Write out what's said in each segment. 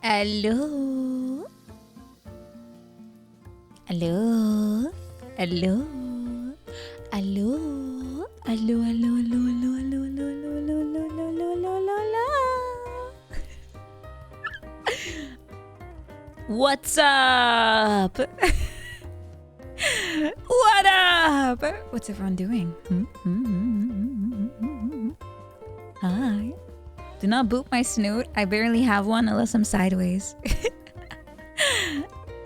Hello? Hello? Hello? Hello? Hello, hello, hello, hello, hello, hello, hello, hello, hello, hello, hello, hello. What's up? What up? What's everyone doing? Hi. Do not boop my snoot. I barely have one unless I'm sideways.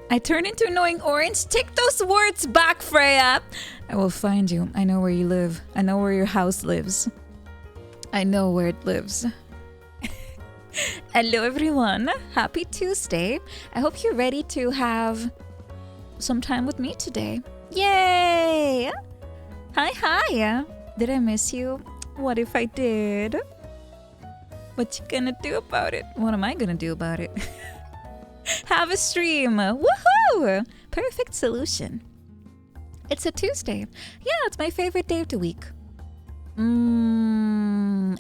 I turn into annoying orange. Take those words back, Freya. I will find you. I know where you live. I know where your house lives. I know where it lives. Hello, everyone. Happy Tuesday. I hope you're ready to have some time with me today. Yay! Hi. Did I miss you? What if I did? What you gonna do about it? What am I gonna do about it? Have a stream. Woohoo! Perfect solution. It's a Tuesday. Yeah, it's my favorite day of the week.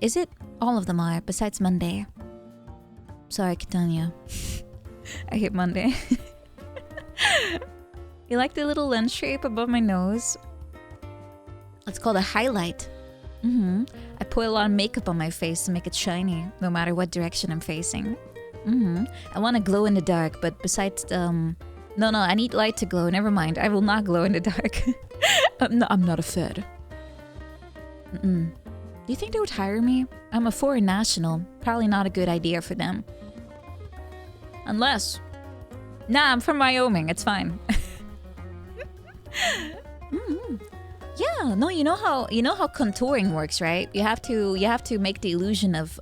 Is it? All of them are, besides Monday. Sorry, Catania. I hate Monday. You like the little lens shape above my nose? It's called a highlight. I put a lot of makeup on my face to make it shiny, no matter what direction I'm facing. I want to glow in the dark, but besides No, I need light to glow. Never mind. I will not glow in the dark. I'm not a fed. Do you think they would hire me? I'm a foreign national. Probably not a good idea for them. Unless... Nah, I'm from Wyoming. It's fine. Yeah, no, you know how contouring works, right? You have to make the illusion of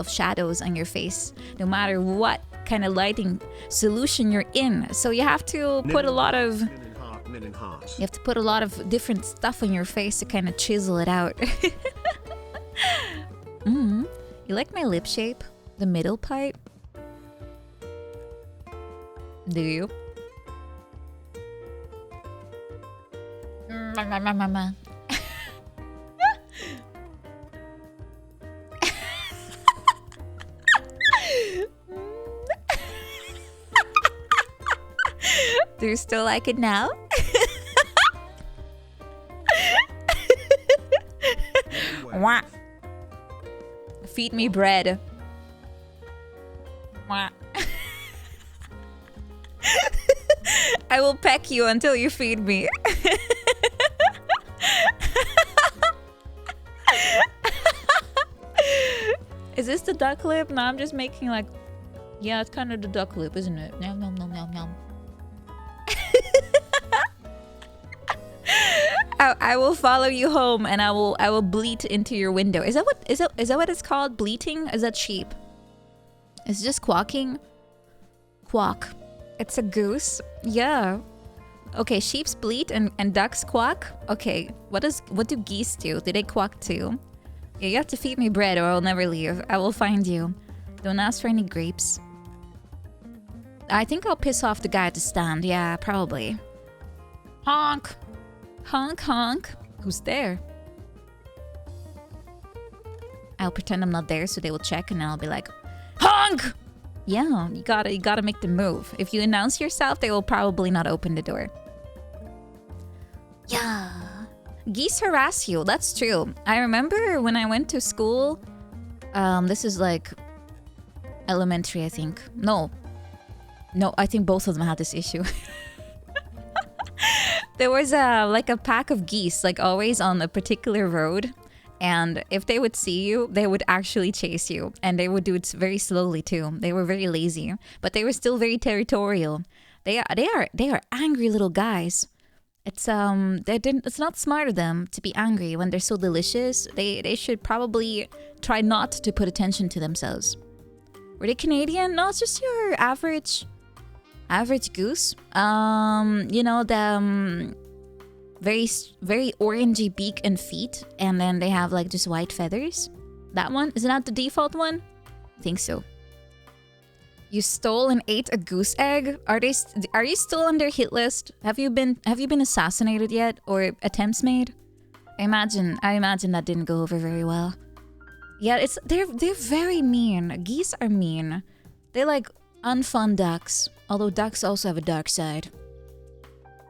shadows on your face, no matter what kind of lighting solution you're in. So you have to put a lot of different stuff on your face to kind of chisel it out. You like my lip shape? The middle part? Do you? Do you still like it now? Wah. Feed me bread. Wah. I will peck you until you feed me. Is this the duck lip? No, I'm just making like... Yeah, it's kind of the duck lip, isn't it? Nom nom nom nom nom. I will follow you home and I will bleat into your window. Is that what it's called? Bleating? Is that sheep? It's just quacking? Quack. It's a goose? Yeah. Okay, sheeps bleat and ducks quack? Okay, what do geese do? Do they quack too? Yeah, you have to feed me bread or I'll never leave. I will find you. Don't ask for any grapes. I think I'll piss off the guy at the stand. Yeah, probably. Honk! Honk, honk. Who's there? I'll pretend I'm not there so they will check and then I'll be like, honk! Yeah, you gotta make the move. If you announce yourself, they will probably not open the door. Yeah. Geese harass you. That's true. I remember when I went to school. This is like elementary, I think. No, I think both of them had this issue. There was like a pack of geese, like always on a particular road. And if they would see you, they would actually chase you. And they would do it very slowly too. They were very lazy, but they were still very territorial. They are angry little guys. It's not smart of them to be angry when they're so delicious. They should probably try not to put attention to themselves. Were they Canadian? No, it's just your average goose. You know, the very orangey beak and feet, and then they have like just white feathers. That one? Isn't that the default one? I think so. You stole and ate a goose egg? Are you still on their hit list? Have you been assassinated yet, or attempts made? I imagine that didn't go over very well. Yeah, they're very mean. Geese are mean. They like Unfun ducks. Although ducks also have a dark side.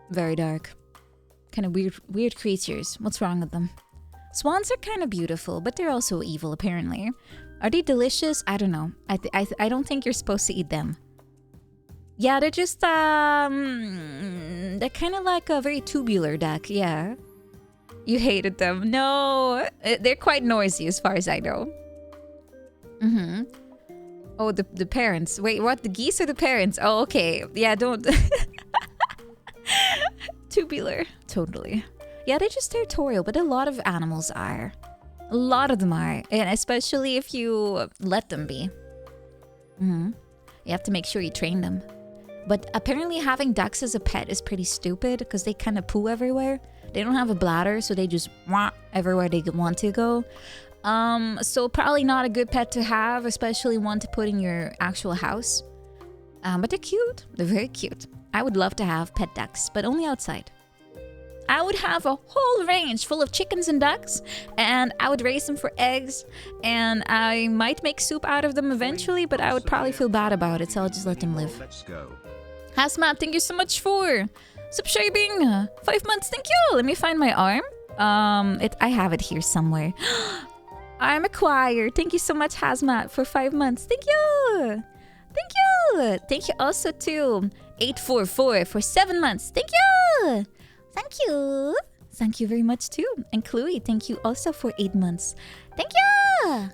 Very dark. Kind of weird creatures. What's wrong with them? Swans are kind of beautiful, but they're also evil apparently. Are they delicious? I don't know. I don't think you're supposed to eat them. Yeah, they're just they're kind of like a very tubular duck. Yeah. You hated them. No, they're quite noisy as far as I know. Oh, the parents. Wait, what? The geese or the parents? Oh, okay. Yeah, don't. Tubular. Totally. Yeah, they're just territorial, but a lot of animals are. A lot of them are. And especially if you let them be. You have to make sure you train them. But apparently having ducks as a pet is pretty stupid because they kind of poo everywhere. They don't have a bladder, so they just wah everywhere they want to go. So probably not a good pet to have, especially one to put in your actual house. But they're cute. They're very cute. I would love to have pet ducks, but only outside. I would have a whole range full of chickens and ducks, and I would raise them for eggs, and I might make soup out of them eventually, but I would probably feel bad about it, so I'll just let them live. Let's go. Hazmat, thank you so much for subscribing. 5 months, thank you. Let me find my arm. I have it here somewhere. I'm acquired. Thank you so much, Hazmat, for 5 months. Thank you. Thank you. Thank you also to 844 for 7 months. Thank you. Thank you. Thank you very much too. And Chloe, thank you also for 8 months. Thank you.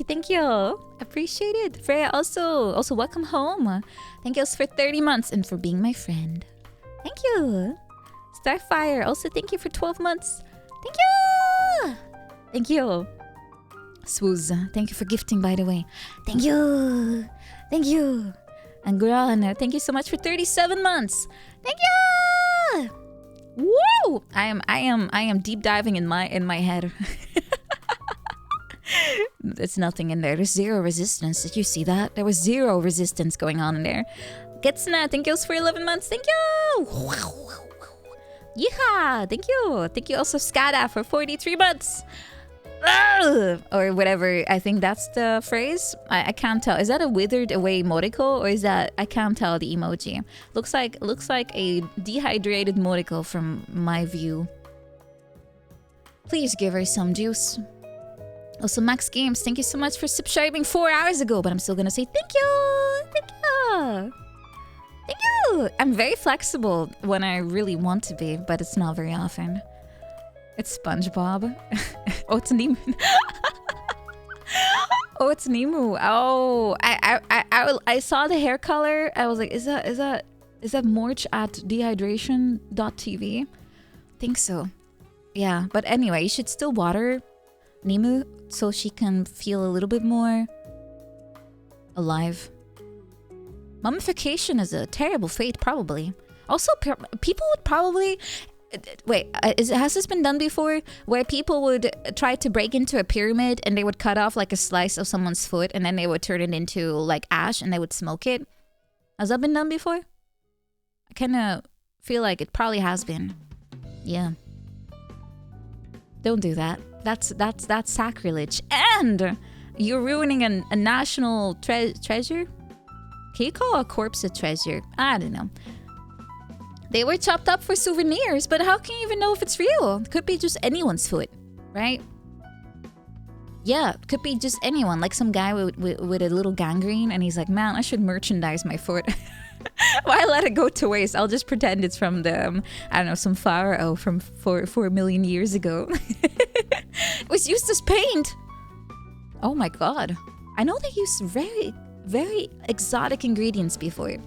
Thank you. Appreciate it. Freya also welcome home. Thank you for 30 months and for being my friend. Thank you. Starfire, also thank you for 12 months. Thank you. Thank you. Swooz, thank you for gifting, by the way. Thank you. Thank you. And Gran, thank you so much for 37 months. Thank you. Woo! I am deep diving in my head. There's nothing in there. There's zero resistance. Did you see that? There was zero resistance going on in there. Getsna, thank you for 11 months. Thank you. Yeehaw! Thank you. Thank you also Skada for 43 months. Or whatever. I think that's the phrase. I can't tell. Is that a withered away emoticon or is that I can't tell the emoji. Looks like a dehydrated emoticon from my view. Please give her some juice. Also Max Games, thank you so much for subscribing 4 hours ago, but I'm still gonna say thank you. Thank you. Thank you. I'm very flexible when I really want to be, but it's not very often. It's SpongeBob. Oh, it's Nemo. Oh, it's Nemo. Oh, I saw the hair color. I was like, is that Morch at dehydration.tv? Think so. Yeah, but anyway, you should still water Nemo so she can feel a little bit more alive. Mummification is a terrible fate, probably. Also, people would probably... Wait, has this been done before? Where people would try to break into a pyramid and they would cut off like a slice of someone's foot and then they would turn it into like ash and they would smoke it? Has that been done before? I kind of feel like it probably has been. Yeah. Don't do that. That's sacrilege. And you're ruining a national treasure? Can you call a corpse a treasure? I don't know. They were chopped up for souvenirs, but how can you even know if it's real? It could be just anyone's foot, right? Yeah, it could be just anyone, like some guy with a little gangrene, and he's like, man, I should merchandise my foot. Why let it go to waste? I'll just pretend it's from the, I don't know, some pharaoh from 4 million years ago. It was used as paint. Oh my god. I know they used very, very exotic ingredients before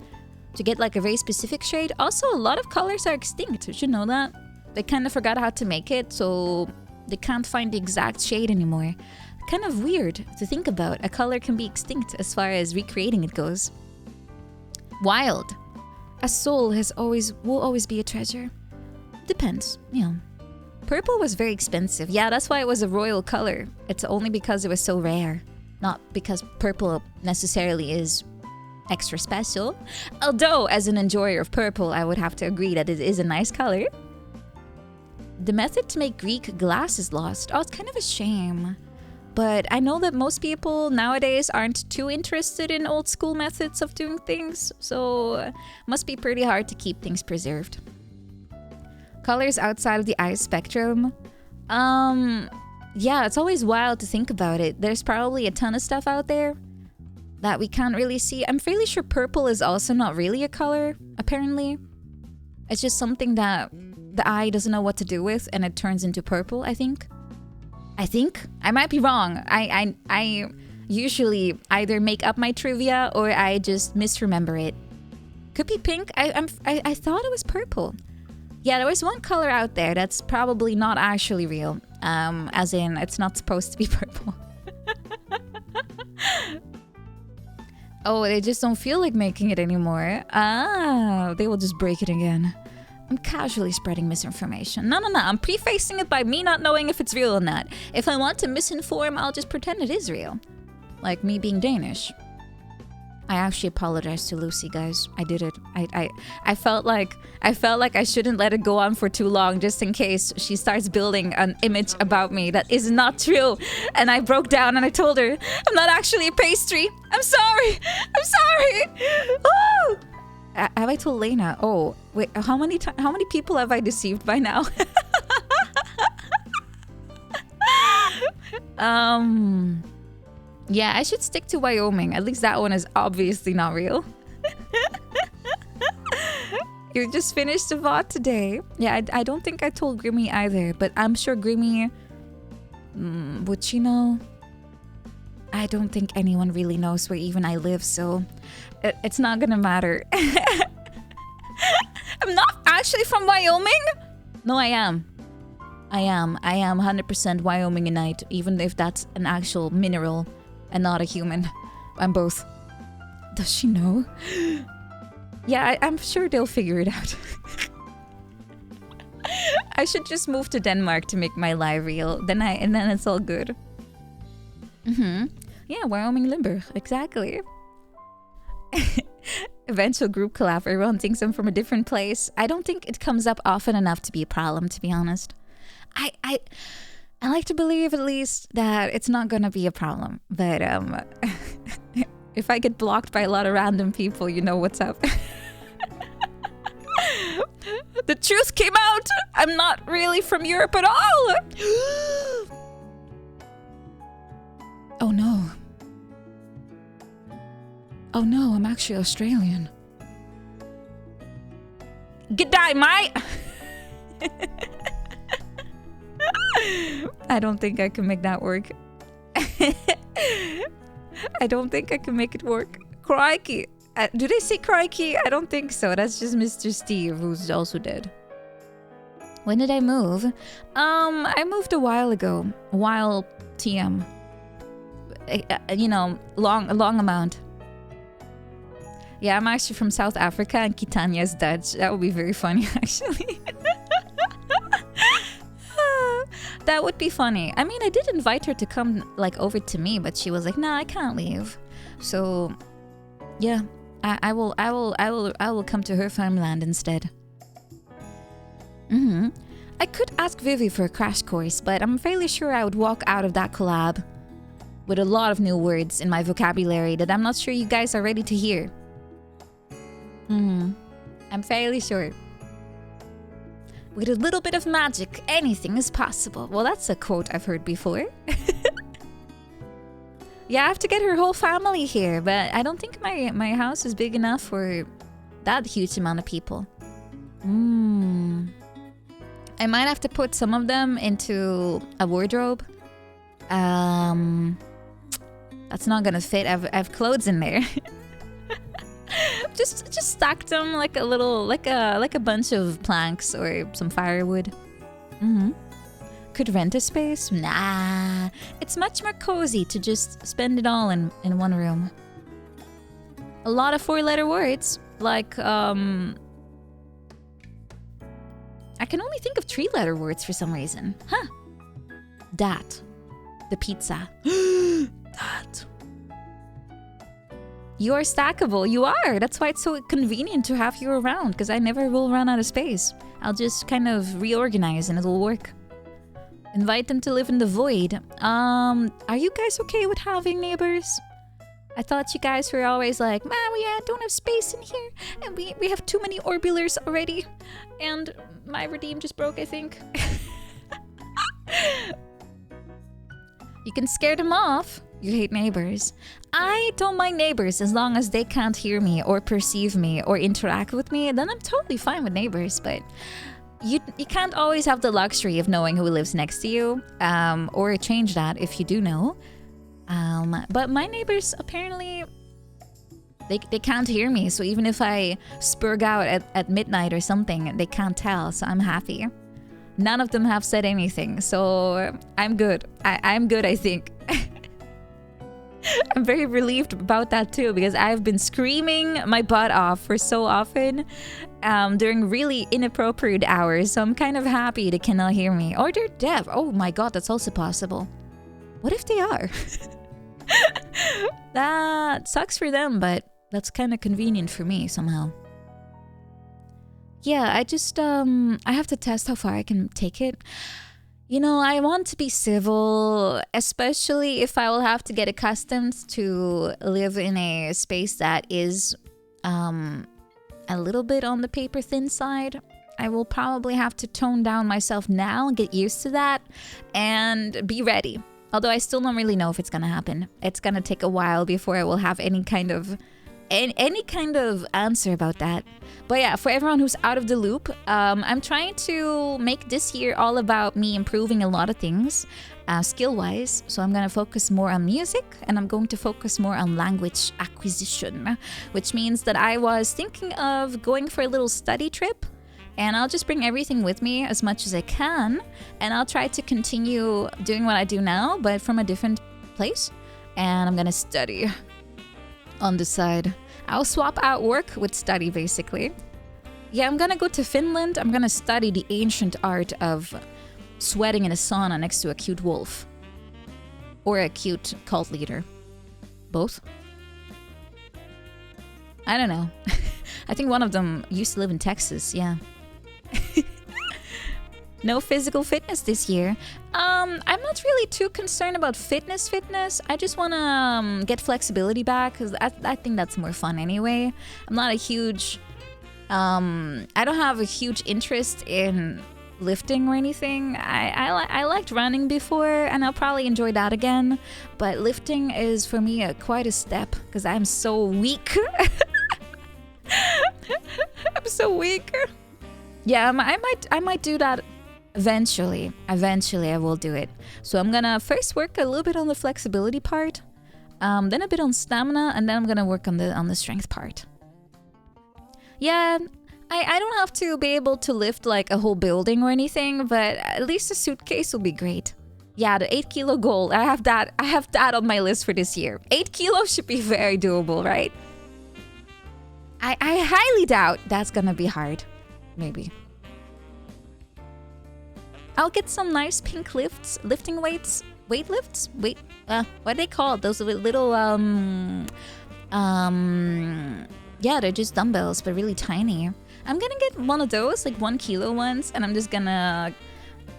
to get like a very specific shade. Also, a lot of colors are extinct. You should know that. They kind of forgot how to make it, so they can't find the exact shade anymore. Kind of weird to think about. A color can be extinct as far as recreating it goes. Wild. A soul will always be a treasure. Depends, you know. Purple was very expensive. Yeah, that's why it was a royal color. It's only because it was so rare. Not because purple necessarily is extra special. Although, as an enjoyer of purple, I would have to agree that it is a nice color. The method to make Greek glass is lost. Oh, it's kind of a shame. but I know that most people nowadays aren't too interested in old school methods of doing things, so must be pretty hard to keep things preserved. Colors outside of the eye spectrum. Yeah, it's always wild to think about it. There's probably a ton of stuff out there that we can't really see. I'm fairly sure purple is also not really a color, apparently. It's just something that the eye doesn't know what to do with and it turns into purple, I think. I might be wrong. I usually either make up my trivia or I just misremember it. Could be pink. I thought it was purple. Yeah, there was one color out there that's probably not actually real. As in, it's not supposed to be purple. Oh, they just don't feel like making it anymore. Ah, they will just break it again. I'm casually spreading misinformation. No. I'm prefacing it by me not knowing if it's real or not. If I want to misinform, I'll just pretend it is real. Like me being Danish. I actually apologize to Lucy, guys. I did it. I felt like I shouldn't let it go on for too long, just in case she starts building an image about me that is not true. And I broke down and I told her, I'm not actually a pastry. I'm sorry. Oh! Have I told Lena? Oh, wait. How many people have I deceived by now? Yeah, I should stick to Wyoming. At least that one is obviously not real. You just finished the VOD today. Yeah, I don't think I told Grimmy either, but I'm sure Grimmy... would she know? I don't think anyone really knows where even I live, so... It's not gonna matter. I'm not actually from Wyoming? No, I am. I am 100% Wyomingite, even if that's an actual mineral. And not a human. I'm both. Does she know? Yeah, I'm sure they'll figure it out. I should just move to Denmark to make my life real. Then it's all good. Yeah, Wyoming Limburg. Exactly. Eventual group collab. Everyone thinks I'm from a different place. I don't think it comes up often enough to be a problem, to be honest. I like to believe at least that it's not gonna be a problem, but if I get blocked by a lot of random people, you know what's up. The truth came out! I'm not really from Europe at all! Oh no. Oh no, I'm actually Australian. G'day, mate! I don't think I can make that work. I don't think I can make it work. Crikey. Do they say crikey? I don't think so. That's just Mr. Steve, who's also dead. When did I move? I moved a while ago. A while TM. You know, a long amount. Yeah, I'm actually from South Africa and Kitania's Dutch. That would be very funny, actually. That would be funny. I mean, I did invite her to come like over to me, but she was like, "Nah, I can't leave." So, yeah, I will come to her farmland instead. I could ask Vivi for a crash course, but I'm fairly sure I would walk out of that collab with a lot of new words in my vocabulary that I'm not sure you guys are ready to hear. I'm fairly sure. With a little bit of magic, anything is possible. Well, that's a quote I've heard before. Yeah, I have to get her whole family here, but I don't think my house is big enough for that huge amount of people. I might have to put some of them into a wardrobe. That's not gonna fit. I have clothes in there. Just stack them like a little, like a bunch of planks or some firewood. Could rent a space? Nah, it's much more cozy to just spend it all in one room. A lot of 4-letter words, like I can only think of 3-letter words for some reason. Huh? Dat, the pizza. That. You are stackable. You are. That's why it's so convenient to have you around, because I never will run out of space. I'll just kind of reorganize and it'll work. Invite them to live in the void. Are you guys okay with having neighbors? I thought you guys were always like, man, we don't have space in here, and we have too many orbulars already, and my redeem just broke, I think. You can scare them off. You hate neighbors. I don't mind neighbors as long as they can't hear me or perceive me or interact with me. Then I'm totally fine with neighbors, but you can't always have the luxury of knowing who lives next to you, or change that if you do know. But my neighbors, apparently, they can't hear me. So even if I spurg out at midnight or something, they can't tell. So I'm happy. None of them have said anything. So I'm good. I'm good, I think. I'm very relieved about that too, because I've been screaming my butt off for so often during really inappropriate hours. So I'm kind of happy they cannot hear me. Or they're deaf. Oh my god, that's also possible. What if they are? That sucks for them, but that's kind of convenient for me somehow. Yeah, I just, I have to test how far I can take it. You know, I want to be civil, especially if I will have to get accustomed to live in a space that is a little bit on the paper thin side. I will probably have to tone down myself now, get used to that, and be ready. Although I still don't really know if it's gonna happen. It's gonna take a while before I will have any kind of answer about that. But yeah, for everyone who's out of the loop, I'm trying to make this year all about me improving a lot of things, skill-wise. So I'm gonna focus more on music, and I'm going to focus more on language acquisition, which means that I was thinking of going for a little study trip. And I'll just bring everything with me as much as I can. And I'll try to continue doing what I do now, but from a different place. And I'm gonna study on the side. I'll swap out work with study, basically. Yeah, I'm gonna go to Finland. I'm gonna study the ancient art of sweating in a sauna next to a cute wolf. Or a cute cult leader. Both. I don't know. I think one of them used to live in Texas, yeah. No physical fitness this year. I'm not really too concerned about fitness. I just want to get flexibility back, because I think that's more fun anyway. I'm not a huge... I don't have a huge interest in lifting or anything. I liked running before, and I'll probably enjoy that again. But lifting is for me quite a step, because I'm so weak. I'm so weak. Yeah, I might do that eventually. Eventually, I will do it. So I'm gonna first work a little bit on the flexibility part, then a bit on stamina, and then I'm gonna work on the strength part. Yeah, I don't have to be able to lift like a whole building or anything, but at least a suitcase will be great. Yeah, the 8 kilo goal. I have that on my list for this year. 8 kilos should be very doable, right? I highly doubt that's gonna be hard. Maybe. I'll get some nice pink lifting weights. Weight lifts? What are they called? Those little, yeah, they're just dumbbells, but really tiny. I'm gonna get one of those, like 1 kilo ones, and I'm just gonna...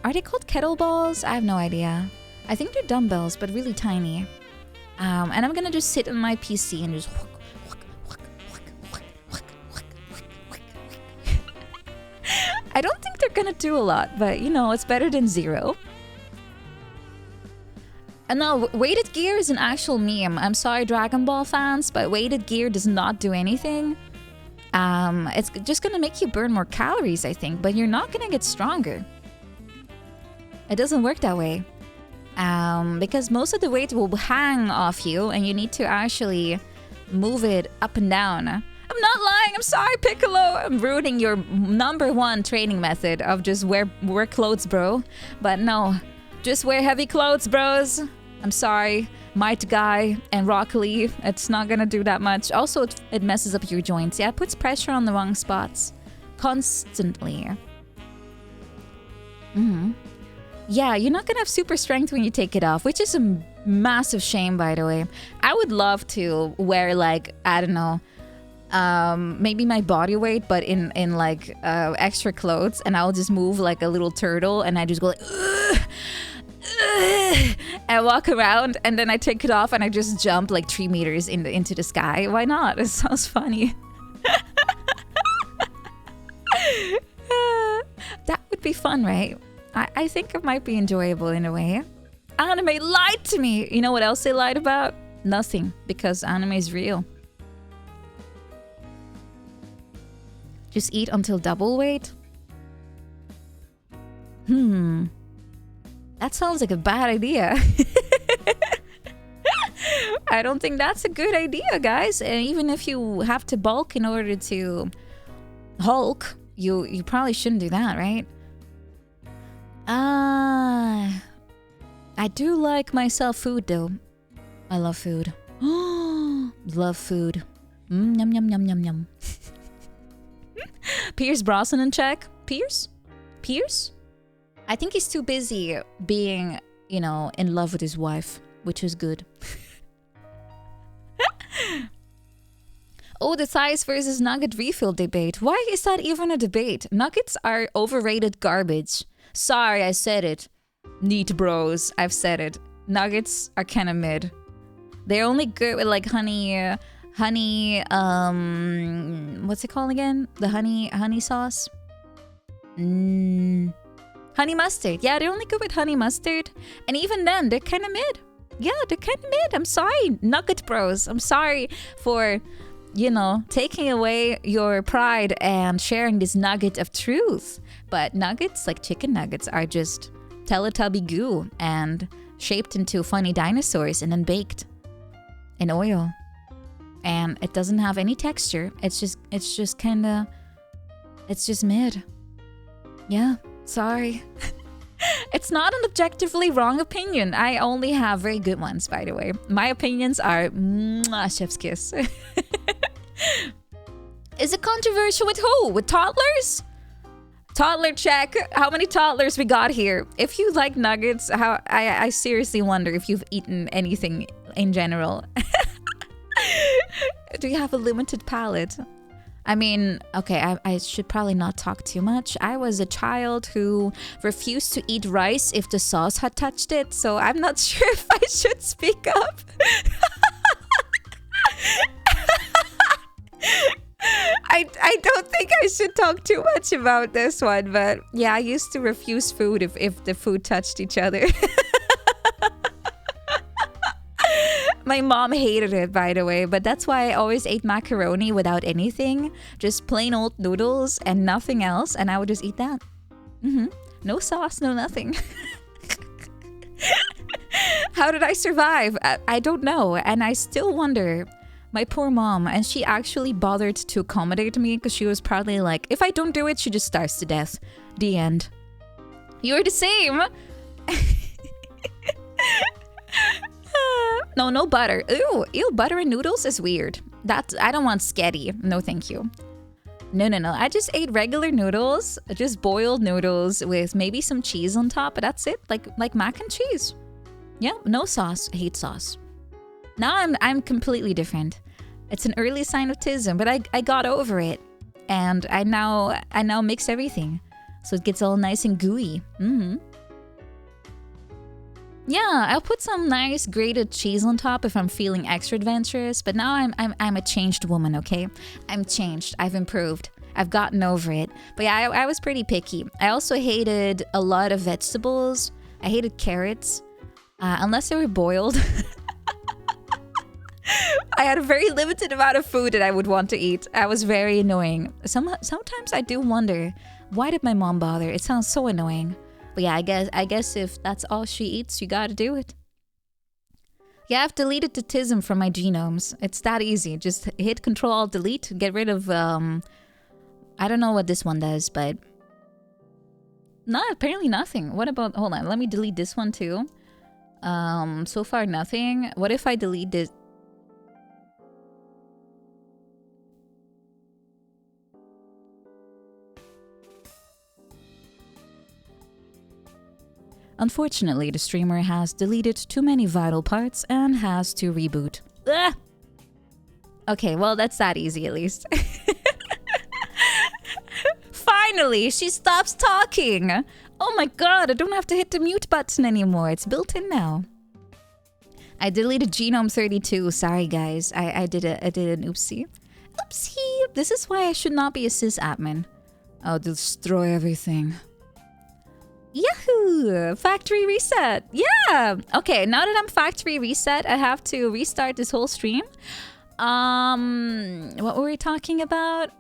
Are they called kettlebells? I have no idea. I think they're dumbbells, but really tiny. And I'm gonna just sit on my PC and just... I don't think they're gonna do a lot, but you know, it's better than zero. And no, weighted gear is an actual meme. I'm sorry, Dragon Ball fans, but weighted gear does not do anything. It's just gonna make you burn more calories, I think, but you're not gonna get stronger. It doesn't work that way. Because most of the weight will hang off you, and you need to actually move it up and down. I'm not lying, I'm sorry, Piccolo. I'm ruining your #1 training method of just wear clothes, bro. But no, just wear heavy clothes, bros. I'm sorry, Might Guy and Rock Lee. It's not gonna do that much. Also, it messes up your joints. Yeah, it puts pressure on the wrong spots. Constantly. Yeah, you're not gonna have super strength when you take it off, which is a massive shame, by the way. I would love to wear, like, I don't know, maybe my body weight, but in like extra clothes, and I'll just move like a little turtle, and I just go like, "Ugh, ugh," and walk around, and then I take it off, and I just jump like 3 meters into the sky. Why not? It sounds funny. That would be fun, right? I think it might be enjoyable in a way. Anime lied to me. You know what else they lied about? Nothing, because anime is real. Just eat until double weight? That sounds like a bad idea. I don't think that's a good idea, guys. And even if you have to bulk in order to Hulk, you probably shouldn't do that, right? I do like myself food though. I love food. Love food. Yum yum yum yum yum. Pierce Brosnan check. Pierce? I think he's too busy being, you know, in love with his wife, which is good. Oh, the thighs versus nugget refill debate. Why is that even a debate? Nuggets are overrated garbage. Sorry, I said it. Neat bros, I've said it. Nuggets are kind of mid. They're only good with like honey, what's it called again? The honey sauce? Honey mustard. Yeah, they're only good with honey mustard. And even then, they're kind of mid. Yeah, they're kind of mid. I'm sorry, Nugget Bros. I'm sorry for, you know, taking away your pride and sharing this nugget of truth. But nuggets, like chicken nuggets, are just Teletubby goo and shaped into funny dinosaurs and then baked in oil. And it doesn't have any texture. It's just mid. Yeah, sorry. It's not an objectively wrong opinion. I only have very good ones, by the way. My opinions are chef's kiss. Is it controversial with who? With toddlers? Toddler check. How many toddlers we got here? If you like nuggets, I seriously wonder if you've eaten anything in general. Do you have a limited palate? I mean, okay, I should probably not talk too much. I was a child who refused to eat rice if the sauce had touched it, so I'm not sure if I should speak up. I don't think I should talk too much about this one, but yeah, I used to refuse food if the food touched each other. My mom hated it, by the way, but that's why I always ate macaroni without anything. Just plain old noodles and nothing else, and I would just eat that. No sauce, no nothing. How did I survive? I don't know, and I still wonder. My poor mom, and she actually bothered to accommodate me because she was probably like, if I don't do it, she just starves to death. The end. You're the same. No butter. Ew, butter and noodles is weird. I don't want sketty. No, thank you. No. I just ate regular noodles, just boiled noodles with maybe some cheese on top, but that's it. Like mac and cheese. Yeah, no sauce. I hate sauce. Now I'm completely different. It's an early sign of autism, but I got over it, and I now mix everything, so it gets all nice and gooey. Yeah, I'll put some nice grated cheese on top if I'm feeling extra adventurous. But now I'm a changed woman. Okay, I'm changed. I've improved. I've gotten over it. But yeah, I was pretty picky. I also hated a lot of vegetables. I hated carrots, unless they were boiled. I had a very limited amount of food that I would want to eat. I was very annoying. Sometimes I do wonder, why did my mom bother? It sounds so annoying. But yeah, I guess if that's all she eats, you gotta do it. Yeah, I've deleted the autism from my genomes. It's that easy. Just hit Control-Alt-Delete, get rid of, I don't know what this one does, but... No, apparently nothing. What about, hold on, let me delete this one too. So far nothing. What if I delete this? Unfortunately, the streamer has deleted too many vital parts and has to reboot. Ugh! Okay, well, that's that easy at least. Finally, she stops talking. Oh my god, I don't have to hit the mute button anymore. It's built in now. I deleted Genome 32. Sorry, guys. I did an oopsie. Oopsie. This is why I should not be a sysadmin. I'll destroy everything. Yahoo! Factory reset. Yeah. Okay, now that I'm factory reset, I have to restart this whole stream. What were we talking about?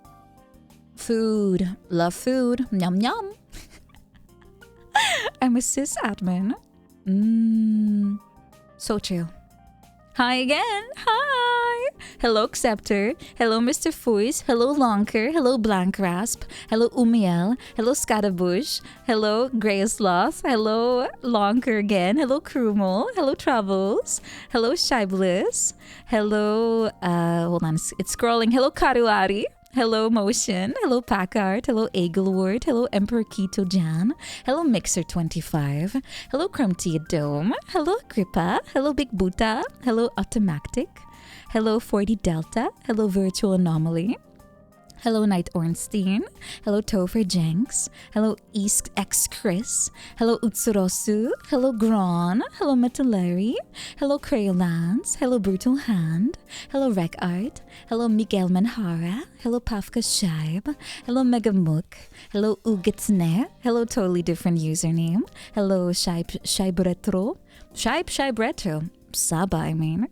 Food. Love food. Yum yum. I'm a sysadmin. So chill. Hi again. Hi. Hello, Scepter. Hello, Mr. Fuis. Hello, Lonker. Hello, Blankrasp. Hello, Umiel. Hello, Scatabush. Hello, Greysloth. Hello, Lonker again. Hello, Krumel. Hello, Troubles. Hello, Shibliss. Hello, hold on, it's scrolling. Hello, Karuari. Hello, Motion. Hello, Packard. Hello, Eagleward. Hello, Emperor Keto Jan. Hello, Mixer25. Hello, Crumpty Dome. Hello, Agrippa. Hello, Big Buta. Hello, Automactic. Hello, 40 Delta. Hello, Virtual Anomaly. Hello, Knight Ornstein. Hello, Topher Jenks. Hello, East X Chris. Hello, Utsurosu. Hello, Gron. Hello, Metalleri. Hello, Crayolans. Hello, Brutal Hand. Hello, Rec Art. Hello, Miguel Manhara. Hello, Pafka Shaib. Hello, Megamuk. Hello, Ugitsne. Hello, totally different username. Hello, Shaibretro. Shaibretro. Saba, I mean.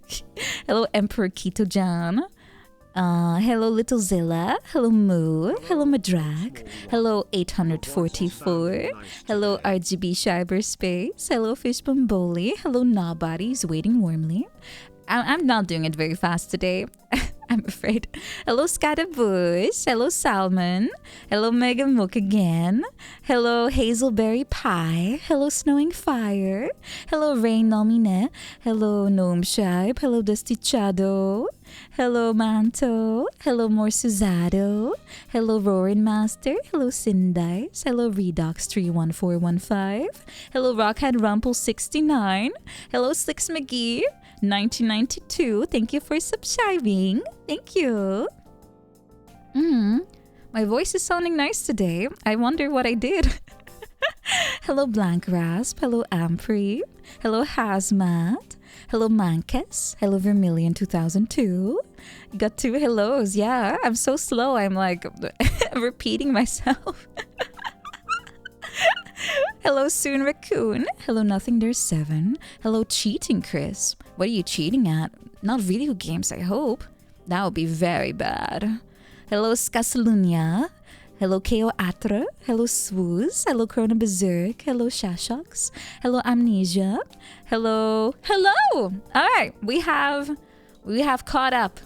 Hello, Emperor Keto Jan. Hello, Little Zilla. Hello, Moo. Hello, Madrag. Hello, 844. Hello, RGB Cyberspace. Hello, Fishbomboli. Hello, Nobodies waiting warmly. I'm not doing it very fast today. I'm afraid. Hello, Scatabush. Hello, Salmon. Hello, Mega Mook again. Hello, Hazelberry Pie. Hello, Snowing Fire. Hello, Rain Nomine. Hello, Gnome Shibe. Hello, Dusty Chado. Hello, Manto. Hello, Morsuzado. Hello, Roaring Master. Hello, Sindice. Hello, Redox31415. Hello, Rockhead Rumple69. Hello, Six McGee. 1992. Thank you for subscribing. Thank you. My voice is sounding nice today. I wonder what I did. Hello, Blank Rasp. Hello, Ampri. Hello, Hazmat. Hello, Mankes. Hello, Vermilion 2002. Got 2 hellos. Yeah, I'm so slow. I'm like repeating myself. Hello, Soon Raccoon. Hello, Nothing There's 7. Hello, Cheating Chris. What are you cheating at? Not video games, I hope. That would be very bad. Hello, Skasalunia. Hello, Ko Atra. Hello, Swooz. Hello, Corona Berserk. Hello, Shashox. Hello, Amnesia. Hello. All right, we have caught up.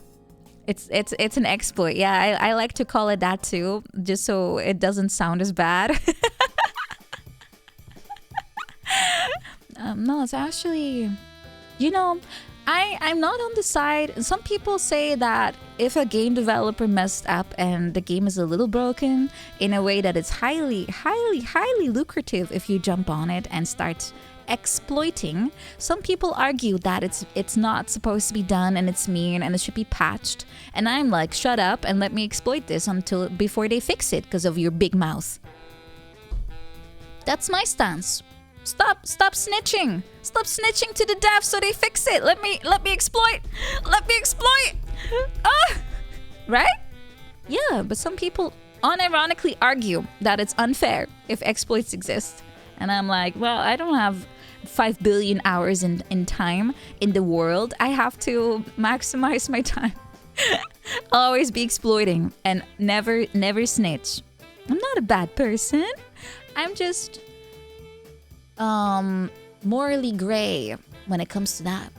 It's an exploit. Yeah, I like to call it that too, just so it doesn't sound as bad. No, it's actually, I'm not on the side. Some people say that if a game developer messed up and the game is a little broken, in a way that it's highly, highly, highly lucrative if you jump on it and start exploiting. Some people argue that it's not supposed to be done and it's mean and it should be patched. And I'm like, shut up and let me exploit this before they fix it because of your big mouth. That's my stance. Stop snitching. Stop snitching to the devs so they fix it. Let me exploit. Right? Yeah, but some people unironically argue that it's unfair if exploits exist. And I'm like, well, I don't have 5 billion hours in time in the world. I have to maximize my time. I'll always be exploiting and never snitch. I'm not a bad person. I'm just morally gray when it comes to that.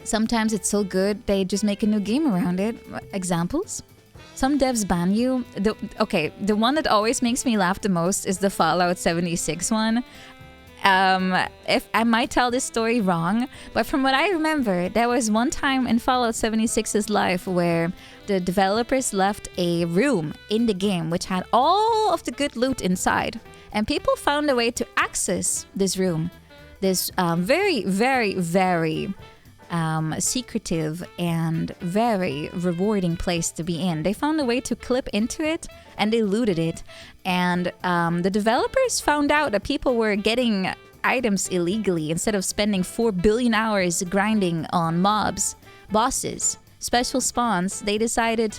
Sometimes it's so good they just make a new game around it. Examples? Some devs ban you. The one that always makes me laugh the most is the Fallout 76 one. If I might tell this story wrong, but from what I remember, there was one time in Fallout 76's life where the developers left a room in the game which had all of the good loot inside. And people found a way to access this room. This very, very, very secretive and very rewarding place to be in. They found a way to clip into it and they looted it. And the developers found out that people were getting items illegally instead of spending 4 billion hours grinding on mobs, bosses, special spawns. They decided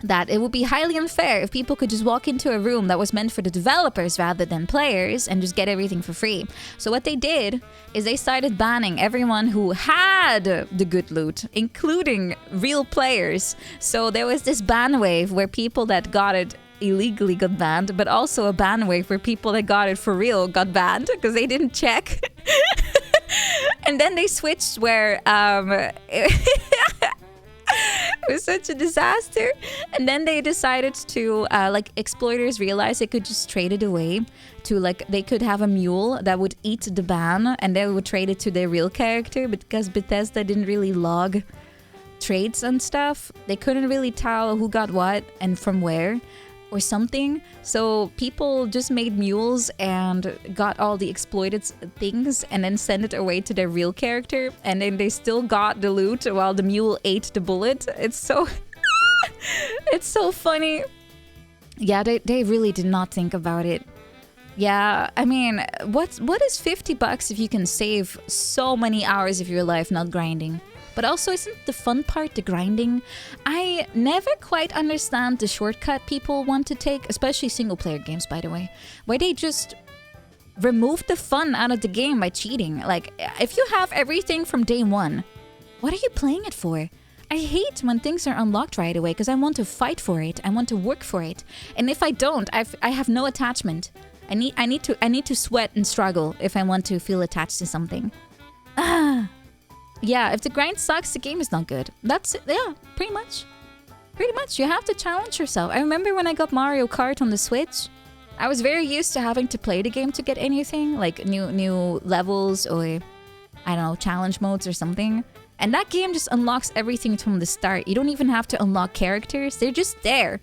that it would be highly unfair if people could just walk into a room that was meant for the developers rather than players and just get everything for free. So what they did is they started banning everyone who had the good loot, including real players. So there was this ban wave where people that got it illegally got banned, but also a ban wave where people that got it for real got banned because they didn't check. And then they switched where it was such a disaster. And then they decided to like exploiters realized they could just trade it away to like they could have a mule that would eat the ban and they would trade it to their real character. Because Bethesda didn't really log trades and stuff, they couldn't really tell who got what and from where or something. So people just made mules and got all the exploited things and then sent it away to their real character, and then they still got the loot while the mule ate the bullet. It's so it's so funny. Yeah, they really did not think about it. Yeah, I mean, what is $50 if you can save so many hours of your life not grinding? But also, isn't the fun part the grinding? I never quite understand the shortcut people want to take, especially single-player games, by the way, where they just remove the fun out of the game by cheating. Like, if you have everything from day one, what are you playing it for? I hate when things are unlocked right away because I want to fight for it. I want to work for it. And if I don't, I have no attachment. I need to sweat and struggle if I want to feel attached to something. Yeah, if the grind sucks, the game is not good. That's it. Yeah, pretty much. Pretty much. You have to challenge yourself. I remember when I got Mario Kart on the Switch, I was very used to having to play the game to get anything, like new levels or, I don't know, challenge modes or something. And that game just unlocks everything from the start. You don't even have to unlock characters. They're just there.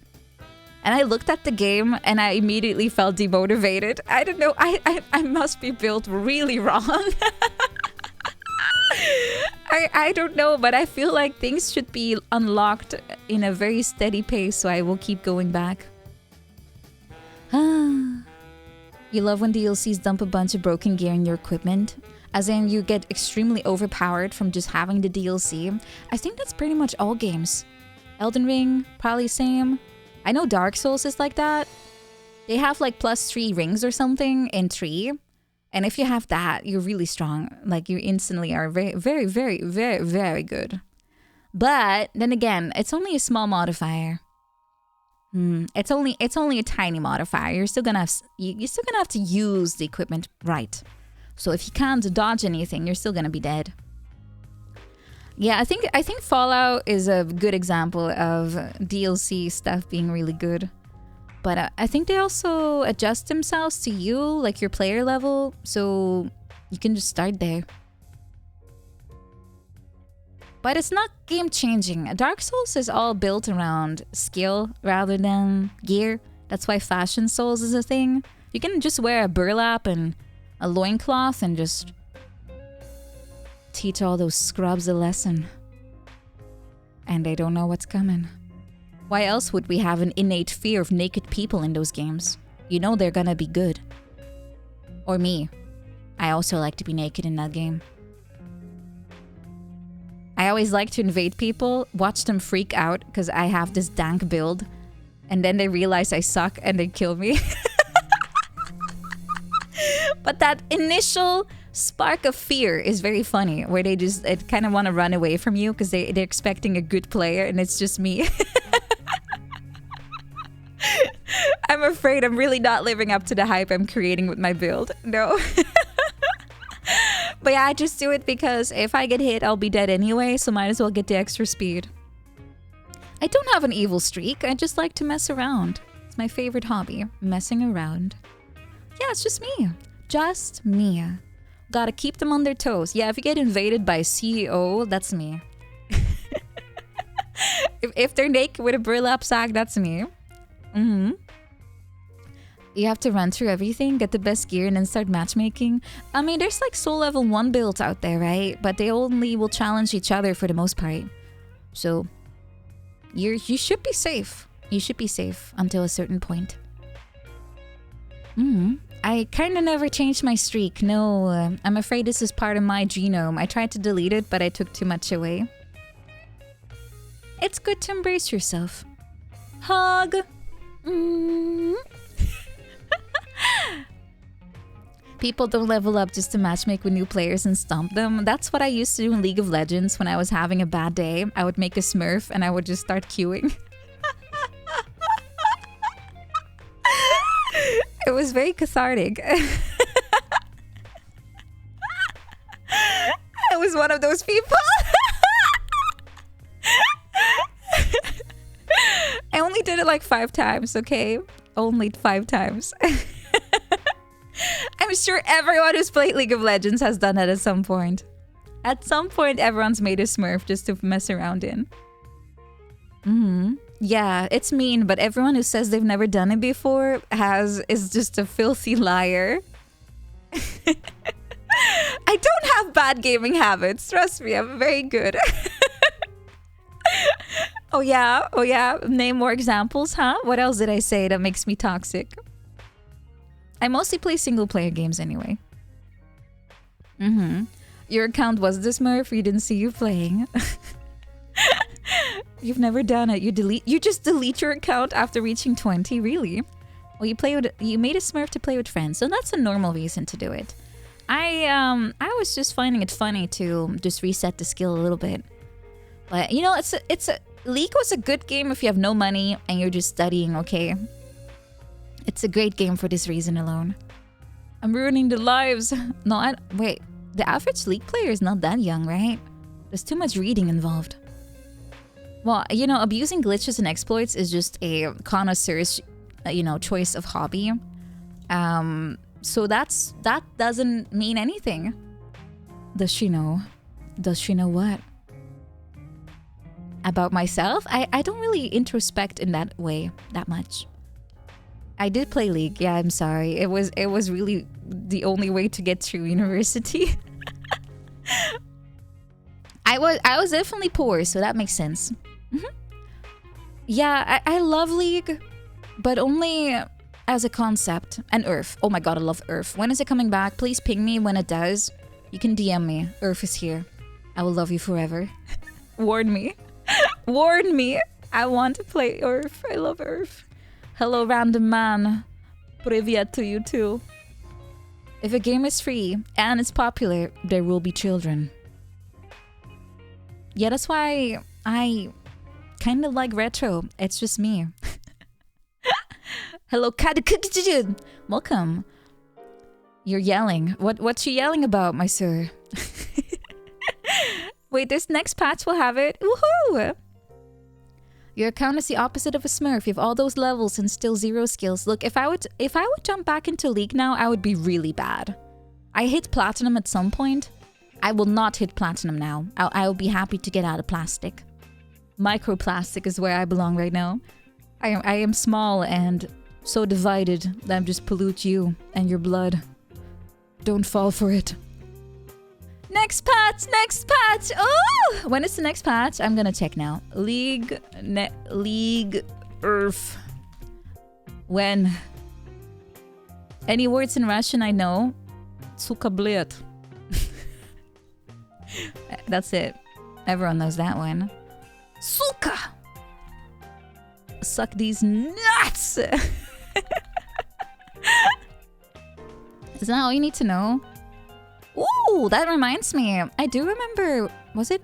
And I looked at the game and I immediately felt demotivated. I don't know. I must be built really wrong. I don't know, but I feel like things should be unlocked in a very steady pace, so I will keep going back. You love when DLCs dump a bunch of broken gear in your equipment, as in you get extremely overpowered from just having the DLC. I think that's pretty much all games. Elden Ring, probably same. I know Dark Souls is like that. They have like +3 rings or something in 3. And if you have that, you're really strong. Like, you instantly are very, very, very, very, very good. But then again, it's only a small modifier. It's only a tiny modifier. You're still gonna have to use the equipment right. So if you can't dodge anything, you're still gonna be dead. Yeah, I think Fallout is a good example of DLC stuff being really good. But I think they also adjust themselves to you, like your player level, so you can just start there. But it's not game-changing. Dark Souls is all built around skill rather than gear. That's why Fashion Souls is a thing. You can just wear a burlap and a loincloth and just teach all those scrubs a lesson. And they don't know what's coming. Why else would we have an innate fear of naked people in those games? You know they're gonna be good. Or me. I also like to be naked in that game. I always like to invade people, watch them freak out because I have this dank build, and then they realize I suck and they kill me. But that initial spark of fear is very funny, where they just kind of want to run away from you because they're expecting a good player and it's just me. I'm afraid I'm really not living up to the hype I'm creating with my build. No. But yeah, I just do it because if I get hit, I'll be dead anyway, so might as well get the extra speed. I don't have an evil streak, I just like to mess around. It's my favorite hobby, messing around. Yeah, it's just me. Just me. Gotta keep them on their toes. Yeah, if you get invaded by a CEO, that's me. if they're naked with a burlap sack, that's me. You have to run through everything, get the best gear, and then start matchmaking. I mean, there's like soul level 1 builds out there, right? But they only will challenge each other for the most part. So, you should be safe. You should be safe until a certain point. I kind of never changed my streak. No, I'm afraid this is part of my genome. I tried to delete it, but I took too much away. It's good to embrace yourself. Hug. People don't level up just to matchmake with new players and stomp them. That's what I used to do in League of Legends when I was having a bad day. I would make a smurf and I would just start queuing. It was very cathartic. I was one of those people. I only did it like 5 times, okay? Only 5 times. I'm sure everyone who's played League of Legends has done that at some point. At some point, everyone's made a smurf just to mess around in. Yeah, it's mean, but everyone who says they've never done it before is just a filthy liar. I don't have bad gaming habits. Trust me, I'm very good. Oh yeah. Name more examples, huh? What else did I say that makes me toxic? I mostly play single player games anyway. Your account was the Smurf, you didn't see you playing. You've never done it. You just delete your account after reaching 20, really? Well, you made a Smurf to play with friends, so that's a normal reason to do it. I was just finding it funny to just reset the skill a little bit. But you know, League was a good game if you have no money and you're just studying, okay? It's a great game for this reason alone. I'm ruining the lives. No, wait. The average League player is not that young, right? There's too much reading involved. Well, you know, abusing glitches and exploits is just a connoisseur's, choice of hobby. So that doesn't mean anything. Does she know? Does she know what? About myself? I don't really introspect in that way that much. I did play League. Yeah, I'm sorry. It was really the only way to get through university. I was definitely poor, so that makes sense. Yeah, I love League, but only as a concept. And Earth. Oh my god, I love Earth. When is it coming back? Please ping me when it does. You can DM me. Earth is here. I will love you forever. Warn me. Warn me. I want to play Earth. I love Earth. Hello, random man. Привет to you too. If a game is free and it's popular, there will be children. Yeah, that's why I kind of like retro. It's just me. Hello, welcome. You're yelling. What you yelling about, my sir? Wait, this next patch will have it. Woohoo! Your account is the opposite of a smurf. You have all those levels and still 0 skills. Look, if I would jump back into League now, I would be really bad. I hit platinum at some point. I will not hit platinum now. I will be happy to get out of plastic. Microplastic is where I belong right now. I am small and so divided that I'm just pollute you and your blood. Don't fall for it. Next patch! Oh! When is the next patch? I'm gonna check now. League Earth. When? Any words in Russian I know? Suka bled. That's it. Everyone knows that one. Suka! Suck these nuts! Is that all you need to know? Ooh, that reminds me. I do remember. Was it?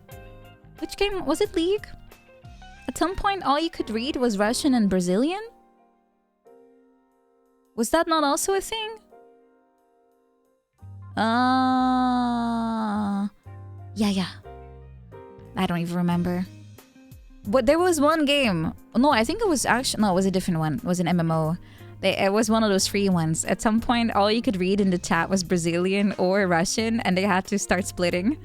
Which game? Was it League? At some point, all you could read was Russian and Brazilian? Was that not also a thing? Yeah. I don't even remember. But there was one game. No, I think it was actually... No, it was a different one. It was an MMO. It was one of those free ones. At some point, all you could read in the chat was Brazilian or Russian, and they had to start splitting.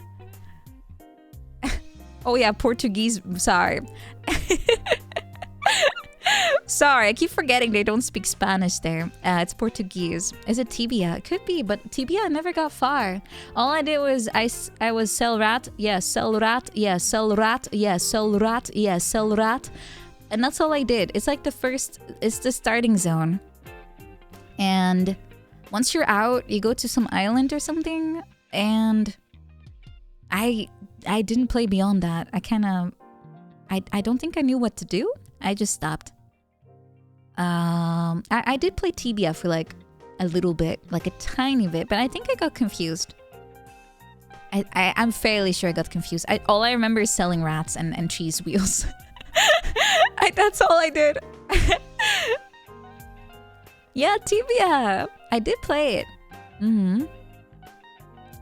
Oh yeah, Portuguese. Sorry. Sorry, I keep forgetting they don't speak Spanish there. It's Portuguese. Is it tibia? It could be, but tibia I never got far. All I did was I was sell rat, yes, sell rat, yes, sell rat, yes, sell rat, yes, sell rat. And that's all I did. It's like it's the starting zone. And once you're out, you go to some island or something, and I didn't play beyond that. I don't think I knew what to do. I just stopped. I did play Tibia for like a little bit, like a tiny bit, but I think I got confused. I'm fairly sure I got confused. All I remember is selling rats and cheese wheels. That's all I did. Yeah, Tibia. I did play it.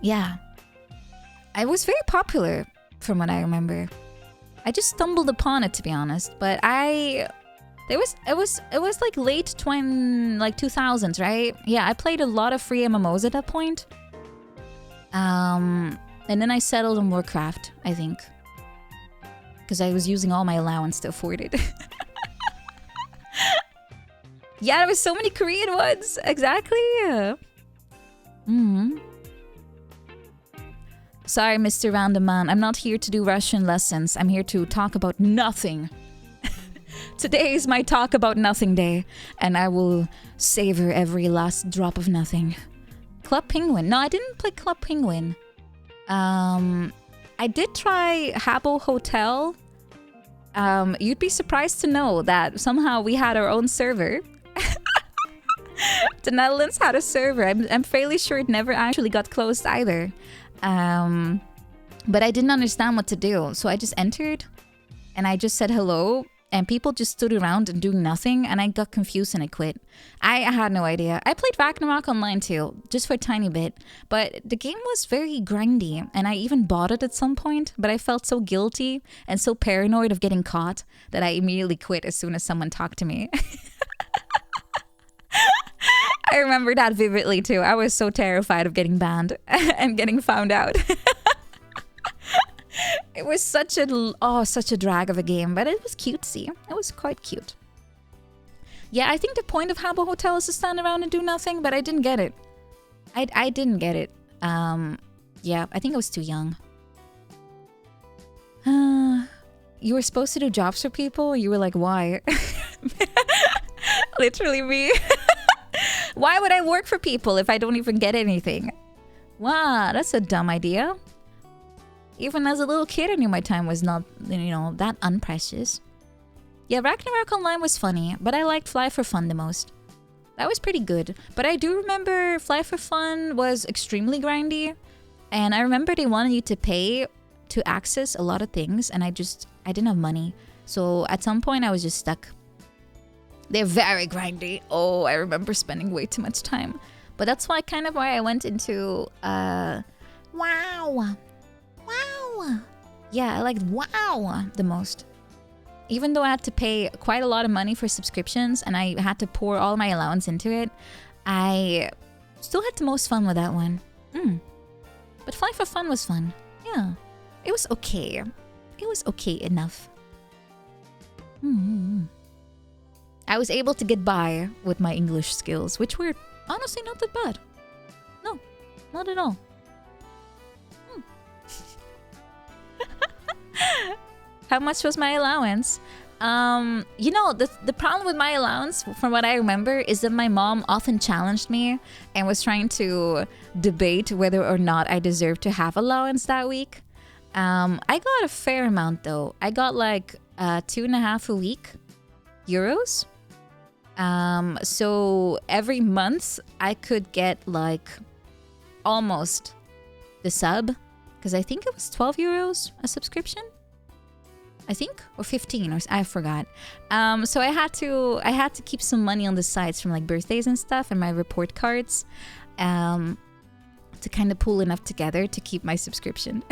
Yeah. It was very popular from what I remember. I just stumbled upon it, to be honest, but it was like late 2000s, right? Yeah, I played a lot of free MMOs at that point. And then I settled on Warcraft, I think. Because I was using all my allowance to afford it. Yeah, there was so many Korean ones. Exactly. Sorry, Mr. Random Man. I'm not here to do Russian lessons. I'm here to talk about nothing. Today is my talk about nothing day, and I will savor every last drop of nothing. Club Penguin. No, I didn't play Club Penguin. I did try Habbo Hotel. You'd be surprised to know that somehow we had our own server. The Netherlands had a server. I'm fairly sure it never actually got closed either. But I didn't understand what to do, so I just entered and I just said hello, and people just stood around and doing nothing, and I got confused and I quit. I had no idea. I played Ragnarok Online too, just for a tiny bit, but the game was very grindy, and I even bought it at some point, but I felt so guilty and so paranoid of getting caught that I immediately quit as soon as someone talked to me. I remember that vividly too. I was so terrified of getting banned and getting found out. It was such a drag of a game, but it was cutesy. It was quite cute. Yeah, I think the point of Habbo Hotel is to stand around and do nothing, but I didn't get it. I didn't get it. Yeah, I think I was too young. You were supposed to do jobs for people? You were like, why? Literally me. Why would I work for people if I don't even get anything? Wow, that's a dumb idea. Even as a little kid, I knew my time was not, that unprecious. Yeah, Ragnarok Online was funny, but I liked Fly for Fun the most. That was pretty good. But I do remember Fly for Fun was extremely grindy. And I remember they wanted you to pay to access a lot of things, and I didn't have money. So at some point, I was just stuck. They're very grindy. Oh, I remember spending way too much time. But that's why I went into WoW. Yeah, I liked WoW the most. Even though I had to pay quite a lot of money for subscriptions and I had to pour all my allowance into it, I still had the most fun with that one. But Fly for Fun was fun. Yeah, it was okay. It was okay enough. I was able to get by with my English skills, which were honestly not that bad. No, not at all. How much was my allowance? The problem with my allowance, from what I remember, is that my mom often challenged me and was trying to debate whether or not I deserved to have allowance that week. I got a fair amount though. I got like 2.5 a week euros. So every month I could get like almost the sub, because I think it was 12 euros a subscription. I think, or 15, or I forgot. So I had to keep some money on the sides from like birthdays and stuff and my report cards, to kind of pull enough together to keep my subscription.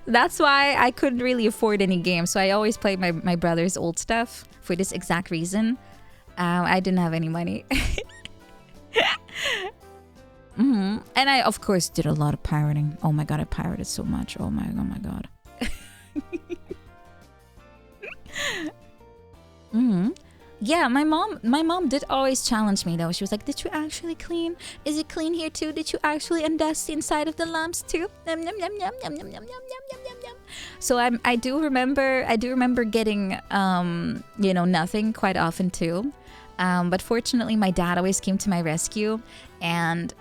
That's why I couldn't really afford any games. So I always played my brother's old stuff for this exact reason. I didn't have any money. And I, of course, did a lot of pirating. Oh my god, I pirated so much. Oh my god. Mm-hmm. Yeah, my mom did always challenge me though. She was like, "Did you actually clean? Is it clean here too? Did you actually undust the inside of the lamps too?" Yum, yum, yum, yum, yum, yum, yum, yum, yum, yum, yum. So I do remember getting nothing quite often too. But fortunately my dad always came to my rescue, and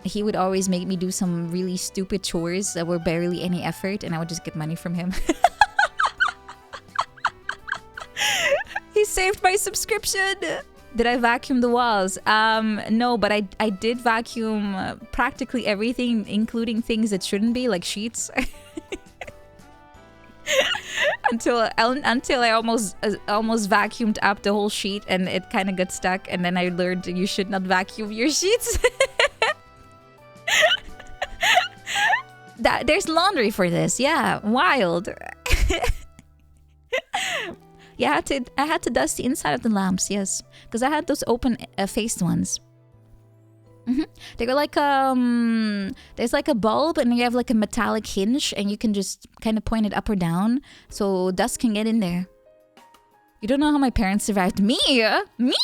he would always make me do some really stupid chores that were barely any effort, and I would just get money from him. He saved my subscription. Did I vacuum the walls? No, but I did vacuum practically everything, including things that shouldn't be, like sheets. until I almost vacuumed up the whole sheet, and it kind of got stuck, and then I learned you should not vacuum your sheets. There's laundry for this. Yeah, wild. Yeah, I had to dust the inside of the lamps, yes, because I had those open faced ones. They were like there's like a bulb, and you have like a metallic hinge, and you can just kind of point it up or down so dust can get in there. You don't know how my parents survived me. Me?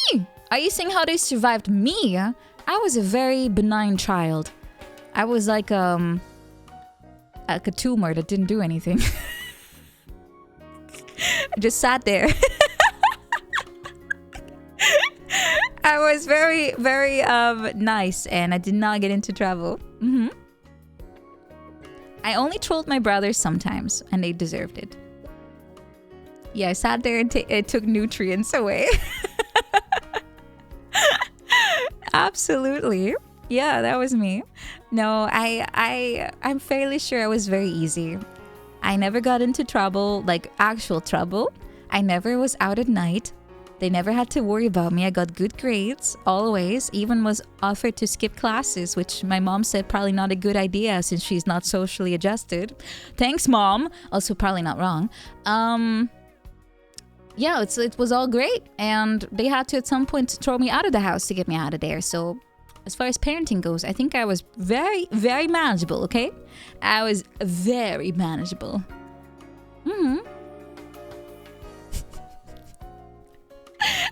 Are you saying how they survived me? I was a very benign child. I was like a tumor that didn't do anything. I just sat there. I was very, very nice, and I did not get into trouble. I only trolled my brothers sometimes, and they deserved it. Yeah, I sat there and it took nutrients away. Absolutely. Yeah, that was me. No, I'm fairly sure I was very easy. I never got into trouble, like actual trouble. I never was out at night. They never had to worry about me. I got good grades, always. Even was offered to skip classes, which my mom said probably not a good idea since she's not socially adjusted. Thanks, Mom. Also probably not wrong. Yeah, it was all great. And they had to at some point throw me out of the house to get me out of there. So as far as parenting goes, I think I was very, very manageable, okay? I was very manageable.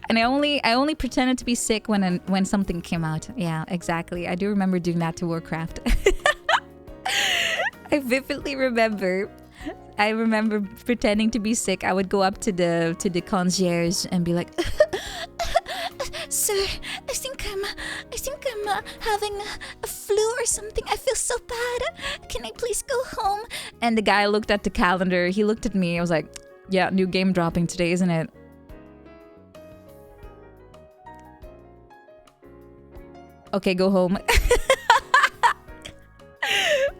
And I only pretended to be sick when something came out. Yeah, exactly. I do remember doing that to Warcraft. I vividly remember. I remember pretending to be sick. I would go up to the concierge and be like, "Sir, I think I'm having a flu or something. I feel so bad. Can I please go home?" And the guy looked at the calendar. He looked at me. I was like, "Yeah, new game dropping today, isn't it?" Okay, go home.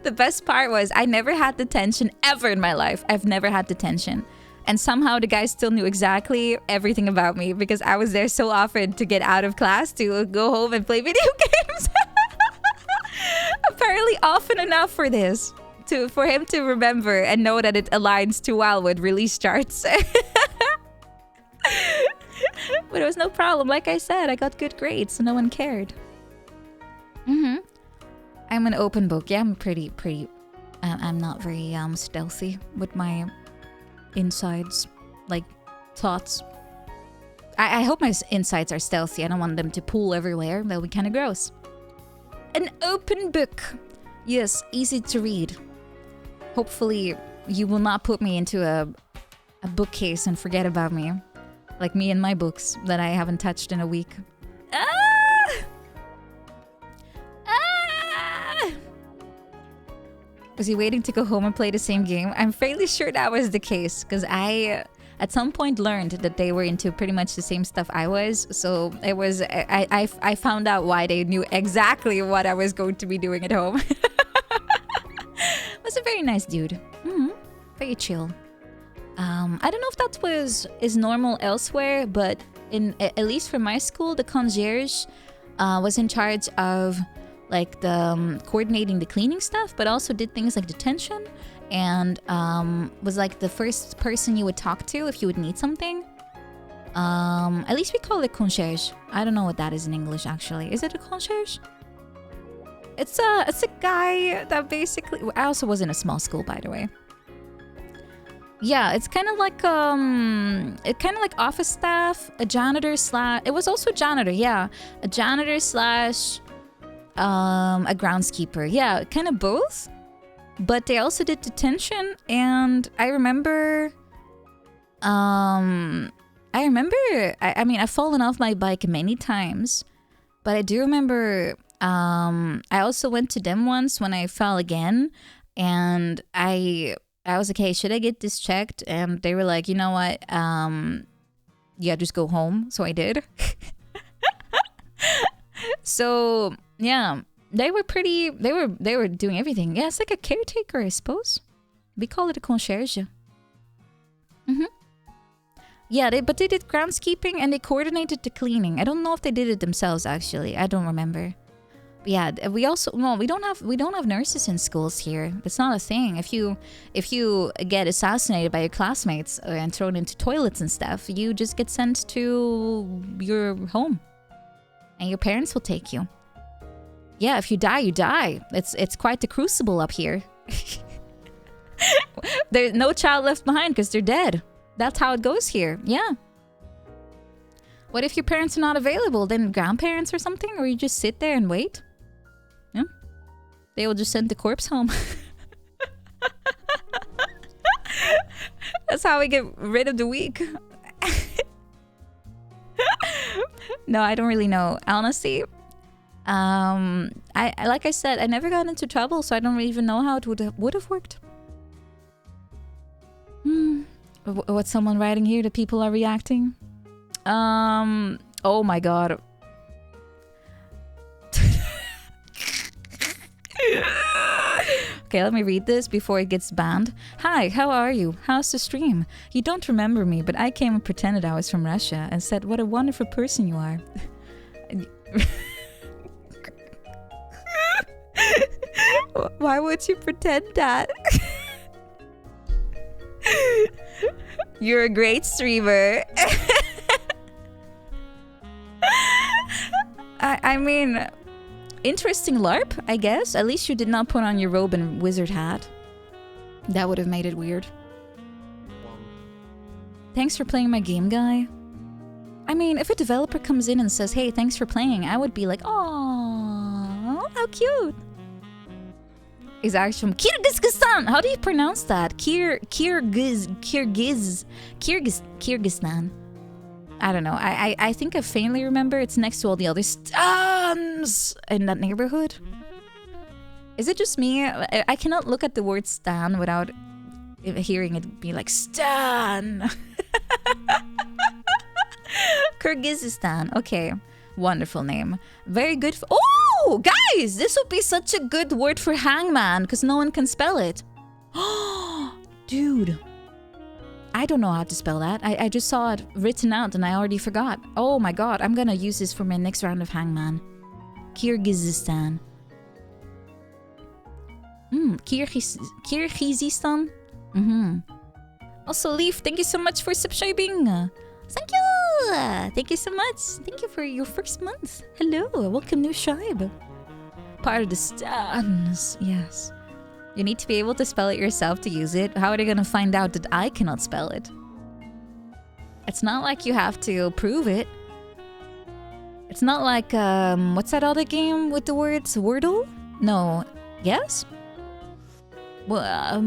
The best part was I never had detention ever in my life. I've never had detention. And somehow the guy still knew exactly everything about me because I was there so often to get out of class to go home and play video games. Apparently often enough for this. For him to remember and know that it aligns too well with release charts. But it was no problem. Like I said, I got good grades, so no one cared. I'm an open book. Yeah, I'm pretty. I'm not very stealthy with my insides, like thoughts. I hope my insides are stealthy. I don't want them to pool everywhere. That'll be kind of gross. An open book. Yes, easy to read. Hopefully, you will not put me into a bookcase and forget about me, like me and my books that I haven't touched in a week. Was he waiting to go home and play the same game? I'm fairly sure that was the case because I at some point learned that they were into pretty much the same stuff I was. So it was I found out why they knew exactly what I was going to be doing at home. Was a very nice dude. Very chill. I don't know if that is normal elsewhere, but at least for my school, the concierge was in charge of like the coordinating the cleaning stuff, but also did things like detention and was like the first person you would talk to if you would need something. At least we call it concierge. I don't know what that is in English actually. Is it a concierge? It's a guy that basically... I also was in a small school, by the way. Yeah, it's kind of like office staff, a janitor slash. It was also janitor, yeah, a janitor slash a groundskeeper. Yeah, kind of both. But they also did detention, and I remember. I mean, I've fallen off my bike many times, but I do remember. I also went to them once when I fell again, and I was like, hey, should I get this checked? And they were like, you know what? Yeah, just go home. So I did. So yeah, they were doing everything. Yeah, it's like a caretaker, I suppose. We call it a concierge. Yeah, but they did groundskeeping and they coordinated the cleaning. I don't know if they did it themselves, actually. I don't remember. But yeah, we don't have nurses in schools here. It's not a thing. If you get assassinated by your classmates and thrown into toilets and stuff, you just get sent to your home, and your parents will take you. Yeah, if you die, you die. It's quite the crucible up here. There's no child left behind because they're dead. That's how it goes here. Yeah. What if your parents are not available? Then grandparents or something? Or you just sit there and wait? Yeah. They will just send the corpse home. That's how we get rid of the weak. No, I don't really know. Honestly, I like I said, I never got into trouble, so I don't even know how it would have worked. What's someone writing here? The people are reacting. Oh my god. Okay, let me read this before it gets banned. Hi, how are you? How's the stream? You don't remember me, but I came and pretended I was from Russia and said what a wonderful person you are. Why would you pretend that? You're a great streamer. I mean, interesting LARP, I guess. At least you did not put on your robe and wizard hat. That would have made it weird. Thanks for playing my game, guy. I mean, if a developer comes in and says, hey, thanks for playing, I would be like, oh, how cute. Is actually from Kyrgyzstan. How do you pronounce that? Kyrgyzstan. I don't know. I think I faintly remember it's next to all the other stans in that neighborhood. Is it just me? I cannot look at the word stan without hearing it be like stan. Kyrgyzstan. Okay. Wonderful name. Very good. Oh, guys, this would be such a good word for hangman because no one can spell it. Oh, dude. I don't know how to spell that. I just saw it written out and I already forgot. Oh my god, I'm gonna use this for my next round of hangman. Kyrgyzstan. Kyrgyzstan. Also, Leaf, thank you so much for subscribing. Thank you! Thank you so much. Thank you for your first month. Hello, welcome new tribe. Part of the stans. Yes. You need to be able to spell it yourself to use it. How are they gonna find out that I cannot spell it? It's not like you have to prove it. It's not like, what's that other game with the words? Wordle? No. Yes? Well,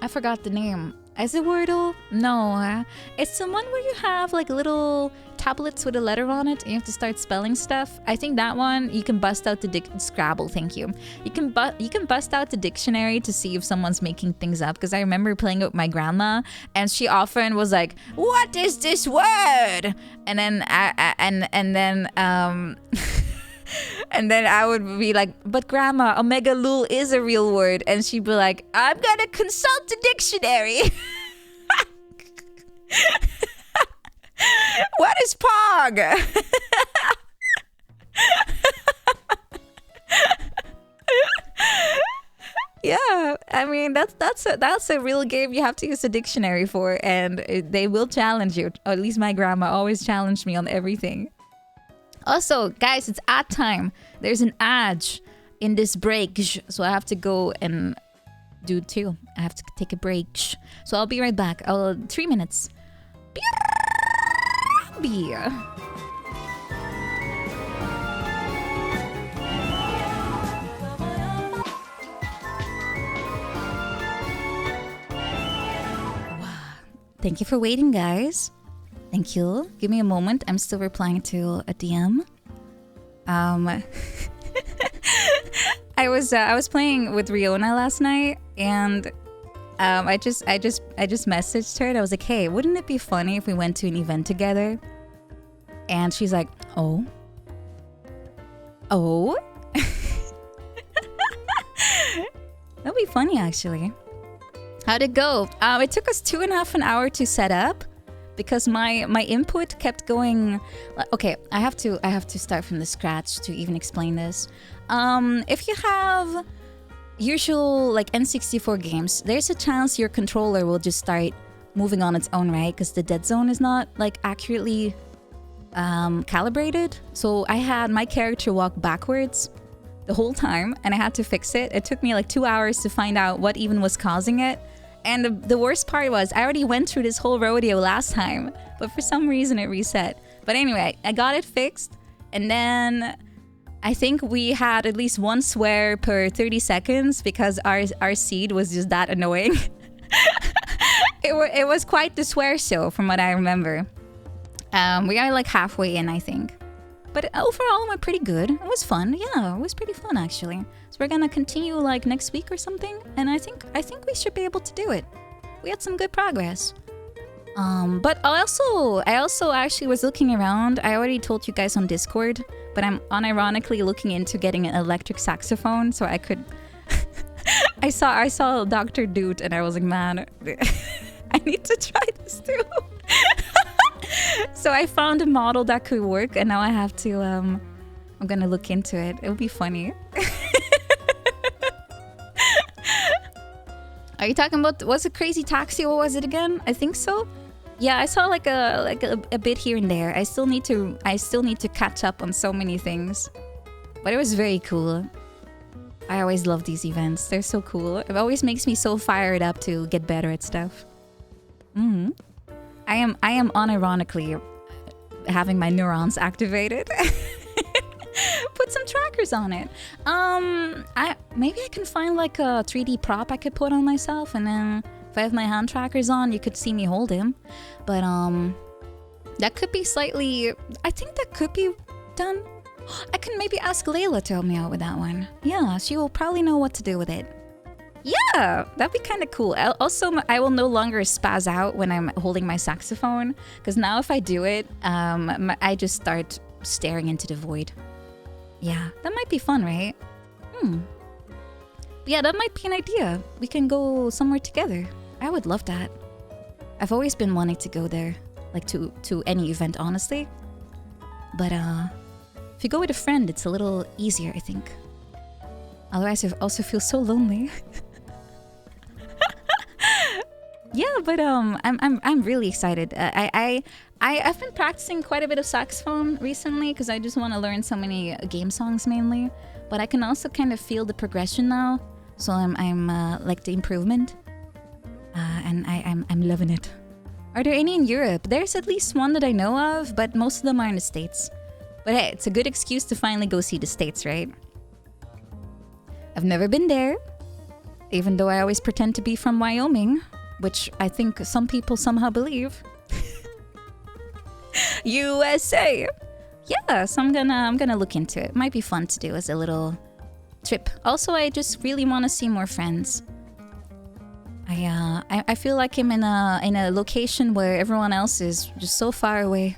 I forgot the name. Is it Wordle? No. It's the one where you have like little tablets with a letter on it and you have to start spelling stuff. I think that one you can bust out the Scrabble. Thank you. You can bust out the dictionary to see if someone's making things up. Because I remember playing it with my grandma and she often was like, "What is this word?" And then and then I would be like, "But grandma, omega lul is a real word." And she'd be like, "I'm gonna consult the dictionary." What is pog? Yeah, I mean that's a real game you have to use a dictionary for, and they will challenge you. Or at least my grandma always challenged me on everything. Also, guys, it's ad time. There's an ad in this break, so I have to go and dude too. I have to take a break. So I'll be right back. 3 minutes. Beer. Thank you for waiting, guys. Thank you. Give me a moment. I'm still replying to a DM. I was playing with Riona last night, and I just messaged her and I was like, hey, wouldn't it be funny if we went to an event together? And she's like, oh. That'd be funny, actually. How'd it go? It took us 2.5 hours to set up because my input kept going. Okay, I have to start from the scratch to even explain this. If you have usual like N64 games, there's a chance your controller will just start moving on its own, right? Because the dead zone is not like accurately calibrated. So I had my character walk backwards the whole time and I had to fix it. It took me like 2 hours to find out what even was causing it. And the worst part was I already went through this whole rodeo last time, but for some reason it reset. But anyway, I got it fixed, and then I think we had at least one swear per 30 seconds because our seed was just that annoying. It was quite the swear show from what I remember. We are like halfway in, I think. But overall, it went pretty good. It was fun. Yeah, it was pretty fun, actually. So we're gonna continue like next week or something, and I think we should be able to do it. We had some good progress. But I also actually was looking around. I already told you guys on Discord, but I'm unironically looking into getting an electric saxophone so I could. I saw Dr. Dude, and I was like, man, I need to try this too. So I found a model that could work, and now I have to. I'm gonna look into it. It'll be funny. Are you talking about, was it Crazy Taxi? What was it again? I think so. Yeah, I saw like a bit here and there. I still need to catch up on so many things. But it was very cool. I always love these events. They're so cool. It always makes me so fired up to get better at stuff. I am unironically having my neurons activated. Put some trackers on it. Maybe I can find like a 3D prop I could put on myself, and then if I have my hand trackers on, you could see me hold him. But that could be slightly. I think that could be done. I can maybe ask Layla to help me out with that one. Yeah, she will probably know what to do with it. Yeah, that'd be kind of cool. Also, I will no longer spaz out when I'm holding my saxophone, because now if I do it, I just start staring into the void. Yeah, that might be fun, right? Yeah, that might be an idea. We can go somewhere together. I would love that. I've always been wanting to go there, like to any event, honestly. But if you go with a friend, it's a little easier, I think. Otherwise, I also feel so lonely. Yeah, but I'm really excited. I've been practicing quite a bit of saxophone recently because I just want to learn so many game songs mainly. But I can also kind of feel the progression now, so I'm like the improvement, and I'm loving it. Are there any in Europe? There's at least one that I know of, but most of them are in the States. But hey, it's a good excuse to finally go see the States, right? I've never been there, even though I always pretend to be from Wyoming, which I think some people somehow believe. USA! Yeah, so I'm gonna look into it. Might be fun to do as a little trip. Also, I just really want to see more friends. I feel like I'm in a location where everyone else is just so far away.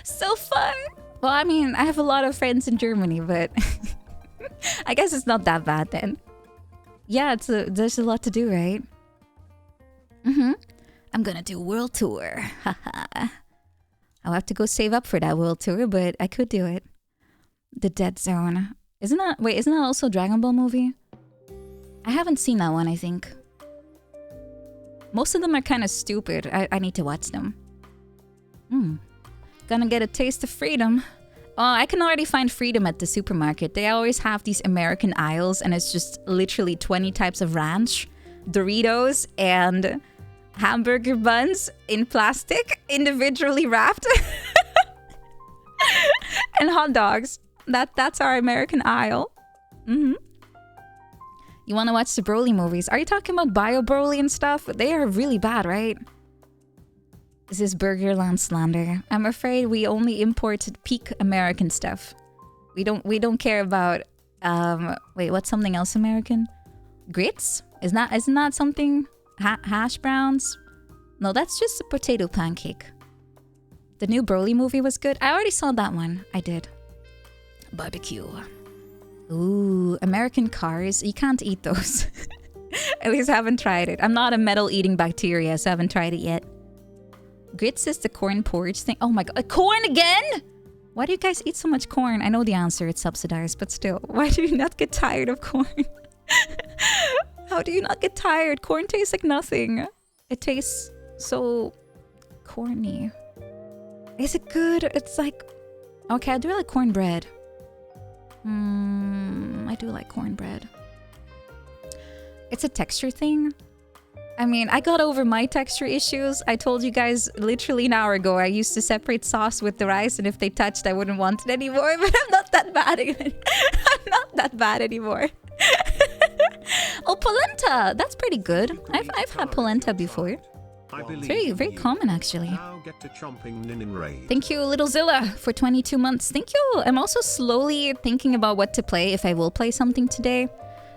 So far! Well, I mean, I have a lot of friends in Germany, but I guess it's not that bad then. Yeah, there's a lot to do, right? I'm gonna do world tour. Haha. I'll have to go save up for that world tour, but I could do it. The Dead Zone. Isn't that also a Dragon Ball movie? I haven't seen that one, I think. Most of them are kind of stupid. I need to watch them. Gonna get a taste of freedom. Oh, I can already find freedom at the supermarket. They always have these American aisles, and it's just literally 20 types of ranch. Doritos and hamburger buns in plastic, individually wrapped. And hot dogs. That's our American aisle. You want to watch the Broly movies? Are you talking about Bio Broly and stuff? They are really bad, right? This is Burgerland slander. I'm afraid we only import peak American stuff. We don't care about wait, what's something else American? Grits? Isn't that something? Hash browns? No, that's just a potato pancake. The new Broly movie was good. I already saw that one. I did. Barbecue. Ooh, American cars. You can't eat those. At least I haven't tried it. I'm not a metal eating bacteria, so I haven't tried it yet. Grits is the corn porridge thing. Oh my god, corn again? Why do you guys eat so much corn? I know the answer, it's subsidized, but still, why do you not get tired of corn? How do you not get tired? Corn tastes like nothing. It tastes so corny. Is it good? It's like... Okay, I do like cornbread. I do like cornbread. It's a texture thing. I mean, I got over my texture issues. I told you guys literally an hour ago I used to separate sauce with the rice, and if they touched, I wouldn't want it anymore. But I'm not that bad. I'm not that bad anymore. Oh, polenta! That's pretty good. I've had polenta before. It's very, very common, actually. Thank you, Little Zilla, for 22 months. Thank you. I'm also slowly thinking about what to play, if I will play something today.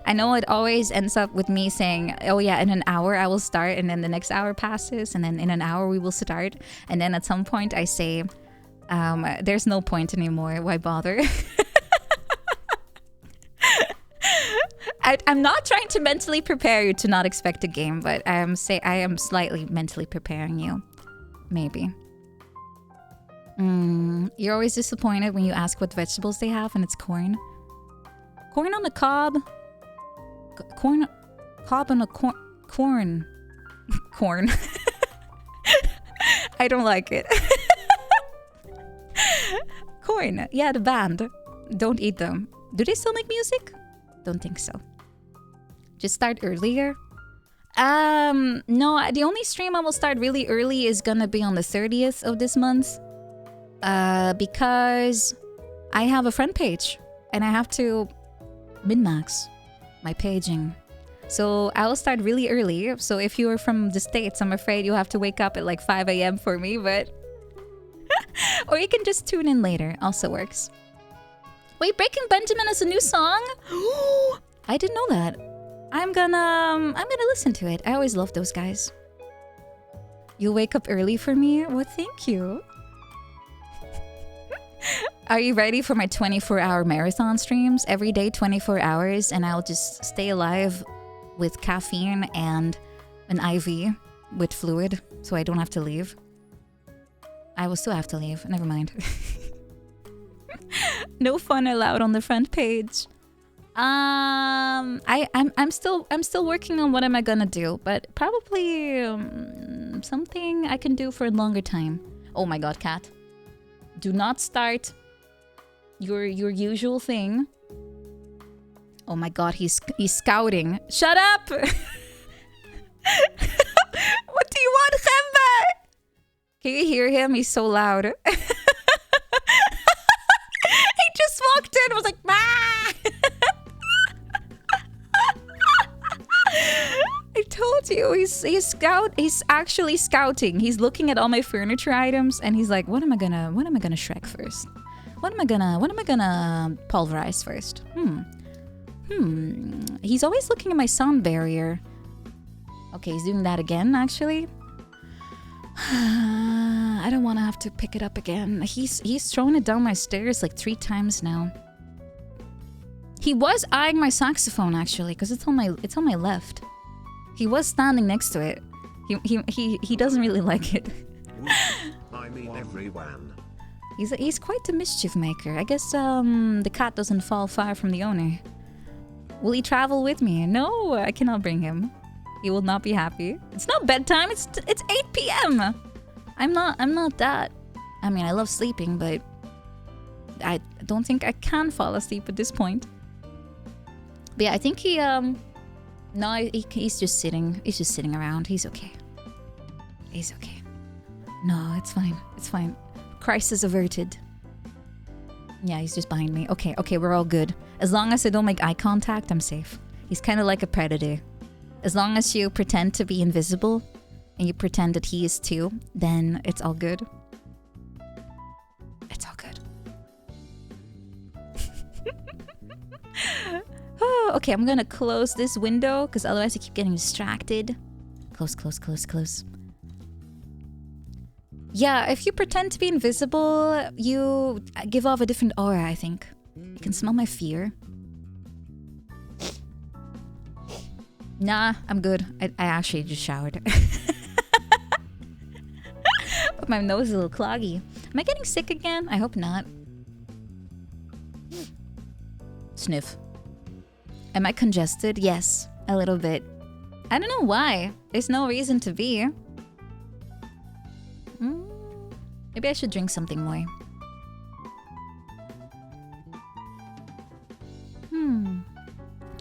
I know it always ends up with me saying, oh yeah, in an hour I will start, and then the next hour passes, and then in an hour we will start. And then at some point I say, there's no point anymore. Why bother? I'm not trying to mentally prepare you to not expect a game, but I am slightly mentally preparing you. Maybe. You're always disappointed when you ask what vegetables they have, and it's corn. Corn on the cob. Corn. Cob on a corn. Corn. I don't like it. Corn. Yeah, the band. Don't eat them. Do they still make music? Don't think so. Just start earlier? No, the only stream I will start really early is gonna be on the 30th of this month. Because I have a friend page and I have to min-max my paging. So I will start really early. So if you are from the States, I'm afraid you'll have to wake up at like 5 a.m. for me, but... Or you can just tune in later. Also works. Wait, Breaking Benjamin is a new song? I didn't know that. I'm gonna listen to it. I always love those guys. You wake up early for me? Well, thank you. Are you ready for my 24-hour marathon streams? Every day, 24 hours, and I'll just stay alive with caffeine and an IV with fluid, so I don't have to leave. I will still have to leave. Never mind. No fun allowed on the front page. I'm still working on what am I gonna do, but probably something I can do for a longer time. Oh my god, cat. Do not start your usual thing. Oh my god, he's scouting. Shut up! What do you want, Gemba? Can you hear him? He's so loud. He just walked in and was like, ah! I told you, he's actually scouting. He's looking at all my furniture items and he's like, what am I gonna Shrek first? What am I gonna pulverize first? He's always looking at my sound barrier. Okay, he's doing that again, actually. I don't want to have to pick it up again. He's thrown it down my stairs like 3 times now. He was eyeing my saxophone actually, because it's on my left. He was standing next to it. He doesn't really like it. I mean everyone. He's quite the mischief maker. I guess the cat doesn't fall far from the owner. Will he travel with me? No, I cannot bring him. He will not be happy. It's not bedtime. It's 8 p.m. I'm not that. I mean, I love sleeping, but I don't think I can fall asleep at this point. But yeah, I think he No, he's just sitting. He's just sitting around. He's okay. He's okay. No, it's fine. It's fine. Crisis averted. Yeah, he's just behind me. Okay, okay, we're all good. As long as I don't make eye contact, I'm safe. He's kind of like a predator. As long as you pretend to be invisible and you pretend that he is too, then it's all good. It's all good. Oh, okay, I'm gonna close this window because otherwise I keep getting distracted. Close, close, close, close. Yeah, if you pretend to be invisible, you give off a different aura, I think. You can smell my fear. Nah, I'm good. I actually just showered. But my nose is a little cloggy. Am I getting sick again? I hope not. Sniff. Am I congested? Yes, a little bit. I don't know why. There's no reason to be. Maybe I should drink something more.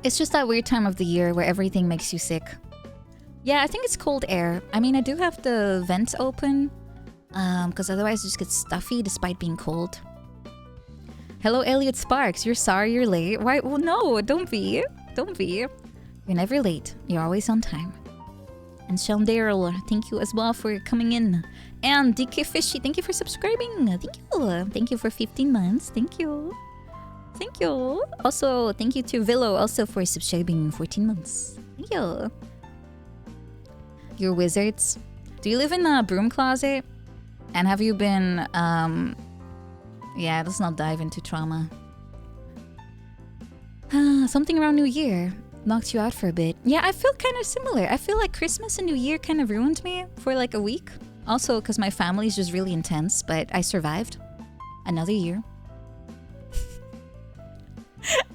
It's just that weird time of the year where everything makes you sick. Yeah, I think it's cold air. I mean, I do have the vents open, because otherwise it just gets stuffy despite being cold. Hello, Elliot Sparks. You're sorry you're late. Why? Well, no, don't be. Don't be. You're never late. You're always on time. And Sean Daryl, thank you as well for coming in. And DK Fishy, thank you for subscribing. Thank you. Thank you for 15 months. Thank you. Thank you. Also, thank you to Villo also for subscribing 14 months. Thank you. You're wizards. Do you live in a broom closet? And have you been, yeah, let's not dive into trauma. Something around New Year knocked you out for a bit. Yeah, I feel kind of similar. I feel like Christmas and New Year kind of ruined me for like a week. Also, because my family is just really intense, but I survived. Another year.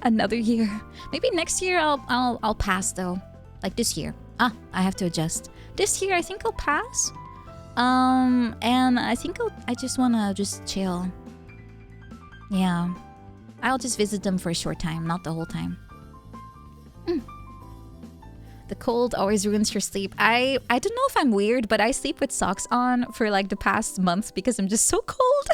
Another year. Maybe next year I'll pass though. Like this year. I have to adjust. This year I think I'll pass. And I think I just wanna just chill. Yeah. I'll just visit them for a short time, not the whole time. The cold always ruins your sleep. I don't know if I'm weird, but I sleep with socks on for like the past month because I'm just so cold.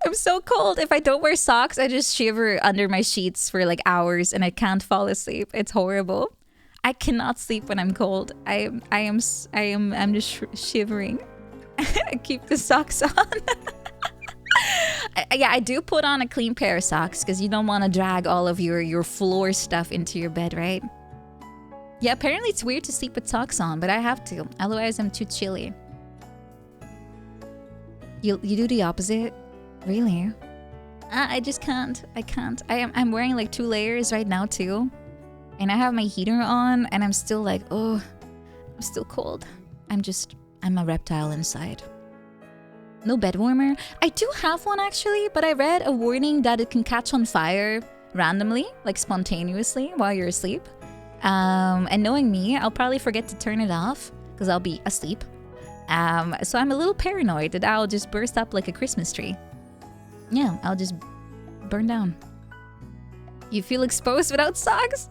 I'm so cold. If I don't wear socks, I just shiver under my sheets for like hours and I can't fall asleep. It's horrible. I cannot sleep when I'm cold. I'm just shivering. I keep the socks on. Yeah, I do put on a clean pair of socks because you don't want to drag all of your floor stuff into your bed, right? Yeah, apparently it's weird to sleep with socks on, but I have to. Otherwise, I'm too chilly. You do the opposite? Really? I just can't. I can't. I'm wearing like 2 layers right now too. And I have my heater on and I'm still like, oh, I'm still cold. I'm a reptile inside. No bed warmer. I do have one actually, but I read a warning that it can catch on fire randomly, like spontaneously while you're asleep. And knowing me, I'll probably forget to turn it off because I'll be asleep. So I'm a little paranoid that I'll just burst up like a Christmas tree. Yeah, I'll just burn down. You feel exposed without socks?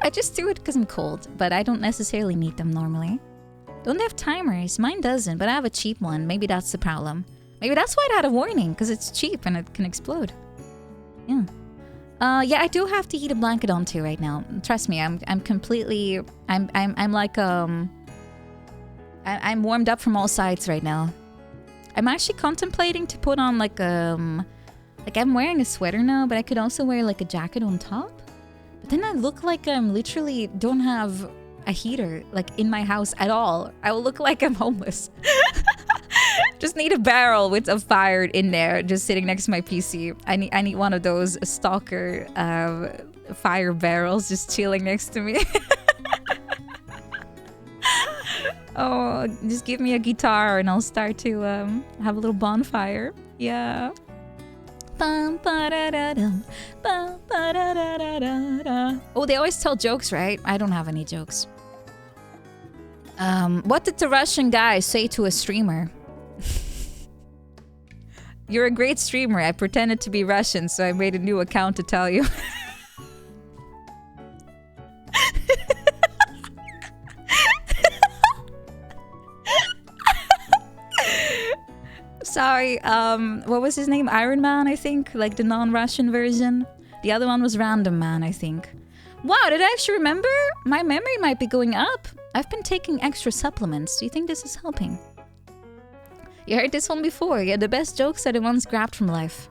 I just do it because I'm cold, but I don't necessarily need them normally. Don't they have timers? Mine doesn't, but I have a cheap one. Maybe that's the problem. Maybe that's why it had a warning, because it's cheap and it can explode. Yeah. Yeah, I do have to heat a blanket on too right now. Trust me, I'm completely I'm like I'm warmed up from all sides right now. I'm actually contemplating to put on like I'm wearing a sweater now, but I could also wear like a jacket on top. But then I look like I'm literally don't have a heater like in my house at all. I will look like I'm homeless. Just need a barrel with a fire in there, just sitting next to my PC. I need one of those stalker fire barrels just chilling next to me. Oh, just give me a guitar and I'll start to have a little bonfire. Yeah. Oh, they always tell jokes, right? I don't have any jokes. What did the Russian guy say to a streamer? You're a great streamer. I pretended to be Russian, so I made a new account to tell you. Sorry, what was his name? Iron Man, I think? Like the non-Russian version. The other one was Random Man, I think. Wow, did I actually remember? My memory might be going up. I've been taking extra supplements. Do you think this is helping? You heard this one before. Yeah, the best jokes are the ones grabbed from life.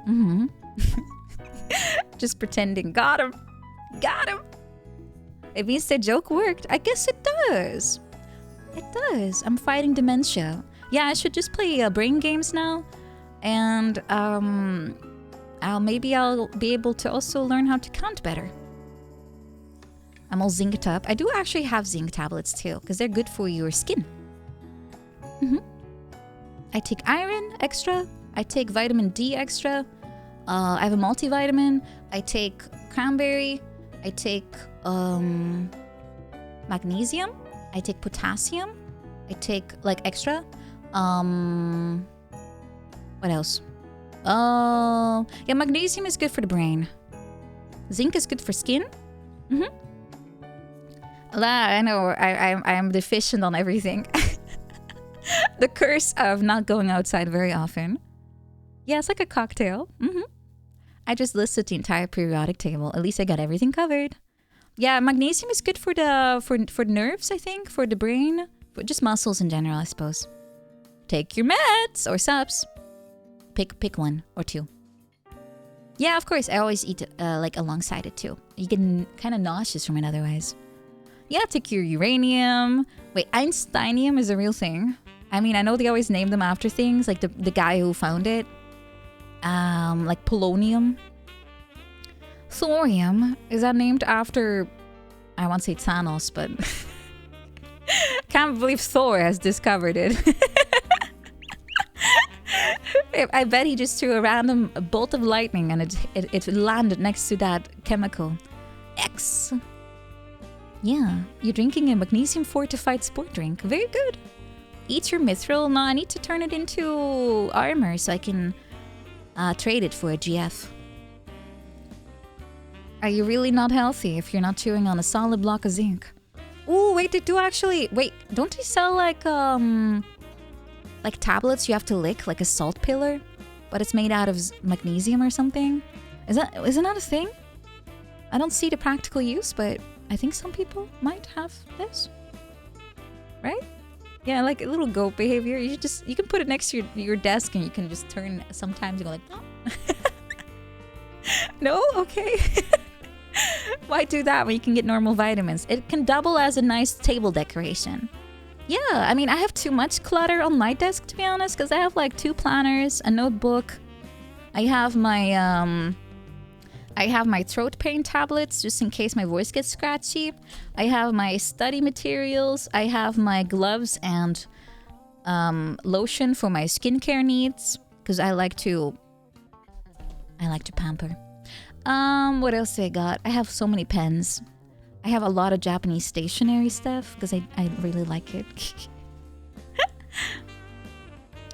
Mm-hmm. Just pretending. Got him. Got him. It means the joke worked. I guess it does. It does. I'm fighting dementia. Yeah, I should just play brain games now. And maybe I'll be able to also learn how to count better. I'm all zinced up. I do actually have zinc tablets too, because they're good for your skin. Mm-hmm. I take iron extra. I take vitamin D extra. I have a multivitamin. I take cranberry. I take magnesium. I take potassium. I take like extra. What else? Yeah, magnesium is good for the brain. Zinc is good for skin. Mm-hmm. I know I am deficient on everything. The curse of not going outside very often. Yeah, it's like a cocktail. Mm-hmm. I just listed the entire periodic table. At least I got everything covered. Yeah, magnesium is good for the nerves, I think, for the brain, for just muscles in general, I suppose. Take your meds or subs. Pick one or two. Yeah, of course. I always eat like alongside it too. You get kind of nauseous from it otherwise. Yeah, take your uranium. Wait, Einsteinium is a real thing. I mean, I know they always name them after things, like the guy who found it. Like polonium. Thorium, is that named after, I won't say Thanos, but can't believe Thor has discovered it. I bet he just threw a random bolt of lightning and it landed next to that chemical. X. Yeah, you're drinking a magnesium fortified sport drink. Very good. Eat your mithril. No, I need to turn it into armor so I can trade it for a GF. Are you really not healthy if you're not chewing on a solid block of zinc? Ooh, wait, they do actually... Wait, don't they sell like tablets you have to lick, like a salt pillar? But it's made out of magnesium or something? Isn't that a thing? I don't see the practical use, but I think some people might have this. Right? Yeah, like a little goat behavior. You can put it next to your desk and you can just turn sometimes and go like, oh. No? Okay. Why do that when you can get normal vitamins? It can double as a nice table decoration. Yeah, I mean, I have too much clutter on my desk, to be honest, because I have like 2 planners, a notebook. I have my throat pain tablets just in case my voice gets scratchy. I have my study materials. I have my gloves and lotion for my skincare needs because I like to pamper. What else do I got? I have so many pens. I have a lot of Japanese stationery stuff because I really like it.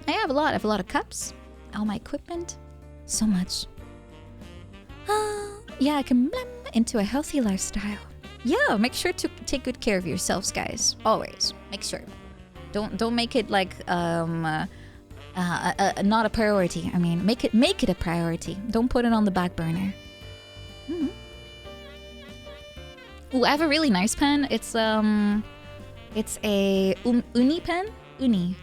I have a lot of cups, all my equipment, so much. Yeah, I can blend into a healthy lifestyle. Yeah, make sure to take good care of yourselves, guys. Always, make sure. Don't make it like not a priority. I mean, make it a priority. Don't put it on the back burner. Mm-hmm. Ooh, I have a really nice pen. It's a uni pen. Uni.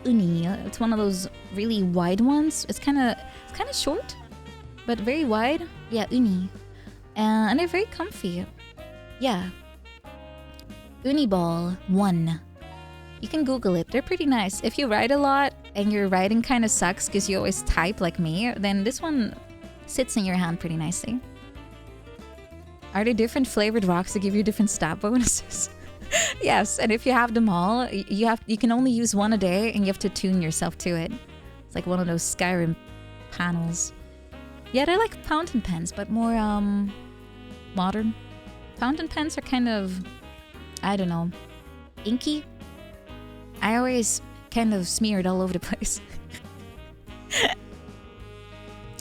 It's one of those really wide ones. It's kind of short, but very wide. Yeah, uni. And they're very comfy. Yeah. Uniball 1. You can Google it. They're pretty nice. If you write a lot and your writing kind of sucks because you always type like me, then this one sits in your hand pretty nicely. Are there different flavored rocks that give you different stat bonuses? Yes, and if you have them all, you can only use one a day and you have to tune yourself to it. It's like one of those Skyrim panels. Yeah, they're like fountain pens, but more modern. Fountain pens are kind of, I don't know, inky. I always kind of smear it all over the place.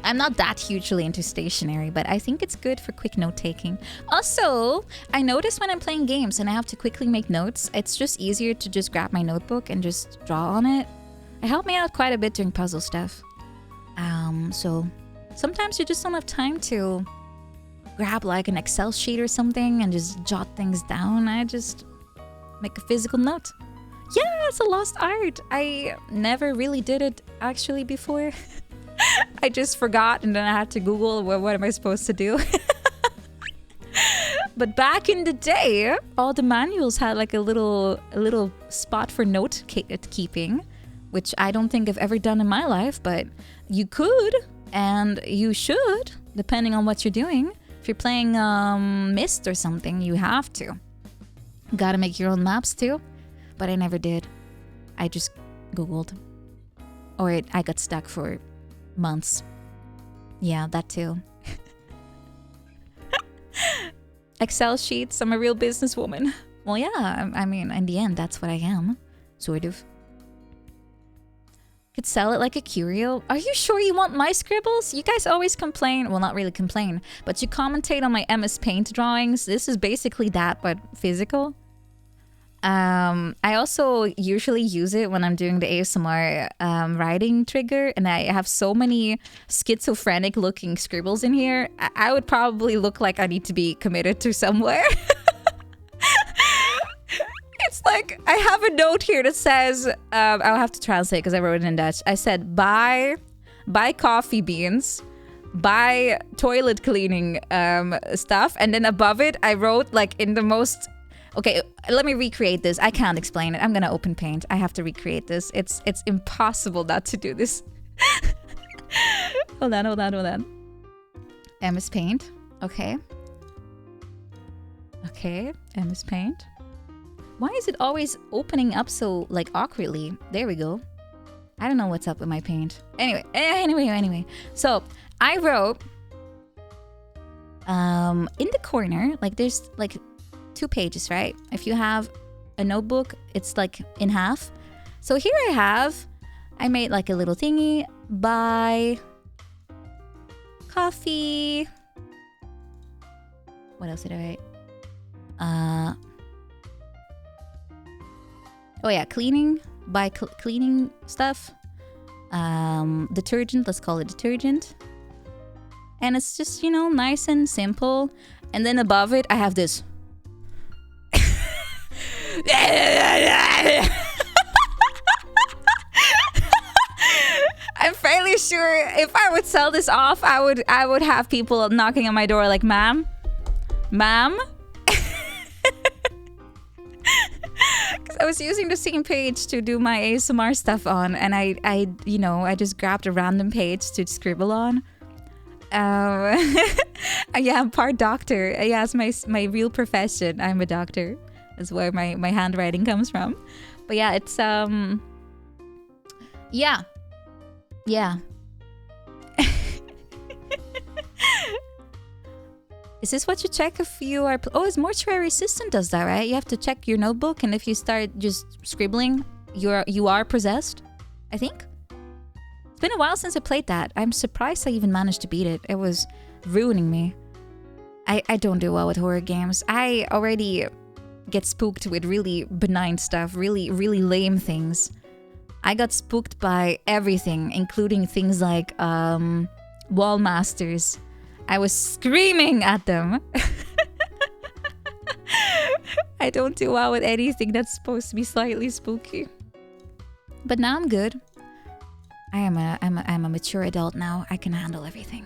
I'm not that hugely into stationery, but I think it's good for quick note-taking. Also, I notice when I'm playing games and I have to quickly make notes, it's just easier to just grab my notebook and just draw on it. It helped me out quite a bit during puzzle stuff. So sometimes you just don't have time to grab like an Excel sheet or something and just jot things down. I just make a physical note. Yeah, it's a lost art. I never really did it actually before. I just forgot and then I had to Google what am I supposed to do. But back in the day, all the manuals had like a little spot for note keeping, which I don't think I've ever done in my life, but you could and you should, depending on what you're doing. If you're playing Myst or something, you have to. Gotta make your own maps too, but I never did. I just Googled. Or I got stuck for months. Yeah, that too. Excel sheets, I'm a real businesswoman. Well, yeah, I mean, in the end, that's what I am. Sort of. Could sell it like a curio. Are you sure you want my scribbles? You guys always complain. Well, not really complain, but you commentate on my MS Paint drawings. This is basically that, but physical. I also usually use it when I'm doing the ASMR writing trigger, and I have so many schizophrenic looking scribbles in here. I would probably look like I need to be committed to somewhere. It's like I have a note here that says I'll have to translate because I wrote it in Dutch. I said buy coffee beans, buy toilet cleaning stuff, and then above it I wrote like in the most. Okay, let me recreate this. I can't explain it. I'm gonna open Paint. I have to recreate this. It's impossible not to do this. Hold on. MS Paint. Okay. Okay, MS Paint. Why is it always opening up so like awkwardly? There we go. I don't know what's up with my Paint. Anyway. So I wrote in the corner, like there's like 2 pages, right? If you have a notebook, it's like in half. So here I made like a little thingy. Buy coffee. What else did I write? Oh yeah, cleaning. Buy cleaning stuff. Detergent, let's call it detergent. And it's just, you know, nice and simple. And then above it, I have this. I'm fairly sure if I would sell this off, I would have people knocking on my door like, ma'am. Because I was using the same page to do my ASMR stuff on, and I just grabbed a random page to scribble on. Yeah, I'm part doctor. Yeah, it's my real profession. I'm a doctor. That's where my handwriting comes from. But yeah, it's yeah. Is this what you check if you are... Oh, his mortuary assistant does that, right? You have to check your notebook, and if you start just scribbling, you are possessed, I think. It's been a while since I played that. I'm surprised I even managed to beat it. It was ruining me. I don't do well with horror games. I already get spooked with really benign stuff, really lame things. I got spooked by everything, including things like wall masters. I was screaming at them. I don't do well with anything that's supposed to be slightly spooky. But now I'm good. I'm a mature adult now. I can handle everything.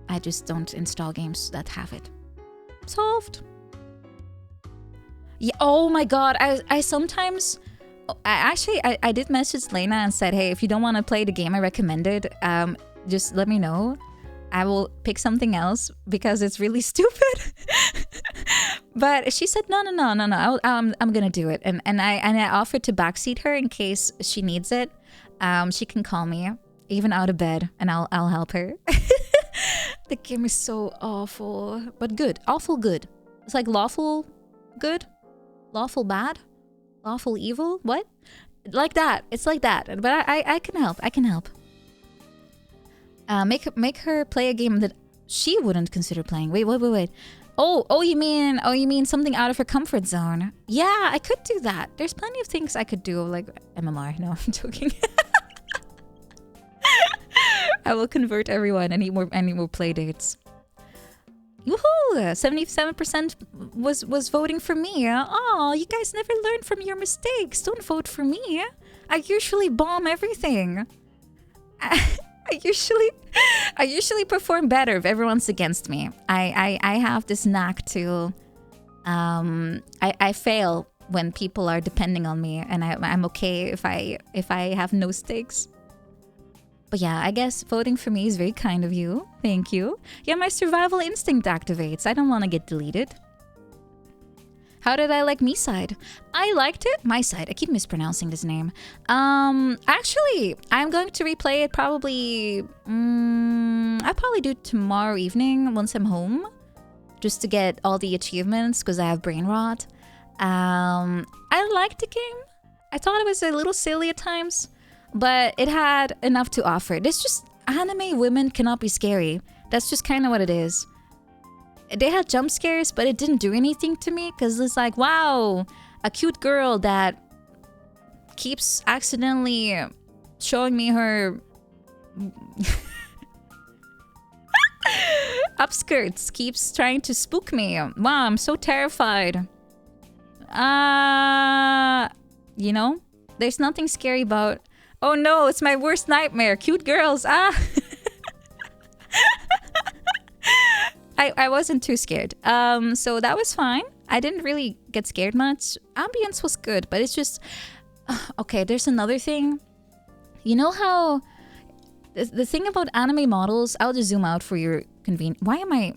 I just don't install games that have it. Solved. Yeah. Oh my god. I sometimes... I did message Lena and said, hey, if you don't want to play the game I recommended, just let me know. I will pick something else because it's really stupid. But she said, no. I'm gonna do it, and I offered to backseat her in case she needs it. She can call me even out of bed, and I'll help her. The game is so awful, but good, awful good. It's like lawful good, lawful bad, lawful evil. What? Like that. It's like that. But I can help. I can help. Make her play a game that she wouldn't consider playing. Wait. Oh, you mean something out of her comfort zone? Yeah, I could do that. There's plenty of things I could do, like MMR. No, I'm joking. I will convert everyone. I need more play dates. Woohoo! 77% was voting for me. Oh, you guys never learn from your mistakes. Don't vote for me. I usually bomb everything. I usually perform better if everyone's against me. I have this knack to I fail when people are depending on me, and I'm okay if I have no stakes. But yeah, I guess voting for me is very kind of you. Thank you. Yeah, my survival instinct activates. I don't want to get deleted. How did I like me side? I liked it. My side. I keep mispronouncing this name. Actually, I'm going to replay it probably. I'll probably do it tomorrow evening once I'm home, just to get all the achievements because I have brain rot. I liked the game. I thought it was a little silly at times, but it had enough to offer. It's just anime women cannot be scary. That's just kind of what it is. They had jump scares, but it didn't do anything to me because it's like, wow, a cute girl that keeps accidentally showing me her upskirts, keeps trying to spook me. Wow, I'm so terrified. You know, there's nothing scary about. Oh no, it's my worst nightmare. Cute girls. I wasn't too scared. So that was fine. I didn't really get scared much. Ambience was good, but it's just okay, there's another thing. You know how the thing about anime models, I'll just zoom out for your convenience. Why am I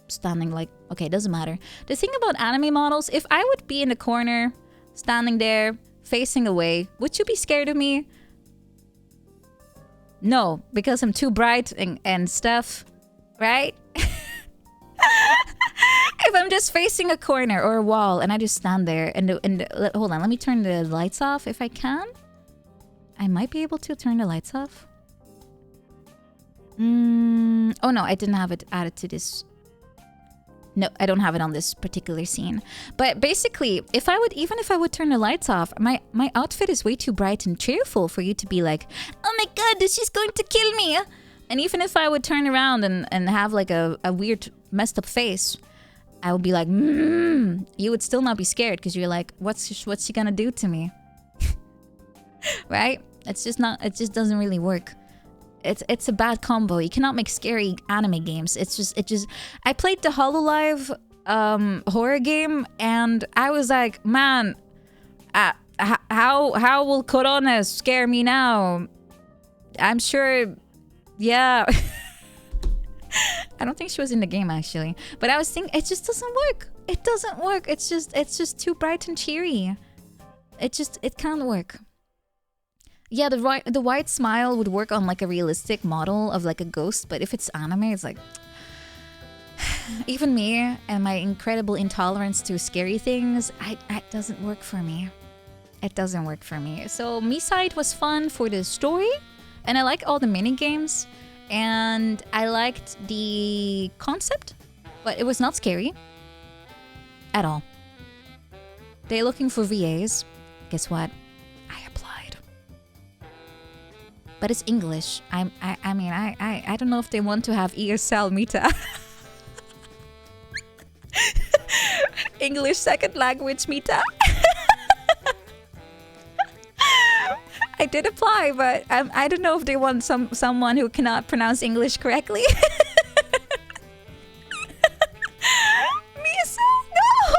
standing like, okay, it doesn't matter. The thing about anime models, if I would be in the corner, standing there, facing away, would you be scared of me? No, because I'm too bright and stuff. Right? If I'm just facing a corner or a wall and I just stand there and hold on, let me turn the lights off if I can. I might be able to turn the lights off. Oh no, I didn't have it added to this. No, I don't have it on this particular scene. But basically, even if I would turn the lights off, my outfit is way too bright and cheerful for you to be like, oh my god, this is going to kill me. And even if I would turn around and have like a weird messed up face, I would be like, you would still not be scared because you're like, what's she gonna do to me? Right? It just doesn't really work. It's a bad combo. You cannot make scary anime games. I played the Hololive horror game and I was like, man, how will Corona scare me now? I'm sure. Yeah. I don't think she was in the game actually, but I was thinking it just doesn't work. It doesn't work. It's just too bright and cheery. It can't work. Yeah, the white smile would work on like a realistic model of like a ghost, but if it's anime, it's like even me and my incredible intolerance to scary things, it doesn't work for me. It doesn't work for me. So Me-side was fun for the story. And I like all the mini games, and I liked the concept, but it was not scary at all. They're looking for VAs. Guess what? I applied, but it's English. I mean, I don't know if they want to have ESL Mita. English second language Mita. I did apply, but I don't know if they want someone who cannot pronounce English correctly. Misa, no!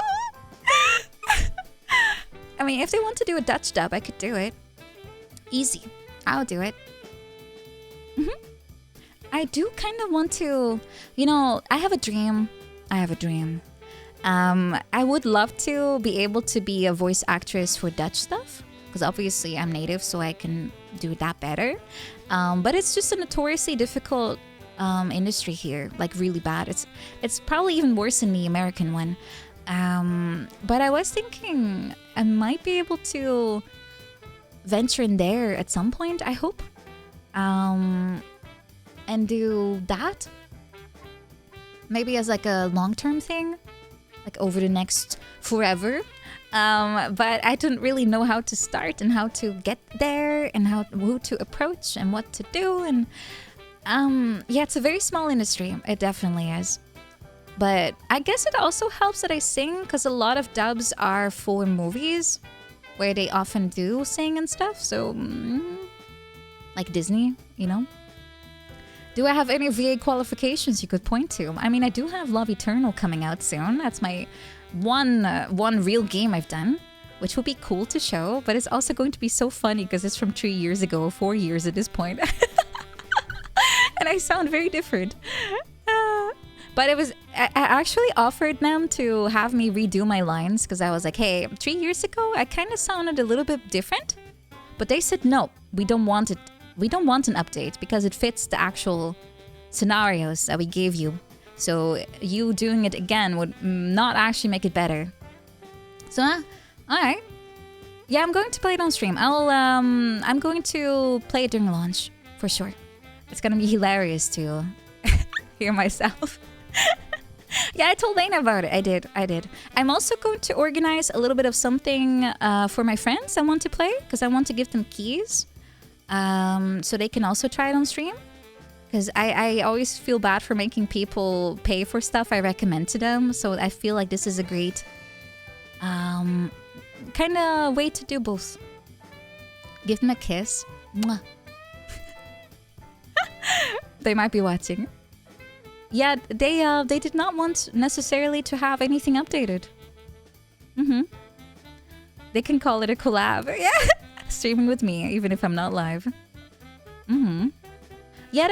I mean, if they want to do a Dutch dub, I could do it. Easy. I'll do it. I do kind of want to, you know, I have a dream. I would love to be able to be a voice actress for Dutch stuff. Because obviously I'm native, so I can do that better. But it's just a notoriously difficult industry here, like really bad. It's probably even worse than the American one. But I was thinking I might be able to venture in there at some point, I hope. and do that. Maybe as like a long-term thing, like over the next forever. But I don't really know how to start and how to get there and who to approach and what to do. And yeah, it's a very small industry. It definitely is. But I guess it also helps that I sing, because a lot of dubs are for movies where they often do sing and stuff. So, like Disney, you know? Do I have any VA qualifications you could point to? I mean, I do have Love Eternal coming out soon. That's my one real game I've done, which will be cool to show. But it's also going to be so funny because it's from 3 years ago, 4 years at this point. And I sound very different. But I actually offered them to have me redo my lines because I was like, hey, 3 years ago, I kind of sounded a little bit different. But they said, no, we don't want it. We don't want an update because it fits the actual scenarios that we gave you. So you doing it again would not actually make it better. So, all right. Yeah, I'm going to play it on stream. I'm going to play it during launch for sure. It's gonna be hilarious to hear myself. Yeah, I told Lena about it. I did. I'm also going to organize a little bit of something for my friends I want to play, because I want to give them keys so they can also try it on stream. Because I always feel bad for making people pay for stuff I recommend to them. So I feel like this is a great kind of way to do both. Give them a kiss. Mwah. They might be watching. Yeah, they did not want necessarily to have anything updated. They can call it a collab. Yeah, streaming with me, even if I'm not live. Yeah,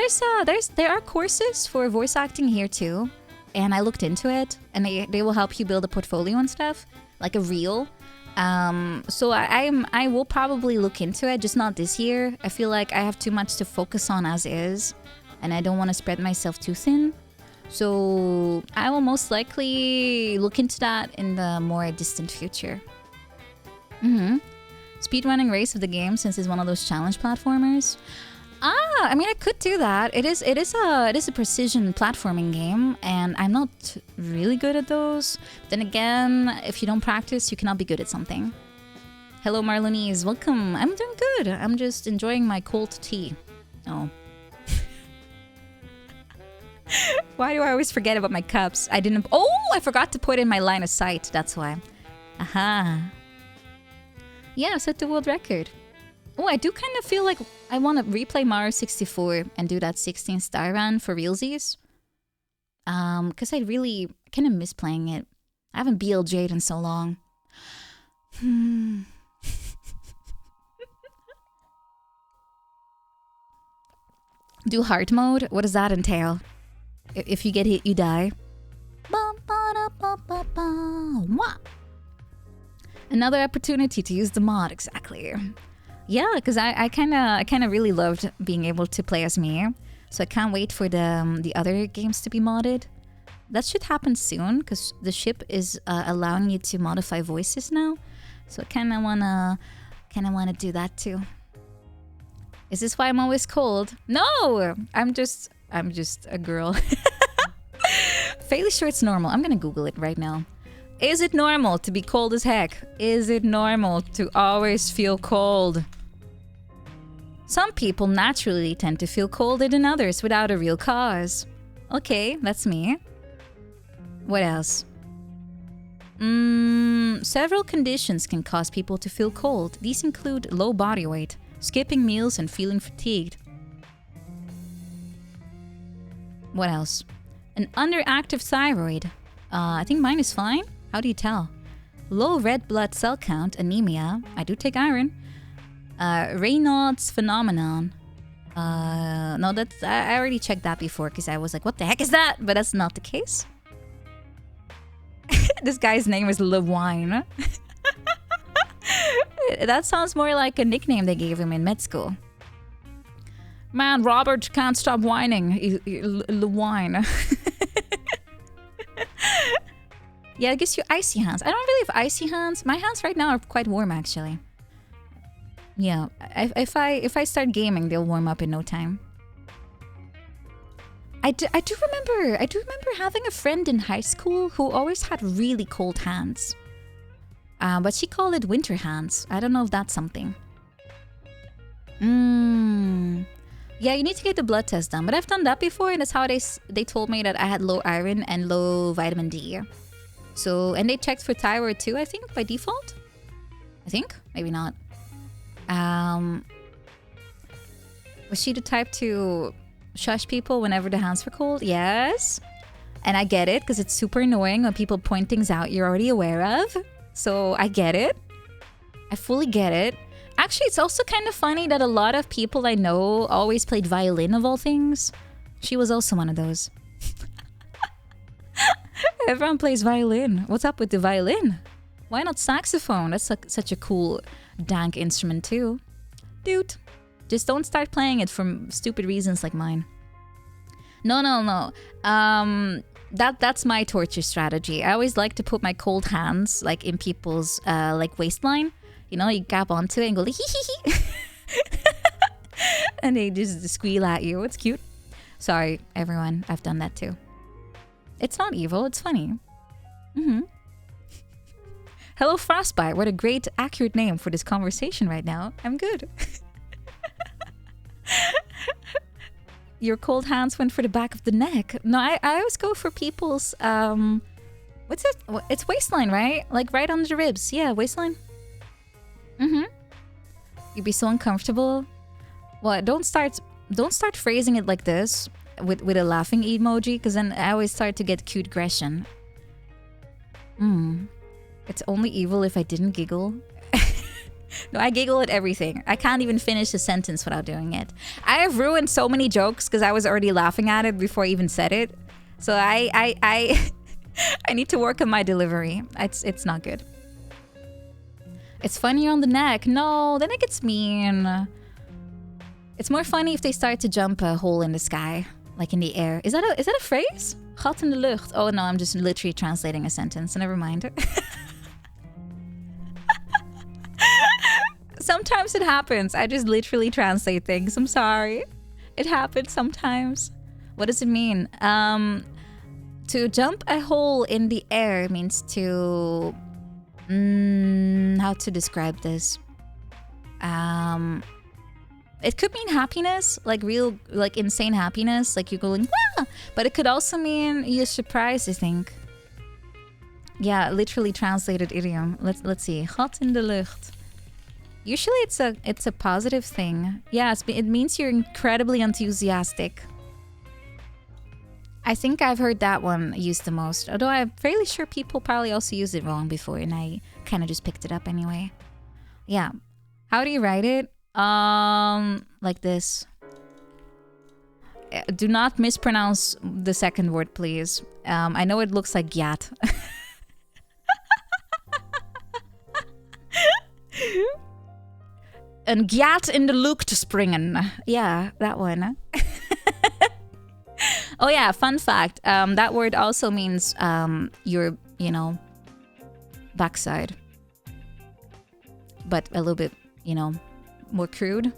there are courses for voice acting here too, and I looked into it, and they will help you build a portfolio and stuff, like a reel. So I will probably look into it, just not this year. I feel like I have too much to focus on as is, and I don't want to spread myself too thin. So I will most likely look into that in the more distant future. Speedrunning race of the game, since it's one of those challenge platformers. I mean, I could do that. It is a precision platforming game, and I'm not really good at those. Then again, if you don't practice, you cannot be good at something. Hello, Marlonese. Welcome. I'm doing good. I'm just enjoying my cold tea. Oh. Why do I always forget about my cups? I forgot to put in my line of sight. That's why. Aha. Yeah, set the world record. Oh, I do kind of feel like I want to replay Mario 64 and do that 16-star run for realsies. Because I really kind of miss playing it. I haven't BLJ'd in so long. Do hard mode? What does that entail? If you get hit, you die. Another opportunity to use the mod, exactly. Yeah, because I kind of really loved being able to play as me. So I can't wait for the other games to be modded. That should happen soon, because the ship is allowing you to modify voices now. So I kind of wanna do that too. Is this why I'm always cold? No, I'm just a girl. Fairly sure it's normal. I'm gonna Google it right now. Is it normal to be cold as heck? Is it normal to always feel cold? Some people naturally tend to feel colder than others without a real cause. Okay, that's me. What else? Several conditions can cause people to feel cold. These include low body weight, skipping meals, and feeling fatigued. What else? An underactive thyroid. I think mine is fine. How do you tell? Low red blood cell count, anemia. I do take iron. Raynaud's phenomenon. No, that's I already checked that before because I was like, what the heck is that? But that's not the case. This guy's name is Lewine. That sounds more like a nickname they gave him in med school. Man, Robert can't stop whining. Lewine. Yeah, it gives you icy hands. I don't really have icy hands. My hands right now are quite warm, actually. Yeah, if I start gaming, they'll warm up in no time. I do remember having a friend in high school who always had really cold hands. But she called it winter hands. I don't know if that's something. Yeah, you need to get the blood test done. But I've done that before, and that's how they told me that I had low iron and low vitamin D. So, and they checked for thyroid too, I think, by default. I think, maybe not. Was she the type to shush people whenever the hands were cold? Yes. And I get it, because it's super annoying when people point things out you're already aware of. So I get it. I fully get it. Actually, it's also kind of funny that a lot of people I know always played violin of all things. She was also one of those. Everyone plays violin. What's up with the violin? Why not saxophone? That's such a cool, dank instrument too. Dude, just don't start playing it for stupid reasons like mine. No. That's my torture strategy. I always like to put my cold hands like in people's like waistline. You know, you grab onto it and go hee hee hee. And they just squeal at you. It's cute. Sorry, everyone. I've done that too. It's not evil. It's funny. Hello, Frostbite. What a great, accurate name for this conversation right now. I'm good. Your cold hands went for the back of the neck. No, I always go for people's, what's it? It's waistline, right? Like right under the ribs. Yeah, waistline. You'd be so uncomfortable. What? Don't start phrasing it like this with a laughing emoji, because then I always start to get cute aggression. It's only evil if I didn't giggle. No, I giggle at everything. I can't even finish a sentence without doing it. I have ruined so many jokes because I was already laughing at it before I even said it. So I need to work on my delivery. It's not good. It's funnier on the neck. No, then it gets mean. It's more funny if they start to jump a hole in the sky, like in the air. Is that a phrase? Gat in de lucht. Oh no, I'm just literally translating a sentence. Never mind. Sometimes it happens. I just literally translate things. I'm sorry. It happens sometimes. What does it mean? To jump a hole in the air means to... how to describe this? It could mean happiness, like real, like insane happiness, like you're going, wah! But it could also mean you're surprised, I think. Yeah, literally translated idiom. Let's see. Gat in de lucht. Usually it's a positive thing. Yeah, it means you're incredibly enthusiastic. I think I've heard that one used the most. Although I'm fairly sure people probably also used it wrong before, and I kind of just picked it up anyway. Yeah. How do you write it? Like this. Do not mispronounce the second word, please. I know it looks like gyat. Een gyat in de lucht springen. Yeah, that one. Oh yeah, fun fact. That word also means your, backside. But a little bit, more crude.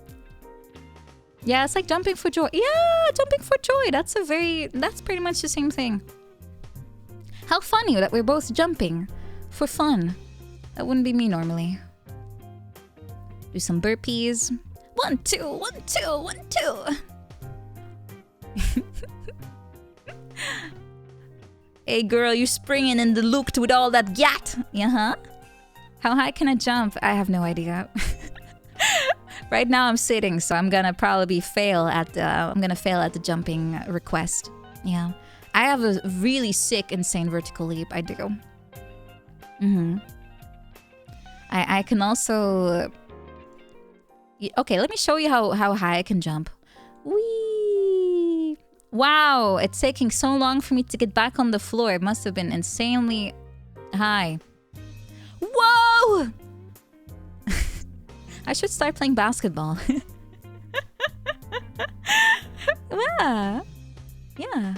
Yeah, it's like jumping for joy. Yeah, jumping for joy. That's pretty much the same thing. How funny that we're both jumping for fun. That wouldn't be me normally. Do some burpees. 1, 2, 1, 2, 1, 2. Hey girl, you springing in the lucht with all that gyat. Yeah, How high can I jump? I have no idea. Right now I'm sitting, so I'm gonna probably fail at the jumping request. Yeah. I have a really sick, insane vertical leap. I do. I can also... Okay, let me show you how high I can jump. Whee! Wow, it's taking so long for me to get back on the floor. It must have been insanely high. Whoa! I should start playing basketball. Yeah.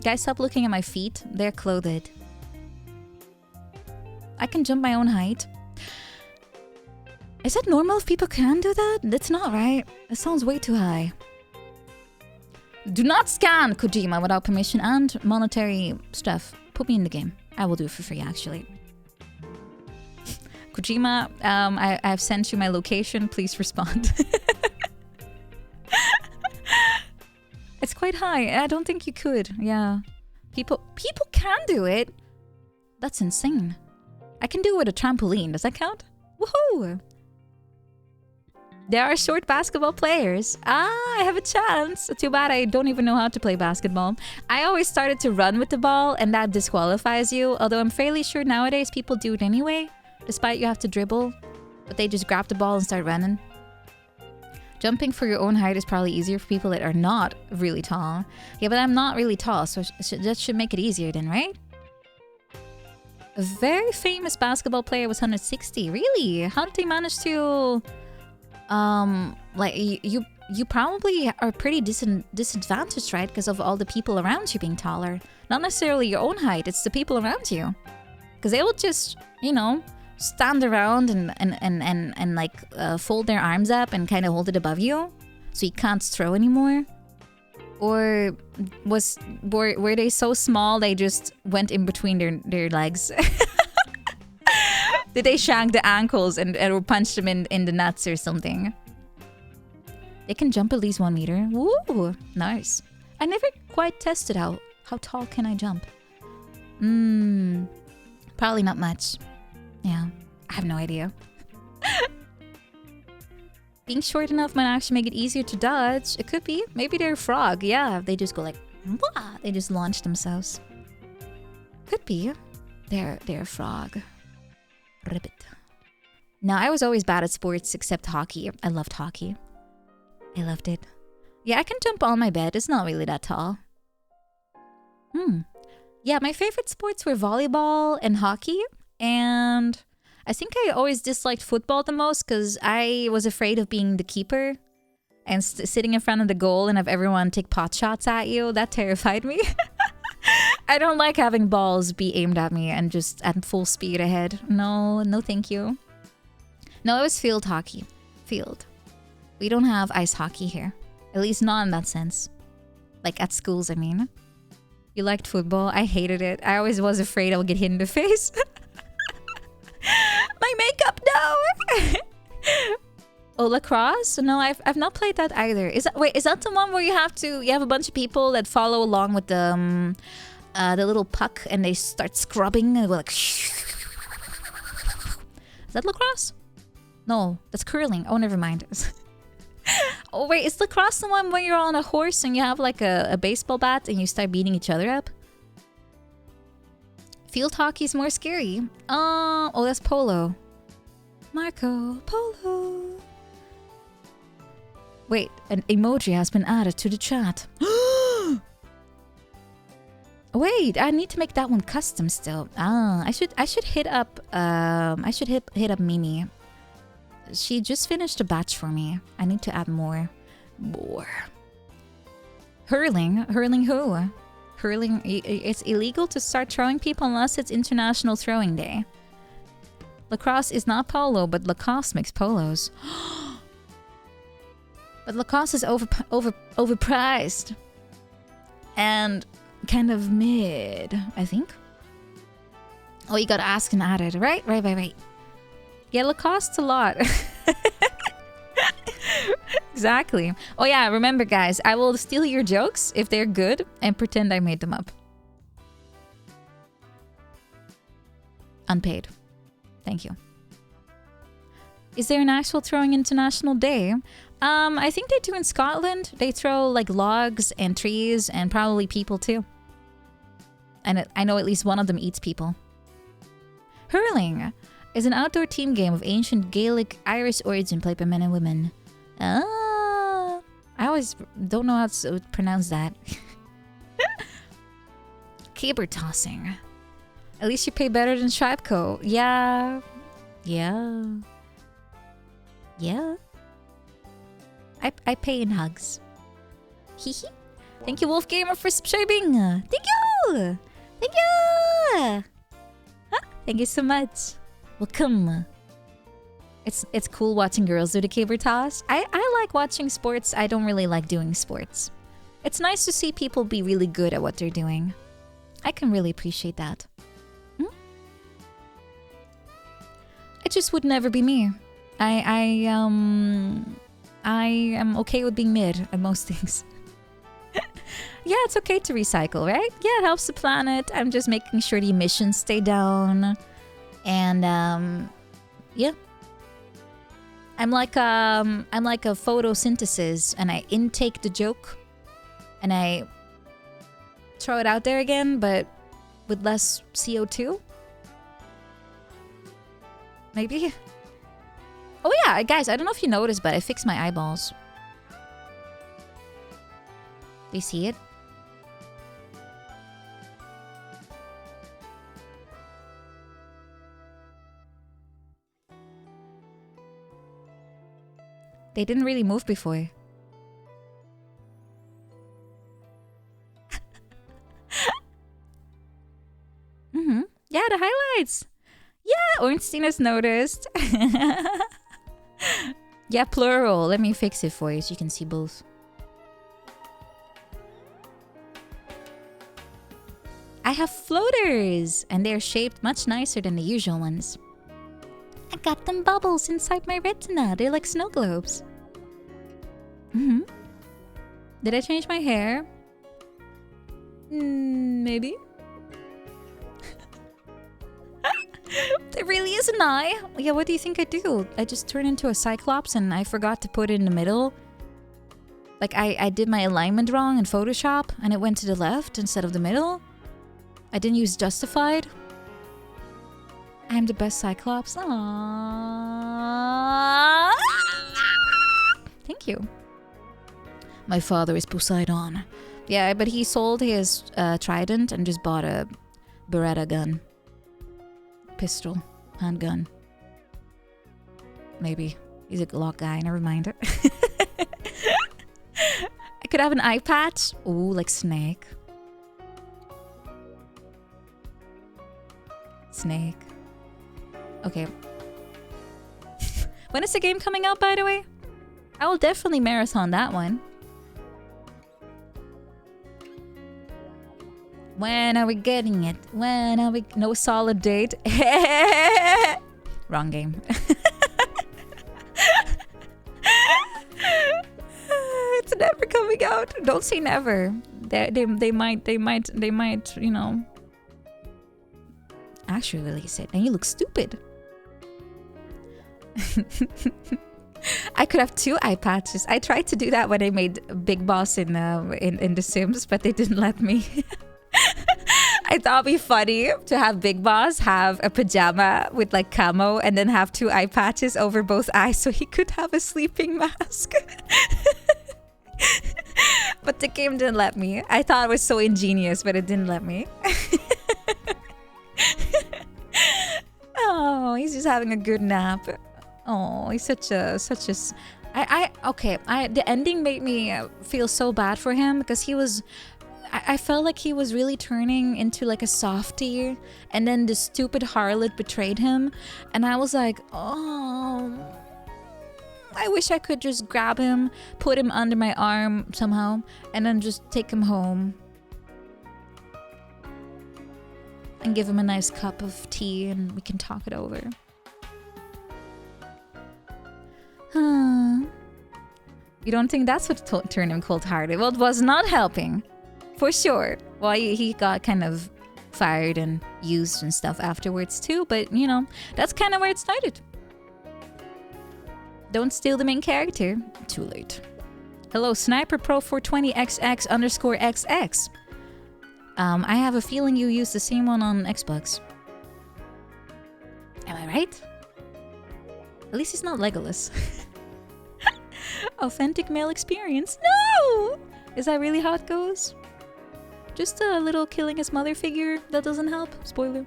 Guys, stop looking at my feet. They're clothed. I can jump my own height. Is that normal if people can do that? That's not right. That sounds way too high. Do not scan Kojima without permission and monetary stuff. Put me in the game. I will do it for free, actually. Kojima, I've sent you my location. Please respond. It's quite high. I don't think you could. Yeah. People can do it. That's insane. I can do it with a trampoline. Does that count? Woohoo! There are short basketball players. I have a chance. Too bad I don't even know how to play basketball. I always started to run with the ball, and that disqualifies you. Although I'm fairly sure nowadays people do it anyway, despite you have to dribble. But they just grab the ball and start running. Jumping for your own height is probably easier for people that are not really tall. Yeah, but I'm not really tall, so that should make it easier then, right? A very famous basketball player was 160. Really? How did they manage to... like you probably are pretty disadvantaged, right? Because of all the people around you being taller. Not necessarily your own height, it's the people around you. Because they will just, you know, stand around and like fold their arms up and kind of hold it above you, so you can't throw anymore. Or were they so small they just went in between their legs? Did they shank the ankles and or punch them in the nuts or something? They can jump at least 1 meter. Woo! Nice. I never quite tested out how tall can I jump. Probably not much. Yeah, I have no idea. Being short enough might actually make it easier to dodge. It could be. Maybe they're a frog. Yeah, they just go like... Wah! They just launch themselves. Could be. They're a frog. Ribbit. Now, I was always bad at sports except hockey. I loved hockey. I loved it. Yeah, I can jump on my bed. It's not really that tall. Yeah, my favorite sports were volleyball and hockey. And I think I always disliked football the most because I was afraid of being the keeper and sitting in front of the goal and have everyone take pot shots at you. That terrified me. I don't like having balls be aimed at me and just at full speed ahead. No thank you. No, it was field hockey. Field. We don't have ice hockey here. At least not in that sense. Like at schools, I mean. You liked football? I hated it. I always was afraid I would get hit in the face. My makeup, no! Oh, lacrosse? No, I've not played that either. Is that the one where you have a bunch of people that follow along with the little puck and they start scrubbing and go like... Is that lacrosse? No, that's curling. Oh, never mind. Oh, wait, is lacrosse the one where you're on a horse and you have like a baseball bat and you start beating each other up? Field hockey's more scary. Oh, that's polo. Marco Polo. Wait, an emoji has been added to the chat. Wait, I need to make that one custom still. I should hit up hit up Mimi. She just finished a batch for me. I need to add more. Hurling who? Hurling, it's illegal to start throwing people unless it's International Throwing Day. Lacrosse is not polo, but Lacoste makes polos. But Lacoste is overpriced. And kind of mid, I think. Oh, you gotta ask and add it. Right. Yeah, Lacoste's a lot. Exactly. Oh yeah, remember guys, I will steal your jokes if they're good and pretend I made them up. Unpaid. Thank you. Is there an actual throwing international day? I think they do in Scotland. They throw like logs and trees and probably people too. And I know at least one of them eats people. Hurling is an outdoor team game of ancient Gaelic Irish origin played by men and women. I always don't know how to pronounce that. Caber tossing. At least you pay better than Shrapco. Yeah. I pay in hugs. Hehe. Thank you, Wolf Gamer, for subscribing. Thank you. Thank you so much. Welcome. It's cool watching girls do the caber toss. I like watching sports. I don't really like doing sports. It's nice to see people be really good at what they're doing. I can really appreciate that. It just would never be me. I am okay with being mid at most things. Yeah, it's okay to recycle, right? Yeah, it helps the planet. I'm just making sure the emissions stay down. And yeah. I'm like a photosynthesis, and I intake the joke and I throw it out there again, but with less CO2. Maybe. Oh yeah, guys, I don't know if you noticed, but I fixed my eyeballs. Do you see it? They didn't really move before. Yeah, the highlights. Yeah, Ornstein has noticed. Yeah, plural. Let me fix it for you so you can see both. I have floaters, and they're shaped much nicer than the usual ones. I got them bubbles inside my retina. They're like snow globes. Did I change my hair? Maybe. There really is an eye. Yeah, what do you think I do? I just turned into a cyclops and I forgot to put it in the middle. Like I did my alignment wrong in Photoshop and it went to the left instead of the middle. I didn't use justified. I'm the best cyclops. Aww. Thank you. My father is Poseidon. Yeah, but he sold his trident and just bought a Beretta gun. Pistol. Handgun. Maybe. He's a Glock guy, never mind. I could have an eye patch. Ooh, like Snake. Snake. Okay. When is the game coming out, by the way? I will definitely marathon that one. When are we getting it? When are we... No solid date. Wrong game. It's never coming out. Don't say never. They might, you know, actually release it. And you look stupid. I could have 2 eye patches. I tried to do that when I made Big Boss in The Sims, but they didn't let me. I thought it'd be funny to have Big Boss have a pajama with like camo and then have 2 eye patches over both eyes so he could have a sleeping mask. But the game didn't let me. I thought it was so ingenious, but it didn't let me. Oh, he's just having a good nap. Oh, he's such a the ending made me feel so bad for him because he was... I felt like he was really turning into like a softie, and then the stupid harlot betrayed him, and I was like, oh, I wish I could just grab him, put him under my arm somehow, and then just take him home and give him a nice cup of tea and we can talk it over. You don't think that's what turned him cold-hearted? Well, it was not helping. For sure. Well, he got kind of fired and used and stuff afterwards too, but you know, that's kind of where it started. Don't steal the main character. Too late. Hello, Sniper Pro 420XX_XX. I have a feeling you use the same one on Xbox. Am I right? At least he's not Legolas. Authentic male experience. No! Is that really how it goes? Just a little killing his mother figure. That doesn't help. Spoiler.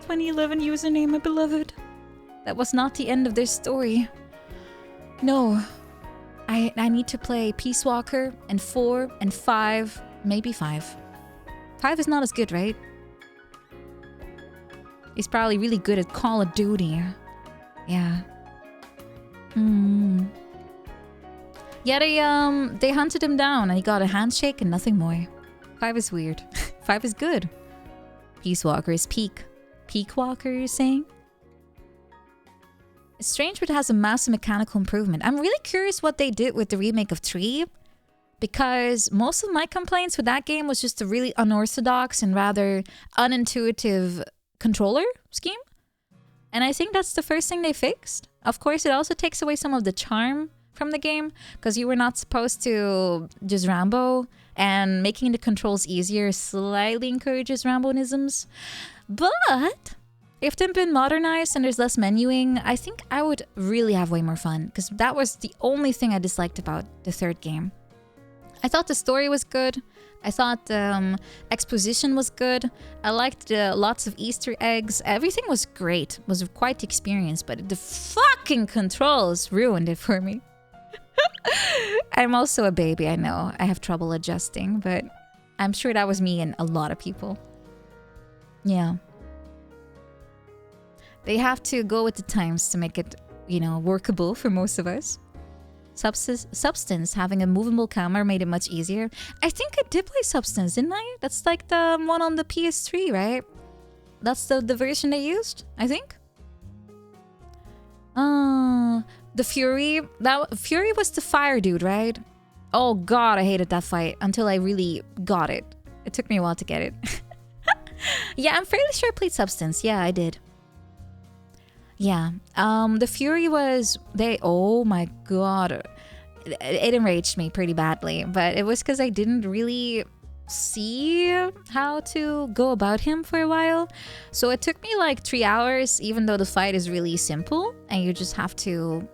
2011 username, my beloved. That was not the end of their story. No. I need to play Peace Walker and 4 and 5. Maybe 5. 5 is not as good, right? He's probably really good at Call of Duty. Yeah. Yeah, they hunted him down and he got a handshake and nothing more. 5 is weird. 5 is good. Peace Walker is peak. Peak Walker, you're saying? It's strange, but it has a massive mechanical improvement. I'm really curious what they did with the remake of 3. Because most of my complaints with that game was just a really unorthodox and rather unintuitive controller scheme. And I think that's the first thing they fixed. Of course, it also takes away some of the charm from the game, because you were not supposed to just Rambo, and making the controls easier slightly encourages Rambo-nisms. But if they've been modernized and there's less menuing, I think I would really have way more fun, because that was the only thing I disliked about the 3rd game. I thought the story was good. I thought the exposition was good. I liked lots of Easter eggs. Everything was great. It was quite the experience, but the fucking controls ruined it for me. I'm also a baby, I know. I have trouble adjusting, but I'm sure that was me and a lot of people. Yeah. They have to go with the times to make it, you know, workable for most of us. Substance, having a movable camera made it much easier. I think I did play Substance, didn't I? That's like the one on the PS3, right? That's the version they used, I think. The Fury. Fury was the fire dude, right? Oh god, I hated that fight until I really got it. It took me a while to get it. Yeah, I'm fairly sure I played Substance. Yeah, I did. Yeah. The Fury was... Oh my god. It enraged me pretty badly. But it was because I didn't really see how to go about him for a while. So it took me like 3 hours, even though the fight is really simple. And you just have to...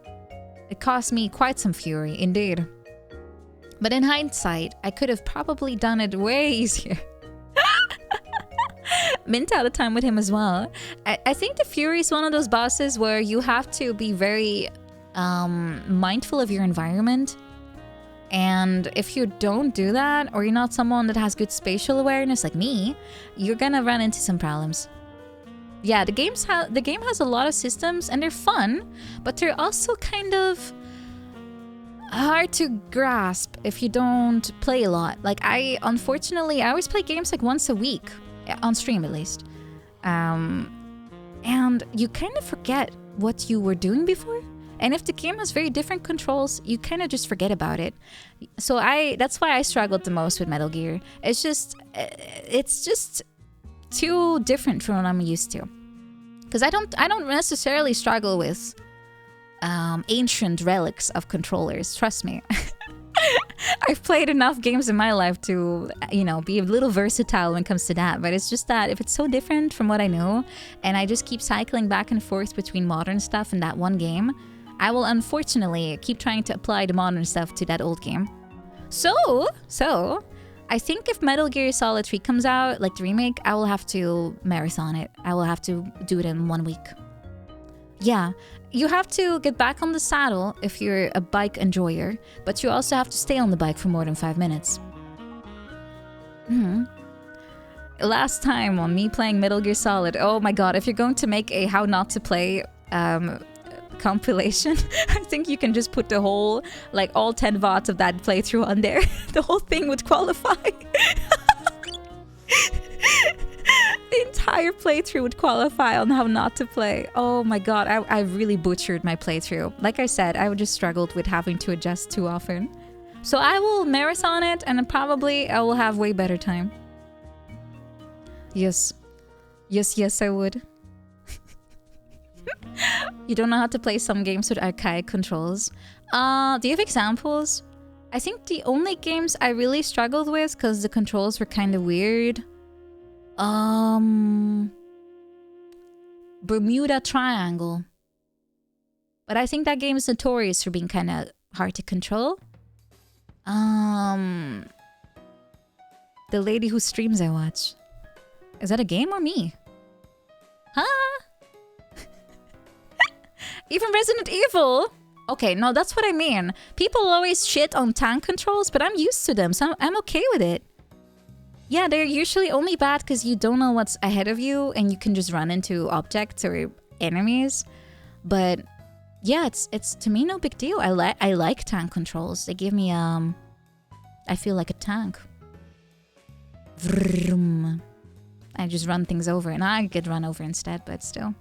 It cost me quite some fury, indeed. But in hindsight, I could have probably done it way easier. Mint out of time with him as well. I think the Fury is one of those bosses where you have to be very mindful of your environment. And if you don't do that, or you're not someone that has good spatial awareness like me, you're gonna run into some problems. Yeah, the game has a lot of systems and they're fun, but they're also kind of hard to grasp if you don't play a lot. Like unfortunately, I always play games like once a week. On stream at least. And you kind of forget what you were doing before. And if the game has very different controls, you kind of just forget about it. So that's why I struggled the most with Metal Gear. It's just too different from what I'm used to. Because I don't necessarily struggle with ancient relics of controllers, trust me. I've played enough games in my life to, you know, be a little versatile when it comes to that. But it's just that if it's so different from what I know, and I just keep cycling back and forth between modern stuff and that one game, I will unfortunately keep trying to apply the modern stuff to that old game. So I think if Metal Gear Solid 3 comes out, like the remake, I will have to marathon it. I will have to do it in 1 week. Yeah. You have to get back on the saddle if you're a bike enjoyer, but you also have to stay on the bike for more than 5 minutes. Last time on me playing Metal Gear Solid, oh my god, if you're going to make a how not to play compilation, I think you can just put the whole, like all 10 VODs of that playthrough on there. The whole thing would qualify. The entire playthrough would qualify on how not to play. Oh my god, I really butchered my playthrough. Like I said, I just struggled with having to adjust too often. So I will marathon it and then probably I will have way better time. Yes. Yes, I would. You don't know how to play some games with archaic controls. Do you have examples? I think the only games I really struggled with because the controls were kind of weird. Bermuda Triangle. But I think that game is notorious for being kind of hard to control. The lady whose streams I watch. Is that a game or me? Huh? Even Resident Evil? Okay, no, that's what I mean. People always shit on tank controls, but I'm used to them, so I'm okay with it. Yeah, they're usually only bad because you don't know what's ahead of you and you can just run into objects or enemies. But Yeah, it's to me no big deal. I like tank controls. They give me I feel like a tank. Vroom. I just run things over, and I get run over instead, but still.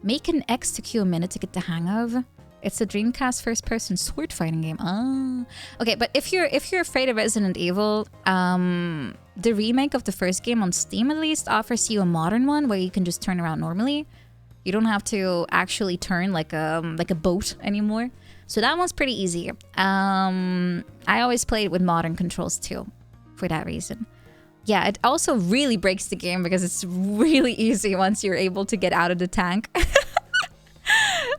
Make an X to Q a minute to get the hang of. It's a Dreamcast first-person sword fighting game. Oh, okay. But if you're afraid of Resident Evil, the remake of the first game on Steam at least offers you a modern one where you can just turn around normally. You don't have to actually turn like a boat anymore. So that one's pretty easy. I always play it with modern controls too, for that reason. Yeah, it also really breaks the game because it's really easy once you're able to get out of the tank.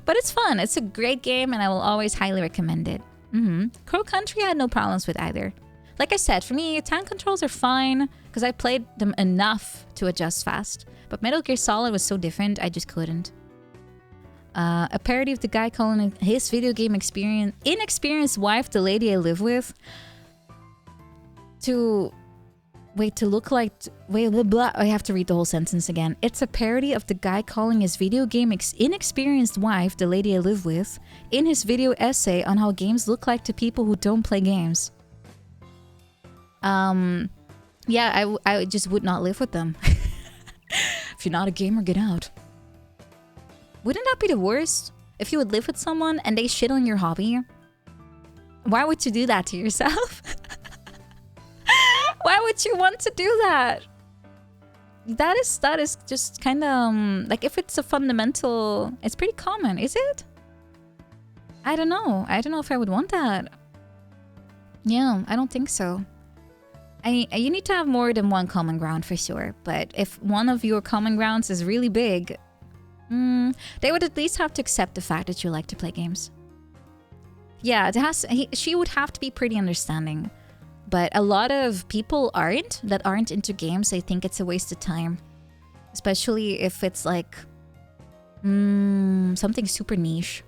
But it's fun. It's a great game, and I will always highly recommend it. Crow Country I had no problems with either. Like I said, for me, tank controls are fine because I played them enough to adjust fast. But Metal Gear Solid was so different, I just couldn't. A parody of the guy calling his video game inexperienced wife the lady I live with to look like... Wait, blah, blah. I have to read the whole sentence again. It's a parody of the guy calling his video game inexperienced wife, the lady I live with, in his video essay on how games look like to people who don't play games. Yeah, I just would not live with them. If you're not a gamer, get out. Wouldn't that be the worst? If you would live with someone and they shit on your hobby? Why would you do that to yourself? Why would you want to do that? That is just kind of like, if it's a fundamental, it's pretty common, is it? I don't know. I don't know if I would want that. Yeah, I don't think so. You need to have more than one common ground for sure. But if one of your common grounds is really big, they would at least have to accept the fact that you like to play games. Yeah, she would have to be pretty understanding. But a lot of people aren't into games. They think it's a waste of time. Especially if it's like something super niche.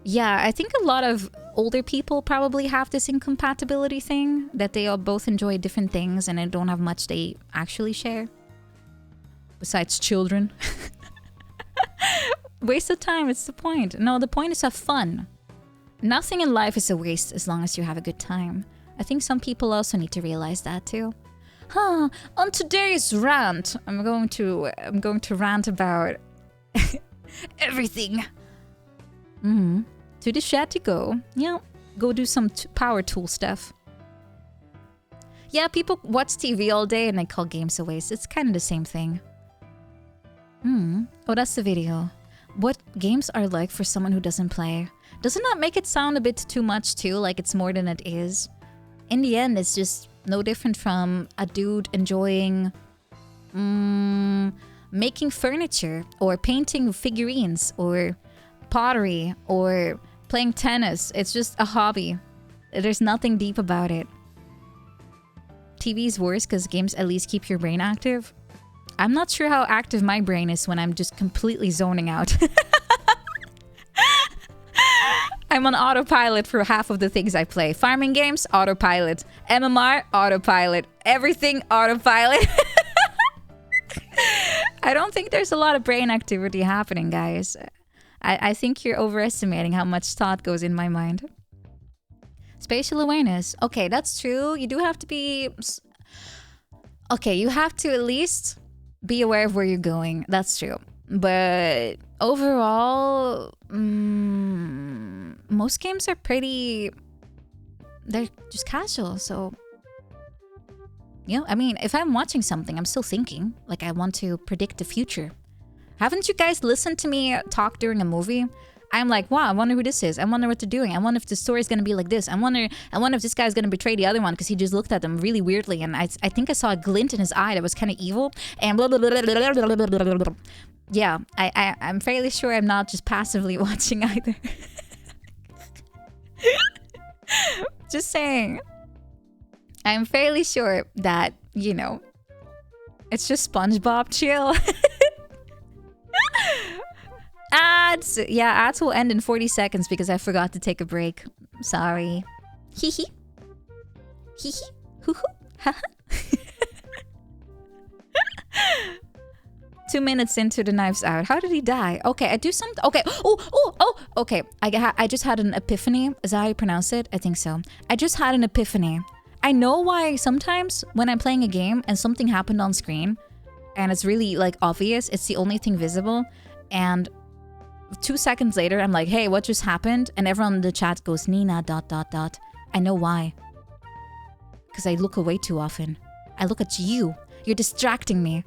Yeah, I think a lot of older people probably have this incompatibility thing. That they all both enjoy different things and they don't have much they actually share. Besides children. Waste of time, it's the point. No, the point is have fun. Nothing in life is a waste as long as you have a good time. I think some people also need to realize that too. On today's rant, I'm going to rant about everything. To the chat you go. Yeah, go do some power tool stuff. Yeah, people watch TV all day and they call games a waste. It's kind of the same thing. Oh, that's the video. What games are like for someone who doesn't play? Doesn't that make it sound a bit too much too? Like it's more than it is? In the end, it's just no different from a dude enjoying making furniture or painting figurines or pottery or playing tennis. It's just a hobby. There's nothing deep about it. TV's worse because games at least keep your brain active. I'm not sure how active my brain is when I'm just completely zoning out. I'm on autopilot for half of the things I play. Farming games, autopilot. MMR, autopilot. Everything, autopilot. I don't think there's a lot of brain activity happening, guys. I think you're overestimating how much thought goes in my mind. Spatial awareness. Okay, that's true. You do have to be... Okay, you have to at least be aware of where you're going. That's true. But overall, most games are pretty... They're just casual, so... You know, I mean, if I'm watching something, I'm still thinking. Like, I want to predict the future. Haven't you guys listened to me talk during a movie? I'm like, wow, I wonder who this is. I wonder what they're doing. I wonder if the story's gonna be like this. I wonder if this guy's gonna betray the other one because he just looked at them really weirdly. And I think I saw a glint in his eye that was kind of evil. And blah, blah, blah, blah, blah, blah, blah, blah, blah. Yeah, I'm fairly sure I'm not just passively watching either. Just saying. I'm fairly sure that, you know, it's just SpongeBob chill. Ads! Yeah, ads will end in 40 seconds because I forgot to take a break. Sorry. Hee hee. Hee hee. Hoo hoo. Haha. 2 minutes into the Knives Out. How did he die? Okay, I do something. Okay. Oh. Okay, I just had an epiphany. Is that how you pronounce it? I think so. I just had an epiphany. I know why sometimes when I'm playing a game and something happened on screen and it's really like obvious, it's the only thing visible, and 2 seconds later I'm like, hey, what just happened? And everyone in the chat goes, Nina ... I know why. Because I look away too often. I look at you. You're distracting me.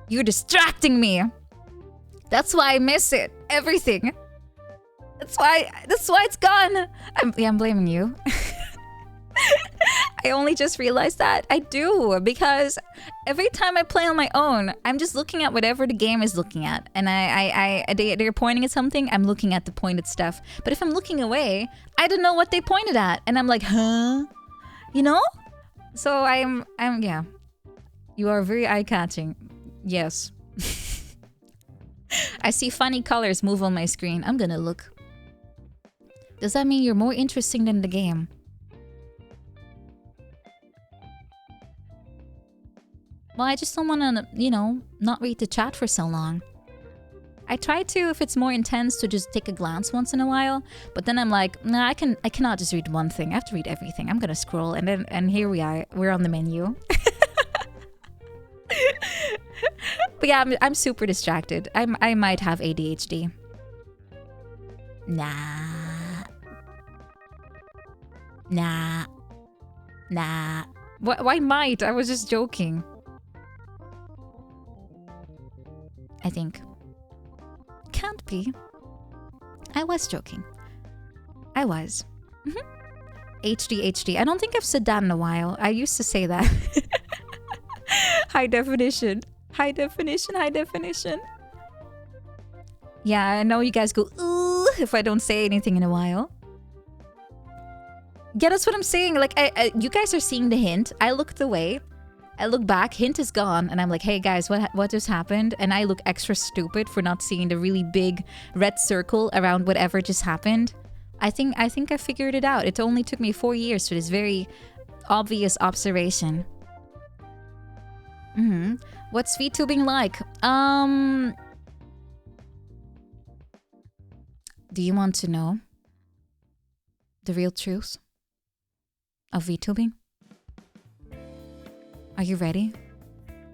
You're distracting me. That's why I miss it. Everything. That's why it's gone. I'm blaming you. I only just realized that. I do, because every time I play on my own, I'm just looking at whatever the game is looking at. And they're pointing at something, I'm looking at the pointed stuff. But if I'm looking away, I don't know what they pointed at. And I'm like, huh? You know? So yeah. You are very eye-catching. Yes. I see funny colors move on my screen. I'm gonna look. Does that mean you're more interesting than the game? Well, I just don't want to, you know, not read the chat for so long. I try to, if it's more intense, to just take a glance once in a while. But then I'm like, nah, I cannot just read one thing. I have to read everything. I'm gonna scroll, and here we are. We're on the menu. But yeah, I'm super distracted. I might have ADHD. Nah. Why might? I was just joking. I think. Can't be. I was joking. I was. HD. I don't think I've said that in a while. I used to say that. High definition. Yeah, I know you guys go, ooh, if I don't say anything in a while. Yeah, that's what I'm saying. Like, you guys are seeing the hint. I looked away. I look back, hint is gone, and I'm like, hey guys, what just happened? And I look extra stupid for not seeing the really big red circle around whatever just happened. I think I figured it out. It only took me 4 years for this very obvious observation. What's VTubing like? Do you want to know the real truth of VTubing? Are you ready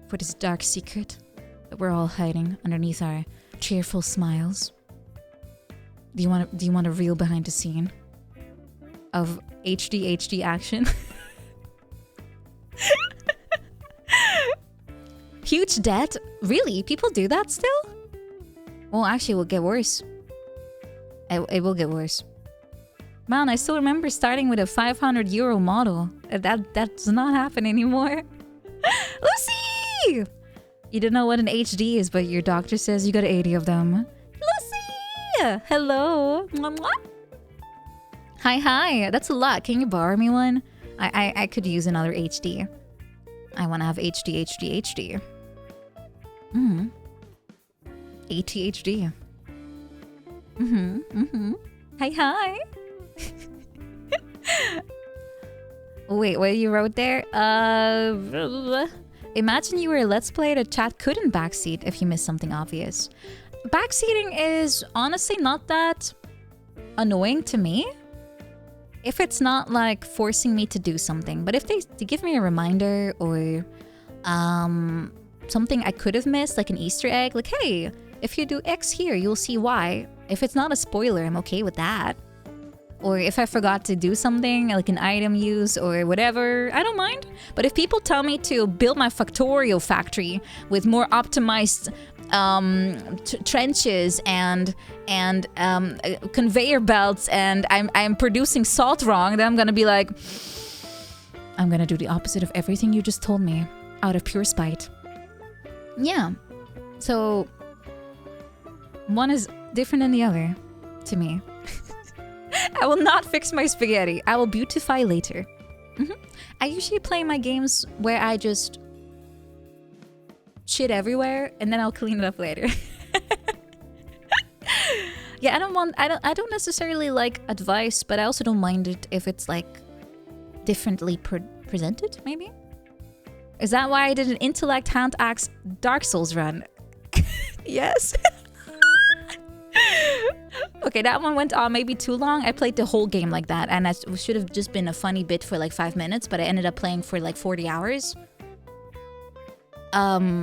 for this dark secret that we're all hiding underneath our cheerful smiles? Do you want a real behind the scene of HD action? Huge debt? Really? People do that still? Well, actually, it will get worse. It will get worse. Man, I still remember starting with a €500 model. That does not happen anymore. Lucy! You don't know what an HD is, but your doctor says you got 80 of them. Lucy! Hello. Hi. That's a lot. Can you borrow me one? I could use another HD. I want to have HD. ATHD. Hi. Wait, what you wrote there? Imagine you were a Let's Play that chat couldn't backseat if you missed something obvious. Backseating is honestly not that annoying to me. If it's not like forcing me to do something. But if they give me a reminder or something I could have missed, like an Easter egg, like, hey, if you do X here, you'll see Y. If it's not a spoiler, I'm okay with that. Or if I forgot to do something, like an item use or whatever, I don't mind. But if people tell me to build my Factorio factory with more optimized trenches and conveyor belts, and I'm producing salt wrong, then I'm gonna be like, I'm gonna do the opposite of everything you just told me out of pure spite. Yeah. So one is different than the other to me. I will not fix my spaghetti. I will beautify later. I usually play my games where I just shit everywhere and then I'll clean it up later. Yeah, I don't necessarily like advice, but I also don't mind it if it's like differently presented, maybe? Is that why I did an intellect hand axe Dark Souls run? Yes. Okay, that one went on maybe too long. I played the whole game like that, and it should have just been a funny bit for like 5 minutes, but I ended up playing for like 40 hours. How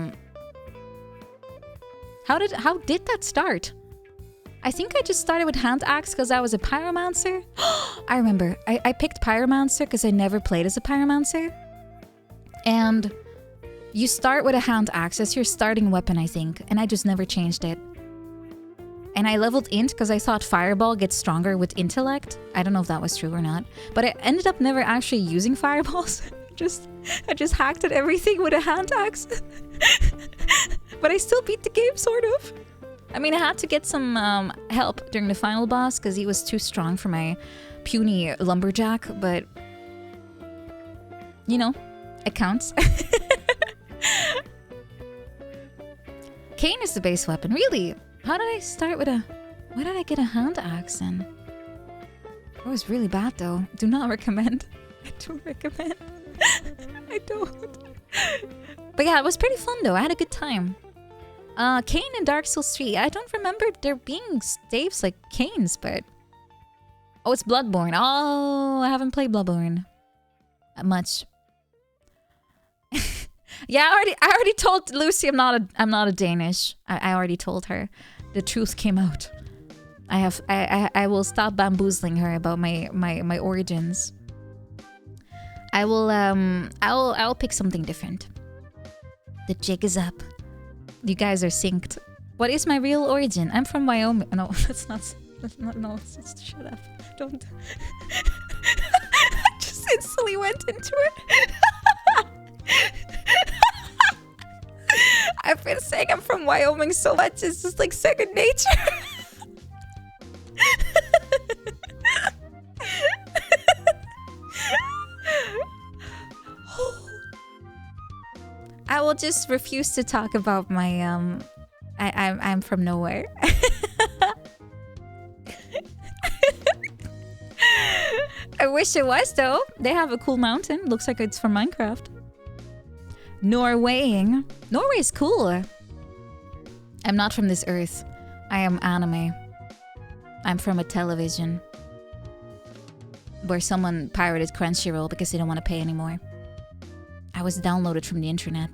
did that start? I think I just started with hand axe because I was a pyromancer. I remember. I picked pyromancer because I never played as a pyromancer. And you start with a hand axe as your starting weapon, I think. And I just never changed it. And I leveled int because I thought fireball gets stronger with intellect. I don't know if that was true or not. But I ended up never actually using fireballs. I just hacked at everything with a hand axe. But I still beat the game, sort of. I mean, I had to get some help during the final boss because he was too strong for my puny lumberjack, but you know, it counts. Cane is the base weapon, really? How did I start with a... Why did I get a hand axe then? It was really bad though. Do not recommend. I don't recommend. I don't. But yeah, it was pretty fun though. I had a good time. Kane in Dark Souls 3. I don't remember there being staves like Kane's, but... Oh, it's Bloodborne. Oh, I haven't played Bloodborne much. Yeah, I already told Lucy I'm not a Danish. I already told her. The truth came out. I will stop bamboozling her about my origins. I'll pick something different. The jig is up. You guys are synced. What is my real origin? I'm from Wyoming. No, that's not no, shut up. Don't. I just instantly went into it. I've been saying I'm from Wyoming so much, it's just like second nature. I will just refuse to talk about my I'm from nowhere. I wish it was though. They have a cool mountain. Looks like it's from Minecraft. Norwaying. Norway is cool. I'm not from this earth. I am anime. I'm from a television where someone pirated Crunchyroll because they don't want to pay anymore. I was downloaded from the internet.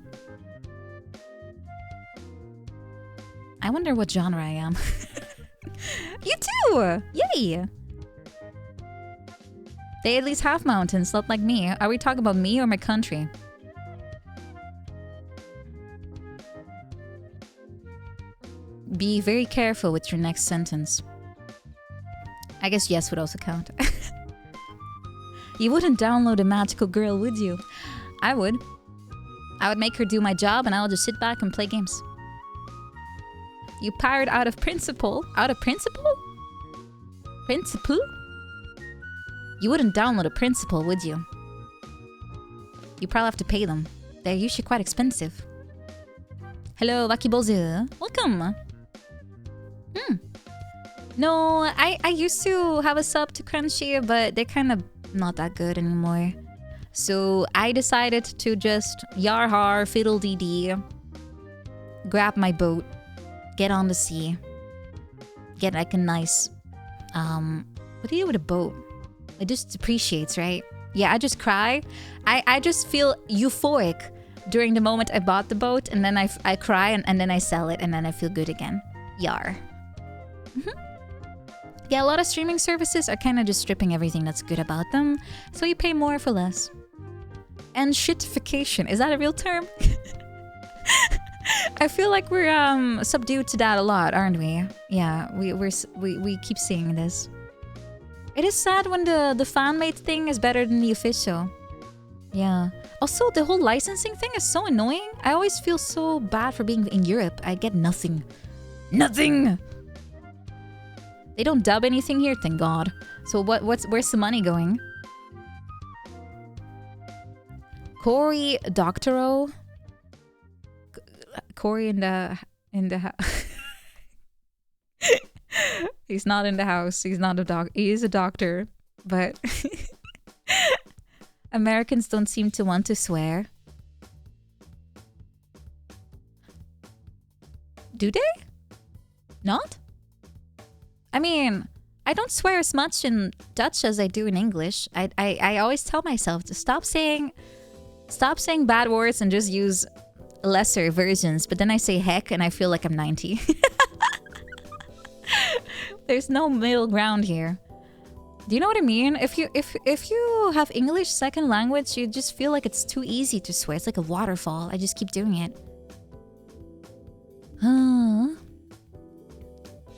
I wonder what genre I am. You too! Yay! They at least have mountains, not like me. Are we talking about me or my country? Be very careful with your next sentence. I guess yes would also count. You wouldn't download a magical girl, would you? I would. I would make her do my job and I'll just sit back and play games. You pirate out of principle? Out of principle? Principle? You wouldn't download a principle, would you? You probably have to pay them. They're usually quite expensive. Hello, Wakibozu. Welcome. No, I used to have a sub to Crunchy, but they're kind of not that good anymore. So I decided to just yarhar, fiddle dee dee, grab my boat, get on the sea, get like a nice, what do you do with a boat? It just depreciates, right? Yeah, I just cry. I just feel euphoric during the moment I bought the boat, and then I cry, and then I sell it, and then I feel good again. Yar. Yeah, a lot of streaming services are kind of just stripping everything that's good about them, so you pay more for less. And shitification, is that a real term? I feel like we're subdued to that a lot, aren't we? Yeah, we keep seeing this. It is sad when the fan-made thing is better than the official. Yeah. Also, the whole licensing thing is so annoying. I always feel so bad for being in Europe. I get nothing. Nothing! They don't dub anything here, thank God. So where's the money going? Cory Doctorow? Cory in the house. He's not in the house. He's not a doc. He is a doctor, but Americans don't seem to want to swear. Do they? Not? I mean, I don't swear as much in Dutch as I do in English. I always tell myself to stop saying bad words and just use lesser versions. But then I say heck and I feel like I'm 90. There's no middle ground here. Do you know what I mean? If you have English second language, you just feel like it's too easy to swear. It's like a waterfall. I just keep doing it.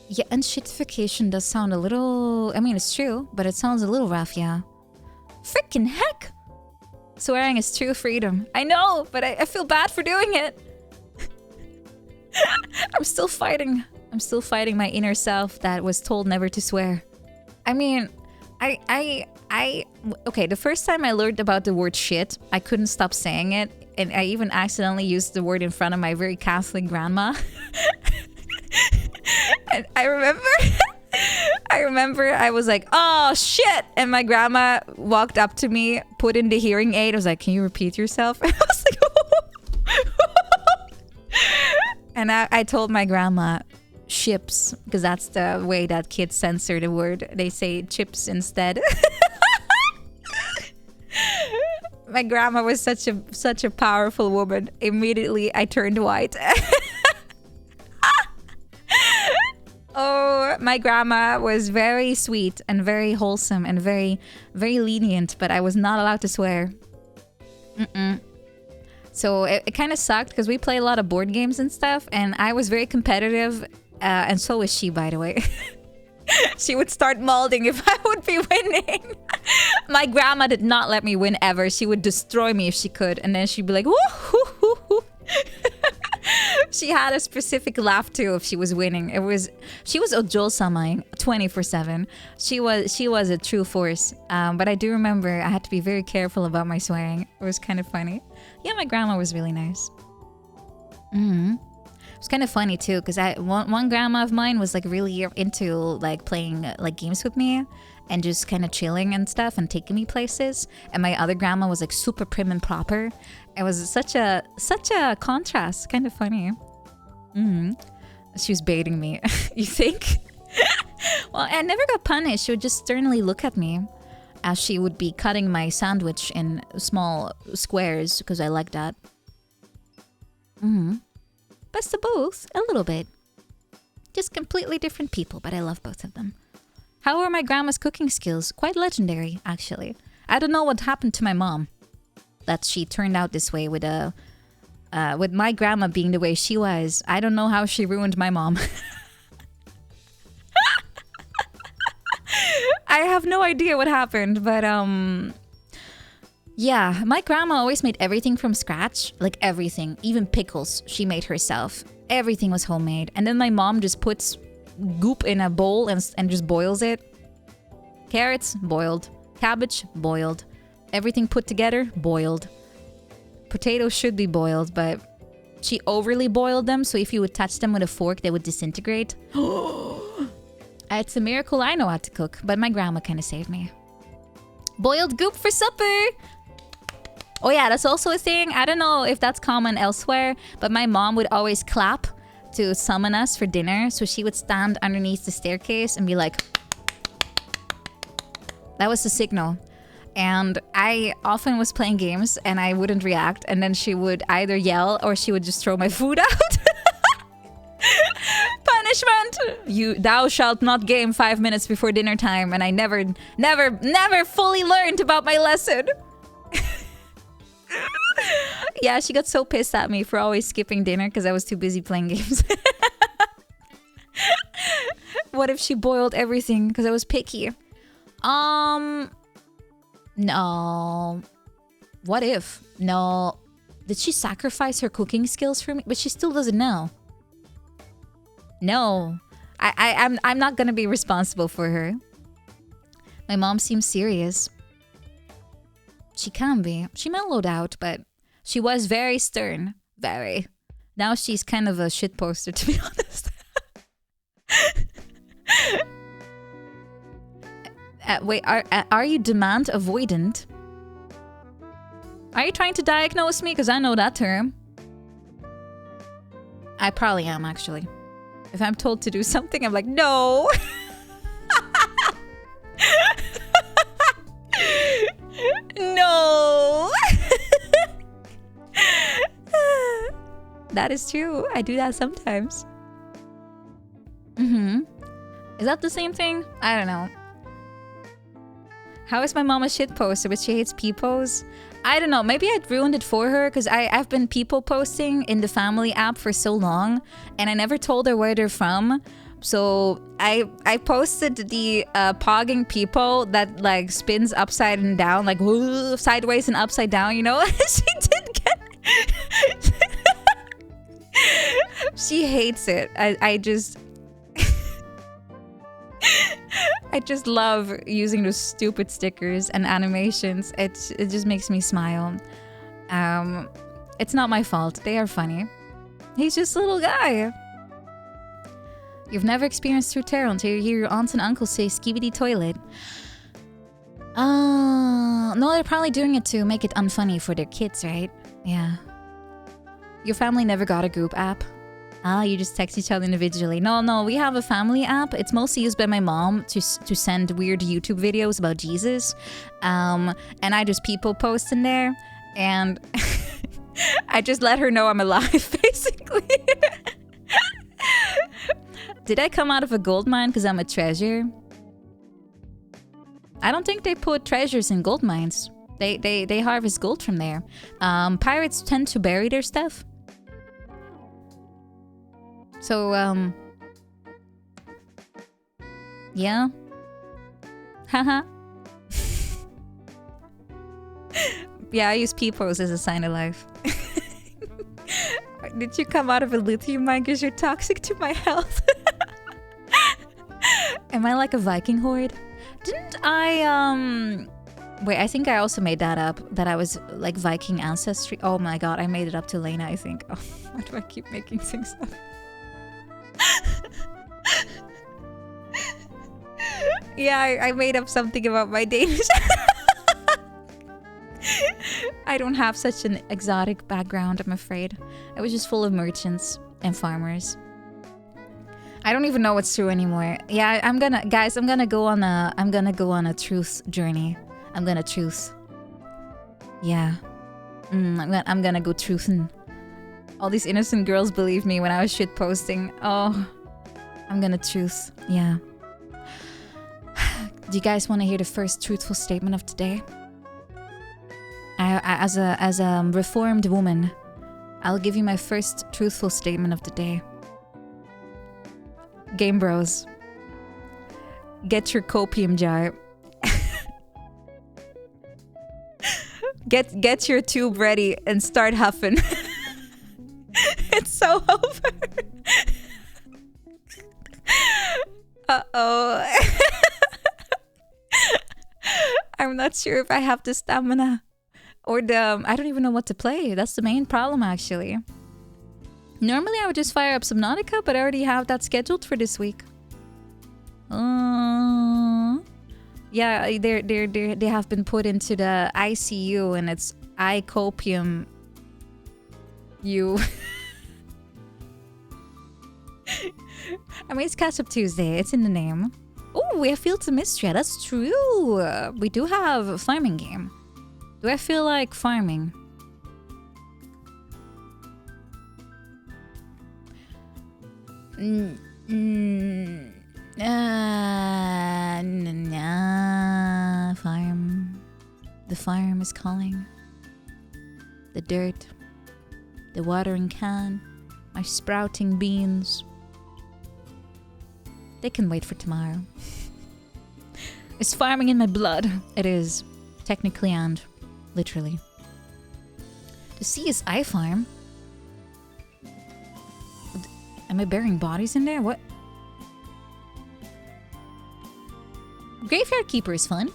Yeah, and shitification does sound a little... I mean, it's true, but it sounds a little rough, yeah. Freaking heck! Swearing is true freedom. I know, but I feel bad for doing it. I'm still fighting my inner self that was told never to swear. I mean, okay, the first time I learned about the word shit, I couldn't stop saying it, and I even accidentally used the word in front of my very Catholic grandma. And I remember I was like, oh shit, and my grandma walked up to me, put in the hearing aid. I was like, can you repeat yourself? And I was like, and I told my grandma chips, because that's the way that kids censor the word. They say chips instead. My grandma was such a powerful woman. Immediately I turned white. Oh, my grandma was very sweet and very wholesome and very, very lenient, but I was not allowed to swear. So it kind of sucked because we played a lot of board games and stuff, and I was very competitive, and so was she, by the way. She would start molding if I would be winning. My grandma did not let me win ever. She would destroy me if she could, and then she'd be like, woo hoo hoo hoo. She had a specific laugh too if she was winning. She was ojol-samaing 24/7. She was a true force. But I do remember I had to be very careful about my swearing. It was kind of funny. Yeah, my grandma was really nice. It was kind of funny too, because one grandma of mine was like really into like playing like games with me and just kind of chilling and stuff and taking me places. And my other grandma was like super prim and proper. It was such a contrast. Kind of funny. She was baiting me. You think? Well, I never got punished. She would just sternly look at me as she would be cutting my sandwich in small squares because I like that. Best of both, a little bit. Just completely different people, but I love both of them. How are my grandma's cooking skills? Quite legendary, actually. I don't know what happened to my mom, that she turned out this way with my grandma being the way she was. I don't know how she ruined my mom. I have no idea what happened, but yeah, my grandma always made everything from scratch, like everything, even pickles she made herself. Everything was homemade. And then my mom just puts goop in a bowl and just boils it. Carrots, boiled. Cabbage, boiled. Everything put together, boiled. Potatoes should be boiled, but she overly boiled them, so if you would touch them with a fork, they would disintegrate. It's a miracle I know how to cook, but my grandma kind of saved me. Boiled goop for supper! Oh yeah, that's also a thing. I don't know if that's common elsewhere, but my mom would always clap to summon us for dinner, so she would stand underneath the staircase and be like... That was the signal. And I often was playing games and I wouldn't react, and then she would either yell or she would just throw my food out. Punishment! Thou shalt not game 5 minutes before dinner time. And I never fully learned about my lesson. Yeah, she got so pissed at me for always skipping dinner because I was too busy playing games. What if she boiled everything because I was picky? No. What if? No. Did she sacrifice her cooking skills for me? But she still doesn't know. No. I'm not gonna be responsible for her. My mom seems serious. She can be. She mellowed out, but she was very stern. Very. Now she's kind of a shit poster, to be honest. Wait, are you demand avoidant? Are you trying to diagnose me? Because I know that term. I probably am, actually. If I'm told to do something, I'm like, no. No. That is true. I do that sometimes. Is that the same thing? I don't know. How is my mom a shit poster, but she hates peepos? I don't know. Maybe I ruined it for her because I've been people posting in the family app for so long, and I never told her where they're from. So I posted the pogging people that like spins upside and down, like sideways and upside down. You know, she did get. She hates it. I just. I just love using those stupid stickers and animations. It just makes me smile. It's not my fault. They are funny. He's just a little guy. You've never experienced true terror until you hear your aunts and uncles say skibidi toilet. No, they're probably doing it to make it unfunny for their kids, right? Yeah. Your family never got a group app? You just text each other individually. No, we have a family app. It's mostly used by my mom to send weird YouTube videos about Jesus. And I just people post in there. And I just let her know I'm alive, basically. Did I come out of a gold mine because I'm a treasure? I don't think they put treasures in gold mines. They harvest gold from there. Pirates tend to bury their stuff. So, yeah. Haha. Yeah, I use peepos as a sign of life. Did you come out of a lithium mine because you're toxic to my health? Am I like a Viking horde? Didn't I, wait, I think I also made that up, that I was like Viking ancestry. Oh my god, I made it up to Lena, I think. Oh, why do I keep making things up? Yeah, I made up something about my Danish. I don't have such an exotic background, I'm afraid. I was just full of merchants and farmers. I don't even know what's true anymore. Yeah, I'm gonna go on a truth journey. I'm gonna truth. Yeah. I'm gonna go truthin'. All these innocent girls believe me when I was shit posting. Oh, I'm gonna truth. Yeah. Do you guys want to hear the first truthful statement of today? As a reformed woman, I'll give you my first truthful statement of the day. Game Bros, get your copium jar. Get your tube ready and start huffing. It's so over. Uh-oh. I'm not sure if I have the stamina or I don't even know what to play. That's the main problem, actually. Normally I would just fire up Subnautica, but I already have that scheduled for this week. Yeah, they have been put into the ICU, and it's icopium you. I mean, it's Catch Up Tuesday. It's in the name. Oh, we have Fields of Mistria. That's true. We do have a farming game. Do I feel like farming? Farm. The farm is calling. The dirt. The watering can. My sprouting beans. They can wait for tomorrow. It's farming in my blood. It is. Technically and literally. The sea is I farm. Am I burying bodies in there? What? Graveyard Keeper is fun.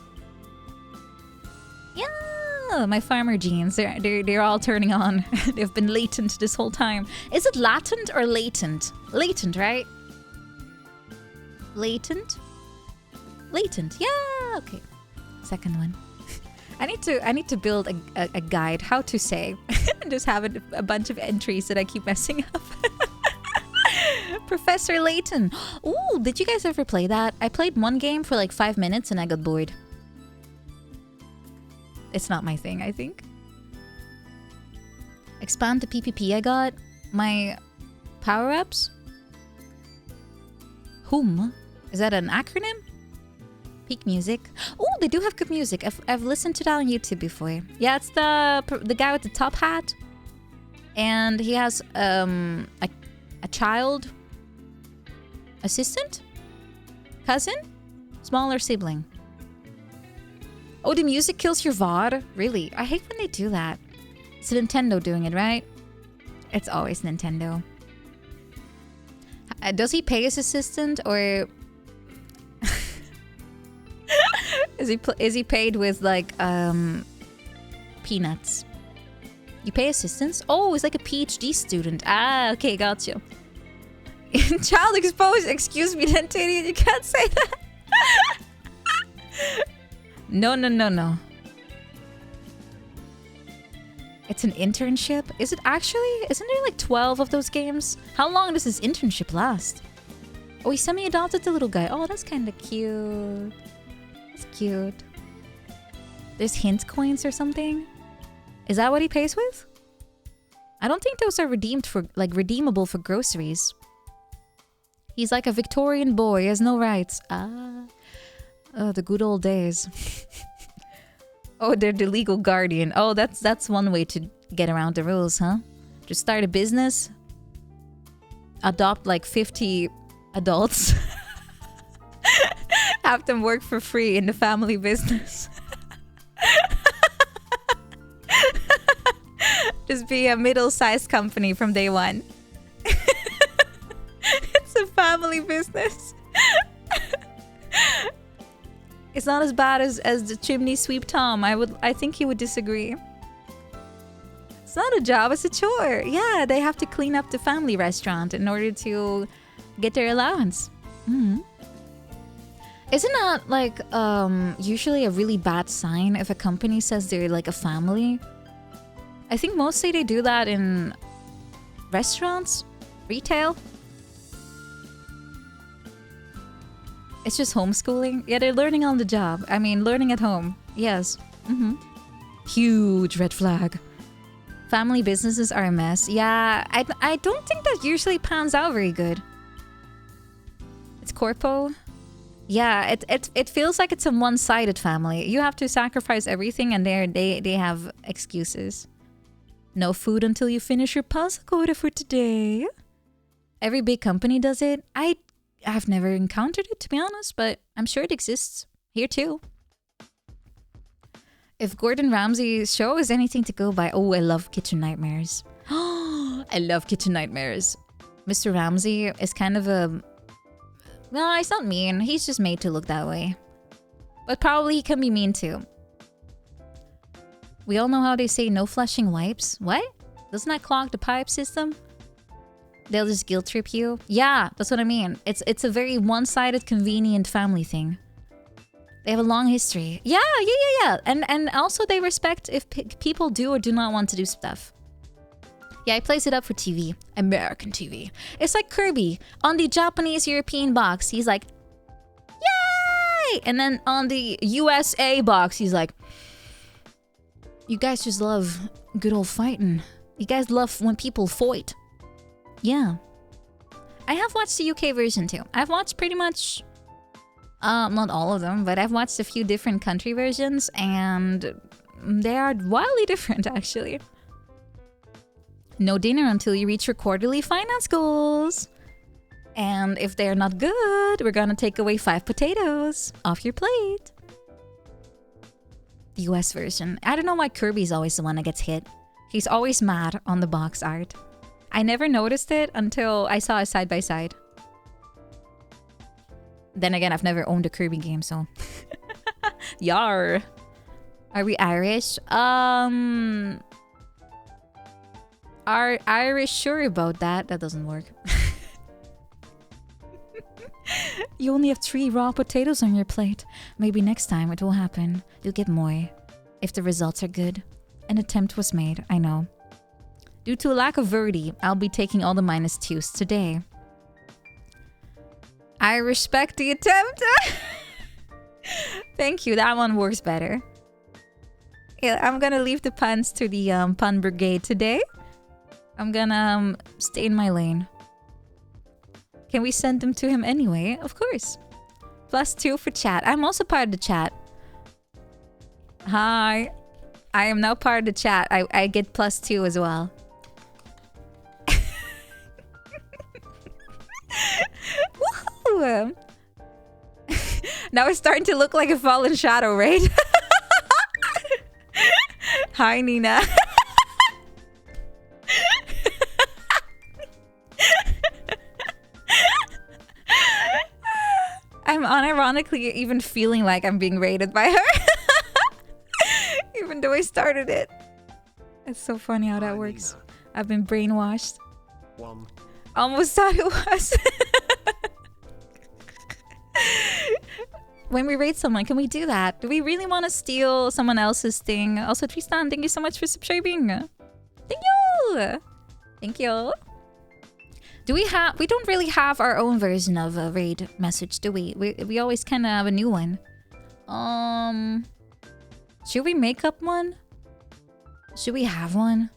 Yeah, my farmer genes. They're all turning on. They've been latent this whole time. Is it latent or latent? Latent, right? Latent? Latent. Yeah, okay. Second one. I need to build a guide how to say. Just have a bunch of entries that I keep messing up. Professor Layton. Ooh, did you guys ever play that? I played one game for like 5 minutes and I got bored. It's not my thing, I think. Expand the PPP I got. My power-ups. Whom? Is that an acronym? Peak music. Oh, they do have good music. I've listened to that on YouTube before. Yeah, it's the guy with the top hat. And he has a child assistant? Cousin? Smaller sibling. Oh, the music kills your VOD? Really? I hate when they do that. It's Nintendo doing it, right? It's always Nintendo. Does he pay his assistant or is he paid with like peanuts? You pay assistants? Oh, it's like a PhD student. Ah, okay, gotcha. Child exposed. Excuse me, Lentini, you can't say that. No. It's an internship? Is it actually? Isn't there like 12 of those games? How long does this internship last? Oh, he semi-adopted the little guy. Oh, that's kind of cute. That's cute. There's hint coins or something? Is that what he pays with? I don't think those are redeemable for groceries. He's like a Victorian boy. He has no rights. Ah. Oh, the good old days. Oh, they're the legal guardian. Oh, that's one way to get around the rules, huh? Just start a business. Adopt like 50 adults. Have them work for free in the family business. Just be a middle-sized company from day one. It's a family business. It's not as bad as the chimney sweep Tom. I think he would disagree. It's not a job, it's a chore. Yeah, they have to clean up the family restaurant in order to get their allowance. Mm-hmm. Isn't that like usually a really bad sign if a company says they're like a family? I think mostly they do that in restaurants, retail. It's just homeschooling. Yeah, they're learning on the job. I mean, learning at home. Yes. Mm-hmm. Huge red flag. Family businesses are a mess. Yeah, I don't think that usually pans out very good. It's corpo. Yeah, it feels like it's a one-sided family. You have to sacrifice everything, and they have excuses. No food until you finish your pasta quota for today. Every big company does it. I've never encountered it, to be honest, but I'm sure it exists here too. If Gordon Ramsay's show is anything to go by, oh, I love Kitchen Nightmares. I love Kitchen Nightmares. Mr. Ramsay is kind of a... No, he's not mean. He's just made to look that way. But probably he can be mean too. We all know how they say no flushing wipes. What? Doesn't that clog the pipe system? They'll just guilt trip you. Yeah, that's what I mean. It's a very one-sided, convenient family thing. They have a long history. Yeah. And also they respect if people do or do not want to do stuff. Yeah, he plays it up for TV. American TV. It's like Kirby. On the Japanese European box, he's like, yay! And then on the USA box, he's like, you guys just love good old fighting. You guys love when people fight. Yeah. I have watched the UK version too. I've watched pretty much... not all of them, but I've watched a few different country versions, and they are wildly different, actually. No dinner until you reach your quarterly finance goals. And if they're not good, we're gonna take away 5 potatoes off your plate. The US version. I don't know why Kirby's always the one that gets hit. He's always mad on the box art. I never noticed it until I saw a side-by-side. Then again, I've never owned a Kirby game, so... Yar! Are we Irish? Are Irish sure about that? That doesn't work. You only have 3 raw potatoes on your plate. Maybe next time it will happen. You'll get more. If the results are good. An attempt was made, I know. Due to a lack of verdi, I'll be taking all the -2s today. I respect the attempt. Thank you. That one works better. Yeah, I'm gonna leave the puns to the pun brigade today. I'm gonna stay in my lane. Can we send them to him anyway? Of course. +2 for chat. I'm also part of the chat. Hi. I am now part of the chat. I get +2 as well. Woohoo! Now it's starting to look like a fallen shadow, right? Hi, Nina. I'm unironically even feeling like I'm being raided by her. Even though I started it. It's so funny how that works. I've been brainwashed. Almost thought it was. When we raid someone, can we do that? Do we really want to steal someone else's thing? Also, Tristan, thank you so much for subscribing. Thank you! Thank you. Do we have... We don't really have our own version of a raid message, do we? We always kind of have a new one. Should we make up one? Should we have one?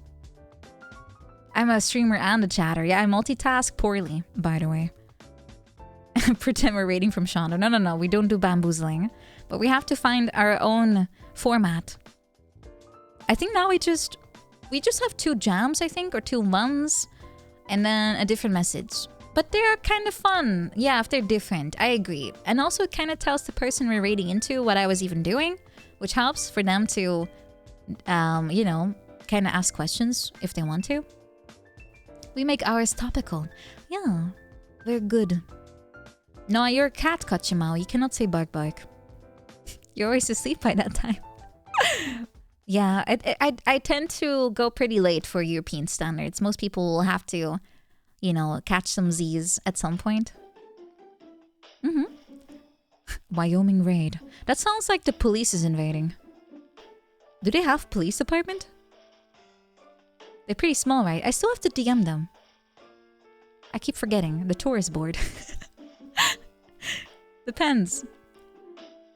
I'm a streamer and a chatter. Yeah, I multitask poorly, by the way. Pretend we're raiding from Shondo. No. We don't do bamboozling. But we have to find our own format. I think now we just have 2 jams, I think, or 2 ones. And then a different message. But they're kind of fun. Yeah, if they're different. I agree. And also it kind of tells the person we're raiding into what I was even doing. Which helps for them to, you know, kind of ask questions if they want to. We make ours topical. Yeah, we're good. No, you're a cat, Kachimao. You cannot say bark bark. You're always asleep by that time. Yeah, I tend to go pretty late for European standards. Most people will have to, you know, catch some Z's at some point. Wyoming raid. That sounds like the police is invading. Do they have police department? They're pretty small, right? I still have to DM them. I keep forgetting. The tourist board. Depends.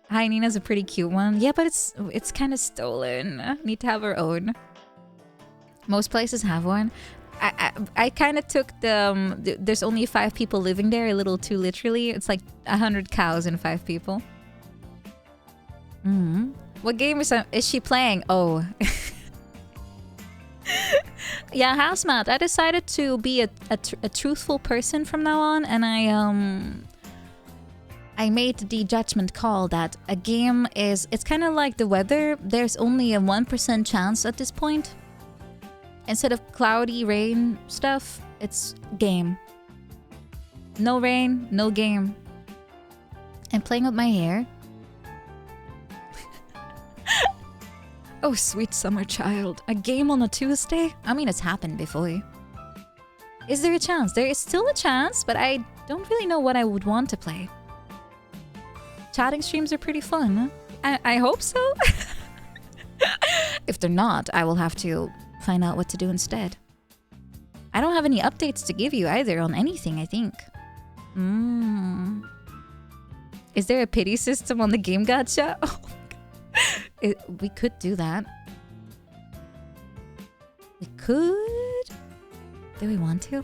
Hi, Nina's a pretty cute one. Yeah, but it's kind of stolen. Need to have our own. Most places have one. I kind of took the... There's only 5 people living there a little too literally. It's like 100 cows and 5 people. What game is she playing? Oh. Yeah, Hazmat. I decided to be a truthful person from now on. And I made the judgment call that a game is... It's kind of like the weather. There's only a 1% chance at this point. Instead of cloudy rain stuff, it's game. No rain, no game. I'm playing with my hair. Oh, sweet summer child. A game on a Tuesday? I mean, it's happened before. Is there a chance? There is still a chance, but I don't really know what I would want to play. Chatting streams are pretty fun. I hope so. If they're not, I will have to find out what to do instead. I don't have any updates to give you either on anything, I think. Is there a pity system on the game gacha? We could do that. We could. Do we want to?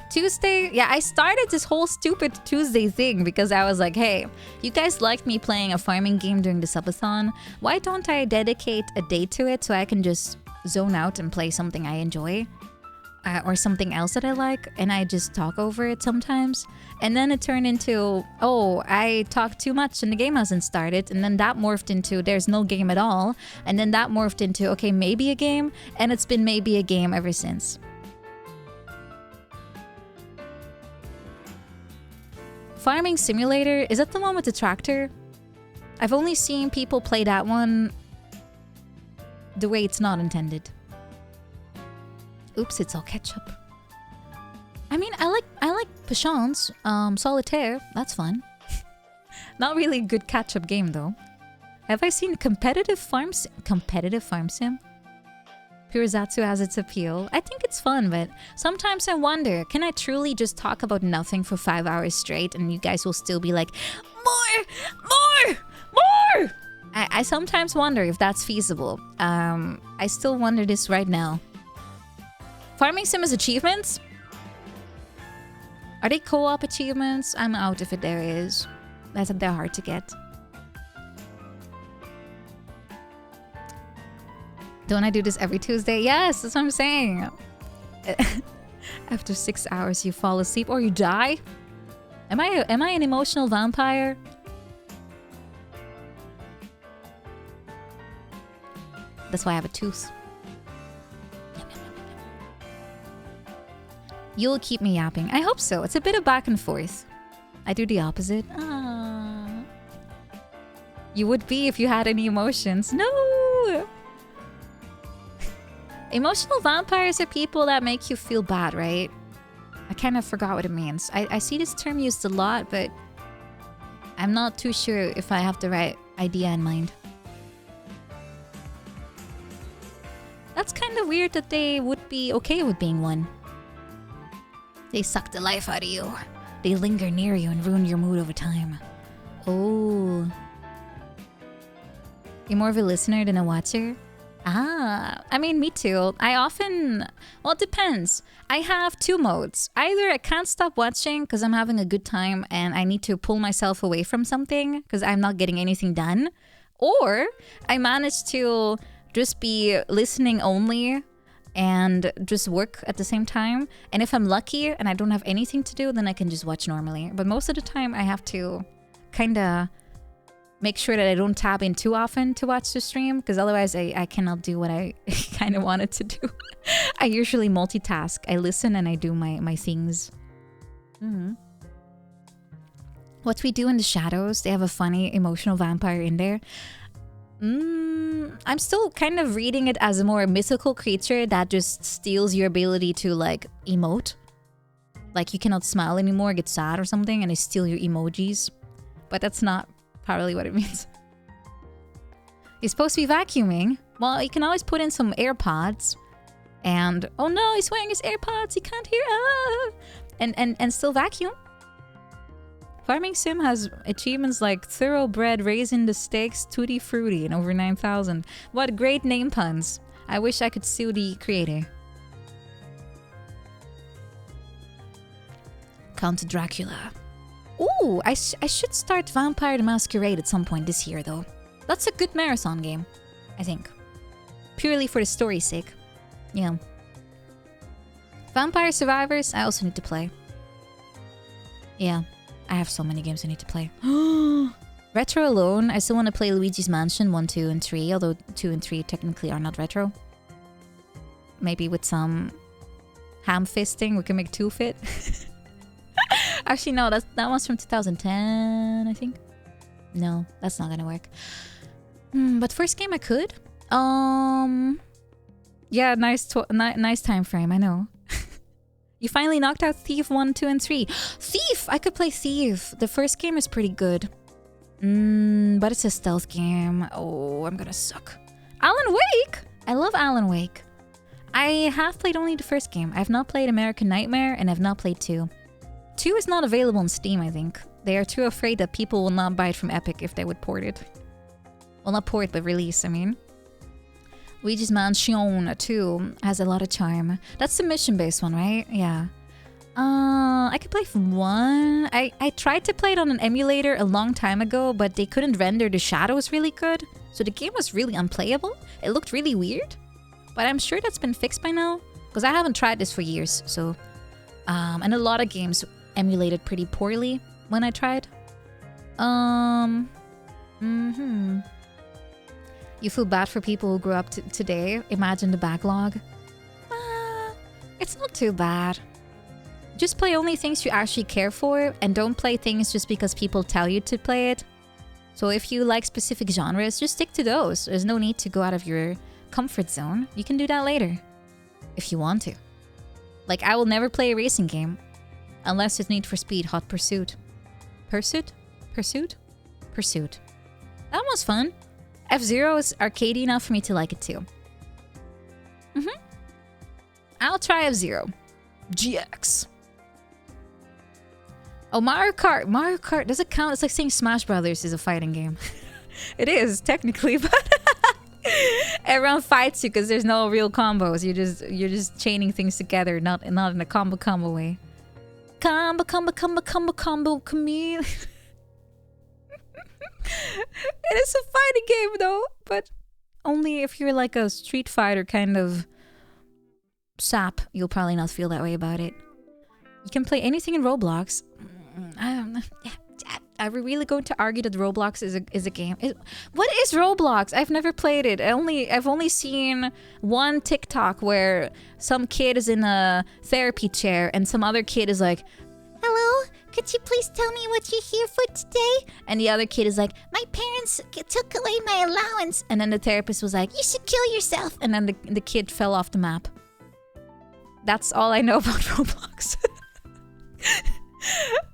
Tuesday? Yeah, I started this whole stupid Tuesday thing because I was like, hey, you guys liked me playing a farming game during the subathon. Why don't I dedicate a day to it so I can just zone out and play something I enjoy? Or something else that I like, and I just talk over it sometimes. And then it turned into, oh, I talk too much and the game hasn't started. And then that morphed into, there's no game at all. And then that morphed into, okay, maybe a game. And it's been maybe a game ever since. Farming Simulator, is that the one with the tractor? I've only seen people play that one the way it's not intended. Oops, it's all ketchup. I mean, I like Pachons, Solitaire. That's fun. Not really a good catch-up game though. Have I seen competitive farm sim? Pirozatsu has its appeal. I think it's fun, but sometimes I wonder, can I truly just talk about nothing for 5 hours straight and you guys will still be like, more, more, more? I sometimes wonder if that's feasible. I still wonder this right now. Farming Sim is achievements? Are they co-op achievements? I'm out if there is. They're hard to get. Don't I do this every Tuesday? Yes, that's what I'm saying. After 6 hours, you fall asleep or you die? Am I an emotional vampire? That's why I have a tooth. You'll keep me yapping. I hope so. It's a bit of back and forth. I do the opposite. You would be if you had any emotions. No! Emotional vampires are people that make you feel bad, right? I kind of forgot what it means. I see this term used a lot, but I'm not too sure if I have the right idea in mind. That's kind of weird that they would be okay with being one. They suck the life out of you. They linger near you and ruin your mood over time. Oh. You're more of a listener than a watcher? I mean, me too. Well, it depends. I have 2 modes. Either I can't stop watching because I'm having a good time and I need to pull myself away from something because I'm not getting anything done. Or I manage to just be listening only and just work at the same time. And if I'm lucky and I don't have anything to do, then I can just watch normally. But most of the time I have to kind of make sure that I don't tab in too often to watch the stream, because otherwise I cannot do what I kind of wanted to do. I usually multitask. I listen and I do my things. What We Do in the Shadows, they have a funny emotional vampire in there. I'm still kind of reading it as a more mythical creature that just steals your ability to like emote. Like you cannot smile anymore, get sad or something, and they steal your emojis. But that's not probably what it means. He's supposed to be vacuuming. Well, you can always put in some AirPods. And oh no, he's wearing his AirPods. He can't hear. And still vacuum. Farming Sim has achievements like Thoroughbred, Raisin the Steaks, Tutti Frutti, and over 9,000. What great name puns. I wish I could sue the creator. Count Dracula. Ooh, I should start Vampire the Masquerade at some point this year, though. That's a good marathon game, I think. Purely for the story's sake. Yeah. Vampire Survivors, I also need to play. Yeah, I have so many games I need to play. Retro alone, I still want to play Luigi's Mansion 1, 2, and 3, although 2 and 3 technically are not retro. Maybe with some ham-fisting, we can make 2 fit. Actually, no, that one's from 2010, I think. No, that's not gonna work. But first game I could. Yeah, nice time frame, I know. You finally knocked out Thief 1, 2, and 3. Thief! I could play Thief. The first game is pretty good. But it's a stealth game. Oh, I'm gonna suck. Alan Wake! I love Alan Wake. I have played only the first game. I have not played American Nightmare, and I've not played 2. 2 is not available on Steam, I think. They are too afraid that people will not buy it from Epic if they would port it. Well, not port, but release, I mean. Luigi's Mansion 2 has a lot of charm. That's the mission-based one, right? Yeah. I could play from 1. I tried to play it on an emulator a long time ago, but they couldn't render the shadows really good. So the game was really unplayable. It looked really weird. But I'm sure that's been fixed by now. Because I haven't tried this for years, so... and a lot of games emulated pretty poorly when I tried. You feel bad for people who grew up today. Imagine the backlog. It's not too bad. Just play only things you actually care for, and don't play things just because people tell you to play it. So if you like specific genres, just stick to those. There's no need to go out of your comfort zone. You can do that later, if you want to. Like, I will never play a racing game unless it's Need for Speed Hot Pursuit. Pursuit? That was fun. F-Zero is arcadey enough for me to like it too. I'll try F-Zero. GX. Oh, Mario Kart. Mario Kart, does it count? It's like saying Smash Brothers is a fighting game. It is, technically, but everyone fights you because there's no real combos. You're just chaining things together, not in a combo way. Combo, come here. It is a fighting game though, but only if you're like a Street Fighter kind of sap, you'll probably not feel that way about it. You can play anything in Roblox. Are we really going to argue that Roblox is a game? What is Roblox? I've never played it. I've only seen one TikTok where some kid is in a therapy chair and some other kid is like, "Hello, could you please tell me what you're here for today?" And the other kid is like, "My parents took away my allowance." And then the therapist was like, "You should kill yourself." And then the kid fell off the map. That's all I know about Roblox.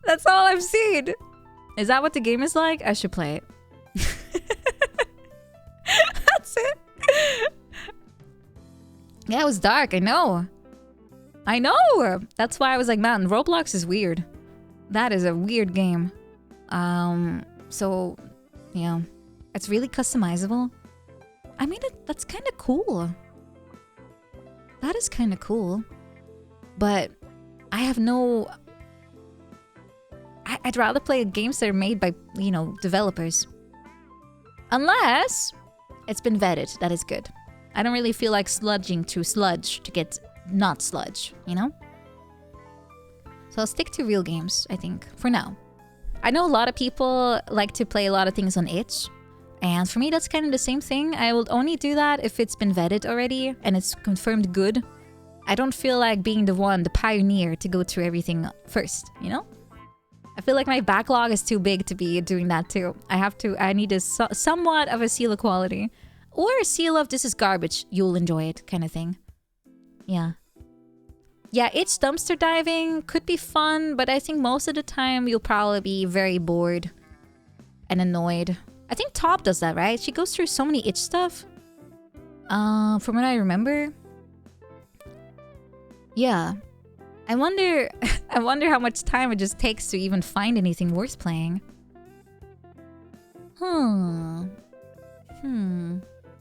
That's all I've seen. Is that what the game is like? I should play it. That's it. Yeah, it was dark. I know. That's why I was like, man, Roblox is weird. That is a weird game. So, yeah. It's really customizable. I mean, that's kind of cool. That is kind of cool. But I have no... I'd rather play games that are made by, developers. Unless it's been vetted. That is good. I don't really feel like sludging through sludge to get not sludge, So I'll stick to real games, I think, for now. I know a lot of people like to play a lot of things on itch. And for me, that's kind of the same thing. I will only do that if it's been vetted already and it's confirmed good. I don't feel like being the pioneer to go through everything first, I feel like my backlog is too big to be doing that too. I need somewhat of a seal of quality. Or a seal of this is garbage, you'll enjoy it kind of thing. Yeah. Yeah, itch dumpster diving could be fun, but I think most of the time you'll probably be very bored and annoyed. I think Top does that, right? She goes through so many itch stuff. From what I remember. Yeah. I wonder how much time it just takes to even find anything worth playing.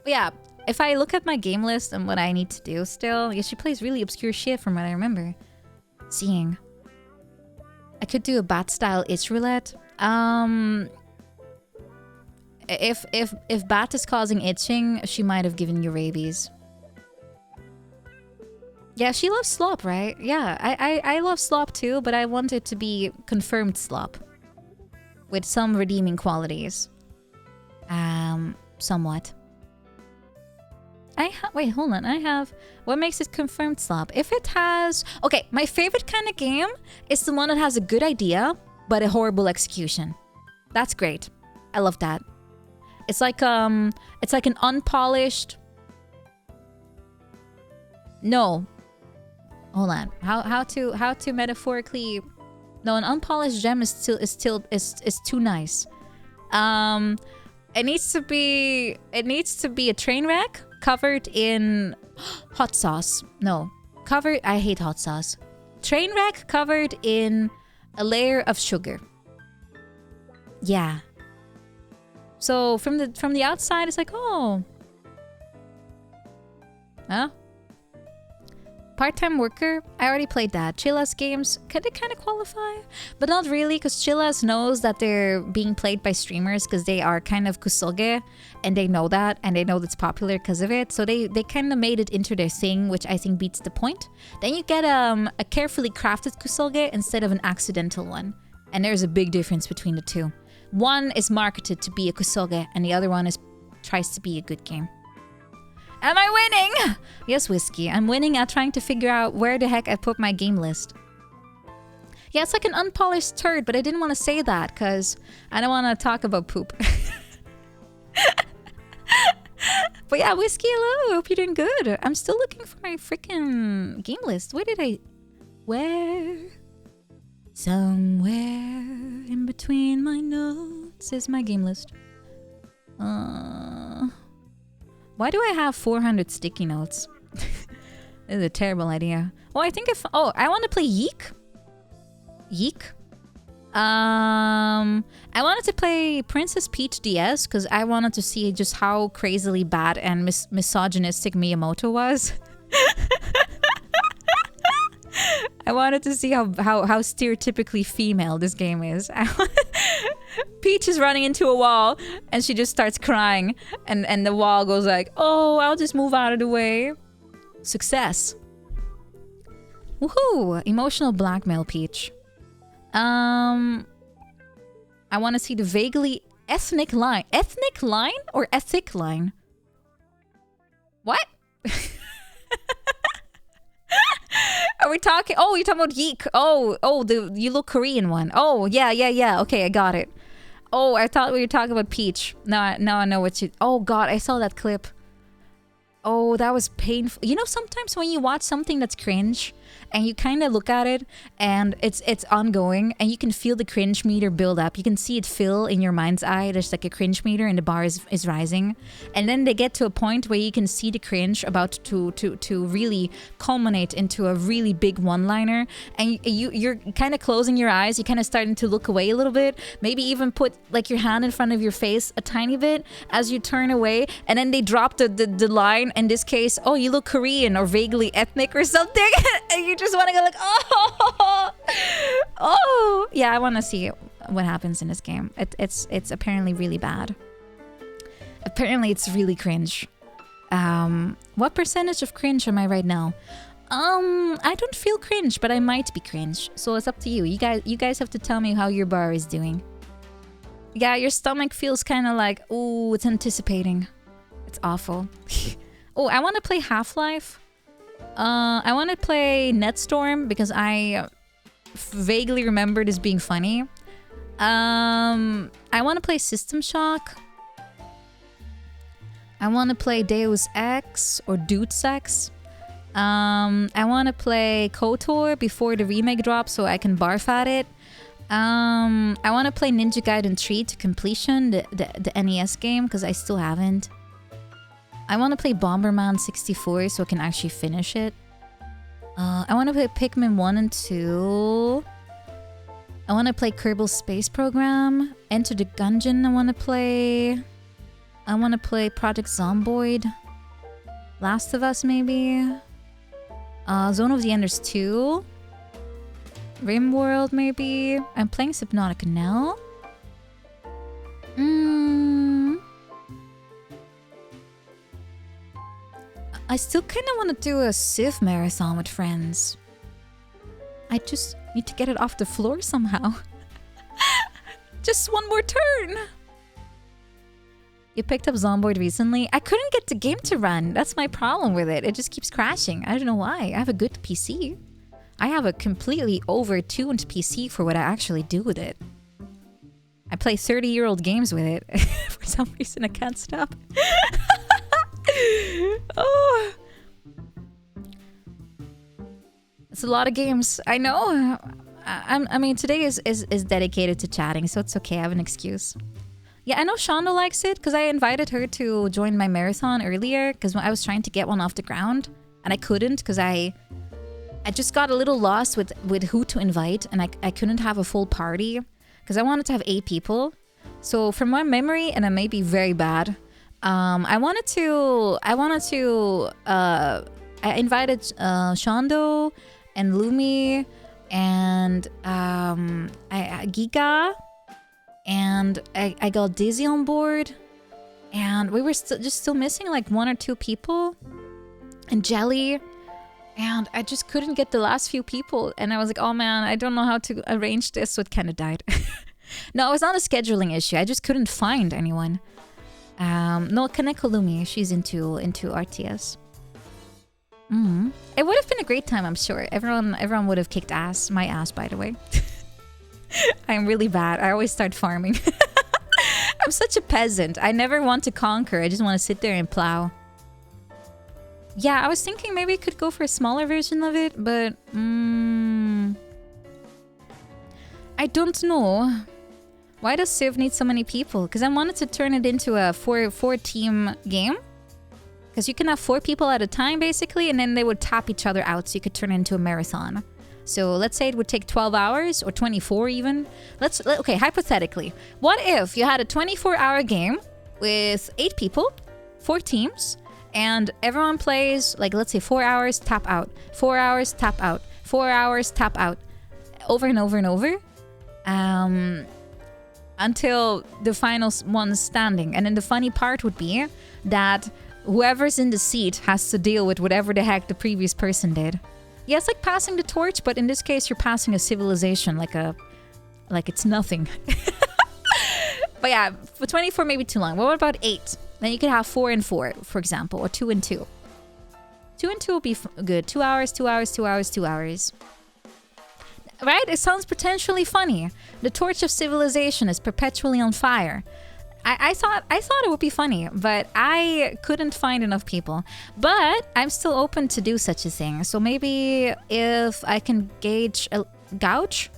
Yeah, if I look at my game list and what I need to do still, yeah, she plays really obscure shit from what I remember seeing. I could do a bat style itch roulette. If bat is causing itching, she might have given you rabies. Yeah, she loves slop, right? Yeah, I love slop too, but I want it to be confirmed slop. With some redeeming qualities. Somewhat. Wait, hold on. What makes it confirmed slop? If it has... Okay, my favorite kind of game is the one that has a good idea, but a horrible execution. That's great. I love that. It's like an unpolished... No. Hold on. How to metaphorically... No, an unpolished gem is too nice. It needs to be a train wreck covered in hot sauce. No. I hate hot sauce. Train wreck covered in a layer of sugar. Yeah. So from the outside it's like, oh. Huh? Part-time worker, I already played that. Chillas games, could they kind of qualify? But not really, because Chillas knows that they're being played by streamers because they are kind of kusoge, and they know that, and they know that's popular because of it. So they kind of made it into their thing, which I think beats the point. Then you get a carefully crafted kusoge instead of an accidental one. And there's a big difference between the two. One is marketed to be a kusoge, and the other one tries to be a good game. Am I winning? Yes, Whiskey. I'm winning at trying to figure out where the heck I put my game list. Yeah, it's like an unpolished turd, but I didn't want to say that because I don't want to talk about poop. But yeah, Whiskey, hello. Hope you're doing good. I'm still looking for my freaking game list. Where? Somewhere in between my notes is my game list. Why do I have 400 sticky notes? This is a terrible idea. Oh, I think if... Oh, I want to play Yeek. Yeek? I wanted to play Princess Peach DS because I wanted to see just how crazily bad and misogynistic Miyamoto was. I wanted to see how stereotypically female this game is. Peach is running into a wall and she just starts crying and the wall goes like, oh, I'll just move out of the way. Success. Woohoo! Emotional blackmail Peach. I want to see the vaguely ethnic line. Ethnic line or ethic line? What? Are we talking? Oh, you're talking about Yeek. Oh, the you look Korean one. Oh, yeah. Okay, I got it. Oh, I thought we were talking about Peach. Now I know what you... Oh, God, I saw that clip. Oh, that was painful. You know, sometimes when you watch something that's cringe and you kind of look at it and it's ongoing and you can feel the cringe meter build up. You can see it fill in your mind's eye. There's like a cringe meter and the bar is rising. And then they get to a point where you can see the cringe about to really culminate into a really big one-liner. And you're kind of closing your eyes. You're kind of starting to look away a little bit. Maybe even put like your hand in front of your face a tiny bit as you turn away. And then they drop the line. In this case, oh, you look Korean or vaguely ethnic or something. And you just want to go like, oh. Yeah, I want to see what happens in this game. It's apparently really bad. Apparently it's really cringe. What percentage of cringe am I right now? I don't feel cringe, but I might be cringe. So it's up to you. You guys have to tell me how your bar is doing. Yeah, your stomach feels kind of like, ooh, it's anticipating. It's awful. Oh, I want to play Half-Life. I want to play Netstorm because I vaguely remember this being funny. I want to play System Shock. I want to play Deus Ex or Deus Ex. I want to play KOTOR before the remake drops so I can barf at it. I want to play Ninja Gaiden 3 to completion, the NES game, because I still haven't. I want to play Bomberman 64 so I can actually finish it. I want to play Pikmin 1 and 2. I want to play Kerbal Space Program. Enter the Gungeon I want to play. I want to play Project Zomboid. Last of Us maybe. Zone of the Enders 2. RimWorld maybe. I'm playing Subnautica now. I still kind of want to do a Civ marathon with friends. I just need to get it off the floor somehow. Just one more turn. You picked up Zomboid recently? I couldn't get the game to run. That's my problem with it. It just keeps crashing. I don't know why. I have a good PC. I have a completely over-tuned PC for what I actually do with it. I play 30-year-old games with it. For some reason, I can't stop. Oh, it's a lot of games. I know. I mean, today is dedicated to chatting, so it's okay. I have an excuse. Yeah, I know Shondo likes it because I invited her to join my marathon earlier because I was trying to get one off the ground and I couldn't because I just got a little lost with who to invite and I couldn't have a full party because I wanted to have 8 people. So from my memory, and I may be very bad, I invited Shondo and Lumi and Giga, and I got Dizzy on board, and we were still missing like 1 or 2 people, and Jelly, and I just couldn't get the last few people, and I was like, oh man, I don't know how to arrange this, so it kind of died. No, it was not a scheduling issue. I just couldn't find anyone. No, Kaneko Lumi, she's into RTS. It would have been a great time, I'm sure. Everyone would have kicked ass. My ass, by the way. I'm really bad. I always start farming. I'm such a peasant. I never want to conquer. I just want to sit there and plow. Yeah, I was thinking maybe I could go for a smaller version of it, but I don't know. Why does Civ need so many people? Because I wanted to turn it into a 4-team game. Because you can have 4 people at a time, basically, and then they would tap each other out so you could turn it into a marathon. So let's say it would take 12 hours or 24 even. Okay, hypothetically. What if you had a 24-hour game with 8 people, 4 teams, and everyone plays, like, let's say 4 hours, tap out. 4 hours, tap out. 4 hours, tap out. Over and over and over. Until the final one standing. And then the funny part would be that whoever's in the seat has to deal with whatever the heck the previous person did. Yeah, it's like passing the torch, but in this case, you're passing a civilization like it's nothing. But yeah, for 24, maybe too long. What about 8? Then you could have 4 and 4, for example, or 2 and 2. 2 and 2 would be good. 2 hours, 2 hours, 2 hours, 2 hours. Right? It sounds potentially funny. The torch of civilization is perpetually on fire. I thought it would be funny, but I couldn't find enough people. But I'm still open to do such a thing. So maybe if I can gauge enough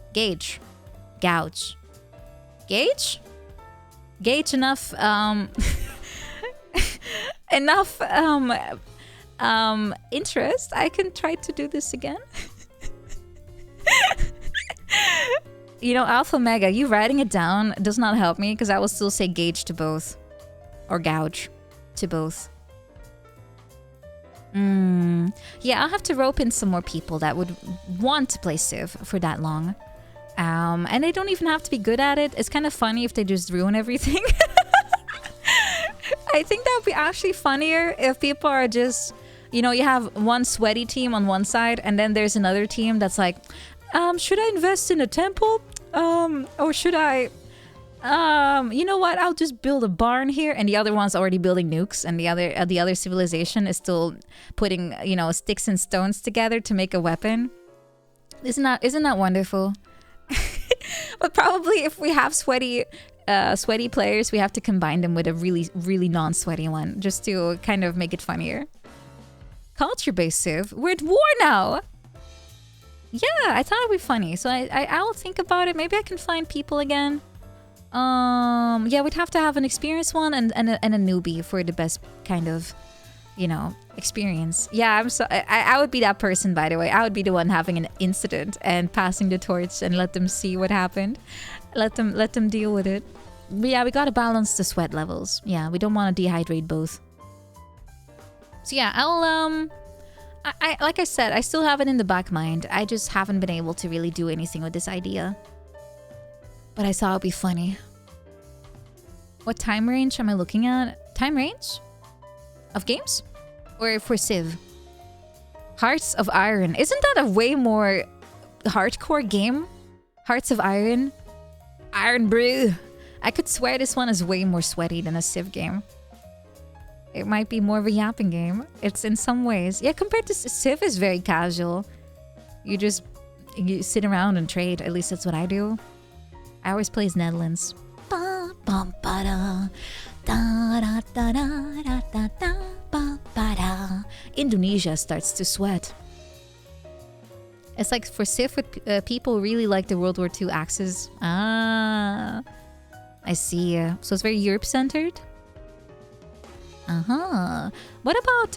interest, I can try to do this again. You know, Alpha Mega, you writing it down does not help me because I will still say gauge to both. Or gouge to both. Yeah, I'll have to rope in some more people that would want to play Civ for that long. And they don't even have to be good at it. It's kind of funny if they just ruin everything. I think that would be actually funnier if people are just, you know, you have one sweaty team on one side and then there's another team that's like, should I invest in a temple? Or should I, you know what? I'll just build a barn here. And the other one's already building nukes. And the other civilization is still putting, you know, sticks and stones together to make a weapon. Isn't that wonderful? But probably if we have sweaty players, we have to combine them with a really, really non-sweaty one. Just to kind of make it funnier. Culture-based Civ. We're at war now! Yeah, I thought it'd be funny, so I'll think about it. Maybe I can find people again. Yeah, we'd have to have an experienced one and a newbie for the best kind of, you know, experience. Yeah, I would be that person, by the way. I would be the one having an incident and passing the torch and let them see what happened. Let them deal with it. But yeah, we gotta balance the sweat levels. Yeah, we don't want to dehydrate both. So yeah, I'll I like I said, I still have it in the back mind. I just haven't been able to really do anything with this idea. But I thought it would be funny. What time range am I looking at? Time range? Of games? Or for Civ? Hearts of Iron. Isn't that a way more hardcore game? Hearts of Iron? Iron Brew. I could swear this one is way more sweaty than a Civ game. It might be more of a yapping game. It's in some ways. Yeah, compared to Civ is very casual. You sit around and trade. At least that's what I do. I always play as Netherlands. Indonesia starts to sweat. It's like for Civ, people really like the World War II axes. Ah, I see. So it's very Europe-centered. What about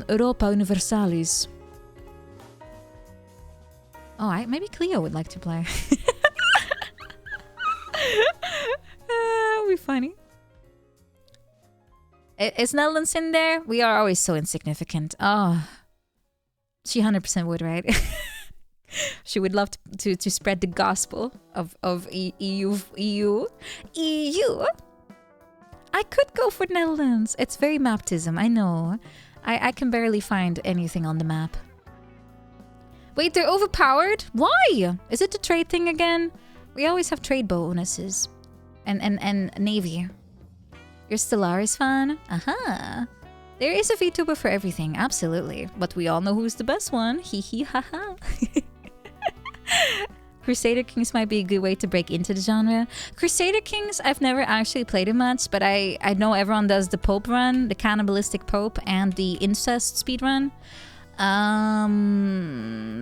Europa Universalis? Oh, maybe Cleo would like to play. It'll be funny. Is Netherlands in there? We are always so insignificant. Oh, she 100% would, right? She would love to spread the gospel of EU. I could go for Netherlands. It's very maptism, I know. I can barely find anything on the map. Wait, they're overpowered? Why? Is it the trade thing again? We always have trade bonuses. And navy. You're Stellaris fan? Aha. There is a VTuber for everything, absolutely. But we all know who's the best one. Hee hee ha ha. Crusader Kings might be a good way to break into the genre. Crusader Kings, I've never actually played it much, but I know everyone does the Pope run, the cannibalistic Pope, and the incest speedrun.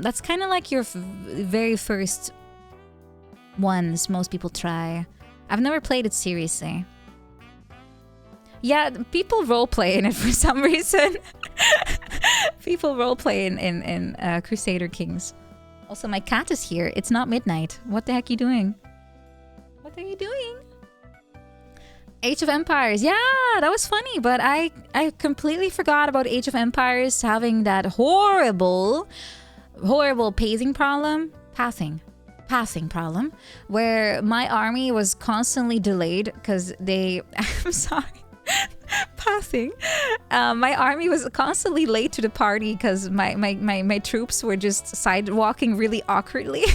That's kind of like your very first ones most people try. I've never played it seriously. Yeah, people roleplay in it for some reason. People roleplay in Crusader Kings. Also, my cat is here. It's not midnight. What the heck are you doing? What are you doing? Age of Empires. Yeah, that was funny, but I completely forgot about Age of Empires having that horrible pacing problem. Passing problem, where my army was constantly delayed because they... I'm sorry. Passing. My army was constantly late to the party because my troops were just sidewalking really awkwardly.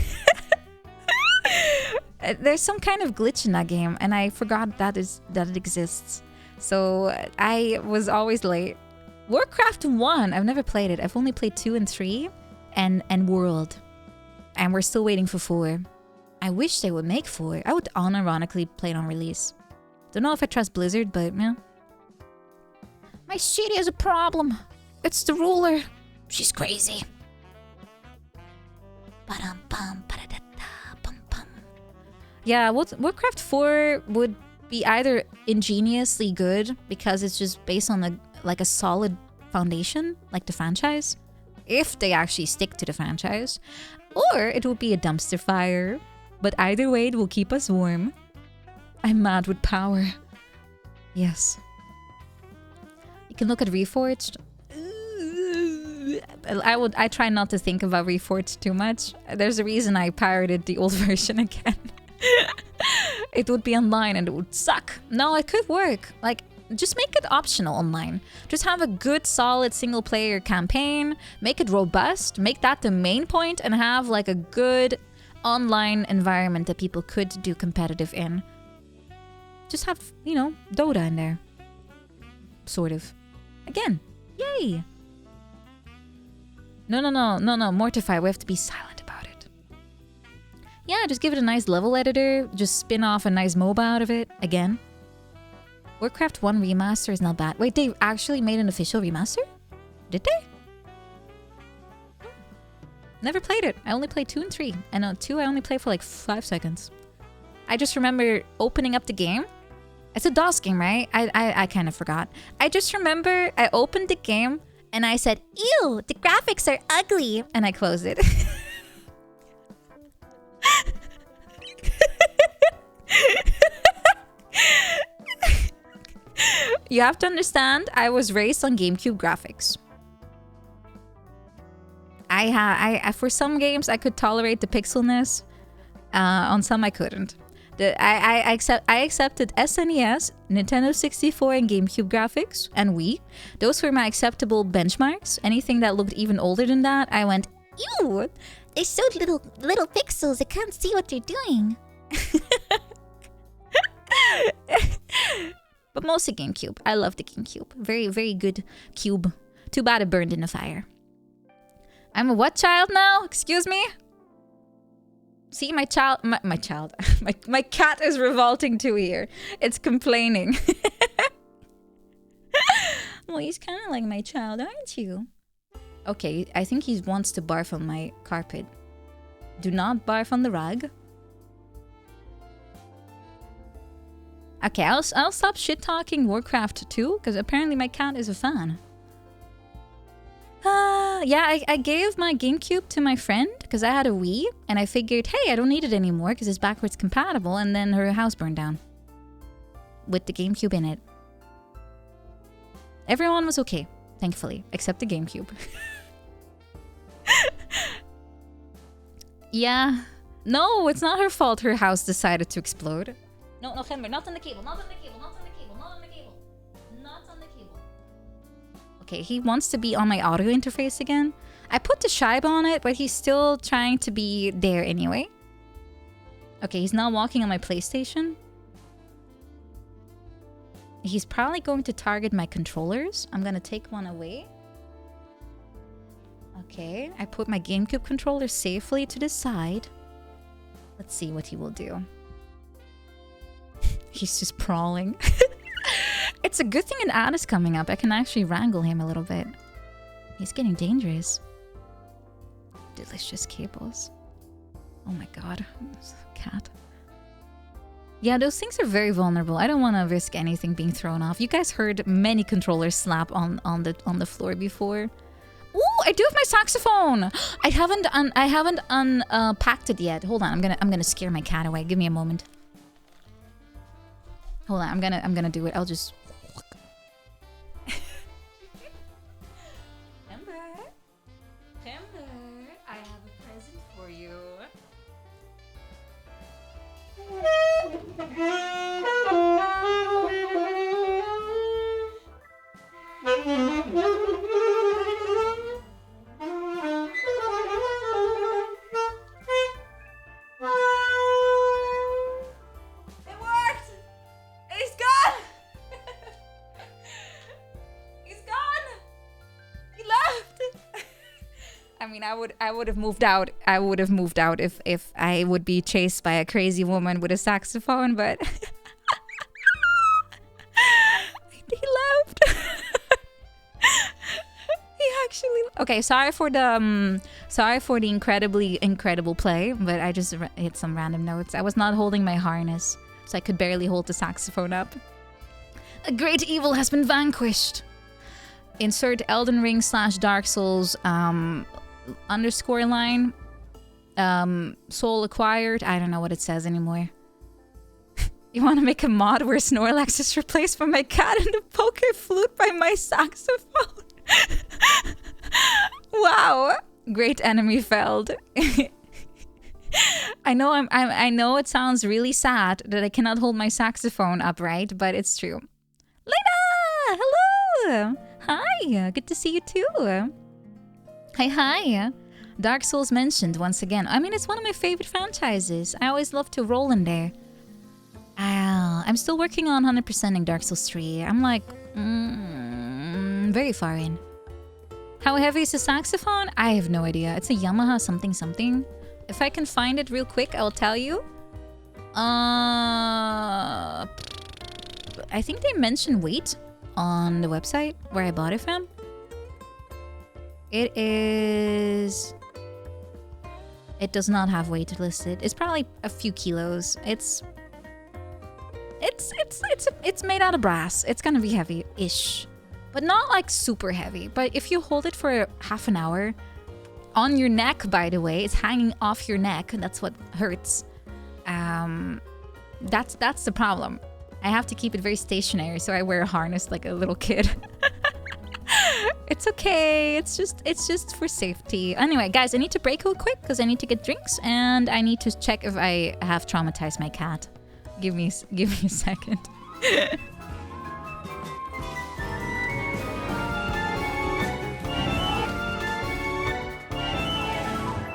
There's some kind of glitch in that game, and I forgot that it exists. So I was always late. Warcraft 1, I've never played it. I've only played 2 and 3, and World. And we're still waiting for 4. I wish they would make 4. I would unironically play it on release. Don't know if I trust Blizzard, but yeah. My city has a problem. It's the ruler. She's crazy. Yeah, Warcraft 4 would be either ingeniously good because it's just based on a solid foundation, like the franchise, if they actually stick to the franchise, or it will be a dumpster fire. But either way, it will keep us warm. I'm mad with power. Yes. You can look at Reforged. I try not to think about Reforged too much. There's a reason I pirated the old version again. It would be online and it would suck. No, it could work. Like, just make it optional online. Just have a good, solid single-player campaign. Make it robust. Make that the main point, and have like a good online environment that people could do competitive in. Just have, you know, Dota in there. Sort of. Again. Yay! No, Mortify. We have to be silent about it. Yeah, just give it a nice level editor. Just spin off a nice MOBA out of it. Again. Warcraft 1 remaster is not bad. Wait, they actually made an official remaster? Did they? Never played it. I only played 2 and 3. And on 2, I only played for like 5 seconds. I just remember opening up the game. It's a DOS game, right? I kind of forgot. I just remember I opened the game and I said, "Ew, the graphics are ugly." And I closed it. You have to understand, I was raised on GameCube graphics. I for some games I could tolerate the pixelness. On some I couldn't. I accepted SNES, Nintendo 64, and GameCube graphics, and Wii. Those were my acceptable benchmarks. Anything that looked even older than that, I went, "Ew, they're so little pixels. I can't see what you're doing." But mostly GameCube. I love the GameCube. Very, very good cube. Too bad it burned in the fire. I'm a what child now? Excuse me? See, my cat is revolting too here. It's complaining. Well, he's kind of like my child, aren't you? Okay, I think he wants to barf on my carpet. Do not barf on the rug. Okay, I'll stop shit-talking Warcraft 2, because apparently my cat is a fan. Yeah, I gave my GameCube to my friend because I had a Wii, and I figured, hey, I don't need it anymore because it's backwards compatible, and then her house burned down. With the GameCube in it. Everyone was okay, thankfully, except the GameCube. Yeah. No, it's not her fault her house decided to explode. No, November, not on the cable, not on the cable, not on the cable, not on the cable. Not on the cable. Okay, he wants to be on my audio interface again. I put the shibe on it, but he's still trying to be there anyway. Okay, he's now walking on my PlayStation. He's probably going to target my controllers. I'm gonna take one away. Okay, I put my GameCube controller safely to the side. Let's see what he will do. He's just prowling. It's a good thing an ad is coming up. I can actually wrangle him a little bit. He's getting dangerous. Delicious cables. Oh my god. Cat. Yeah, those things are very vulnerable. I don't want to risk anything being thrown off. You guys heard many controllers slap on the floor before. Ooh, I do have my saxophone. I haven't unpacked it yet. Hold on, I'm gonna scare my cat away. Give me a moment. Hold on, I'm gonna do it. I'll just. Timber, I have a present for you. It worked! He's gone! He's gone! He left! I mean, I would have moved out. I would have moved out if I would be chased by a crazy woman with a saxophone, but he left. He actually. Okay, sorry for the incredibly incredible play, but I just hit some random notes. I was not holding my harness, so I could barely hold the saxophone up. A great evil has been vanquished. Insert Elden Ring / Dark Souls underscore line. Soul acquired. I don't know what it says anymore. You want to make a mod where Snorlax is replaced by my cat and the poker flute by my saxophone? Wow. Great enemy felled. I know it sounds really sad that I cannot hold my saxophone upright, but it's true. Lena! Hello! Hi! Good to see you too. Hi. Dark Souls mentioned once again. I mean, it's one of my favorite franchises. I always love to roll in there. I'm still working on 100%ing Dark Souls 3. I'm like, very far in. How heavy is the saxophone? I have no idea. It's a Yamaha something. If I can find it real quick, I'll tell you. I think they mention weight on the website where I bought it from. It does not have weight listed. It's probably a few kilos. It's made out of brass. It's gonna be heavy-ish, but not like super heavy. But if you hold it for half an hour on your neck, by the way, it's hanging off your neck. That's what hurts. That's the problem. I have to keep it very stationary, so I wear a harness like a little kid. It's okay. It's just for safety. Anyway, guys, I need to break real quick because I need to get drinks and I need to check if I have traumatized my cat. Give me a second.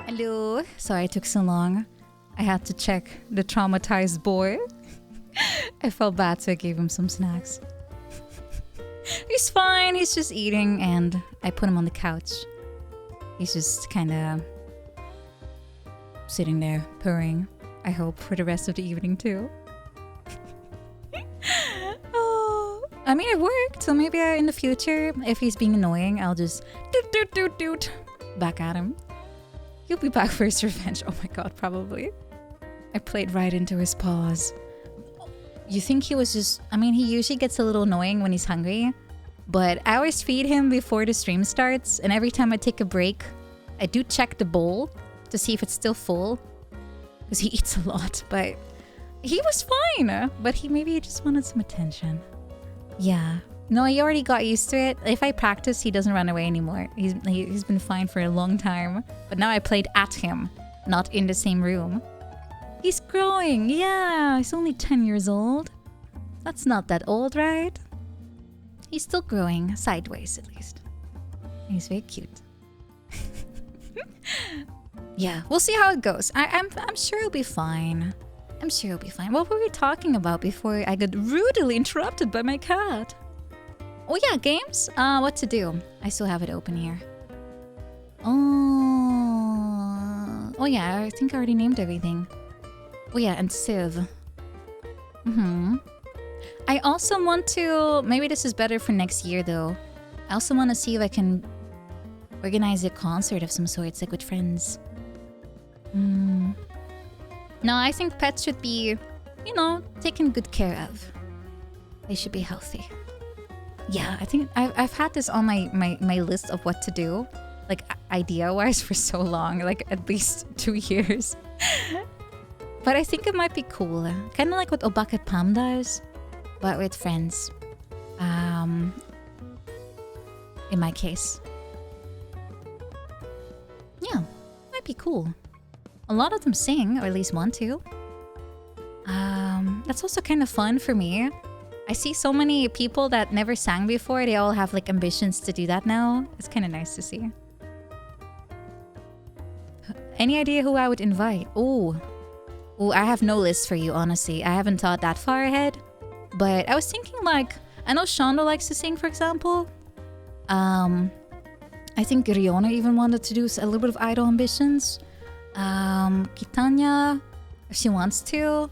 Hello. Sorry it took so long. I had to check the traumatized boy. I felt bad, so I gave him some snacks. He's fine. He's just eating, and I put him on the couch. He's just kind of sitting there, purring. I hope for the rest of the evening, too. Oh, I mean, it worked, so maybe in the future, if he's being annoying, I'll just doot back at him. He'll be back for his revenge. Oh my god, probably. I played right into his paws. You think he was just... I mean, he usually gets a little annoying when he's hungry. But I always feed him before the stream starts. And every time I take a break, I do check the bowl to see if it's still full. Because he eats a lot. But he was fine. But he just wanted some attention. Yeah. No, he already got used to it. If I practice, he doesn't run away anymore. He's been fine for a long time. But now I played at him, not in the same room. He's growing, yeah. He's only 10 years old. That's not that old, right? He's still growing, sideways at least. He's very cute. Yeah, we'll see how it goes. I'm sure he'll be fine. I'm sure he'll be fine. What were we talking about before I got rudely interrupted by my cat? Oh yeah, games? What to do? I still have it open here. Oh yeah, I think I already named everything. Oh yeah, and Civ. I also want to... Maybe this is better for next year, though. I also want to see if I can organize a concert of some sorts, like with friends. No, I think pets should be you know, taken good care of. They should be healthy. Yeah, I think I've had this on my list of what to do, like idea-wise for so long, like at least 2 years. But I think it might be cool. Kind of like what Obake Pam does, but with friends. In my case. Yeah, might be cool. A lot of them sing, or at least want to. That's also kind of fun for me. I see so many people that never sang before. They all have like ambitions to do that now. It's kind of nice to see. Any idea who I would invite? Ooh, I have no list for you, honestly. I haven't thought that far ahead. But I was thinking like, I know Shondo likes to sing, for example. I think Riona even wanted to do a little bit of idol ambitions. Kitanya, if she wants to.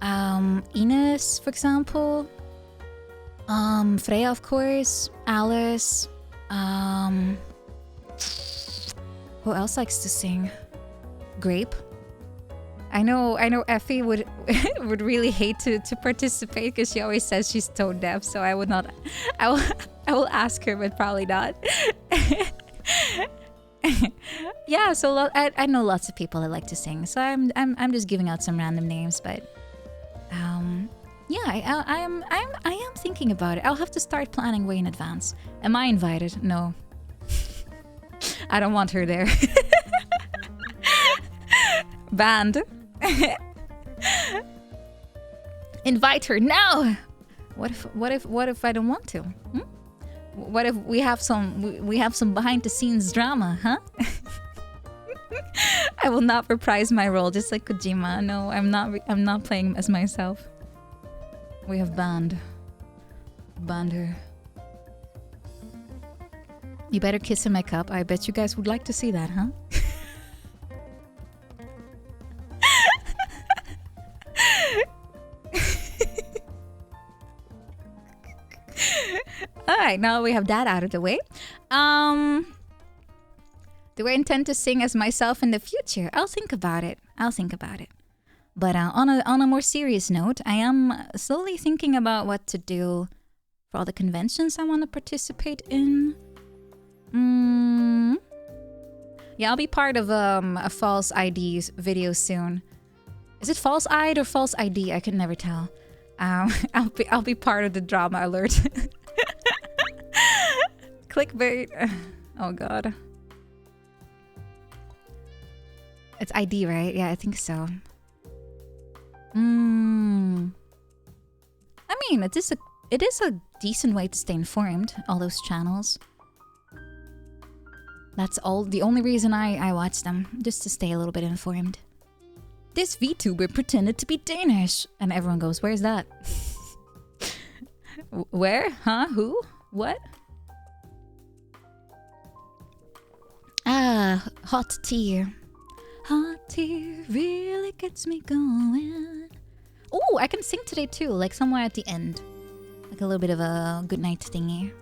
Ines, for example. Freya, of course. Alice. Who else likes to sing? Grape. I know Effie would would really hate to participate because she always says she's tone deaf, so I would not. I will ask her, but probably not. Yeah, so I know lots of people that like to sing, so I'm just giving out some random names, but yeah, I am thinking about it. I'll have to start planning way in advance. Am I invited? No. I don't want her there. Banned. Invite her now. What if I don't want to? What if we have some behind the scenes drama, huh? I will not reprise my role just like Kojima. No, I'm not playing as myself. We have banned her. You better kiss in my cup. I bet you guys would like to see that, huh? Alright, now we have that out of the way. Do I intend to sing as myself in the future? I'll think about it. But on a more serious note, I am slowly thinking about what to do for all the conventions I want to participate in. Yeah, I'll be part of a false ID video soon. Is it false ID or false ID? I can never tell. I'll be part of the drama alert. Clickbait. Oh god. It's ID, right? Yeah, I think so. I mean, it is a decent way to stay informed, all those channels. That's the only reason I watch them, just to stay a little bit informed. This VTuber pretended to be Danish. And everyone goes, where's that? Where? Huh? Who? What? Ah, hot tea. Hot tea really gets me going. Oh, I can sing today too, like somewhere at the end. Like a little bit of a good night thingy.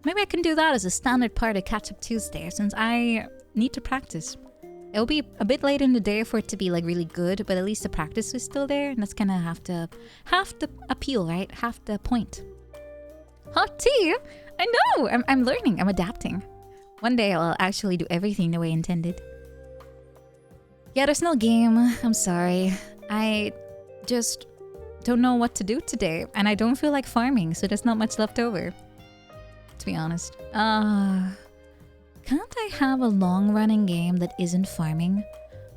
Maybe I can do that as a standard part of Catch Up Tuesday, since I need to practice. It'll be a bit late in the day for it to be like really good, but at least the practice is still there, and that's kind of half the appeal, right? Half the point. Hot tea? I know! I'm learning, I'm adapting. One day I'll actually do everything the way intended. Yeah, there's no game. I'm sorry. I just don't know what to do today, and I don't feel like farming, so there's not much left over. To be honest. Can't I have a long-running game that isn't farming?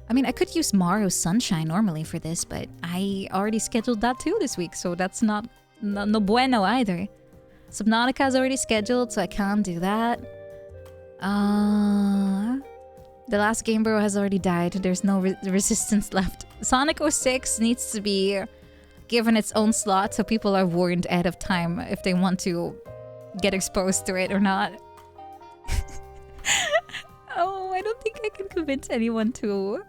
I mean, I could use Mario Sunshine normally for this, but I already scheduled that too this week, so that's no bueno either. Subnautica's already scheduled, so I can't do that. The last Game Bro has already died. There's no resistance left. Sonic 06 needs to be given its own slot so people are warned ahead of time if they want to get exposed to it or not. Oh, I don't think I can convince anyone to.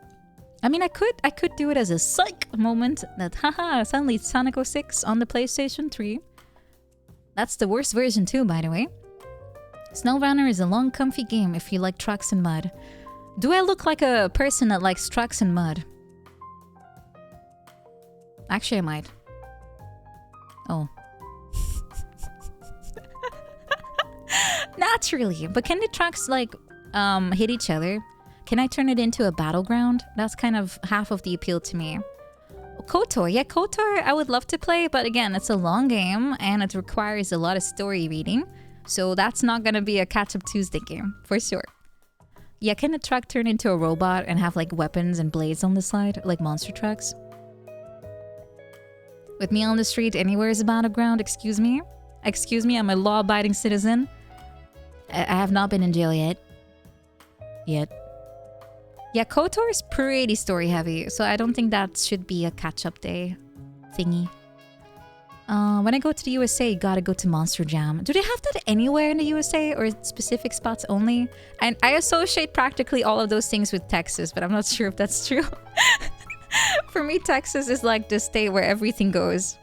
I mean, I could do it as a psych moment that haha, suddenly it's Sonic 06 on the PlayStation 3. That's the worst version too, by the way. SnowRunner is a long, comfy game if you like trucks and mud. Do I look like a person that likes trucks and mud? Actually, I might. Oh. Naturally. But can the trucks like hit each other? Can I turn it into a battleground? That's kind of half of the appeal to me. KOTOR. Yeah, KOTOR I would love to play, but again, it's a long game and it requires a lot of story reading. So that's not gonna be a catch-up Tuesday game, for sure. Yeah, can a truck turn into a robot and have like weapons and blades on the side, like monster trucks? With me on the street, anywhere is a battleground, excuse me? Excuse me, I'm a law-abiding citizen. I have not been in jail yet. Yeah, KOTOR is pretty story-heavy, so I don't think that should be a catch-up day thingy. When I go to the USA, gotta go to Monster Jam. Do they have that anywhere in the USA or specific spots only? And I associate practically all of those things with Texas, but I'm not sure if that's true. For me, Texas is like the state where everything goes.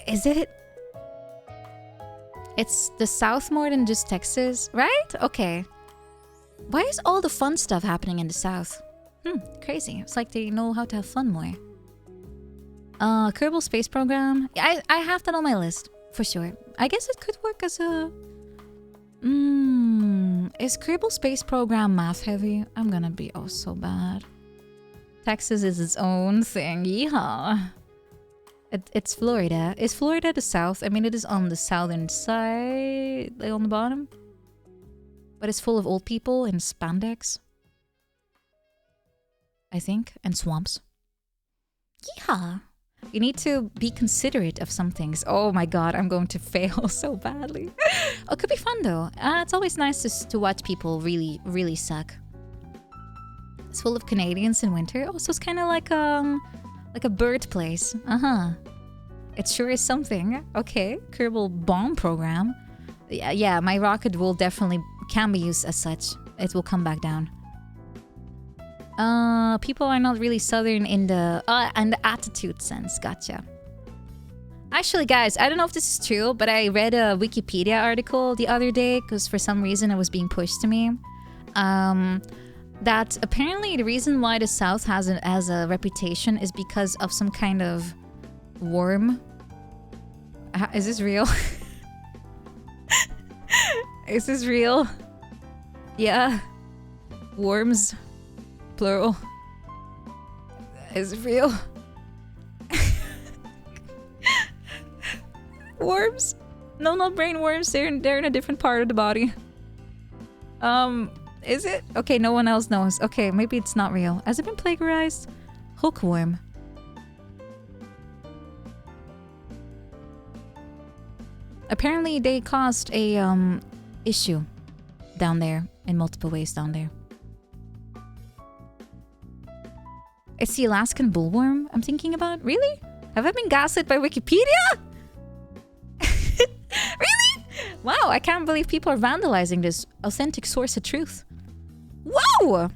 Is it? It's the South more than just Texas, right? Okay. Why is all the fun stuff happening in the South? Crazy. It's like they know how to have fun more. Kerbal Space Program. I have that on my list, for sure. I guess it could work as a... Is Kerbal Space Program math heavy? I'm gonna be oh so bad. Texas is its own thing. Yeehaw. It's Florida. Is Florida the South? I mean, it is on the southern side, like on the bottom. But it's full of old people in spandex. I think. And swamps. Yeah. You need to be considerate of some things. Oh my god, I'm going to fail so badly. Oh, it could be fun though. It's always nice to watch people really, really suck. It's full of Canadians in winter. Also, it's kind of like a bird place. It sure is something. Okay, Kerbal Bomb Program. Yeah, my rocket will definitely can be used as such. It will come back down. People are not really southern in the attitude sense. Gotcha. Actually, guys, I don't know if this is true, but I read a Wikipedia article the other day because for some reason it was being pushed to me. That apparently the reason why the South has a reputation is because of some kind of worm. Is this real? Is this real? Yeah. Worms. Plural. Is it real? Worms? No, not brain worms. They're in a different part of the body. Is it? Okay, no one else knows. Okay, maybe it's not real. Has it been plagiarized? Hookworm. Apparently, they caused a issue down there in multiple ways down there. It's the Alaskan bullworm I'm thinking about. Really? Have I been gaslit by Wikipedia? Really? Wow, I can't believe people are vandalizing this authentic source of truth. Whoa!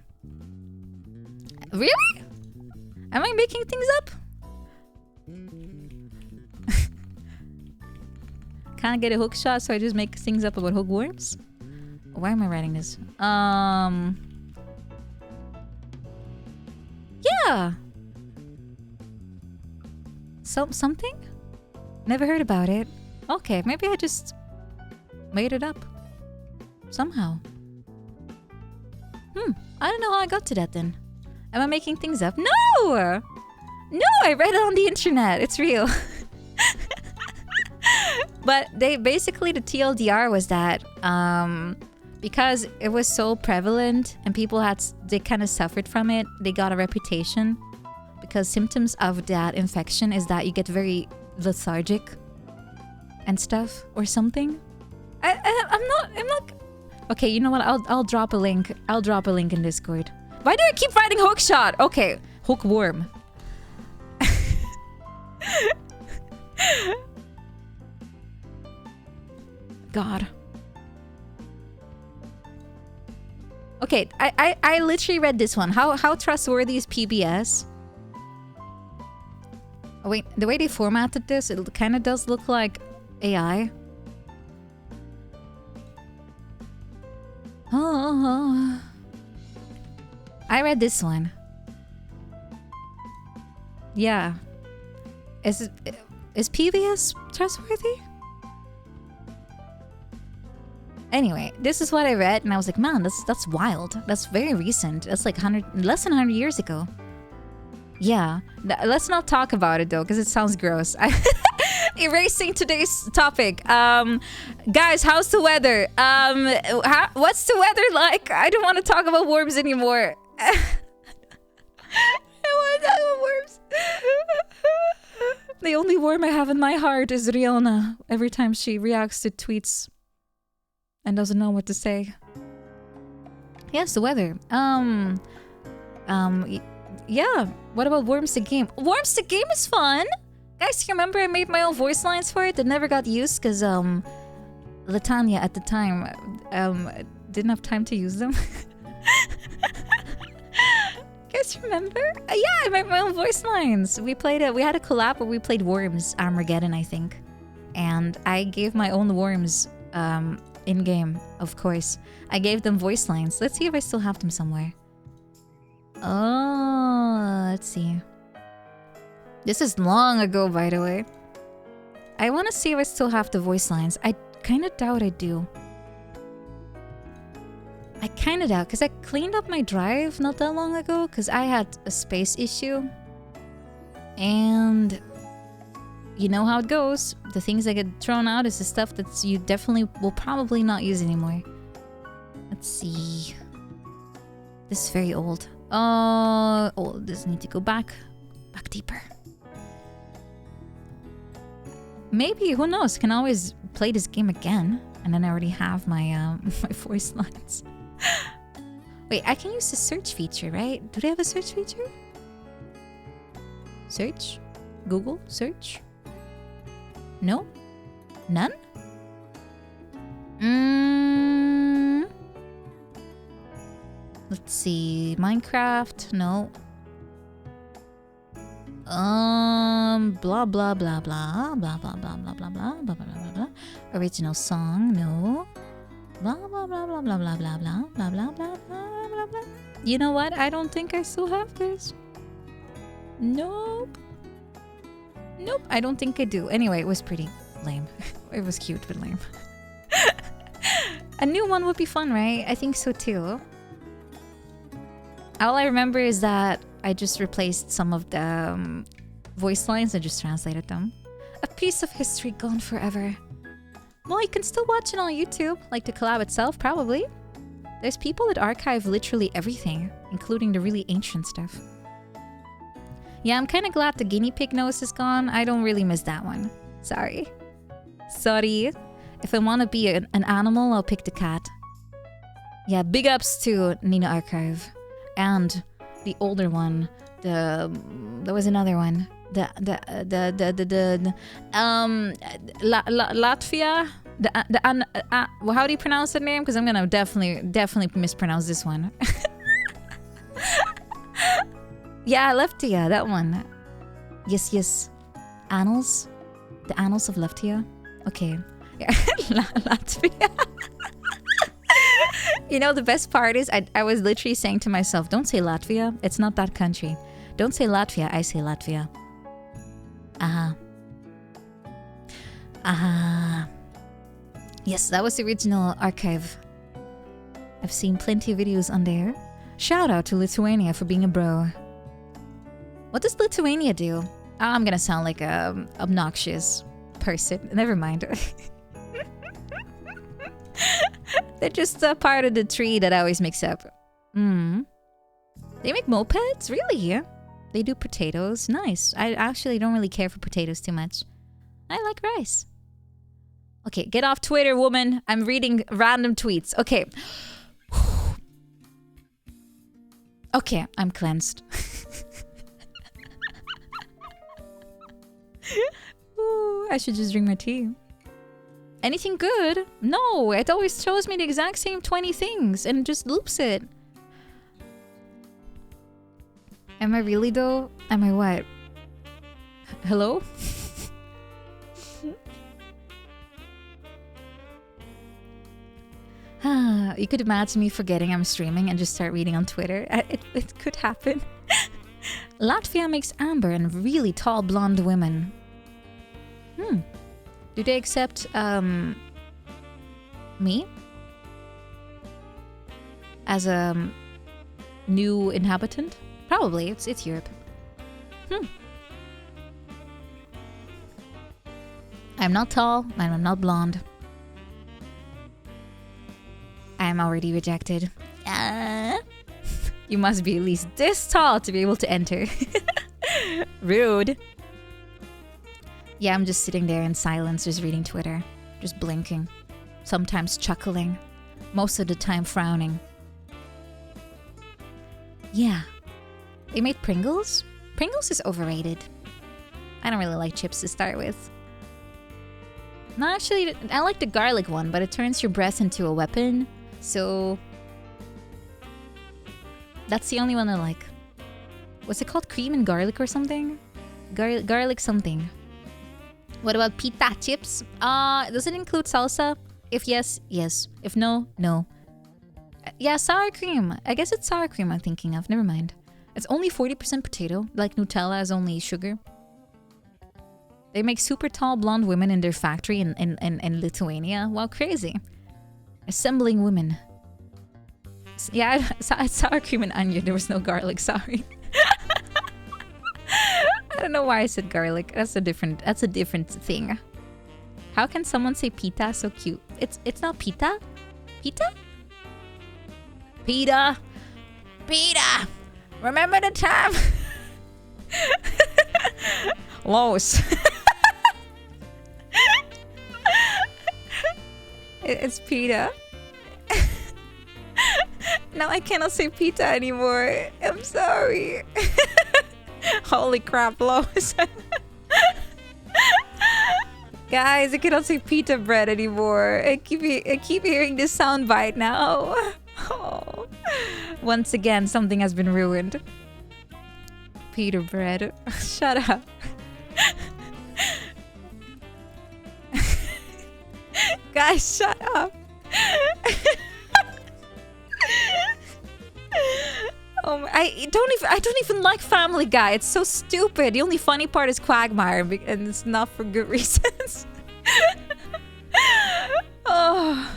Really? Am I making things up? Can't get a hook shot, so I just make things up about hookworms? Why am I writing this? Yeah. Something? Never heard about it. Okay, maybe I just made it up. Somehow. I don't know how I got to that then. Am I making things up? No! No, I read it on the internet. It's real. But they basically, the TLDR was that because it was so prevalent and people they kind of suffered from it, they got a reputation. Because symptoms of that infection is that you get very lethargic and stuff or something. I'm not. Okay, you know what? I'll drop a link. I'll drop a link in Discord. Why do I keep writing hookshot? Okay, hookworm. God. Okay, I literally read this one. How trustworthy is PBS? Oh wait, the way they formatted this, it kind of does look like AI. Oh. I read this one. Yeah. Is PBS trustworthy? Anyway, this is what I read, and I was like, man, that's wild. That's very recent. That's like less than 100 years ago. Yeah. Let's not talk about it though, because it sounds gross. Erasing today's topic. Guys, how's the weather? What's the weather like? I don't want to talk about worms anymore. I want to talk about worms. The only worm I have in my heart is Riona. Every time she reacts to tweets and doesn't know what to say. Yes, the weather. Yeah. What about Worms the Game? Worms the Game is fun. Guys, you remember I made my own voice lines for it that never got used because Latanya at the time didn't have time to use them. Guys, remember? Yeah, I made my own voice lines. We played it. We had a collab where we played Worms Armageddon, I think, and I gave my own worms in game. Of course, I gave them voice lines. Let's see if I still have them somewhere. Oh, let's see. This is long ago, by the way. I want to see if I still have the voice lines. I kind of doubt I do. I kind of doubt, because I cleaned up my drive not that long ago, because I had a space issue. And you know how it goes. The things that get thrown out is the stuff that you definitely will probably not use anymore. Let's see. This is very old. Oh, this need to go back deeper. Maybe, who knows? Can always play this game again, and then I already have my my voice lines. Wait, I can use the search feature, right? Do they have a search feature? Search? Google? Search? No? None? Let's see. Minecraft? No. Blah blah blah blah blah blah blah blah blah blah blah blah blah blah. Original song? No. Blah blah blah blah blah blah blah blah blah blah blah blah blah. You know what? I don't think I still have this. Nope. Nope, I don't think I do. Anyway, it was pretty lame. It was cute but lame. A new one would be fun, right? I think so too. All I remember is that I just replaced some of the voice lines and just translated them. A piece of history gone forever. Well, you can still watch it on YouTube, like the collab itself, probably. There's people that archive literally everything, including the really ancient stuff. Yeah, I'm kind of glad the guinea pig nose is gone. I don't really miss that one. Sorry. Sorry. If I want to be an animal, I'll pick the cat. Yeah, big ups to Nina Archive. And the older one, there was another one. Latvia. How do you pronounce the name? Because I'm gonna definitely mispronounce this one. Yeah, Leftia, that one. Yes. Annals, the Annals of Leftia. Okay, yeah. Latvia. You know, the best part is I was literally saying to myself, don't say Latvia. It's not that country. Don't say Latvia. I say Latvia. Yes, that was the original archive. I've seen plenty of videos on there. Shout out to Lithuania for being a bro. What does Lithuania do? Oh, I'm gonna sound like a obnoxious person. Never mind. They're just a part of the tree that I always mix up. They make mopeds? Really? They do potatoes? Nice. I actually don't really care for potatoes too much. I like rice. Okay, get off Twitter, woman. I'm reading random tweets. Okay. Okay, I'm cleansed. Ooh, I should just drink my tea. Anything good? No, it always shows me the exact same 20 things and just loops it. Am I really though? Am I what? Hello? You could imagine me forgetting I'm streaming and just start reading on Twitter. It could happen. Latvia makes amber and really tall blonde women. Do they accept me as a new inhabitant? Probably. It's Europe. I'm not tall and I'm not blonde. I'm already rejected. You must be at least this tall to be able to enter. Rude. Yeah, I'm just sitting there in silence, just reading Twitter. Just blinking. Sometimes chuckling. Most of the time frowning. Yeah. They made Pringles? Pringles is overrated. I don't really like chips to start with. No, actually, I like the garlic one, but it turns your breath into a weapon. So... that's the only one I like. What's it called? Cream and garlic or something? Garlic something. What about pita chips? Does it include salsa? If yes, yes. If no, no. Yeah, sour cream. I guess it's sour cream I'm thinking of. Never mind. It's only 40% potato. Like Nutella is only sugar. They make super tall blonde women in their factory in Lithuania. Wow, crazy. Assembling women. Yeah, sour cream and onion. There was no garlic, sorry. I don't know why I said garlic. That's a different thing. How can someone say pita so cute? It's not pita? Pita? Pita! Pita! Remember the time? Los. It's pita. Now I cannot say pita anymore. I'm sorry. Holy crap, Lois. Guys, I cannot say pita bread anymore. I keep hearing this soundbite now. Oh. Once again, something has been ruined. Pita bread. Shut up. Guys, shut up. Oh my, I don't even like Family Guy. It's so stupid. The only funny part is Quagmire, and it's not for good reasons. Oh.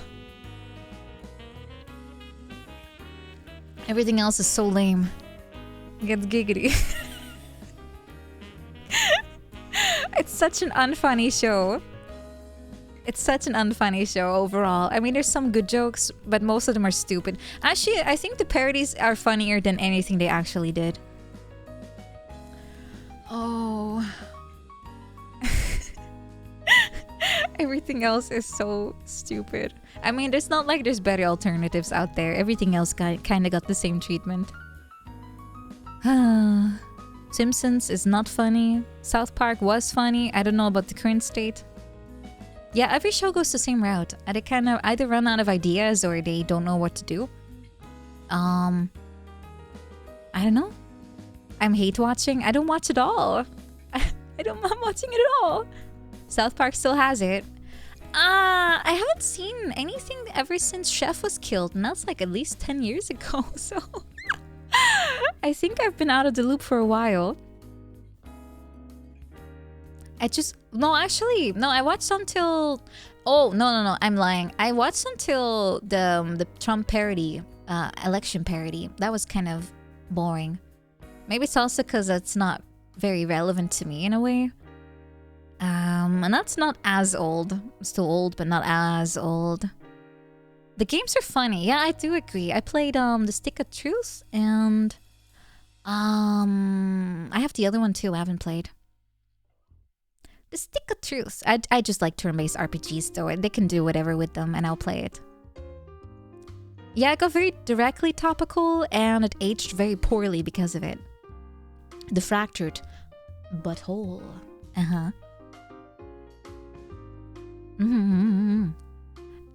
Everything else is so lame. It gets giggity. It's such an unfunny show. It's such an unfunny show overall. I mean, there's some good jokes, but most of them are stupid. Actually, I think the parodies are funnier than anything they actually did. Oh. Everything else is so stupid. I mean, there's not like there's better alternatives out there. Everything else kind of got the same treatment. Simpsons is not funny. South Park was funny. I don't know about the current state. Yeah, every show goes the same route. And they kind of either run out of ideas or they don't know what to do. I don't know. I'm hate watching. I don't watch it all. I'm watching it at all. South Park still has it. I haven't seen anything ever since Chef was killed, and that's like at least 10 years ago, so... I think I've been out of the loop for a while. I watched until... Oh, no, I'm lying. I watched until the Trump parody, election parody. That was kind of boring. Maybe it's also because it's not very relevant to me in a way. And that's not as old. Still old, but not as old. The games are funny. Yeah, I do agree. I played the Stick of Truth and I have the other one too. I haven't played. The Stick of Truth. I just like turn-based RPGs though. They can do whatever with them and I'll play it. Yeah, it got very directly topical and it aged very poorly because of it. The Fractured Butthole.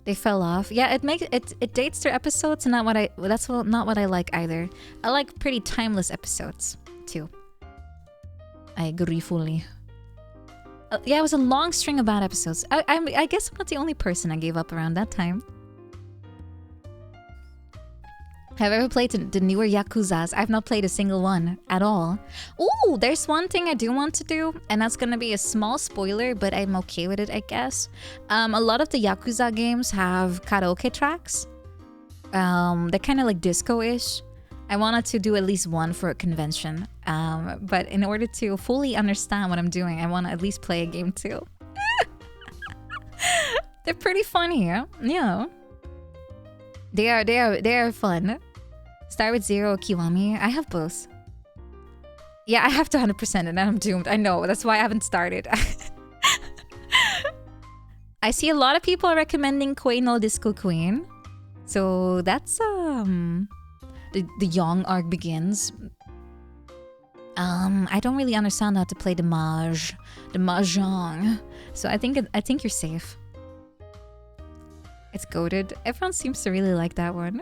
They fell off. Yeah, it dates their episodes, and not what I like either. I like pretty timeless episodes too. I agree fully. Yeah, it was a long string of bad episodes. I guess I'm not the only person I gave up around that time. Have I ever played the newer Yakuzas? I've not played a single one at all. Ooh, there's one thing I do want to do, and that's gonna be a small spoiler, but I'm okay with it, I guess. A lot of the Yakuza games have karaoke tracks. They're kind of like disco-ish. I wanted to do at least one for a convention. But in order to fully understand what I'm doing, I want to at least play a game too. They're pretty funny, yeah. They are fun. Start with Zero or Kiwami. I have both. Yeah, I have to 100% and I'm doomed. I know, that's why I haven't started. I see a lot of people are recommending Koi no Disco Queen. So that's the young arc begins. I don't really understand how to play the mahjong. So I think you're safe. It's goated. Everyone seems to really like that one.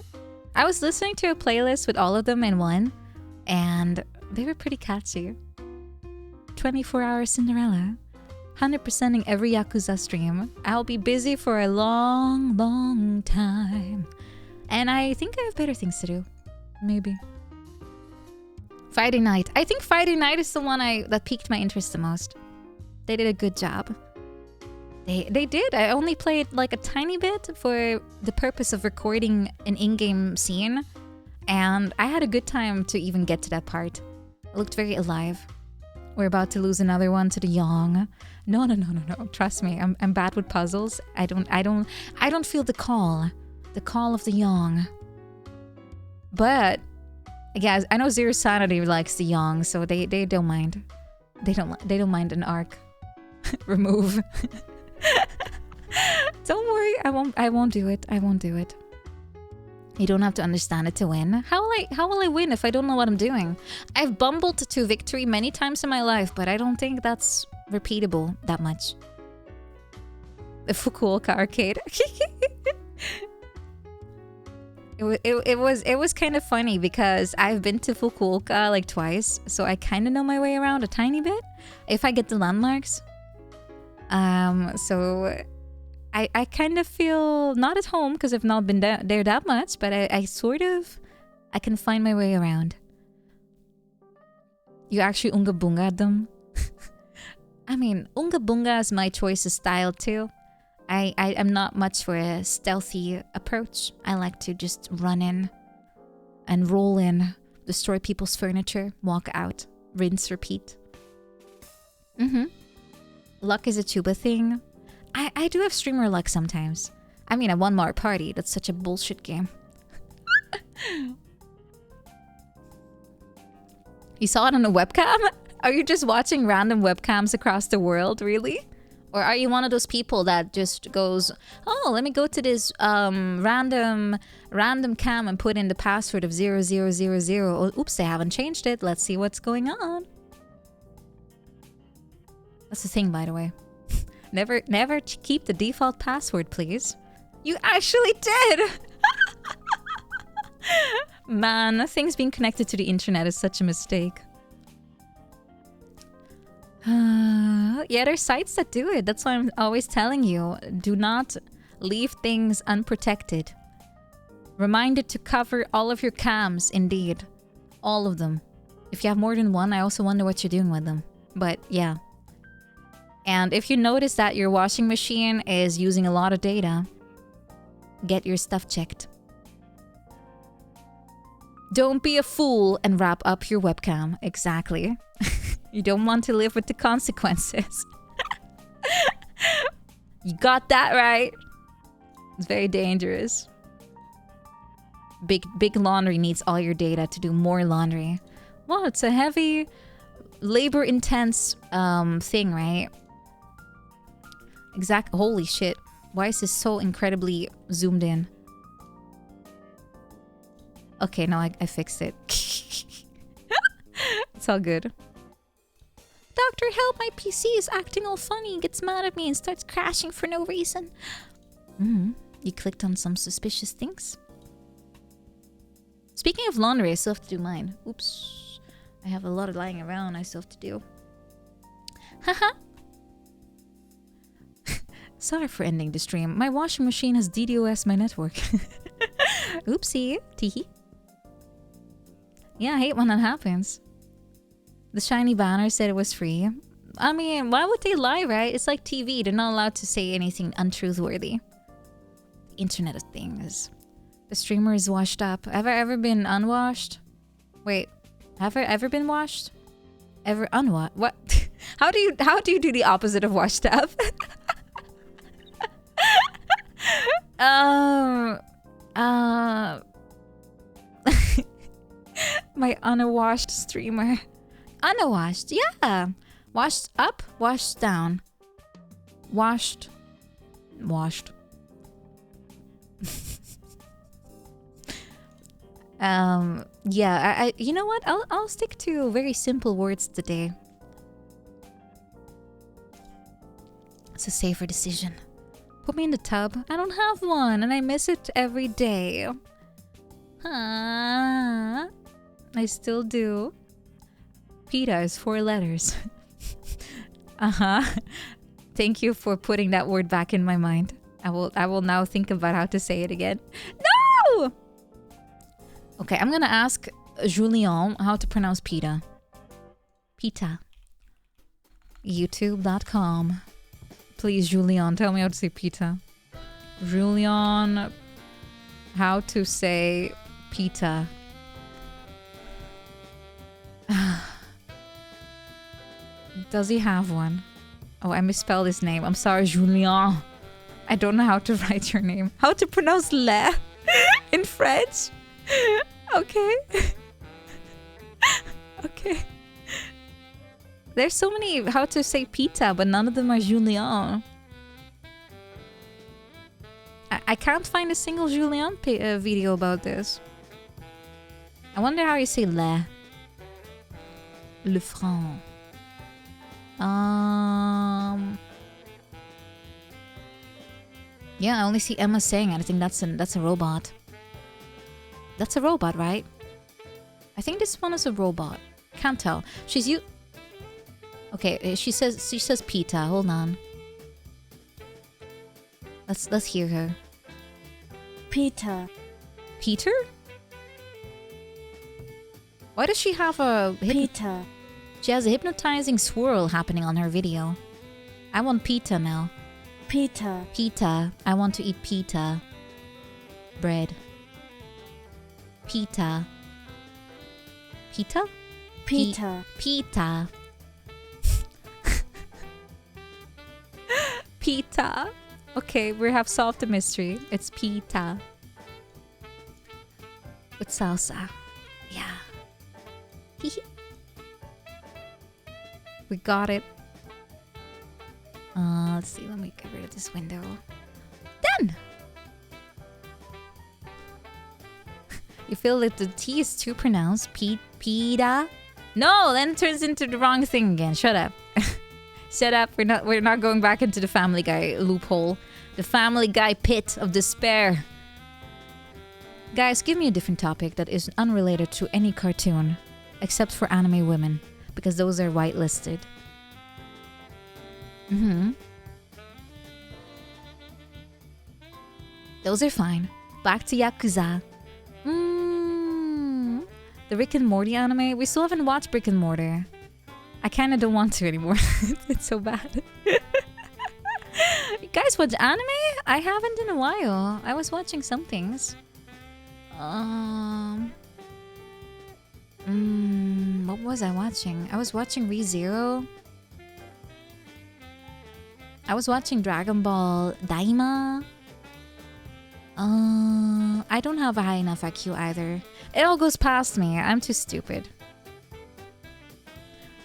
I was listening to a playlist with all of them in one, and they were pretty catchy. 24-hour Cinderella. 100%ing every Yakuza stream. I'll be busy for a long, long time. And I think I have better things to do. Maybe. Friday night. I think Friday night is the one that piqued my interest the most. They did a good job. They did. I only played like a tiny bit for the purpose of recording an in-game scene. And I had a good time to even get to that part. It looked very alive. We're about to lose another one to the young. No. Trust me, I'm bad with puzzles. I don't feel the call of the young. But yeah, I know Zero Sanity likes the young, so they don't mind. They don't mind an arc remove. Don't worry, I won't do it. I won't do it. You don't have to understand it to win. How will I win if I don't know what I'm doing? I've bumbled to victory many times in my life, but I don't think that's repeatable that much. The Fukuoka arcade. It was kind of funny because I've been to Fukuoka like twice, so I kind of know my way around a tiny bit if I get the landmarks. So I kind of feel not at home because I've not been there that much, but I can find my way around. You actually Unga Bunga them? I mean, Unga Bunga is my choice of style too. I am not much for a stealthy approach. I like to just run in and roll in, destroy people's furniture, walk out, rinse, repeat. Luck is a tuba thing. I do have streamer luck sometimes. I mean, I won Mario Party. That's such a bullshit game. You saw it on a webcam? Are you just watching random webcams across the world, really? Or are you one of those people that just goes, oh, let me go to this random cam and put in the password of 0000. Oh, oops, they haven't changed it. Let's see what's going on. That's the thing, by the way. Never keep the default password, please. You actually did! Man, things being connected to the internet is such a mistake. Yeah, there's sites that do it. That's why I'm always telling you. Do not leave things unprotected. Reminded to cover all of your cams, indeed. All of them. If you have more than one, I also wonder what you're doing with them. But yeah. And if you notice that your washing machine is using a lot of data, get your stuff checked. Don't be a fool and wrap up your webcam. Exactly. You don't want to live with the consequences. You got that right. It's very dangerous. Big laundry needs all your data to do more laundry. Well, it's a heavy, labor-intense thing, right? Holy shit. Why is this so incredibly zoomed in? Okay, no, I fixed it. It's all good. Doctor, help! My PC is acting all funny, gets mad at me and starts crashing for no reason. You clicked on some suspicious things? Speaking of laundry, I still have to do mine. Oops. I have a lot of lying around I still have to do. Haha. Sorry for ending the stream. My washing machine has DDoS my network. Oopsie. Teehee. Yeah, I hate when that happens. The shiny banner said it was free. I mean, why would they lie, right? It's like TV. They're not allowed to say anything untruthworthy. Internet of Things. The streamer is washed up. Have I ever been unwashed? Wait, have I ever been washed? Ever unwashed? What? How do you do the opposite of washed up? My unwashed streamer. Unwashed, yeah. Washed up, washed down. Washed. Yeah, I you know what? I'll stick to very simple words today. It's a safer decision. Put me in the tub. I don't have one and I miss it every day. I still do. PETA is 4 letters. Thank you for putting that word back in my mind. I will now think about how to say it again. No! Okay, I'm gonna ask Julien how to pronounce PETA. PETA. YouTube.com. Please, Julien, tell me how to say PETA. Julien, how to say PETA. Does he have one? Oh, I misspelled his name. I'm sorry, Julien. I don't know how to write your name. How to pronounce le in French? Okay. Okay. There's so many how to say pita, but none of them are Julien. I can't find a single Julien video about this. I wonder how you say le. Le franc. Yeah, I only see Emma saying it. I think that's a robot. That's a robot, right? I think this one is a robot. Can't tell. She's you. Okay, she says PETA. Hold on. Let's hear her. PETA. Peter? Why does she have a PETA? She has a hypnotizing swirl happening on her video. I want PETA now. PETA. PETA. I want to eat pita. Bread. PETA. PETA? PETA. PETA. Pita. Okay, we have solved the mystery. It's pita. With salsa. Yeah. We got it. Let's see. Let me get rid of this window. Done! You feel that the T is too pronounced? Pita? No, then it turns into the wrong thing again. Shut up. Shut up. We're not going back into the Family Guy loophole. The Family Guy pit of despair. Guys, give me a different topic that is unrelated to any cartoon. Except for anime women. Because those are whitelisted. Those are fine. Back to Yakuza. The Rick and Morty anime. We still haven't watched Rick and Morty. I kind of don't want to anymore. It's so bad. You guys watch anime? I haven't in a while. I was watching some things. What was I watching? I was watching ReZero. I was watching Dragon Ball Daima. I don't have a high enough IQ either. It all goes past me. I'm too stupid.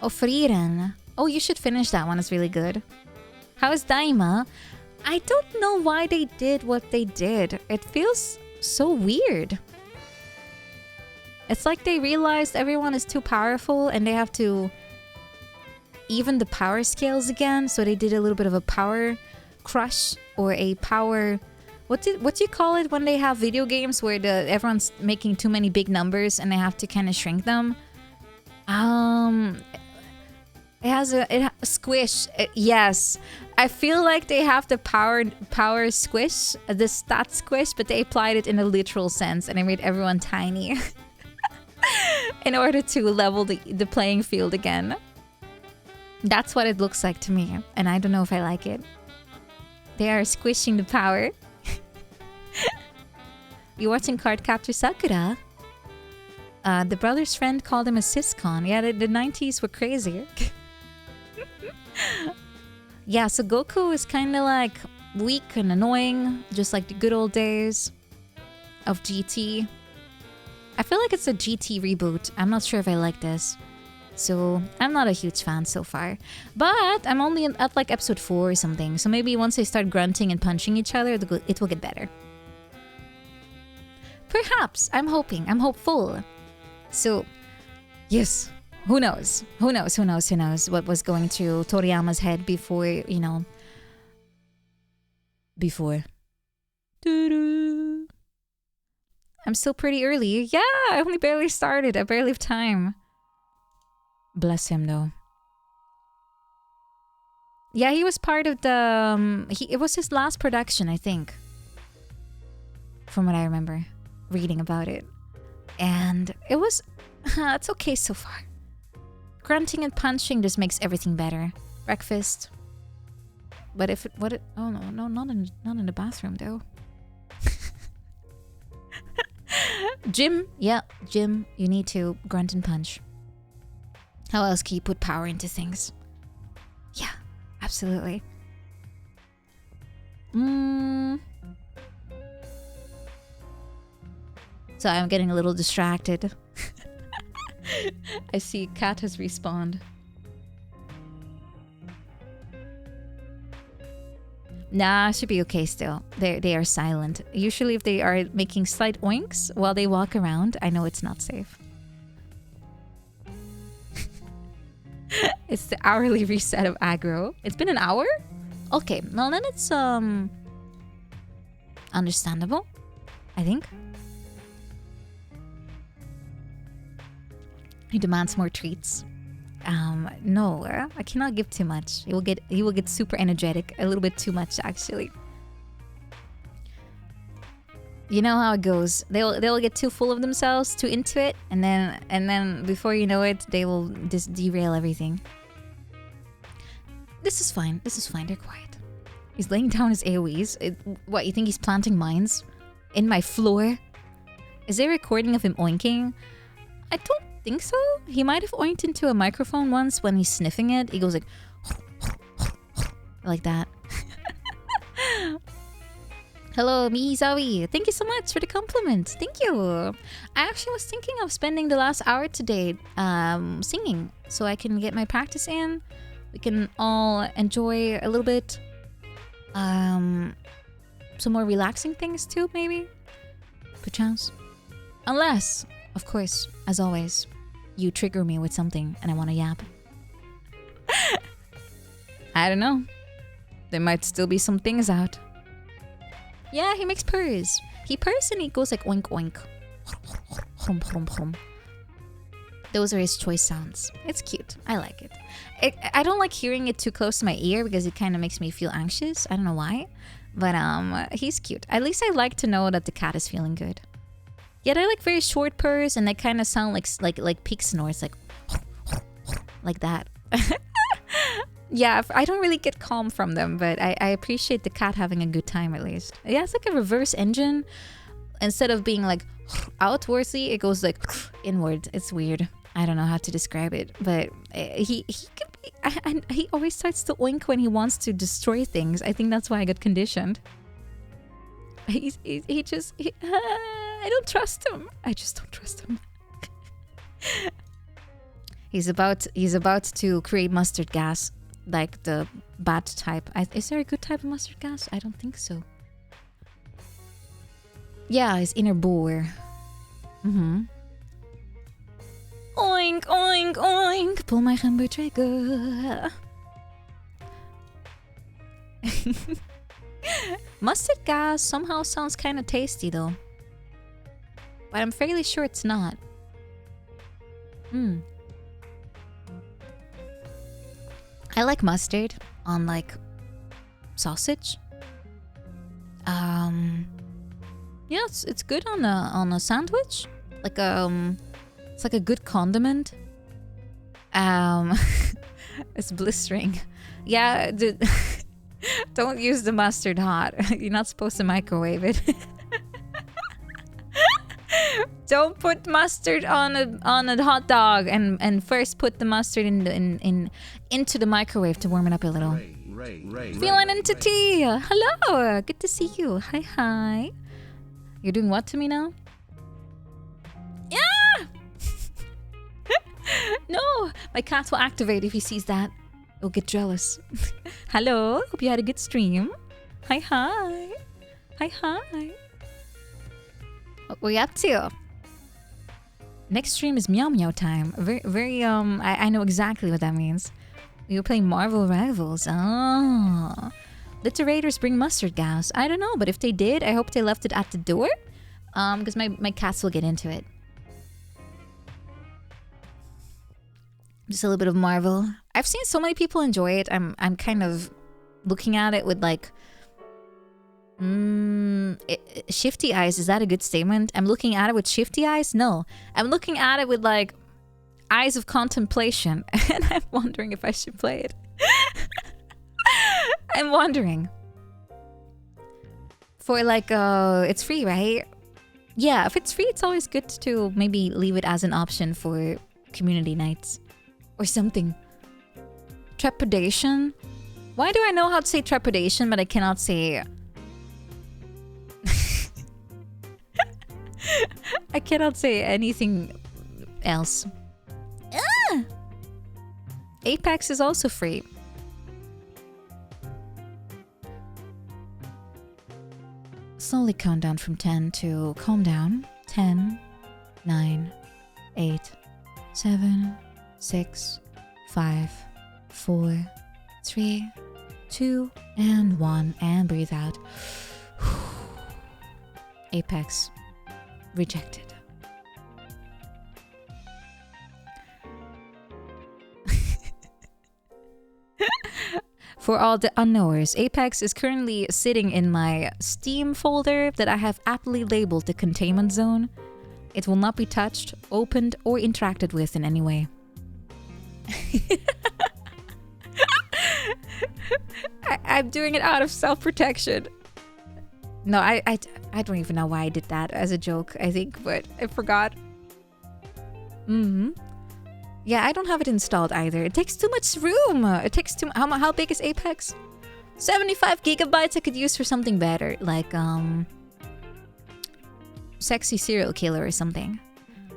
Oh, Frieren. Oh, you should finish that one. It's really good. How is Daima? I don't know why they did what they did. It feels so weird. It's like they realized everyone is too powerful and they have to even the power scales again. So they did a little bit of a power crush or a power... What do you call it when they have video games where everyone's making too many big numbers and they have to kind of shrink them? It has a squish. Yes, I feel like they have the power squish, the stat squish, but they applied it in a literal sense and they made everyone tiny. in order to level the playing field again. That's what it looks like to me, and I don't know if I like it. They are squishing the power. You watching Cardcaptor Sakura? The brother's friend called him a siscon. Yeah, the 90s were crazy. Yeah, so Goku is kind of like weak and annoying, just like the good old days of GT. I feel like it's a GT reboot. I'm not sure if I like this. So I'm not a huge fan so far. But I'm only at like episode 4 or something. So maybe once they start grunting and punching each other, it will get better. Perhaps. I'm hoping. I'm hopeful. So, yes. Who knows? Who knows? Who knows? Who knows what was going through Toriyama's head before, you know. Before. Doo-doo. I'm still pretty early. Yeah, I only barely started. I barely have time. Bless him, though. Yeah, he was part of the... it was his last production, I think. From what I remember. Reading about it. And it was... it's okay so far. Grunting and punching just makes everything better. Breakfast. But if it... oh, no, not in the bathroom, though. Gym. Yeah, gym. You need to grunt and punch. How else can you put power into things? Yeah, absolutely. So I'm getting a little distracted. I see Cat has respawned. Nah, should be okay still. They are silent. Usually if they are making slight oinks while they walk around, I know it's not safe. It's the hourly reset of aggro. It's been an hour? Okay, well then it's understandable, I think. He demands more treats. No, I cannot give too much. He will get super energetic. A little bit too much, actually. You know how it goes. They'll get too full of themselves, too into it, and then before you know it, they will just derail everything. This is fine. This is fine. They're quiet. He's laying down his AoEs. What, you think he's planting mines in my floor? Is there a recording of him oinking? I don't think so. He might have oinked into a microphone once when he's sniffing it. He goes like that. Hello, Mihizawi. Thank you so much for the compliment. Thank you. I actually was thinking of spending the last hour today singing so I can get my practice in. We can all enjoy a little bit some more relaxing things too, maybe. Perchance. Unless, of course, as always, you trigger me with something and I want to yap. I don't know. There might still be some things out. Yeah, he makes purrs. He purrs and he goes like oink oink. Hrum, hrum, hrum. Those are his choice sounds. It's cute. I like it. I don't like hearing it too close to my ear because it kind of makes me feel anxious. I don't know why. But he's cute. At least I like to know that the cat is feeling good. Yeah, they're like very short purrs and they kind of sound like pig snorts, like that. Yeah, I don't really get calm from them, but I appreciate the cat having a good time at least. Yeah, it's like a reverse engine. Instead of being like outwardly, it goes like inward. It's weird. I don't know how to describe it, but he always starts to oink when he wants to destroy things. I think that's why I got conditioned. I don't trust him. I just don't trust him. He's about to create mustard gas, like the bad type. Is there a good type of mustard gas? I don't think so. Yeah, his inner boar. Oink, oink, oink. Pull my hammer trigger. Mustard gas somehow sounds kind of tasty though. But I'm fairly sure it's not. I like mustard on like sausage. Yeah, it's good on a sandwich. Like It's like a good condiment. It's blistering. Yeah, don't use the mustard hot. You're not supposed to microwave it. Don't put mustard on a hot dog and first put the mustard into the microwave to warm it up a little. Feline entity! Hello! Good to see you. Hi. You're doing what to me now? Yeah! No! My cat will activate if he sees that. He'll get jealous. Hello! Hope you had a good stream. Hi. What we up to? Next stream is meow meow time. Very I know exactly what that means. We were playing Marvel Rivals. Oh. Literators bring mustard gas. I don't know, but if they did, I hope they left it at the door. Because my cats will get into it. Just a little bit of Marvel. I've seen so many people enjoy it. I'm kind of looking at it with like shifty eyes. Is that a good statement? I'm looking at it with shifty eyes? No. I'm looking at it with like eyes of contemplation. And I'm wondering if I should play it. I'm wondering. For like, it's free, right? Yeah, if it's free, it's always good to maybe leave it as an option for community nights. Or something. Trepidation? Why do I know how to say trepidation, but I cannot say... I cannot say anything else. Ah! Apex is also free. Slowly count down from 10 to calm down. 10, 9, 8, 7, 6, 5, 4, 3, 2, and 1. And breathe out. Apex. Rejected. For all the unknowers, Apex is currently sitting in my Steam folder that I have aptly labeled the containment zone. It will not be touched, opened, or interacted with in any way. I'm doing it out of self-protection. No, I don't even know why I did that as a joke, I think, but I forgot. Yeah, I don't have it installed either. It takes too much room. It takes too... How big is Apex? 75 gigabytes I could use for something better, like, Sexy Serial Killer or something.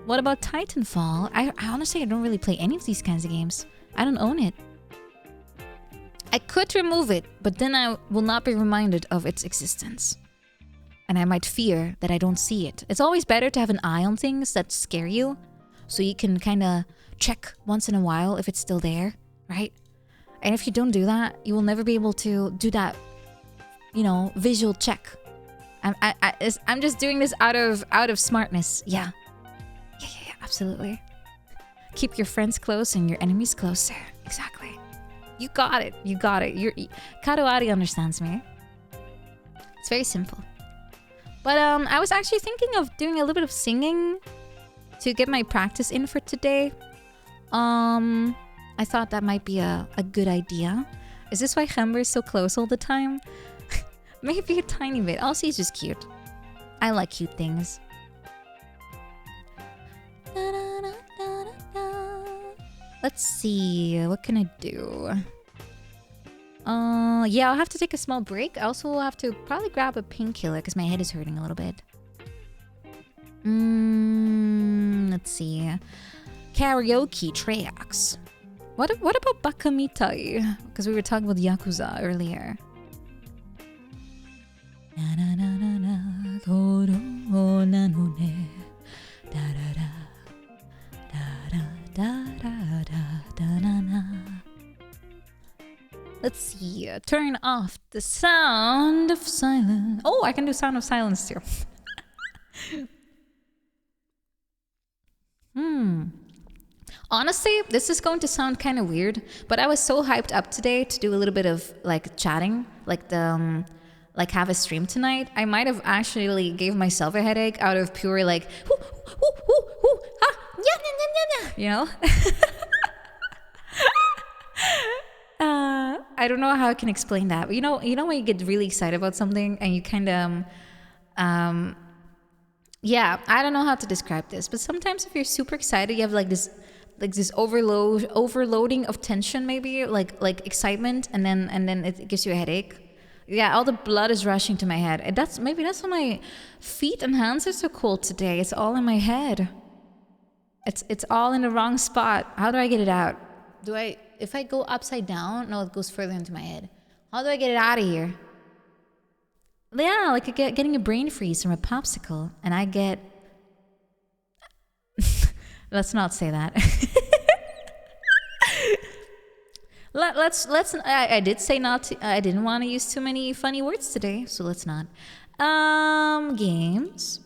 What about Titanfall? I honestly, I don't really play any of these kinds of games. I don't own it. I could remove it, but then I will not be reminded of its existence. And I might fear that I don't see it. It's always better to have an eye on things that scare you, so you can kind of check once in a while if it's still there, right? And if you don't do that, you will never be able to do that, you know, visual check. I'm just doing this out of smartness. Yeah, absolutely. Keep your friends close and your enemies closer. Exactly. You got it. Karuari understands me. It's very simple. But I was actually thinking of doing a little bit of singing to get my practice in for today. I thought that might be a good idea. Is this why Gember is so close all the time? Maybe a tiny bit. Also, he's just cute. I like cute things. Let's see. What can I do? Yeah, I'll have to take a small break. I also will have to probably grab a painkiller because my head is hurting a little bit. Let's see. Karaoke tracks. What about Bakamitai? Because we were talking about Yakuza earlier. Let's see. Turn off the sound of silence. Oh, I can do sound of silence too. Honestly, this is going to sound kind of weird, but I was so hyped up today to do a little bit of like chatting, like have a stream tonight. I might have actually gave myself a headache out of pure like, yeah, you know? I don't know how I can explain that. But you know when you get really excited about something and you kind of, yeah, I don't know how to describe this, but sometimes if you're super excited, you have like this overloading of tension, maybe like excitement, and then it gives you a headache. Yeah, all the blood is rushing to my head. And that's why my feet and hands are so cold today. It's all in my head. It's all in the wrong spot. How do I get it out? If I go upside down? No, it goes further into my head. How do I get it out of here? Yeah, like getting a brain freeze from a popsicle, and I get. Let's not say that. Let's. I did say not to. I didn't want to use too many funny words today, so let's not. Games.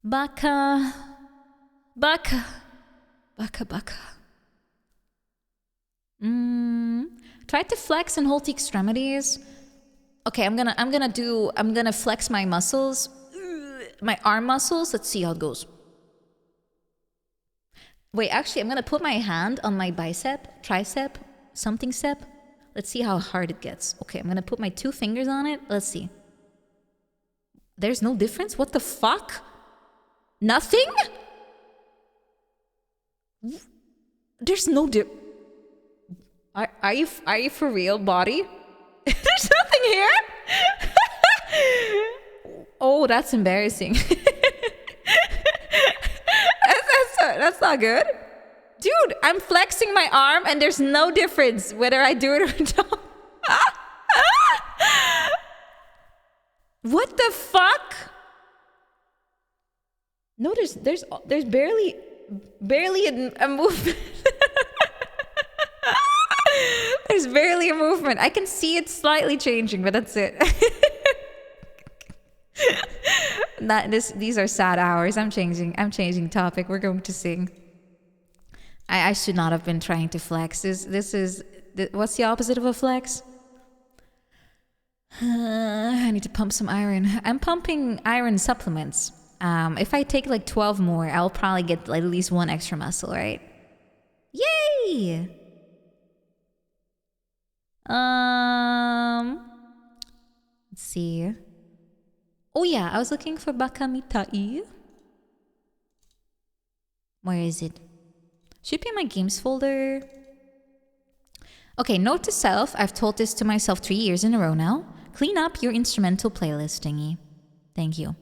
Baka. Try to flex and hold the extremities. Okay, I'm gonna flex my muscles, my arm muscles. Let's see how it goes. Wait, actually, I'm gonna put my hand on my bicep, tricep, something step. Let's see how hard it gets. Okay, I'm gonna put my 2 fingers on it. Let's see. There's no difference? What the fuck? Nothing? There's no Are you for real, body? There's nothing here? Oh, that's embarrassing. That's not good. Dude, I'm flexing my arm and there's no difference whether I do it or not. What the fuck? No, there's barely a movement. There's barely a movement. I can see it slightly changing, but that's it. These are sad hours. I'm changing topic. We're going to sing. I should not have been trying to flex. What's the opposite of a flex? I need to pump some iron. I'm pumping iron supplements. If I take like 12 more, I'll probably get at least 1 extra muscle, right? Yay! Let's see. Oh yeah, I was looking for Bakamitai. Where is it? Should be in my games folder. Okay, note to self. I've told this to myself 3 years in a row now. Clean up your instrumental playlist thingy. Thank you.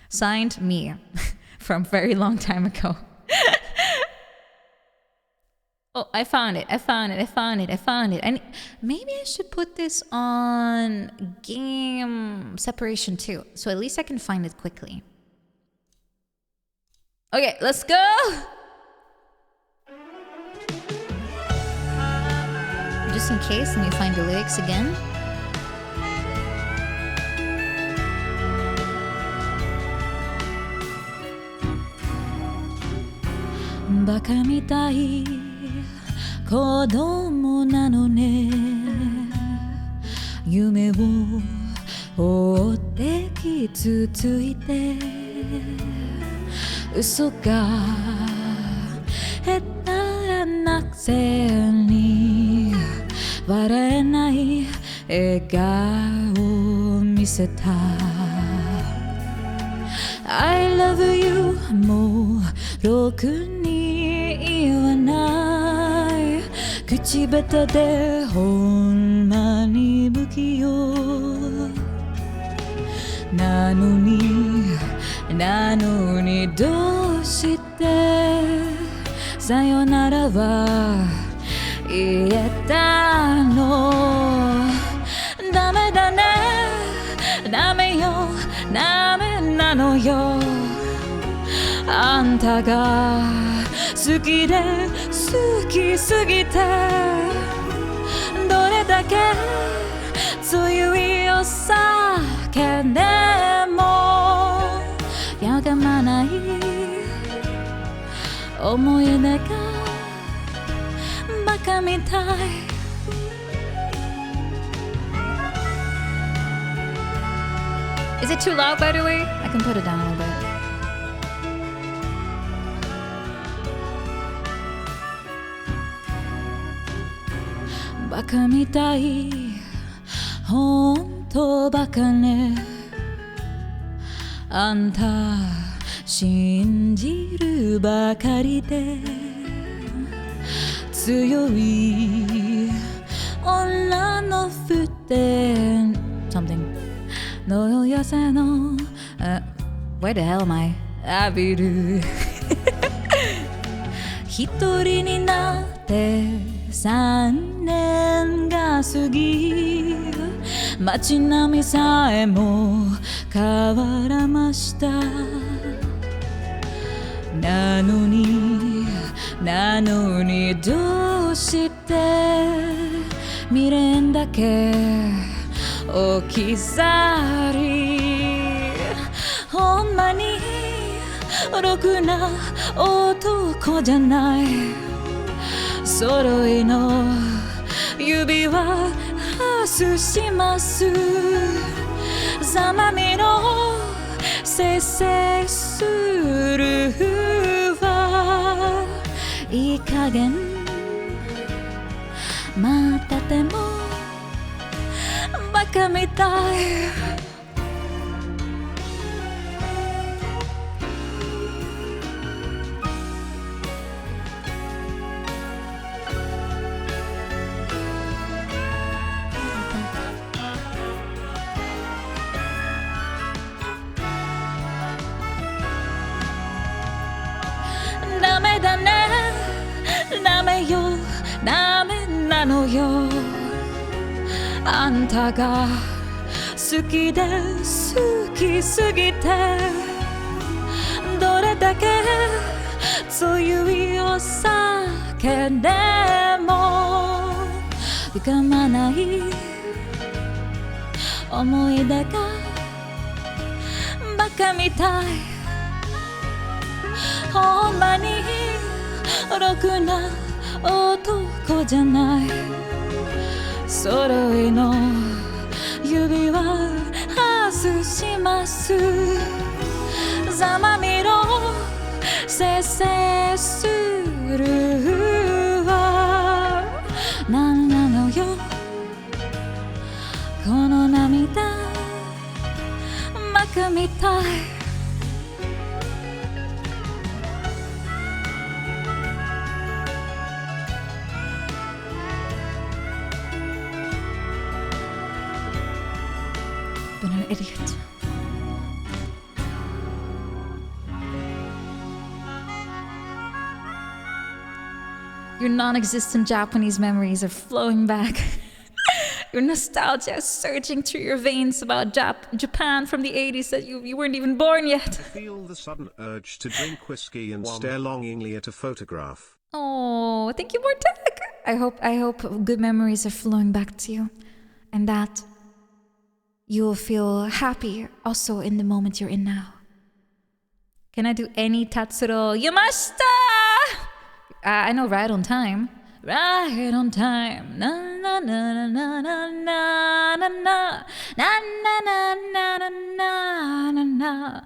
Signed, me. From very long time ago. Oh, I found it. And maybe I should put this on game separation too. So at least I can find it quickly. Okay, let's go! Just in case, let me find the lyrics again. Baka mitai kodomo nano ne. Yume wo ootte kitsutsuite. Uso ga hetta ra nakuse ni waraenai egao o miseta. I love you もうろくに言わない口下手でほんまに不器用なのにどうしてさよならは言えたのダメだねダメよダメなのよあんたが好きで好きすぎてどれだけ強いお酒でもやがまない思い出がバカみたい Is it too loud, by the way? I can put it down a little bit. Baka mitai, honto baka ne. Anta shinjiru bakari de. Tsuyoi onna no fute something. No yase no. Where the hell am I? Abiru. Hitori ni natte 3年が過ぎ街並みさえも変わらましたなのにどうして未練だけ置き去りほんまにろくな男じゃない揃いの指輪外しますざまみのせせするはいい加減待っててもバカみたいダメだねダメよダメなのよあんたが好きで好きすぎてどれだけ強いお酒でも浮かばない思い出がバカみたいほんまにろくな男じゃない揃いの指輪外しますざまみろせせするわなんなのよこの涙バカみたいBeen an idiot. Your non-existent Japanese memories are flowing back. Your nostalgia is surging through your veins about Japan from the 80s that you weren't even born yet. Feel the sudden urge to drink whiskey and stare longingly at a photograph. Oh, thank you, Mortek. I hope good memories are flowing back to you, and that you will feel happy also in the moment you're in now. Can I do any Tatsuro Yamashita? I know right on time. Right on time. Na na na na na na na na na na na na na na na.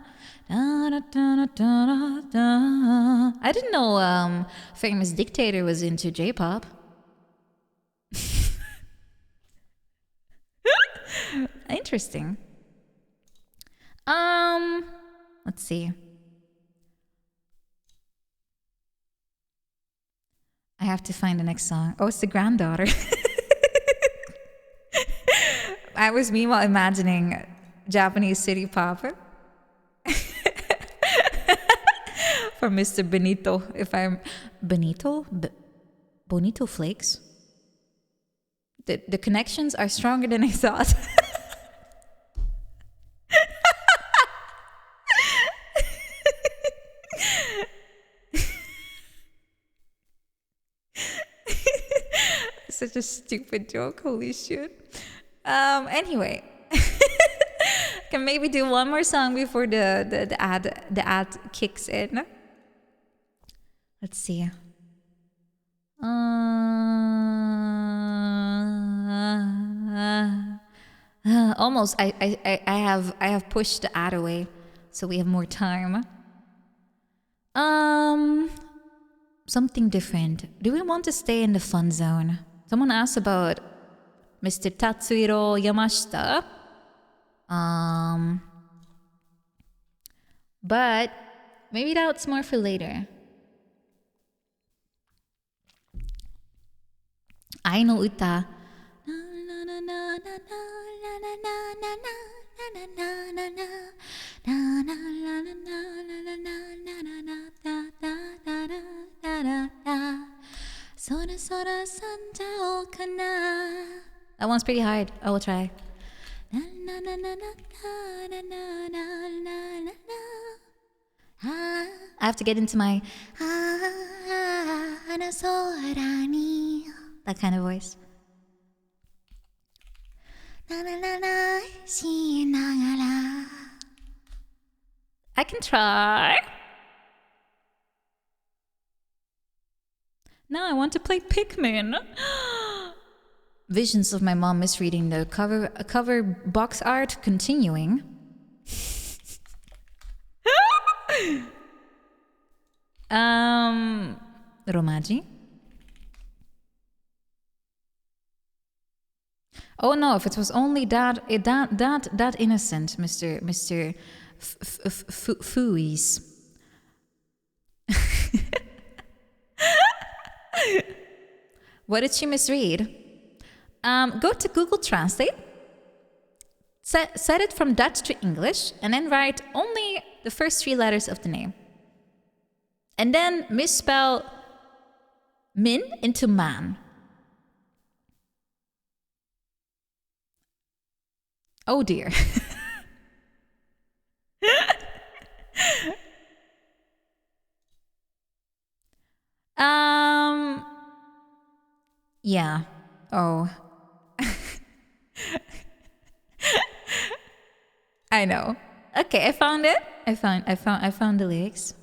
I didn't know Famous Dictator was into J-pop. Interesting. Let's see. I have to find the next song. Oh, it's the granddaughter. I was meanwhile imagining Japanese city pop for Mr. Benito. If I'm Benito, Bonito Flakes. The connections are stronger than I thought. Such a stupid joke, holy shit. Anyway. Can maybe do one more song before the ad kicks in. Let's see. Almost. I have pushed the ad away, so we have more time. Something different. Do we want to stay in the fun zone? Someone asked about Mr. Tatsuhiro Yamashita. But maybe that's more for later. Ai no uta. That one's pretty hard. I will try. I have to get into my that kind of voice. I can try. Now I want to play Pikmin. Visions of my mom misreading the cover box art continuing. Romaji. Oh no! If it was only that innocent, Mr. Fuis. What did she misread? Go to Google Translate. Set it from Dutch to English, and then write only the first 3 letters of the name. And then misspell min into man. Oh dear. Yeah. Oh. I know. Okay, I found it. I found the lyrics.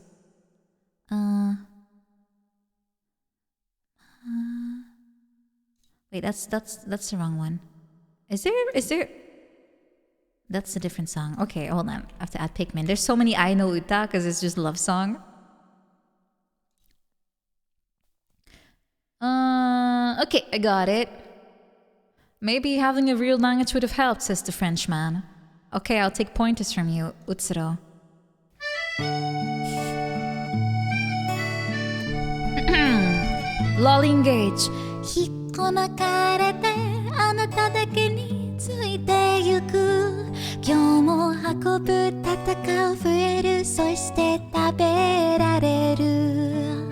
Wait, that's the wrong one. Is there That's a different song. Okay, hold on. I have to add Pikmin. There's so many I know uta because it's just love song. Okay, I got it. Maybe having a real language would have helped, says the Frenchman. Okay, I'll take pointers from you, Utsuro. Lolly engage. 引っこ抜かれてあなただけについてゆく今日も運ぶ戦う増えるそして食べられる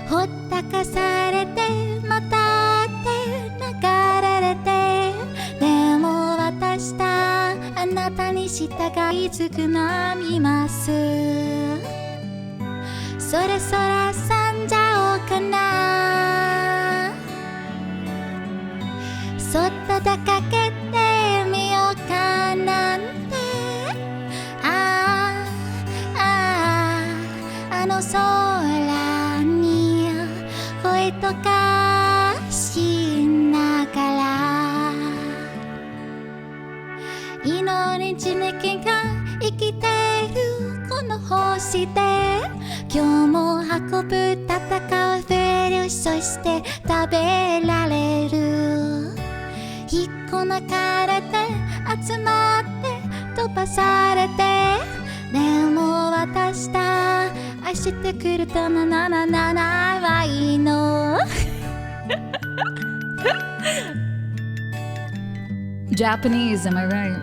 ほったかされてまたって流れてでも私たあなたに従いつくなみますそれそらさんじゃおうかなそっと出かけてみようかなんてあの空に声とかしながら命めきが生きているこの星で今日も運ぶ戦う増えるそして食べられる引っこ抜かれて集まって飛ばされてでも私だ愛してくれたなななななはいいのJapanese, am I right?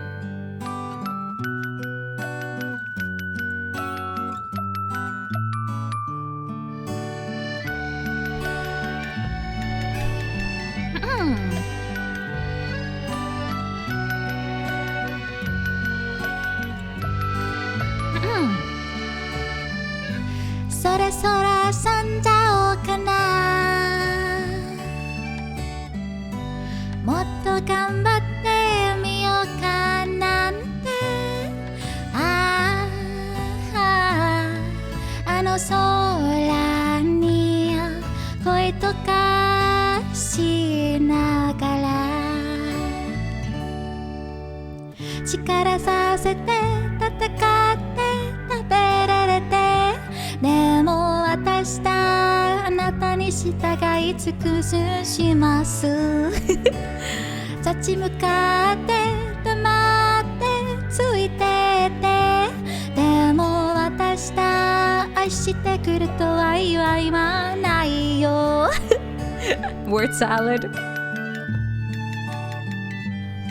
それそらさんじゃおうかなもっと頑張ってみようかなんてあの空に声とかしながら力させて戦って食べられてでも私だあなたに従い尽くします立ち向かって黙ってついててでも私だ愛してくるとは言わないよWord salad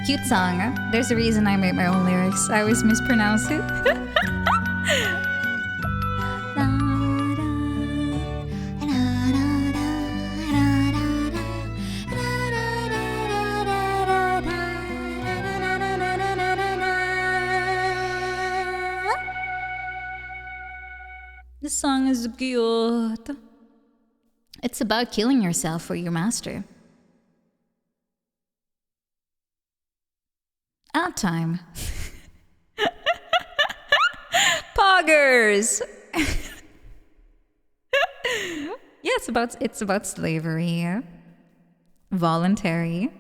Cute song. There's a reason I made my own lyrics. I always mispronounce it. This song is cute. It's about killing yourself for your master. Out time. Poggers. Yeah, it's about slavery. Voluntary.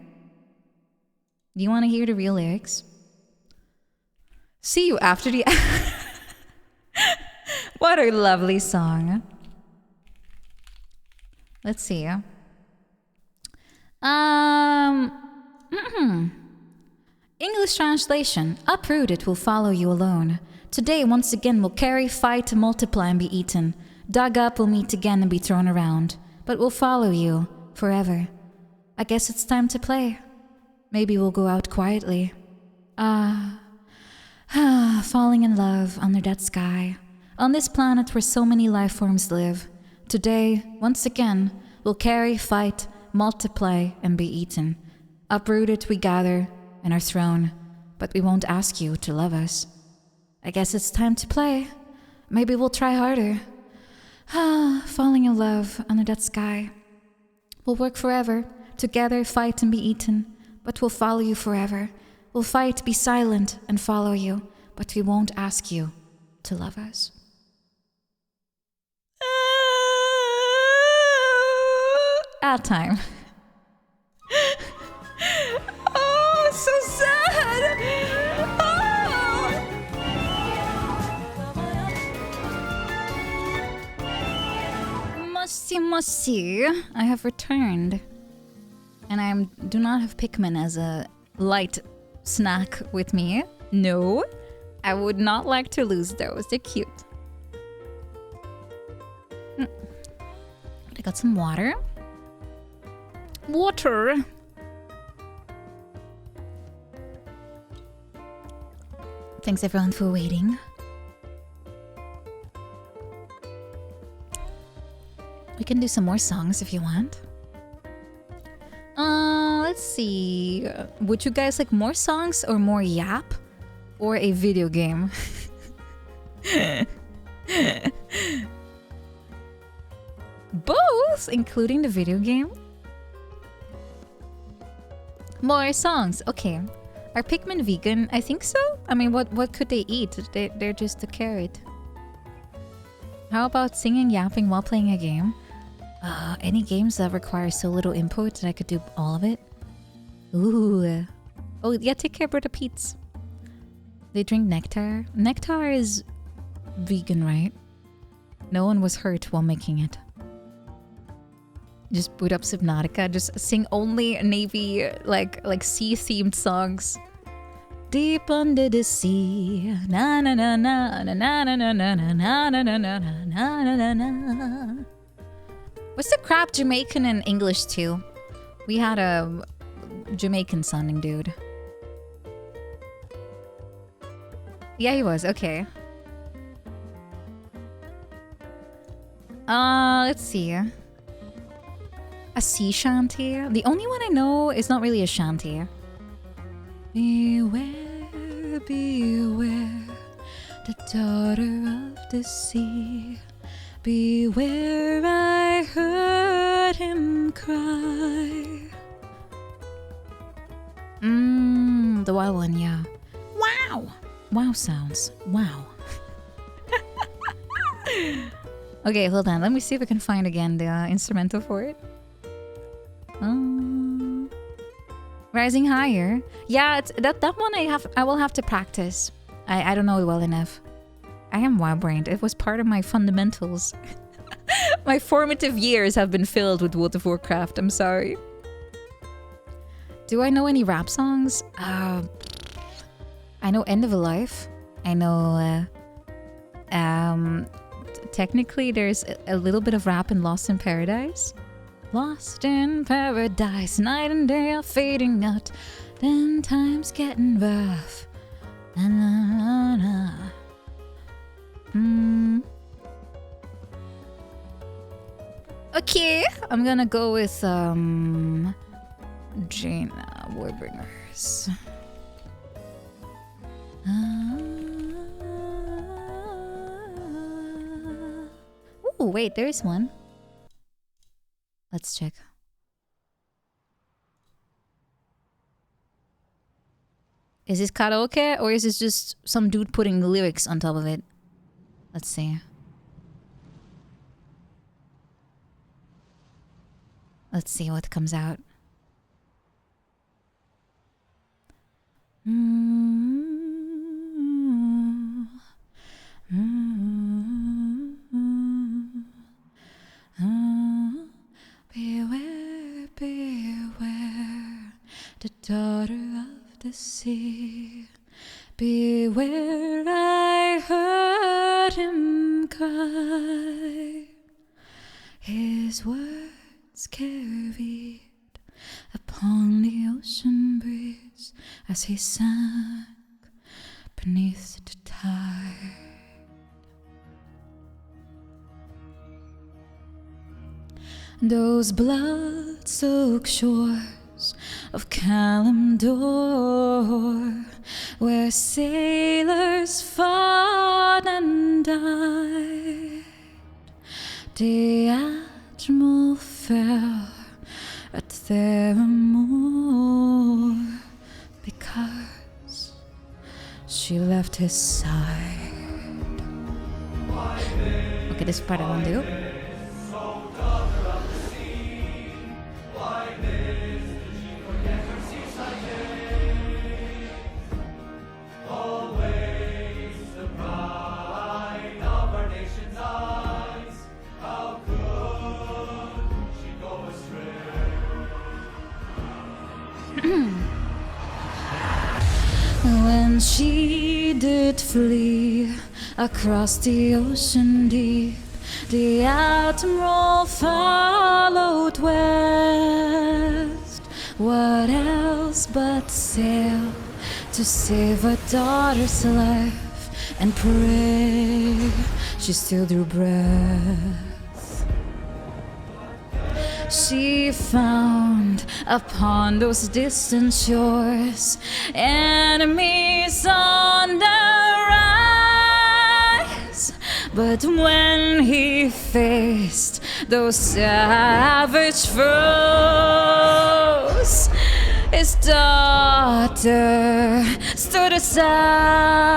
Do you want to hear the real lyrics? See you after the What a lovely song. Let's see. English translation. Uprooted will follow you alone. Today, once again, will carry, fight, multiply, and be eaten. Dug up, will meet again and be thrown around. But we'll follow you forever. I guess it's time to play. Maybe we'll go out quietly. Falling in love under that sky. On this planet where so many life forms live. Today, once again, we'll carry, fight, multiply, and be eaten. Uprooted we gather and are thrown, but we won't ask you to love us. I guess it's time to play. Maybe we'll try harder. Falling in love under that sky. We'll work forever, together fight and be eaten, but we'll follow you forever. We'll fight, be silent, and follow you, but we won't ask you to love us. Out time. Oh, so sad. Moshi, I have returned, and I do not have Pikmin as a light snack with me. No, I would not like to lose those. They're cute. I got some water. Water. Thanks everyone for waiting. We can do some more songs if you want. Let's see. Would you guys like more songs or more yap? Or a video game? Both, including the video game? More songs. Okay. Are Pikmin vegan? I think so. I mean, what could they eat? They're just a carrot. How about singing, yapping while playing a game? Any games that require so little input that I could do all of it? Ooh. Oh, yeah, take care, Brother Pete's. They drink nectar. Nectar is vegan, right? No one was hurt while making it. Just boot up Subnautica. Just sing only Navy, like sea-themed songs. Deep under the sea, na na na na na na na na na na na na na na na na na. What's the crap Jamaican and English too? We had a Jamaican sounding dude. Yeah, he was. Okay. Let's see. A sea shanty. The only one I know is not really a shanty. Beware, beware, the daughter of the sea. Beware, I heard him cry. The wild one, yeah. Wow! Wow sounds. Wow. Okay, hold on. Let me see if I can find again the instrumental for it. Rising higher. Yeah, that one I will have to practice. I don't know it well enough. I am wild-brained. It was part of my fundamentals. My formative years have been filled with World of Warcraft. I'm sorry. Do I know any rap songs? I know End of a Life. I know... technically, there's a little bit of rap in Lost in Paradise. Lost in paradise, night and day are fading out. Then time's getting rough. Na, na, na, na. Okay, I'm gonna go with Jaina Warbringers. Oh wait, there's one. Let's check. Is this karaoke or is this just some dude putting lyrics on top of it? Let's see. Let's see what comes out. Beware, beware, the daughter of the sea. Beware, I heard him cry. His words carried upon the ocean breeze as he sank beneath the tide. Those blood-soaked shores of Kalimdor, where sailors fought and died, the admiral fell at their amour because she left his side. Okay, this part I won't do. When she did flee across the ocean deep, the admiral followed west. What else but sail to save her daughter's life and pray she still drew breath. She found upon those distant shores enemies on the rise. But when he faced those savage foes, his daughter stood aside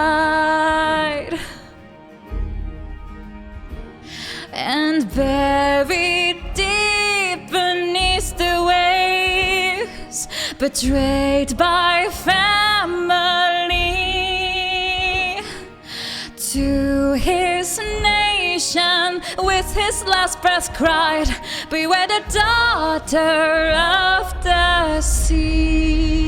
and buried deep beneath the waves, betrayed by family, to his nation with his last breath cried, beware the daughter of the sea.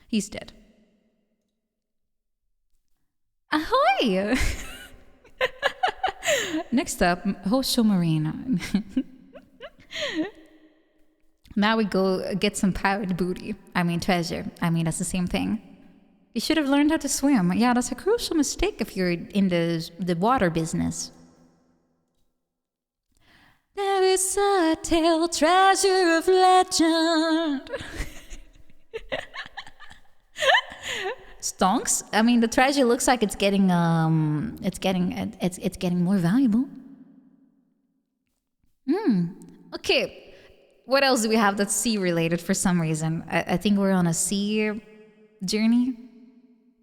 He's dead. Ahoy! Next up, Hosho Marine. Now we go get some pirate booty. I mean treasure. I mean, that's the same thing. You should have learned how to swim. Yeah, that's a crucial mistake if you're in the water business. There is a tale, treasure of legend. Stonks? I mean, the treasure looks like it's getting more valuable. Okay. What else do we have that's sea related for some reason? I think we're on a sea journey.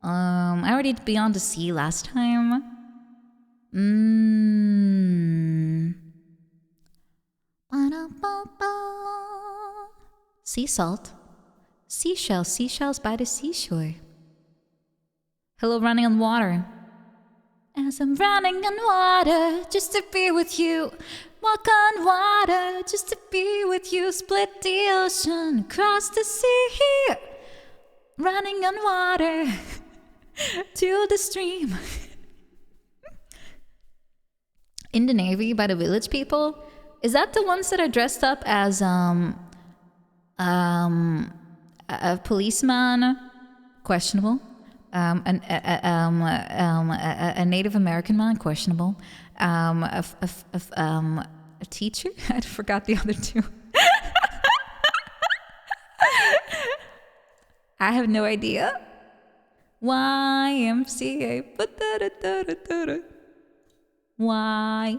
I already did Beyond the Sea last time. Sea salt. Seashells by the seashore. Hello, running on water. As I'm running on water, just to be with you. Walk on water, just to be with you. Split the ocean, across the sea. Running on water, to the stream. In the Navy, by the Village People, is that the ones that are dressed up as a policeman? Questionable. A Native American man? Questionable. A teacher? I forgot the other two. I have no idea. YMCA. Why?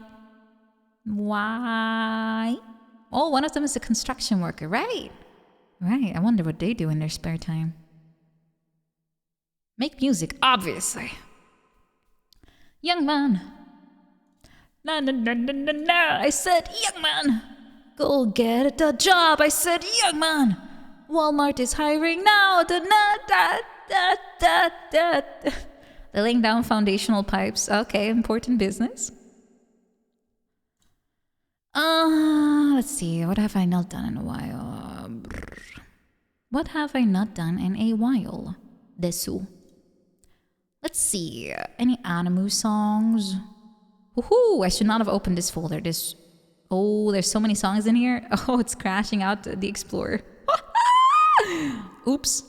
Oh, one of them is a construction worker, right? Right. I wonder what they do in their spare time. Make music, obviously. Young man. No. I said, young man. Go get a job. I said, young man. Walmart is hiring now. They're laying down foundational pipes. Okay, important business. Let's see. What have I not done in a while? What have I not done in a while? Desu. Let's see. Any Animu songs? Woohoo! I should not have opened this folder. Oh, there's so many songs in here. Oh, it's crashing out the Explorer. Oops.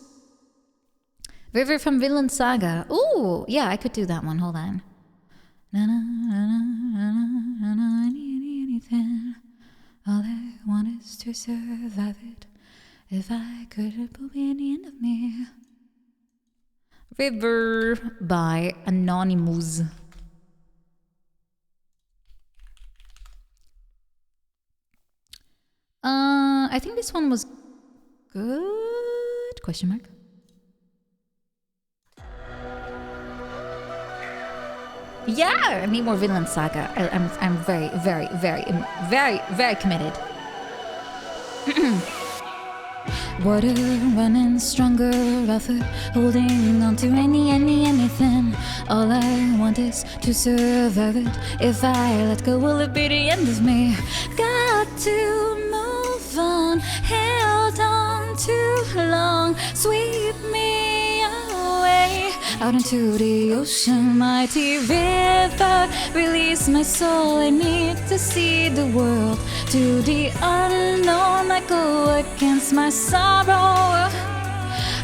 River from Vinland Saga. Ooh, yeah, I could do that one. Hold on. Anything. All I want is to survive it. If I could, it would be the end of me. River by Anonymous. I think this one was good? Question mark. Yeah, I need more Vinland Saga. I'm very, very, very, very, very committed. Water running stronger, rougher, holding on to anything. All I want is to survive it. If I let go, will it be the end of me? Got to move on, held on too long. Sweep me away out into the ocean, mighty river. Release my soul, I need to see the world. To the unknown, I go against my sorrow.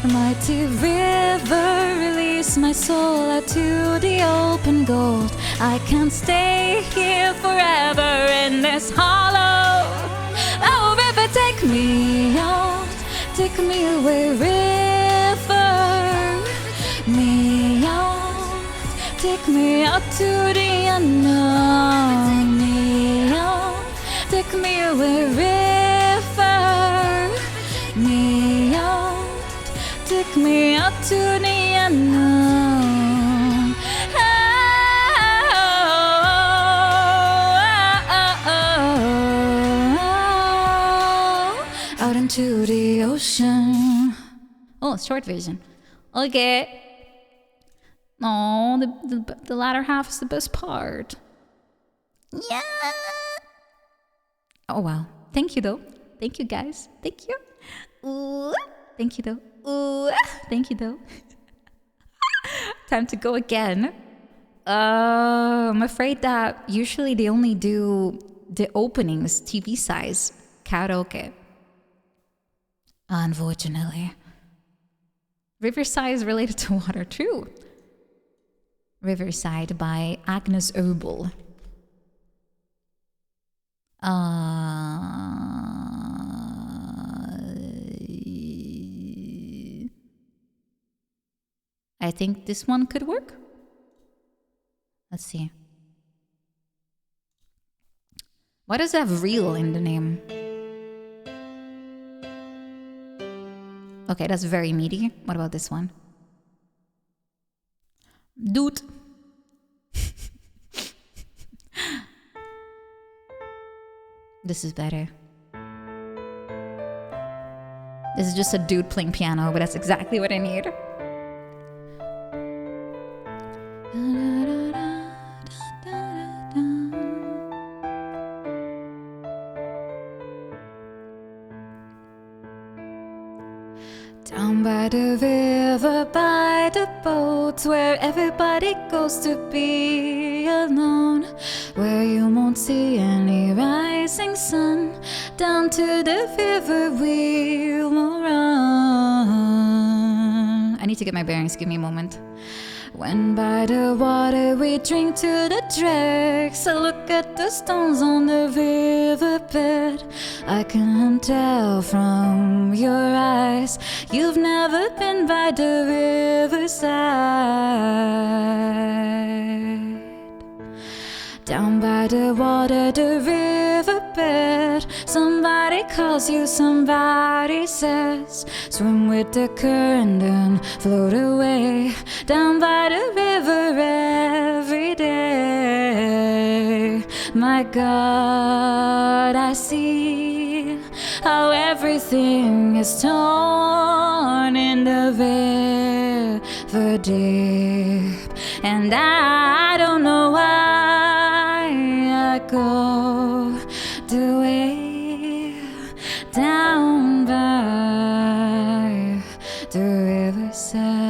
Mighty river, release my soul out to the open gold. I can't stay here forever in this hollow. Oh, river, take me out, take me away, river. Me out, take me out to the unknown. Me out, take me away, river. Me out, take me out to the unknown. Out into the ocean. Oh, short version. Okay. Oh, the latter half is the best part. Yeah. Oh, wow. Thank you, though. Thank you, guys. Thank you. Ooh. Thank you, though. Ooh. Thank you, though. Time to go again. I'm afraid that usually they only do the openings TV size karaoke. Unfortunately. Riverside is related to water, true. Riverside by Agnes Obel. I think this one could work. Let's see. Why does it have real in the name? Okay, that's very meaty. What about this one? Dude. This is better. This is just a dude playing piano, but that's exactly what I need. Down by the river, by the boats, where everybody goes to be alone, where you won't see any rising sun. Down to the river we will run. I need to get my bearings, give me a moment. When by the water we drink to the dregs, I look at the stones on the riverbed. I can tell from your eyes you've never been by the riverside. Down by the water, the riverbed, somebody calls you, somebody says, swim with the current and float away. Down by the river every day. My God, I see how everything is torn in the river deep, and I don't know why I go the way down by the riverside.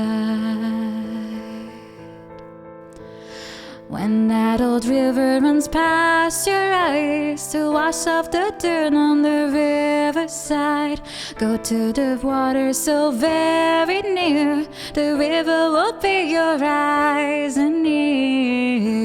When that old river runs past your eyes to wash off the dirt on the riverside, go to the water so very near, the river will be your eyes and ears.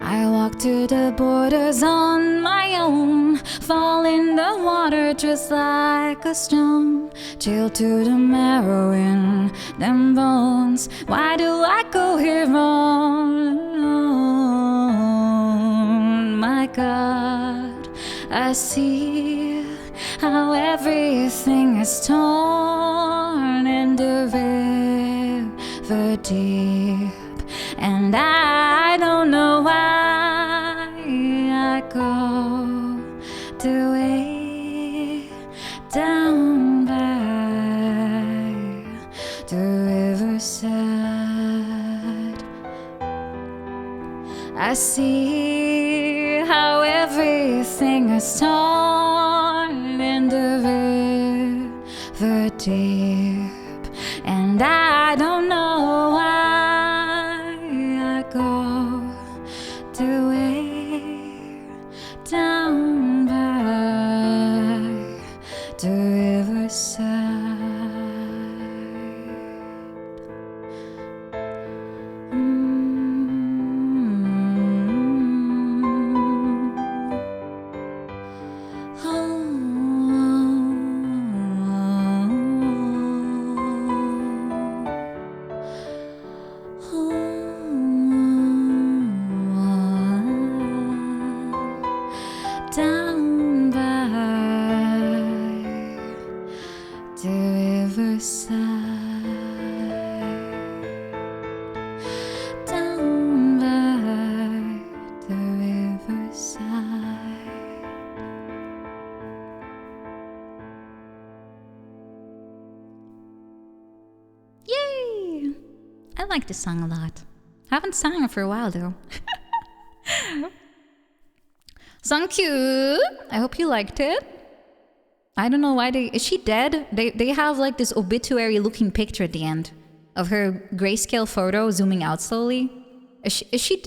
I walk to the borders on my own, fall in the water just like a stone, chill to the marrow in them bones. Why do I go here all alone? My God, I see how everything is torn in the river deep, and I don't know why I go the way down by the riverside. I see how everything is torn in the river deep, and I don't know why I go the way down by the riverside. Down by the riverside, down by the riverside. Yay! I like this song a lot. Haven't sang it for a while though. Song cute. I hope you liked it. I don't know why is she dead? They have like this obituary looking picture at the end of her grayscale photo zooming out slowly. Is she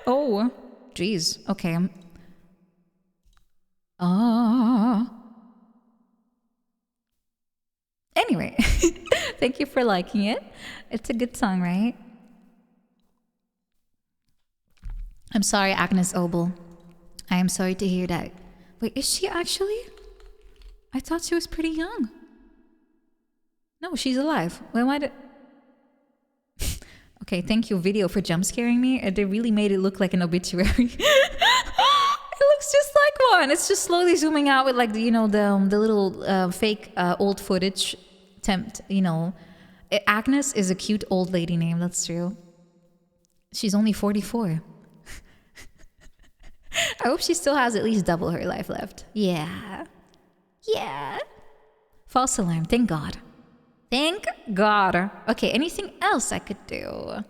Oh, jeez. Okay. Anyway, thank you for liking it. It's a good song, right? I'm sorry, Agnes Obel. I am sorry to hear that. Wait, is she actually? I thought she was pretty young. No, she's alive. Why did... Okay, thank you, video, for jump scaring me. They really made it look like an obituary. It looks just like one. It's just slowly zooming out with like, the little fake old footage tempt, Agnes is a cute old lady name, that's true. She's only 44. I hope she still has at least double her life left. Yeah. Yeah. False alarm, thank God. Thank God. Okay, anything else I could do?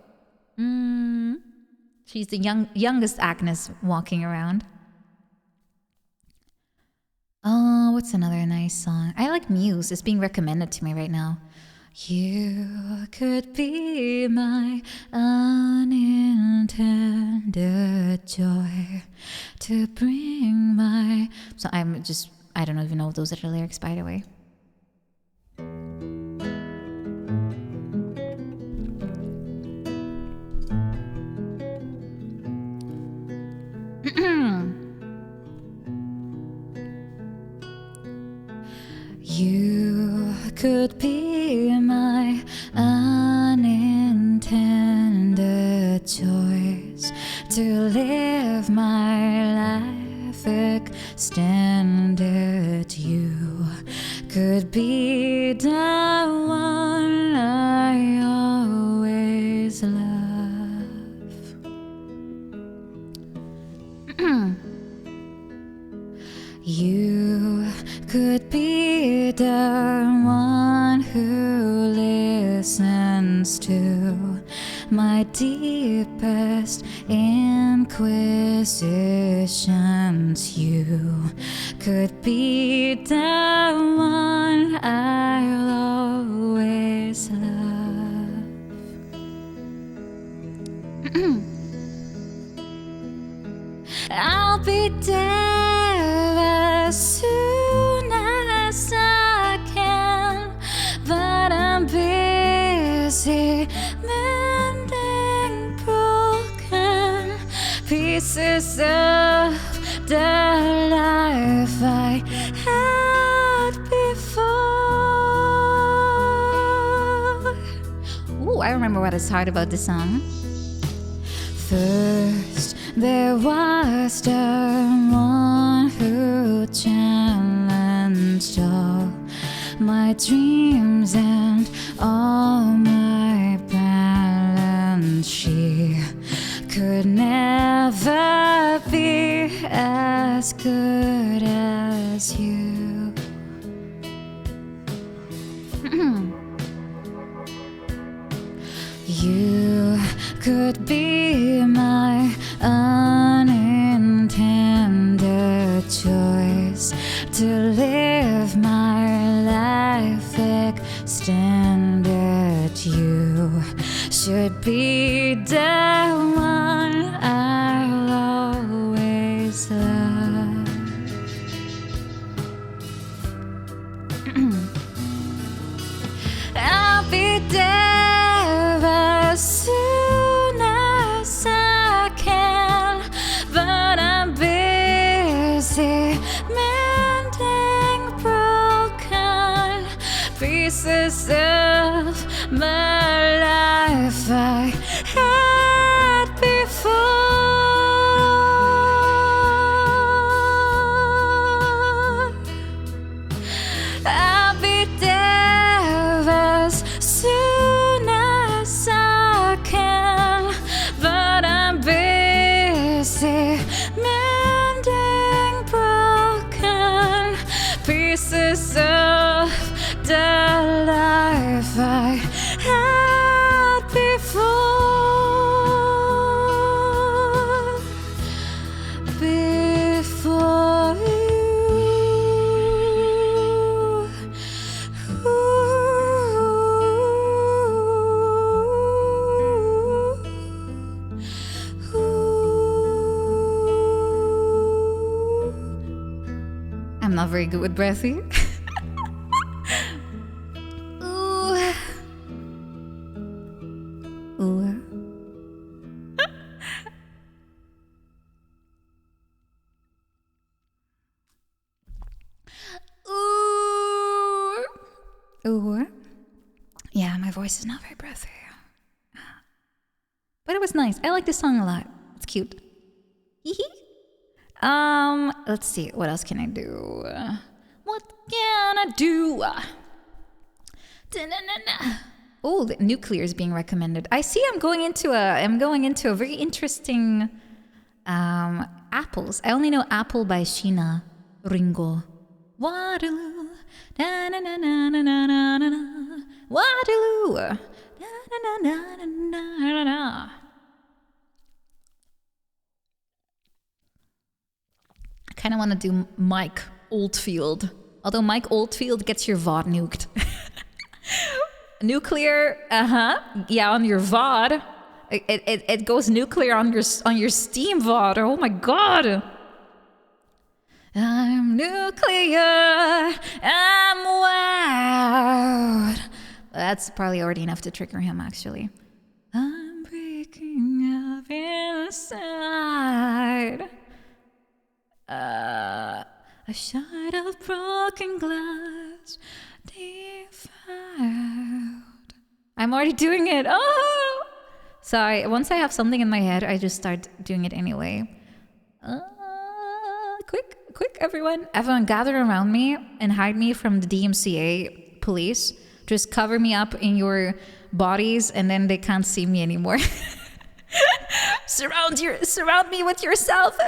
She's the youngest Agnes walking around. Oh, what's another nice song? I like Muse. It's being recommended to me right now. You could be my unintended joy to bring my... So I don't even know if those are the lyrics, by the way. You could be my unintended choice to live my life extended. You could be the one I always love. You could be the one who listens to my deepest inquisitions. You could be the one I'll always love. I'll be there as soon as I can, but I'm busy mending broken pieces of the life I had before. Ooh, I remember what is hard about this song. First, there was the one who challenged all my dreams and all my balance. She could never be as good as you. You could be my unintended choice to live my life extended. You should be the one I'll always love. I'll be there as soon as I can, but I'm busy mending broken pieces of my life I had before. I'll be there as soon as I can, but I'm busy mending broken pieces of the life I had before you. I'm not very good with breathy. Ooh. Ooh. Ooh. Oh, yeah, my voice is not very breathy. But it was nice. I like this song a lot. It's cute. Let's see. What else can I do? What can I do? Oh, the nuclear is being recommended. I see. I'm going into a very interesting apples. I only know Apple by Sheena Ringo. Waterloo, na na na na na na na na. Waterloo, na na na na na na na. I kind of want to do Mike Oldfield, although Mike Oldfield gets your VOD nuked. Nuclear, yeah, on your VOD. It goes nuclear on your Steam VOD. Oh my god. I'm nuclear, I'm wild. That's probably already enough to trigger him, actually. I'm breaking up inside. A shard of broken glass defiled. I'm already doing it. Oh! Sorry, once I have something in my head, I just start doing it anyway. Quick, everyone gather around me and hide me from the DMCA police. Just cover me up in your bodies and then they can't see me anymore. Surround me with yourself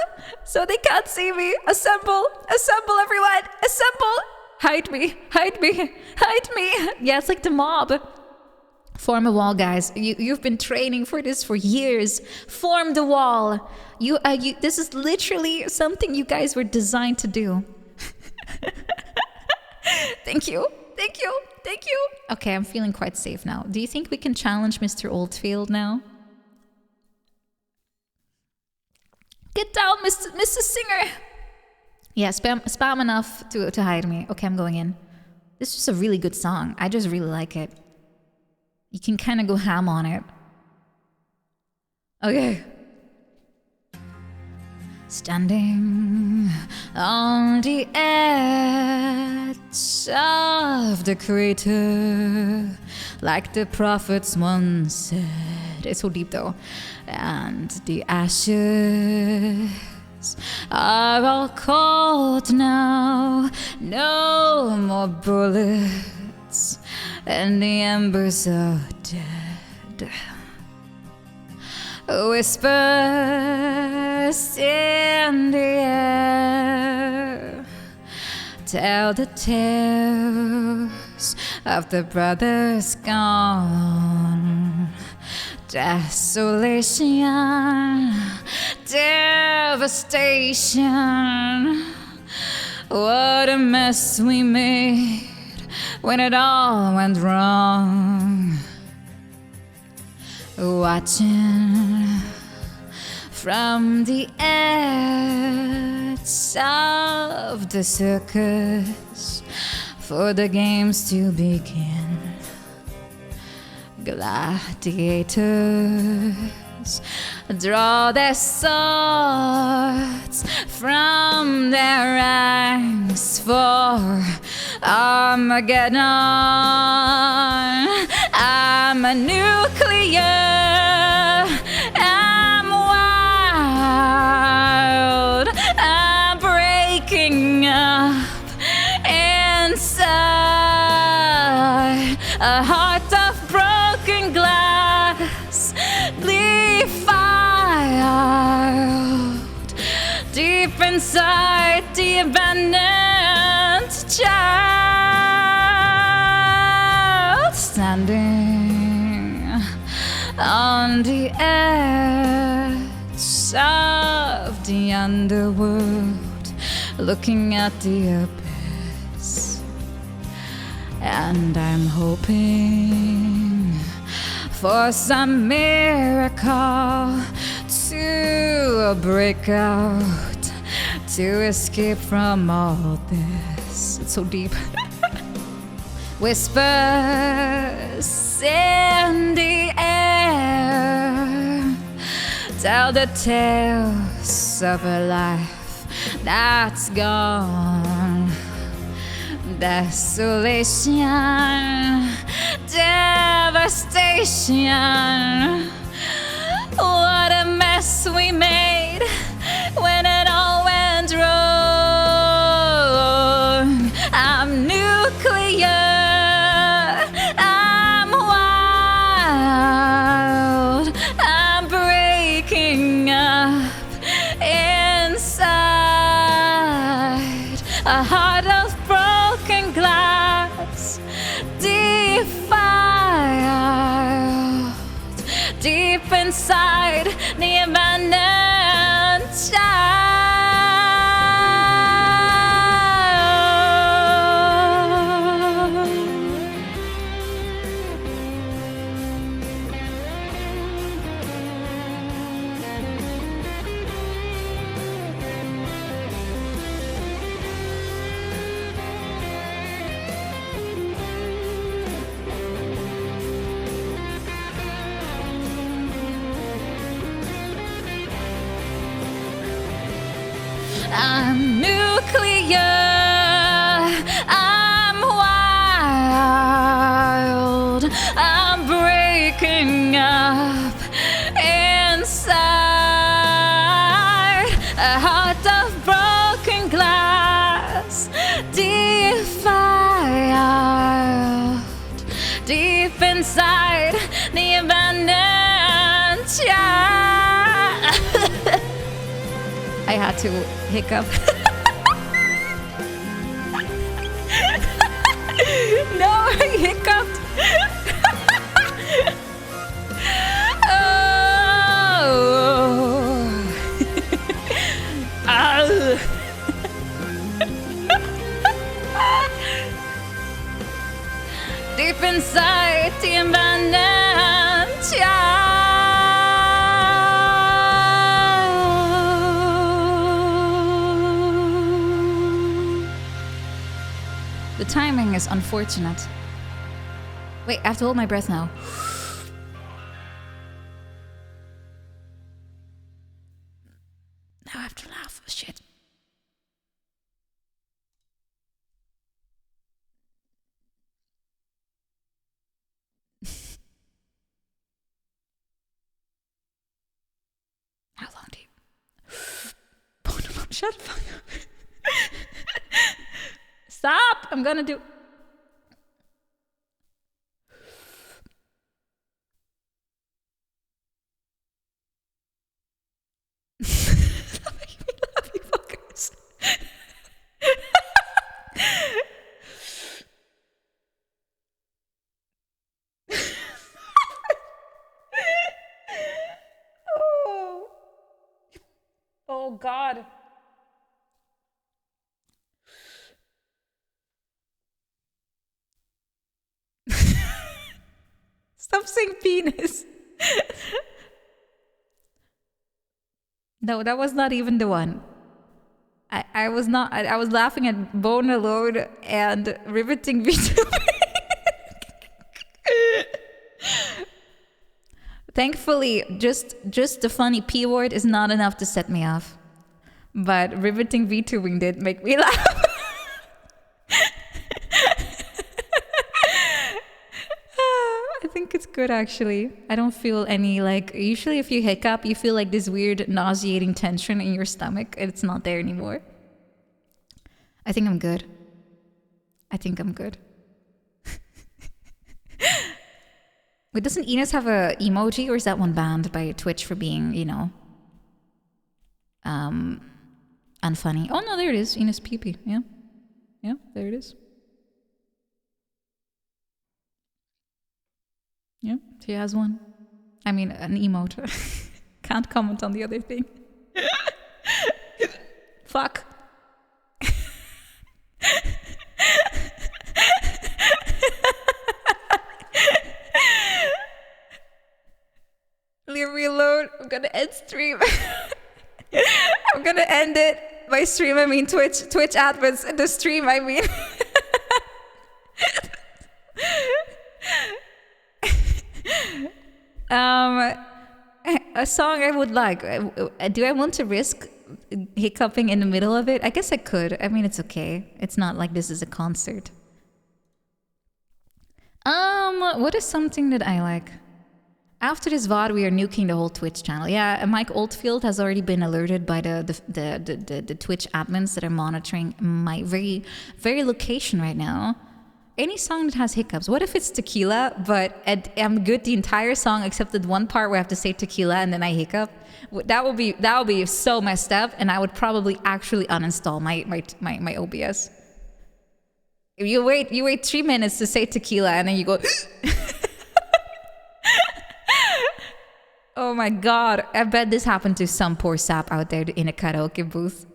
so they can't see me. Assemble everyone, assemble. Hide me. Yeah, it's like the mob. Form a wall, guys. You've been training for this for years. Form the wall. This is literally something you guys were designed to do. Thank you. Okay, I'm feeling quite safe now. Do you think we can challenge Mr. Oldfield now? Get down, Mr. Singer. Yeah, spam enough to hide me. Okay, I'm going in. This is a really good song. I just really like it. You can kind of go ham on it. Okay. Standing on the edge of the crater, like the prophets once said. It's so deep though. And the ashes are all cold now. No more bullets. And the embers are dead. Whispers in the air tell the tales of the brothers gone. Desolation, devastation. What a mess we made when it all went wrong. Watching from the edge of the circus for the games to begin. Gladiators draw their swords from their ranks for Armageddon. I'm a nuclear, I'm wild, I'm breaking up inside a heart of broken glass, defiled deep inside the abandoned child, standing on the edge of the underworld, looking at the abyss. And I'm hoping for some miracle to break out, to escape from all this. It's so deep. Whispers in the air tell the tales of a life that's gone. Desolation, devastation. What a mess we made when it all went wrong. I'm nuclear, I'm wild, I'm breaking up inside. A heart of broken glass, defiled. Deep inside the abandoned child. I'm nuclear, I'm wild, I'm breaking up inside. A heart of broken glass, defiled. Deep inside the abandoned child. I had to hiccup. No, I hiccuped. Oh. Deep inside the abandoned child. The timing is unfortunate. Wait, I have to hold my breath now. Now I have to laugh. Shit. How long do you... Shut the fuck up. Stop! I'm gonna do... Stop making me laugh, you fuckers. Oh. Oh God. Stop saying penis. No, that was not even the one. I was not. I was laughing at Bone Alone and riveting vtuber. Thankfully, just the funny P word is not enough to set me off. But riveting VTubing did make me laugh. I think it's good actually. I don't feel any like, usually if you hiccup, you feel like this weird nauseating tension in your stomach. It's not there anymore. I think I'm good. I think I'm good. Wait, doesn't Enos have a emoji, or is that one banned by Twitch for being, you know, unfunny? Oh no, there it is. Enos pee-pee. Yeah. Yeah, there it is. Yeah, she has one. I mean, an emote. Can't comment on the other thing. Fuck. Leave me alone. I'm gonna end stream. I'm gonna end it. By stream, I mean Twitch admins. The stream, I mean. A song I would like. Do I want to risk hiccuping in the middle of it? I guess I could. I mean, it's okay. It's not like this is a concert. What is something that I like? After this VOD, we are nuking the whole Twitch channel. Yeah, Mike Oldfield has already been alerted by the Twitch admins that are monitoring my very location right now. Any song that has hiccups. What if it's tequila, but I'm good the entire song except that one part where I have to say tequila and then I hiccup? That would be so messed up, and I would probably actually uninstall my OBS. You wait 3 minutes to say tequila and then you go. Oh my god, I bet this happened to some poor sap out there in a karaoke booth.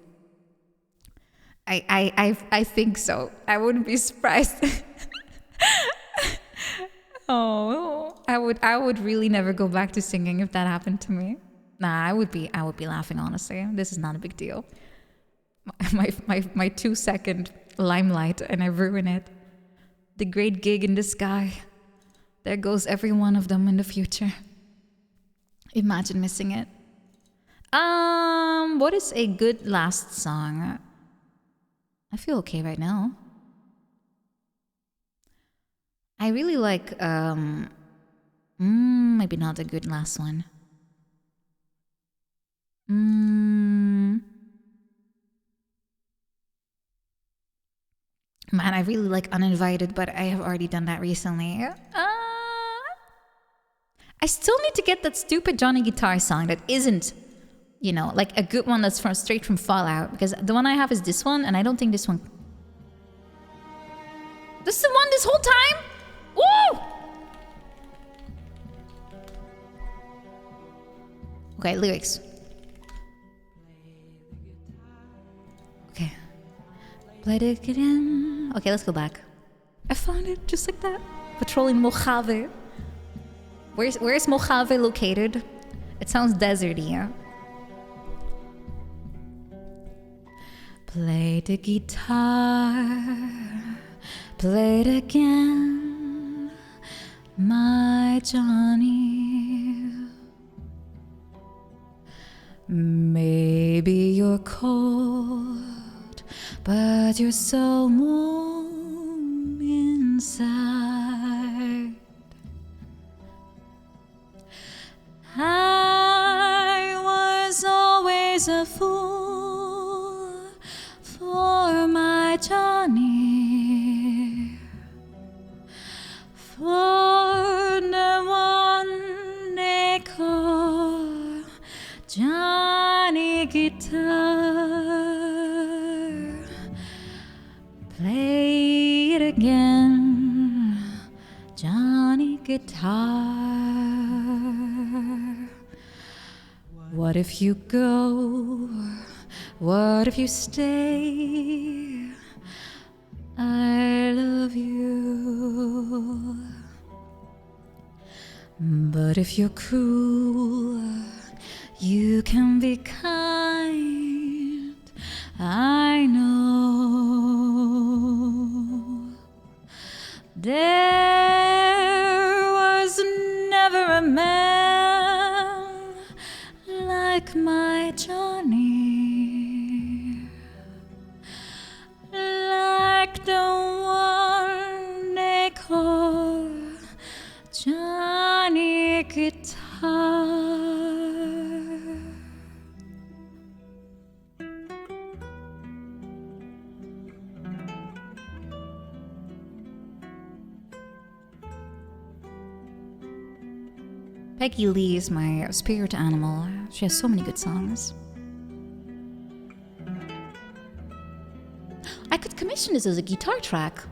I think so. I wouldn't be surprised. Oh, I would really never go back to singing if that happened to me. Nah, I would be laughing, honestly. This is not a big deal. My 2-second limelight and I ruin it. The great gig in the sky. There goes every one of them in the future. Imagine missing it. What is a good last song? I feel okay right now. I really like maybe not a good last one. Man, I really like Uninvited, but I have already done that recently. I still need to get that stupid Johnny Guitar song that isn't, you know, like a good one that's straight from Fallout. Because the one I have is this one, and I don't think this one... This is the one this whole time? Woo! Okay, lyrics. Okay. Play it again. Okay, let's go back. I found it just like that. Patrolling Mojave. Where's Mojave located? It sounds deserty, yeah? Play the guitar, play it again, my Johnny. Maybe you're cold, but you're so warm inside. I was always a fool for my Johnny, for the one they call Johnny Guitar. Play it again, Johnny Guitar. What if you go? What if you stay? I love you. But if you're cruel, you can be kind. I know. There was never a man like my Johnny, like the one they call Johnny Guitar. Peggy Lee is my spirit animal. She has so many good songs. I could commission this as a guitar track.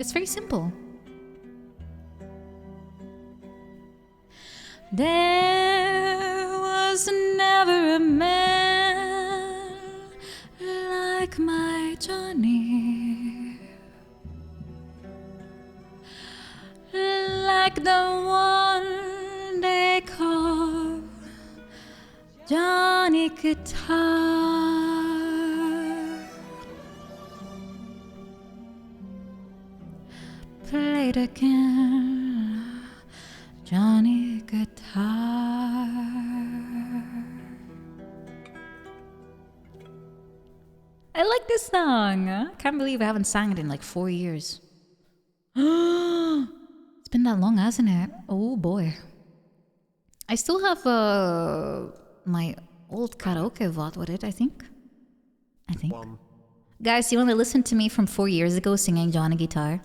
It's very simple. There was never a man like my Johnny, like the one they call Johnny Guitar. Play it again, Johnny Guitar. I like this song. Can't believe I haven't sang it in like 4 years. It's been that long, hasn't it? Oh boy. I still have my old karaoke VOD with it, I think. Guys, you want to listen to me from 4 years ago singing Johnny Guitar?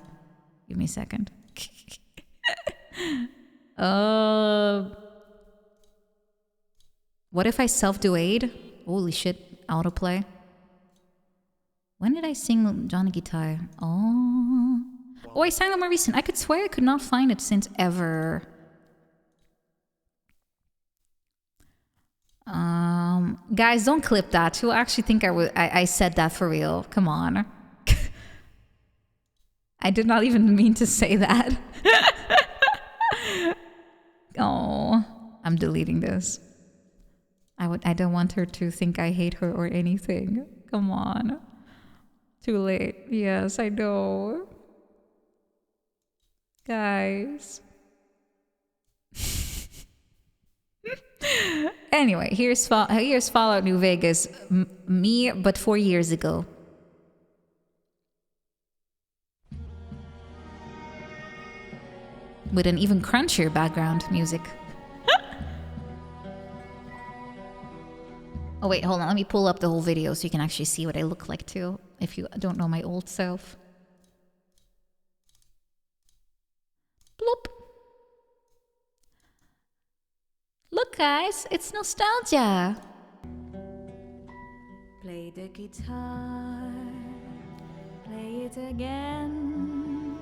Give me a second. What if I self-duade? Holy shit, autoplay. When did I sing Johnny Guitar? Oh, I sang it more recent. I could swear I could not find it since ever. Guys, don't clip that. You'll actually think I said that for real. Come on. I did not even mean to say that. Oh, I'm deleting this. I don't want her to think I hate her or anything. Come on. Too late. Yes, I know. Guys. Anyway, here's Fallout New Vegas. Me, but 4 years ago. With an even crunchier background music. Oh wait, hold on. Let me pull up the whole video so you can actually see what I look like too, if you don't know my old self. Bloop. Look guys, it's nostalgia. Play the guitar, play it again,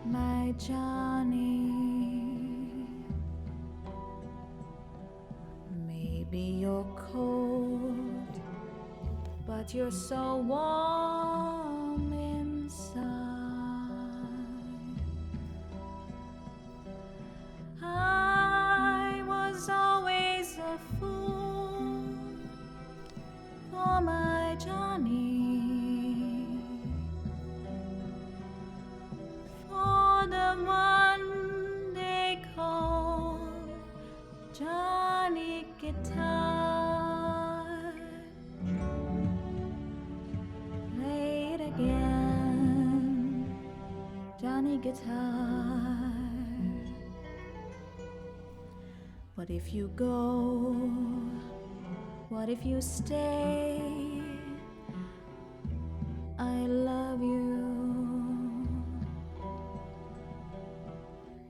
my Johnny. Maybe you're cold, but you're so warm inside. I was always a fool for my Johnny, for the one they call Johnny Guitar. Play it again, Johnny Guitar. What if you go? What if you stay? I love you.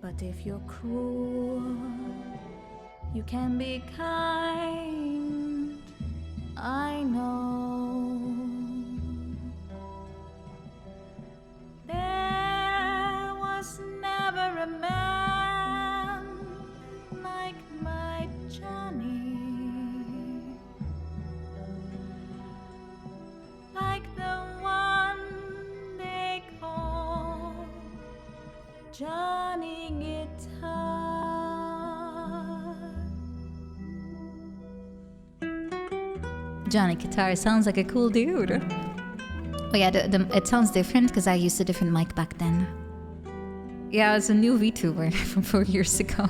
But if you're cruel, you can be kind, I know. There was never a man like my Johnny, like the one they call Johnny Guitar. Johnny Guitar sounds like a cool dude. Oh yeah, it sounds different because I used a different mic back then. Yeah, it's a new VTuber from 4 years ago.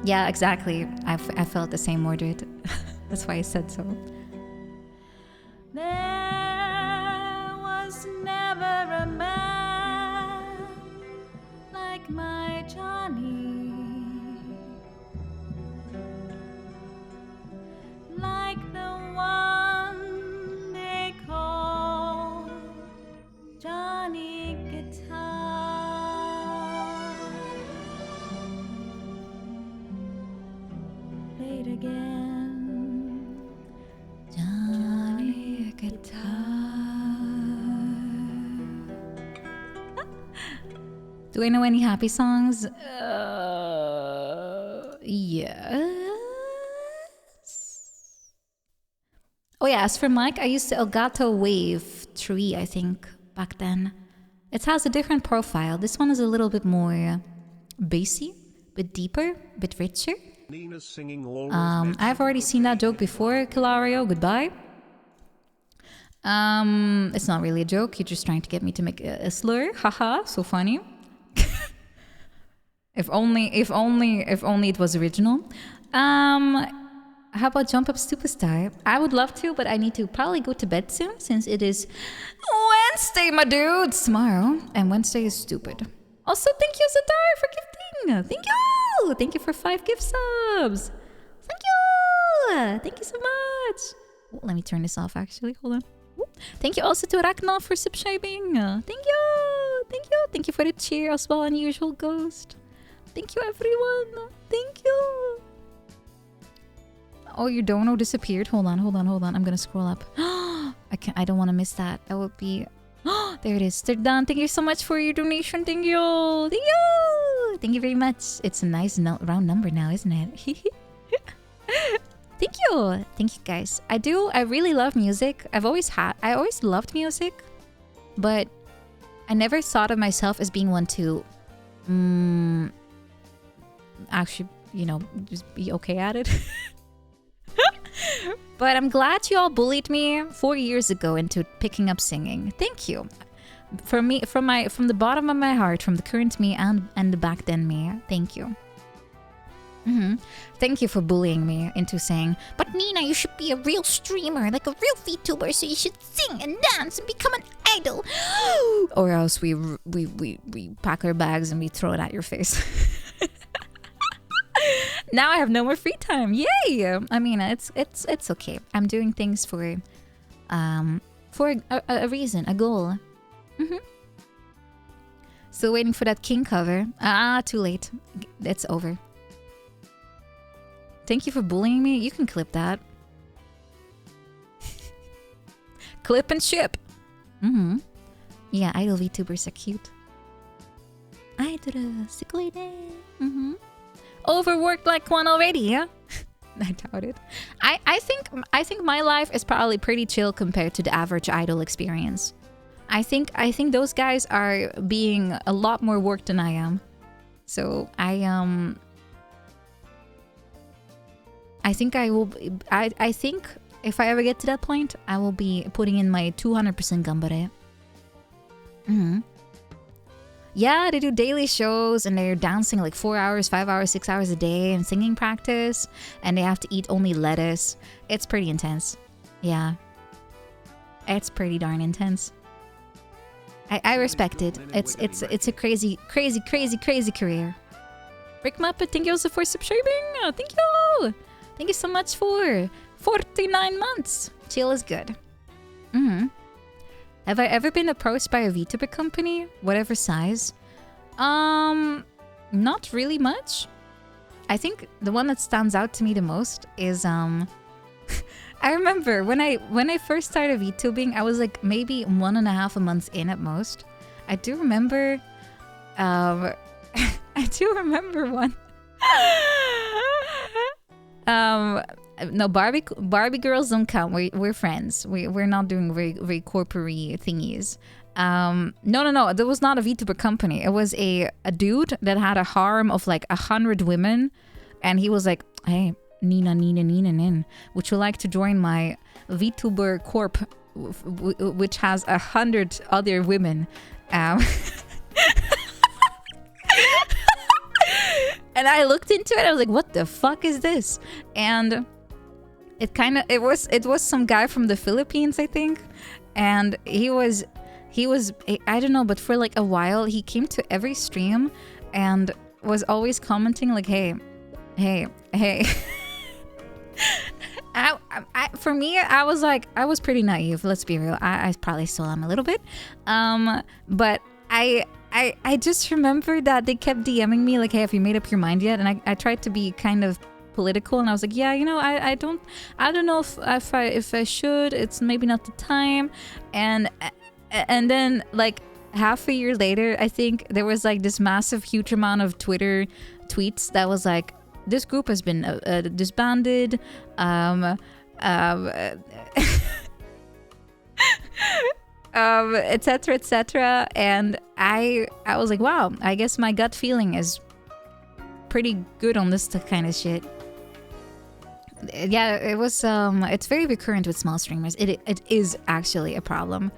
Yeah, exactly. I felt the same, Mordred. That's why I said so. There was never a man like my Johnny, like the one they call Johnny Guitar. Play it again, Johnny Guitar. Do I know any happy songs? Yes. Oh yeah, as for Mike, I used to Elgato Wave 3, I think, back then. It has a different profile. This one is a little bit more bassy, bit deeper, bit richer. Nina's singing always I've already seen that joke before, Kilario. Goodbye. It's not really a joke. You're just trying to get me to make a slur. Haha, so funny. If only it was original. How about Jump Up Superstar? I would love to, but I need to probably go to bed soon since it is Wednesday, my dudes, tomorrow, and Wednesday is stupid. Also, thank you, Zadar, for gifting. Thank you. Thank you for 5 gift subs. Thank you. Thank you so much. Oh, let me turn this off, actually. Hold on. Thank you also to Ragnall for subscribing. Thank you. Thank you. Thank you for the cheer as well, Unusual Ghost. Thank you, everyone. Thank you. Oh, your dono disappeared. Hold on. I'm gonna scroll up. I don't want to miss that. That would be... there it is. They're done. Thank you so much for your donation. Thank you. Thank you. Thank you very much. It's a nice round number now, isn't it? Thank you. Thank you, guys. I really love music. I always loved music. But I never thought of myself as being one to... actually, just be okay at it. But I'm glad you all bullied me 4 years ago into picking up singing. Thank you. From the bottom of my heart, from the current me and the back then me. Thank you. Thank you for bullying me into saying, but Nina, you should be a real streamer, like a real VTuber, so you should sing and dance and become an idol. Or else we pack our bags and we throw it at your face. Now I have no more free time. Yay! I mean, it's okay. I'm doing things for a reason, a goal. Still waiting for that King cover. Too late. It's over. Thank you for bullying me. You can clip that. Clip and ship. Yeah, idol VTubers are cute. Idol, overworked like one already, yeah? I doubt it. I think my life is probably pretty chill compared to the average idol experience. I think those guys are being a lot more work than I am. So I think I will. I think if I ever get to that point, I will be putting in my 200% gambare. Yeah, they do daily shows and they're dancing like 4 hours, 5 hours, 6 hours a day and singing practice, and they have to eat only lettuce. It's pretty intense. Yeah, it's pretty darn intense. I respect it. It's a crazy career. Rick Muppet, thank you also for subscribing. Thank you. Thank you so much for 49 months. Chill is good. Have I ever been approached by a VTuber company, whatever size? Not really much. I think the one that stands out to me the most is I remember when I first started VTubing, I was like maybe 1.5 months in at most. I do remember I do remember one. No, Barbie girls don't count. We're friends. We're not doing very corporate thingies. No. There was not a VTuber company. It was a dude that had a harem of like 100 women, and he was like, "Hey, Nina, would you like to join my VTuber corp, which has 100 other women?" And I looked into it. I was like, "What the fuck is this?" And it was some guy from the Philippines, I think, and he was I don't know, but for like a while he came to every stream and was always commenting like, hey. For me, I was like, I was pretty naive, let's be real. I probably still am a little bit, but I just remember that they kept DMing me like, hey, have you made up your mind yet? And I tried to be kind of political, and I was like, yeah, I don't know if I should. It's maybe not the time. And then like half a year later, I think there was like this massive huge amount of Twitter tweets that was like, this group has been disbanded, etc. And I was like, wow, I guess my gut feeling is pretty good on this kind of shit. Yeah, it was it's very recurrent with small streamers. It is actually a problem,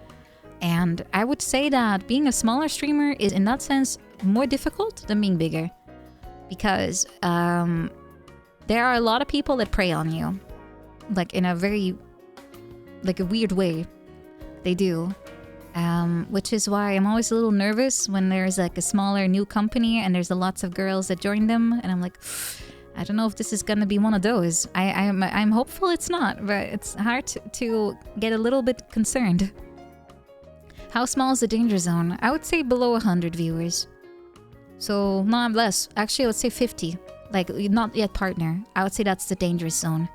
and I would say that being a smaller streamer is in that sense more difficult than being bigger. because there are a lot of people that prey on you, like in a very, like a weird way. They do. Which is why I'm always a little nervous when there's like a smaller new company and there's lots of girls that join them, and I'm like, I don't know if this is gonna be one of those. I'm hopeful it's not, but it's hard to get a little bit concerned. How small is the danger zone? I would say below 100 viewers. So not less. Actually, I would say 50. Like not yet partner. I would say that's the dangerous zone.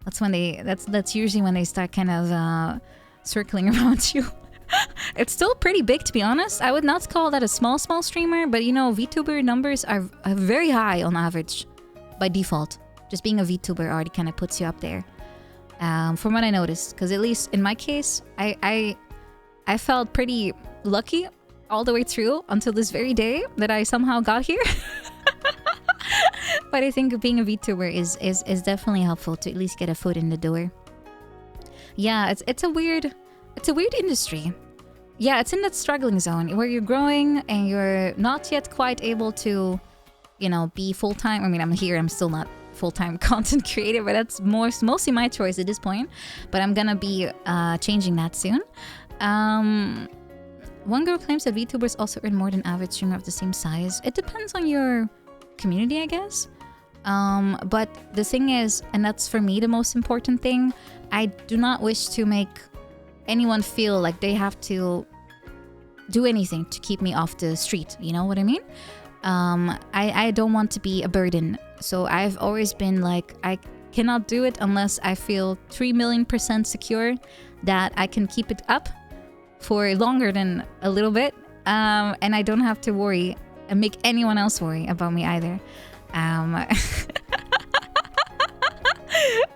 That's when that's usually when they start kind of circling around you. It's still pretty big, to be honest. I would not call that a small streamer, but you know, VTuber numbers are very high on average by default. Just being a VTuber already kind of puts you up there. From what I noticed, because at least in my case, I felt pretty lucky all the way through until this very day that I somehow got here. But I think being a VTuber is definitely helpful to at least get a foot in the door. Yeah, it's a weird industry. Yeah, it's in that struggling zone where you're growing and you're not yet quite able to, you know, be full-time. I mean, I'm still not full-time content creator, but that's mostly my choice at this point. But I'm gonna be changing that soon. One girl claims that VTubers also earn more than average streamer of the same size. It depends on your community, I guess. But the thing is, and that's for me the most important thing, I do not wish to make anyone feel like they have to do anything to keep me off the street. You know what I mean? I don't want to be a burden. So I've always been like, I cannot do it unless I feel 3,000,000% secure that I can keep it up for longer than a little bit. And I don't have to worry and make anyone else worry about me either.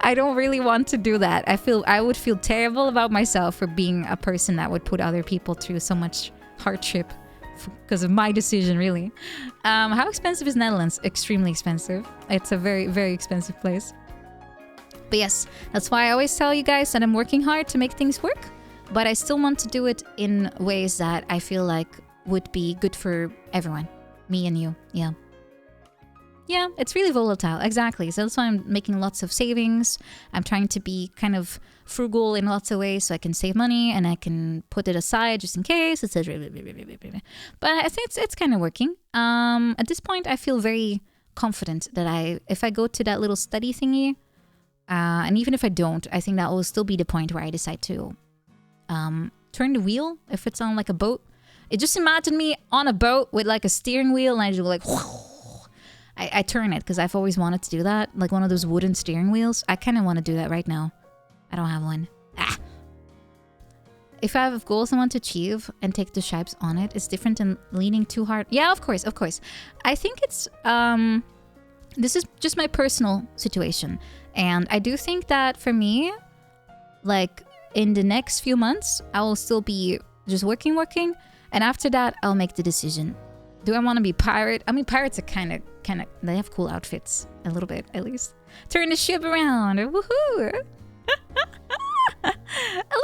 I don't really want to do that. I would feel terrible about myself for being a person that would put other people through so much hardship because of my decision, really. How expensive is Netherlands? Extremely expensive. It's a very, very expensive place. But yes, that's why I always tell you guys that I'm working hard to make things work, but I still want to do it in ways that I feel like would be good for everyone. Me and you, yeah. Yeah, it's really volatile, exactly. So that's why I'm making lots of savings. I'm trying to be kind of frugal in lots of ways so I can save money and I can put it aside just in case, etc. But I think it's kind of working. At this point, I feel very confident that if I go to that little study thingy, and even if I don't, I think that will still be the point where I decide to turn the wheel if it's on like a boat. Just imagine me on a boat with like a steering wheel and I just go like... I turn it because I've always wanted to do that. Like one of those wooden steering wheels. I kind of want to do that right now. I don't have one. If I have goals I want to achieve and take the shapes on it, it's different than leaning too hard. Yeah, of course. I think it's... this is just my personal situation. And I do think that for me, like in the next few months, I will still be just working. And after that, I'll make the decision. Do I want to be pirate? I mean, pirates are kind of, they have cool outfits. A little bit, at least. Turn the ship around. Woohoo! A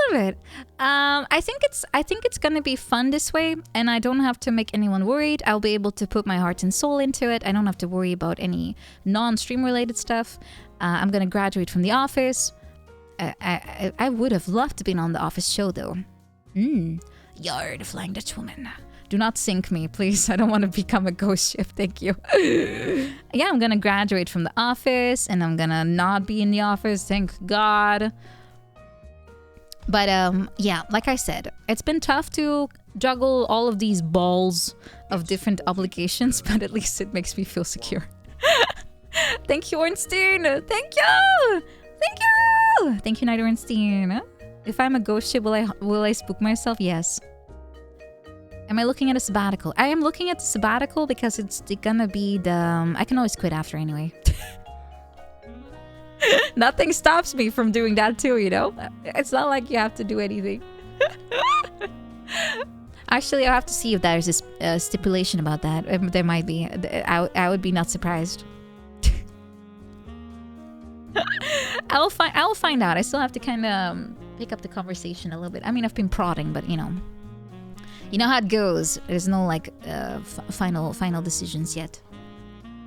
little bit. I think it's gonna be fun this way, and I don't have to make anyone worried. I'll be able to put my heart and soul into it. I don't have to worry about any non-stream related stuff. I'm gonna graduate from the office. I would have loved to be on the office show, though. You're the Flying Dutch Woman. Do not sink me, please. I don't want to become a ghost ship. Thank you. Yeah, I'm gonna graduate from the office and I'm gonna not be in the office. Thank God. But yeah, like I said, it's been tough to juggle all of these balls of different obligations, but at least it makes me feel secure. Thank you, Ornstein. Thank you. Thank you, Night Ornstein. If I'm a ghost ship, will I spook myself? Yes. Am I looking at a sabbatical? I am looking at the sabbatical because it's gonna be the... I can always quit after anyway. Nothing stops me from doing that too, you know? It's not like you have to do anything. Actually, I'll have to see if there's a stipulation about that. There might be. I would be not surprised. I will find out. I still have to kind of pick up the conversation a little bit. I mean, I've been prodding, but you know. You know how it goes. There's no like final decisions yet.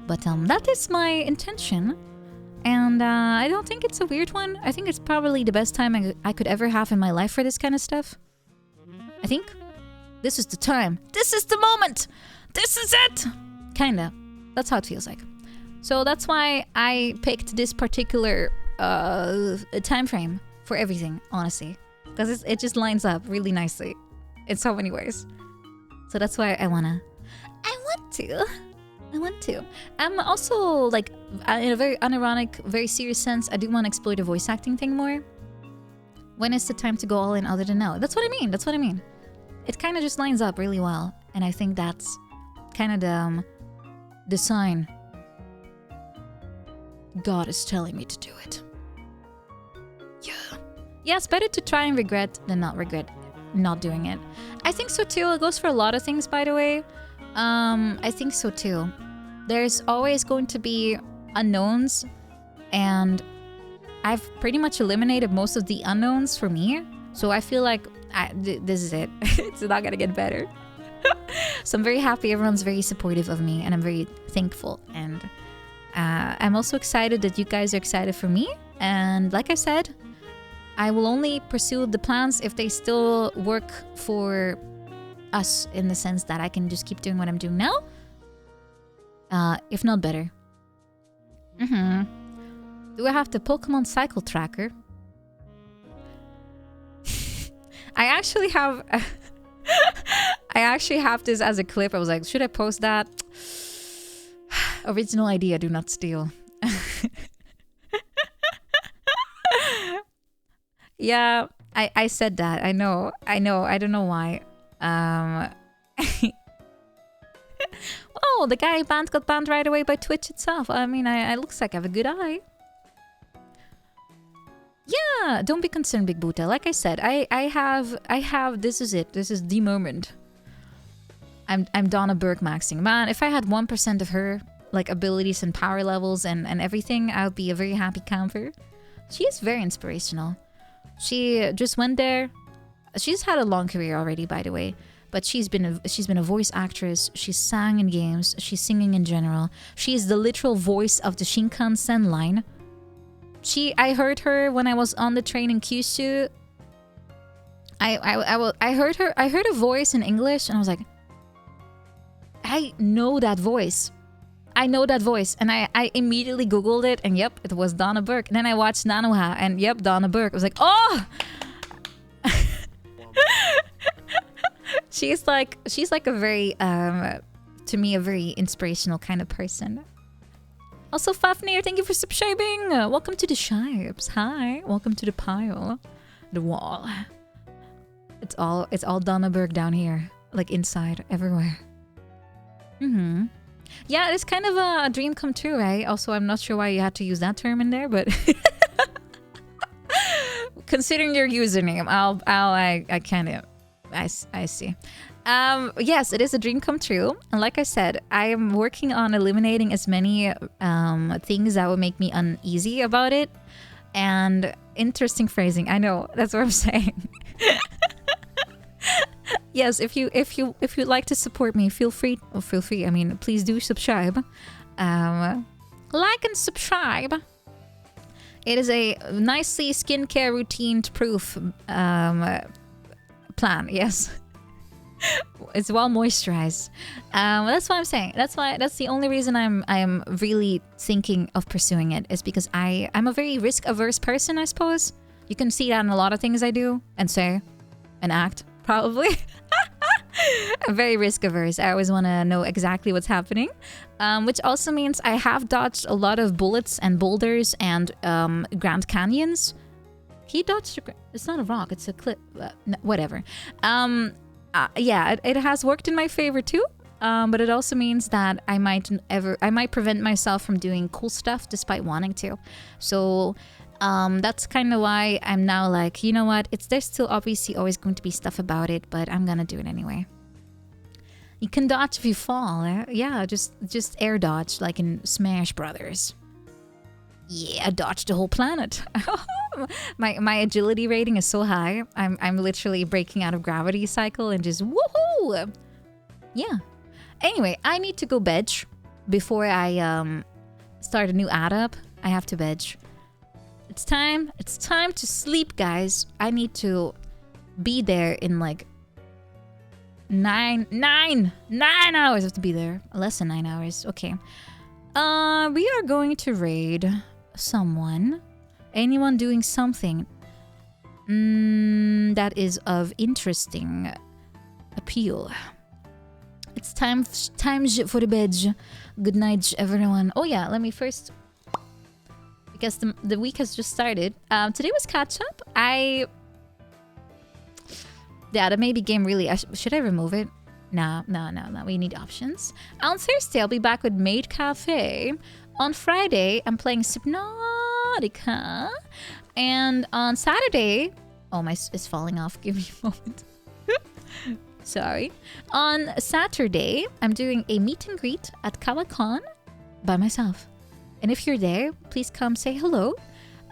But that is my intention. And I don't think it's a weird one. I think it's probably the best time I could ever have in my life for this kind of stuff. I think. This is the time. This is the moment. This is it. Kinda. That's how it feels like. So that's why I picked this particular time frame for everything, honestly. Because it just lines up really nicely in so many ways. So that's why I want to. I'm also, like, in a very unironic, very serious sense, I do want to explore the voice acting thing more. When is the time to go all in other than now? That's what I mean. It kind of just lines up really well. And I think that's kind of the sign God is telling me to do it. Yeah. Yeah, it's better to try and regret than not regret not doing it. I think so too. It goes for a lot of things, by the way. I think so too. There's always going to be unknowns, and I've pretty much eliminated most of the unknowns for me. So I feel like this is it. It's not gonna get better. So I'm very happy. Everyone's very supportive of me, and I'm very thankful. And I'm also excited that you guys are excited for me. And like I said, I will only pursue the plans if they still work for us, in the sense that I can just keep doing what I'm doing now. If not better. Do I have the Pokemon Cycle Tracker? I actually have this as a clip. I was like, should I post that? Original idea, do not steal. Yeah, I said that. I know. I don't know why. Oh, the guy got banned right away by Twitch itself. I mean, I looks like I have a good eye. Yeah, don't be concerned, Big Buta. Like I said, I have. This is it. This is the moment. I'm Donna Burke maxing. Man, if I had 1% of her like abilities and power levels and everything, I would be a very happy camper. She is very inspirational. She just went there. She's had a long career already, by the way. But she's been a voice actress. She's sang in games. She's singing in general. She is the literal voice of the Shinkansen line. I heard her when I was on the train in Kyushu. I heard her. I heard a voice in English, and I was like, I know that voice. And I immediately Googled it, and yep, it was Donna Burke. And then I watched Nanoha, and yep, Donna Burke. I was like, oh! She's like a very, to me, a very inspirational kind of person. Also, Fafnir, thank you for subscribing. Welcome to the Shibes. Hi, welcome to the pile, the wall. It's all Donna Burke down here, like inside, everywhere. Yeah, it's kind of a dream come true, right? Also, I'm not sure why you had to use that term in there, but considering your username, I kind of, I see. Yes, it is a dream come true. And like I said, I am working on eliminating as many things that would make me uneasy about it. And interesting phrasing. I know, that's what I'm saying. Yes, if you'd like to support me, feel free. I mean, please do subscribe. Like and subscribe. It is a nicely skincare routine proof plan. Yes, it's well moisturized. That's what I'm saying. That's the only reason I'm really thinking of pursuing it, is because I'm a very risk averse person, I suppose. You can see that in a lot of things I do and say and act. Probably. I'm very risk averse. I always want to know exactly what's happening, which also means I have dodged a lot of bullets and boulders and Grand Canyons. He dodged. It's not a rock. It's a cliff. Whatever. Yeah, it has worked in my favor too. But it also means that I might prevent myself from doing cool stuff despite wanting to. So. That's kind of why I'm now like, you know what? There's still obviously always going to be stuff about it, but I'm gonna do it anyway. You can dodge if you fall. Yeah, just air dodge like in Smash Brothers. Yeah, I dodged the whole planet. my agility rating is so high. I'm literally breaking out of gravity cycle and just woohoo. Yeah. Anyway, I need to go veg before I start a new ad up, I have to veg. It's time to sleep, guys. I need to be there in like 9 hours. I have to be there. Less than 9 hours. Okay. We are going to raid someone. Anyone doing something that is of interesting appeal. It's time for the bed. Good night, everyone. Oh yeah, let me first, because the week has just started. Today was catch up. The maybe game really. Should I remove it? No. We need options. On Thursday, I'll be back with Maid Cafe. On Friday, I'm playing Subnautica. And on Saturday, oh, it's falling off. Give me a moment. Sorry. On Saturday, I'm doing a meet and greet at Kawakan by myself. And if you're there, please come say hello.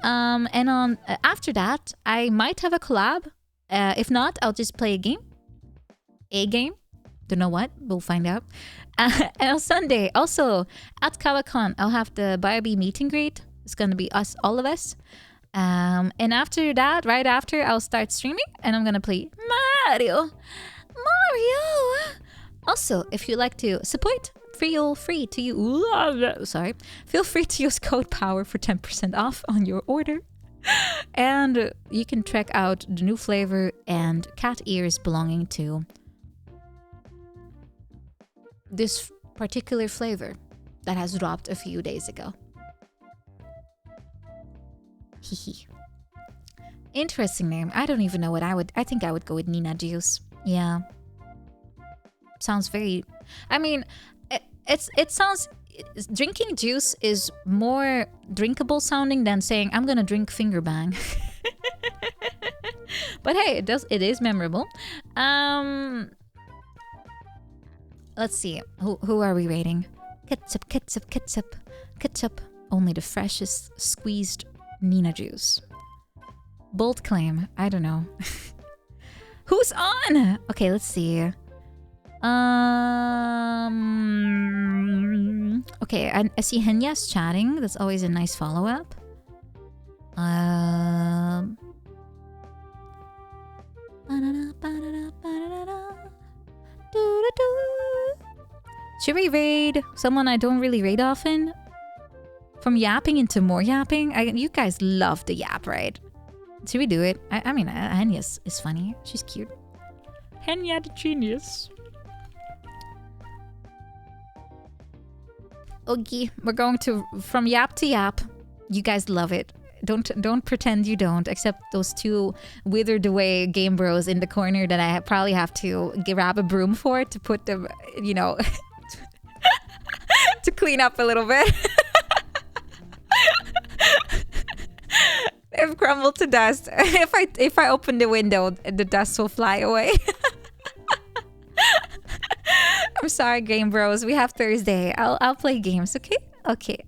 And on after that, I might have a collab. If not, I'll just play a game. Don't know what. We'll find out. And on Sunday, also at Kawakan, I'll have the Barbie meet and greet. It's going to be all of us. And after that, right after, I'll start streaming. And I'm going to play Mario. Also, if you'd like to support, feel free to use code POWER for 10% off on your order. And you can check out the new flavor and cat ears belonging to this particular flavor that has dropped a few days ago. Hehe. Interesting name. I don't even know what I think I would go with Nina Juice. Yeah. Sounds very... I mean, it sounds... Drinking juice is more drinkable sounding than saying, I'm gonna drink finger bang. But hey, it is memorable. Let's see. Who are we rating? Ketchup. Only the freshest squeezed Nina Juice. Bold claim. I don't know. Who's on? Okay, let's see. Okay, I see Henya's chatting. That's always a nice follow-up. Should we raid someone I don't really raid often? From yapping into more yapping? You guys love the yap, right? Should we do it? I mean, Henya is funny. She's cute. Henya the genius. Okay, we're going to from yap to yap. You guys love it. Don't pretend you don't, except those two withered away game bros in the corner that I probably have to grab a broom for to put them, you know, to clean up a little bit. They've crumbled to dust. If I open the window, the dust will fly away. I'm sorry, game bros. We have Thursday. I'll play games, okay? Okay.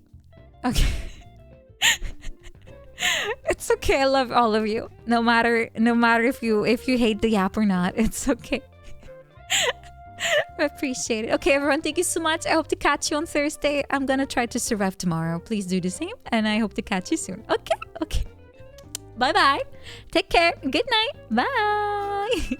It's okay. I love all of you. No matter if you hate the yap or not, it's okay. I appreciate it. Okay, everyone, thank you so much. I hope to catch you on Thursday. I'm gonna try to survive tomorrow. Please do the same, and I hope to catch you soon. Okay. Bye-bye. Take care. Good night. Bye.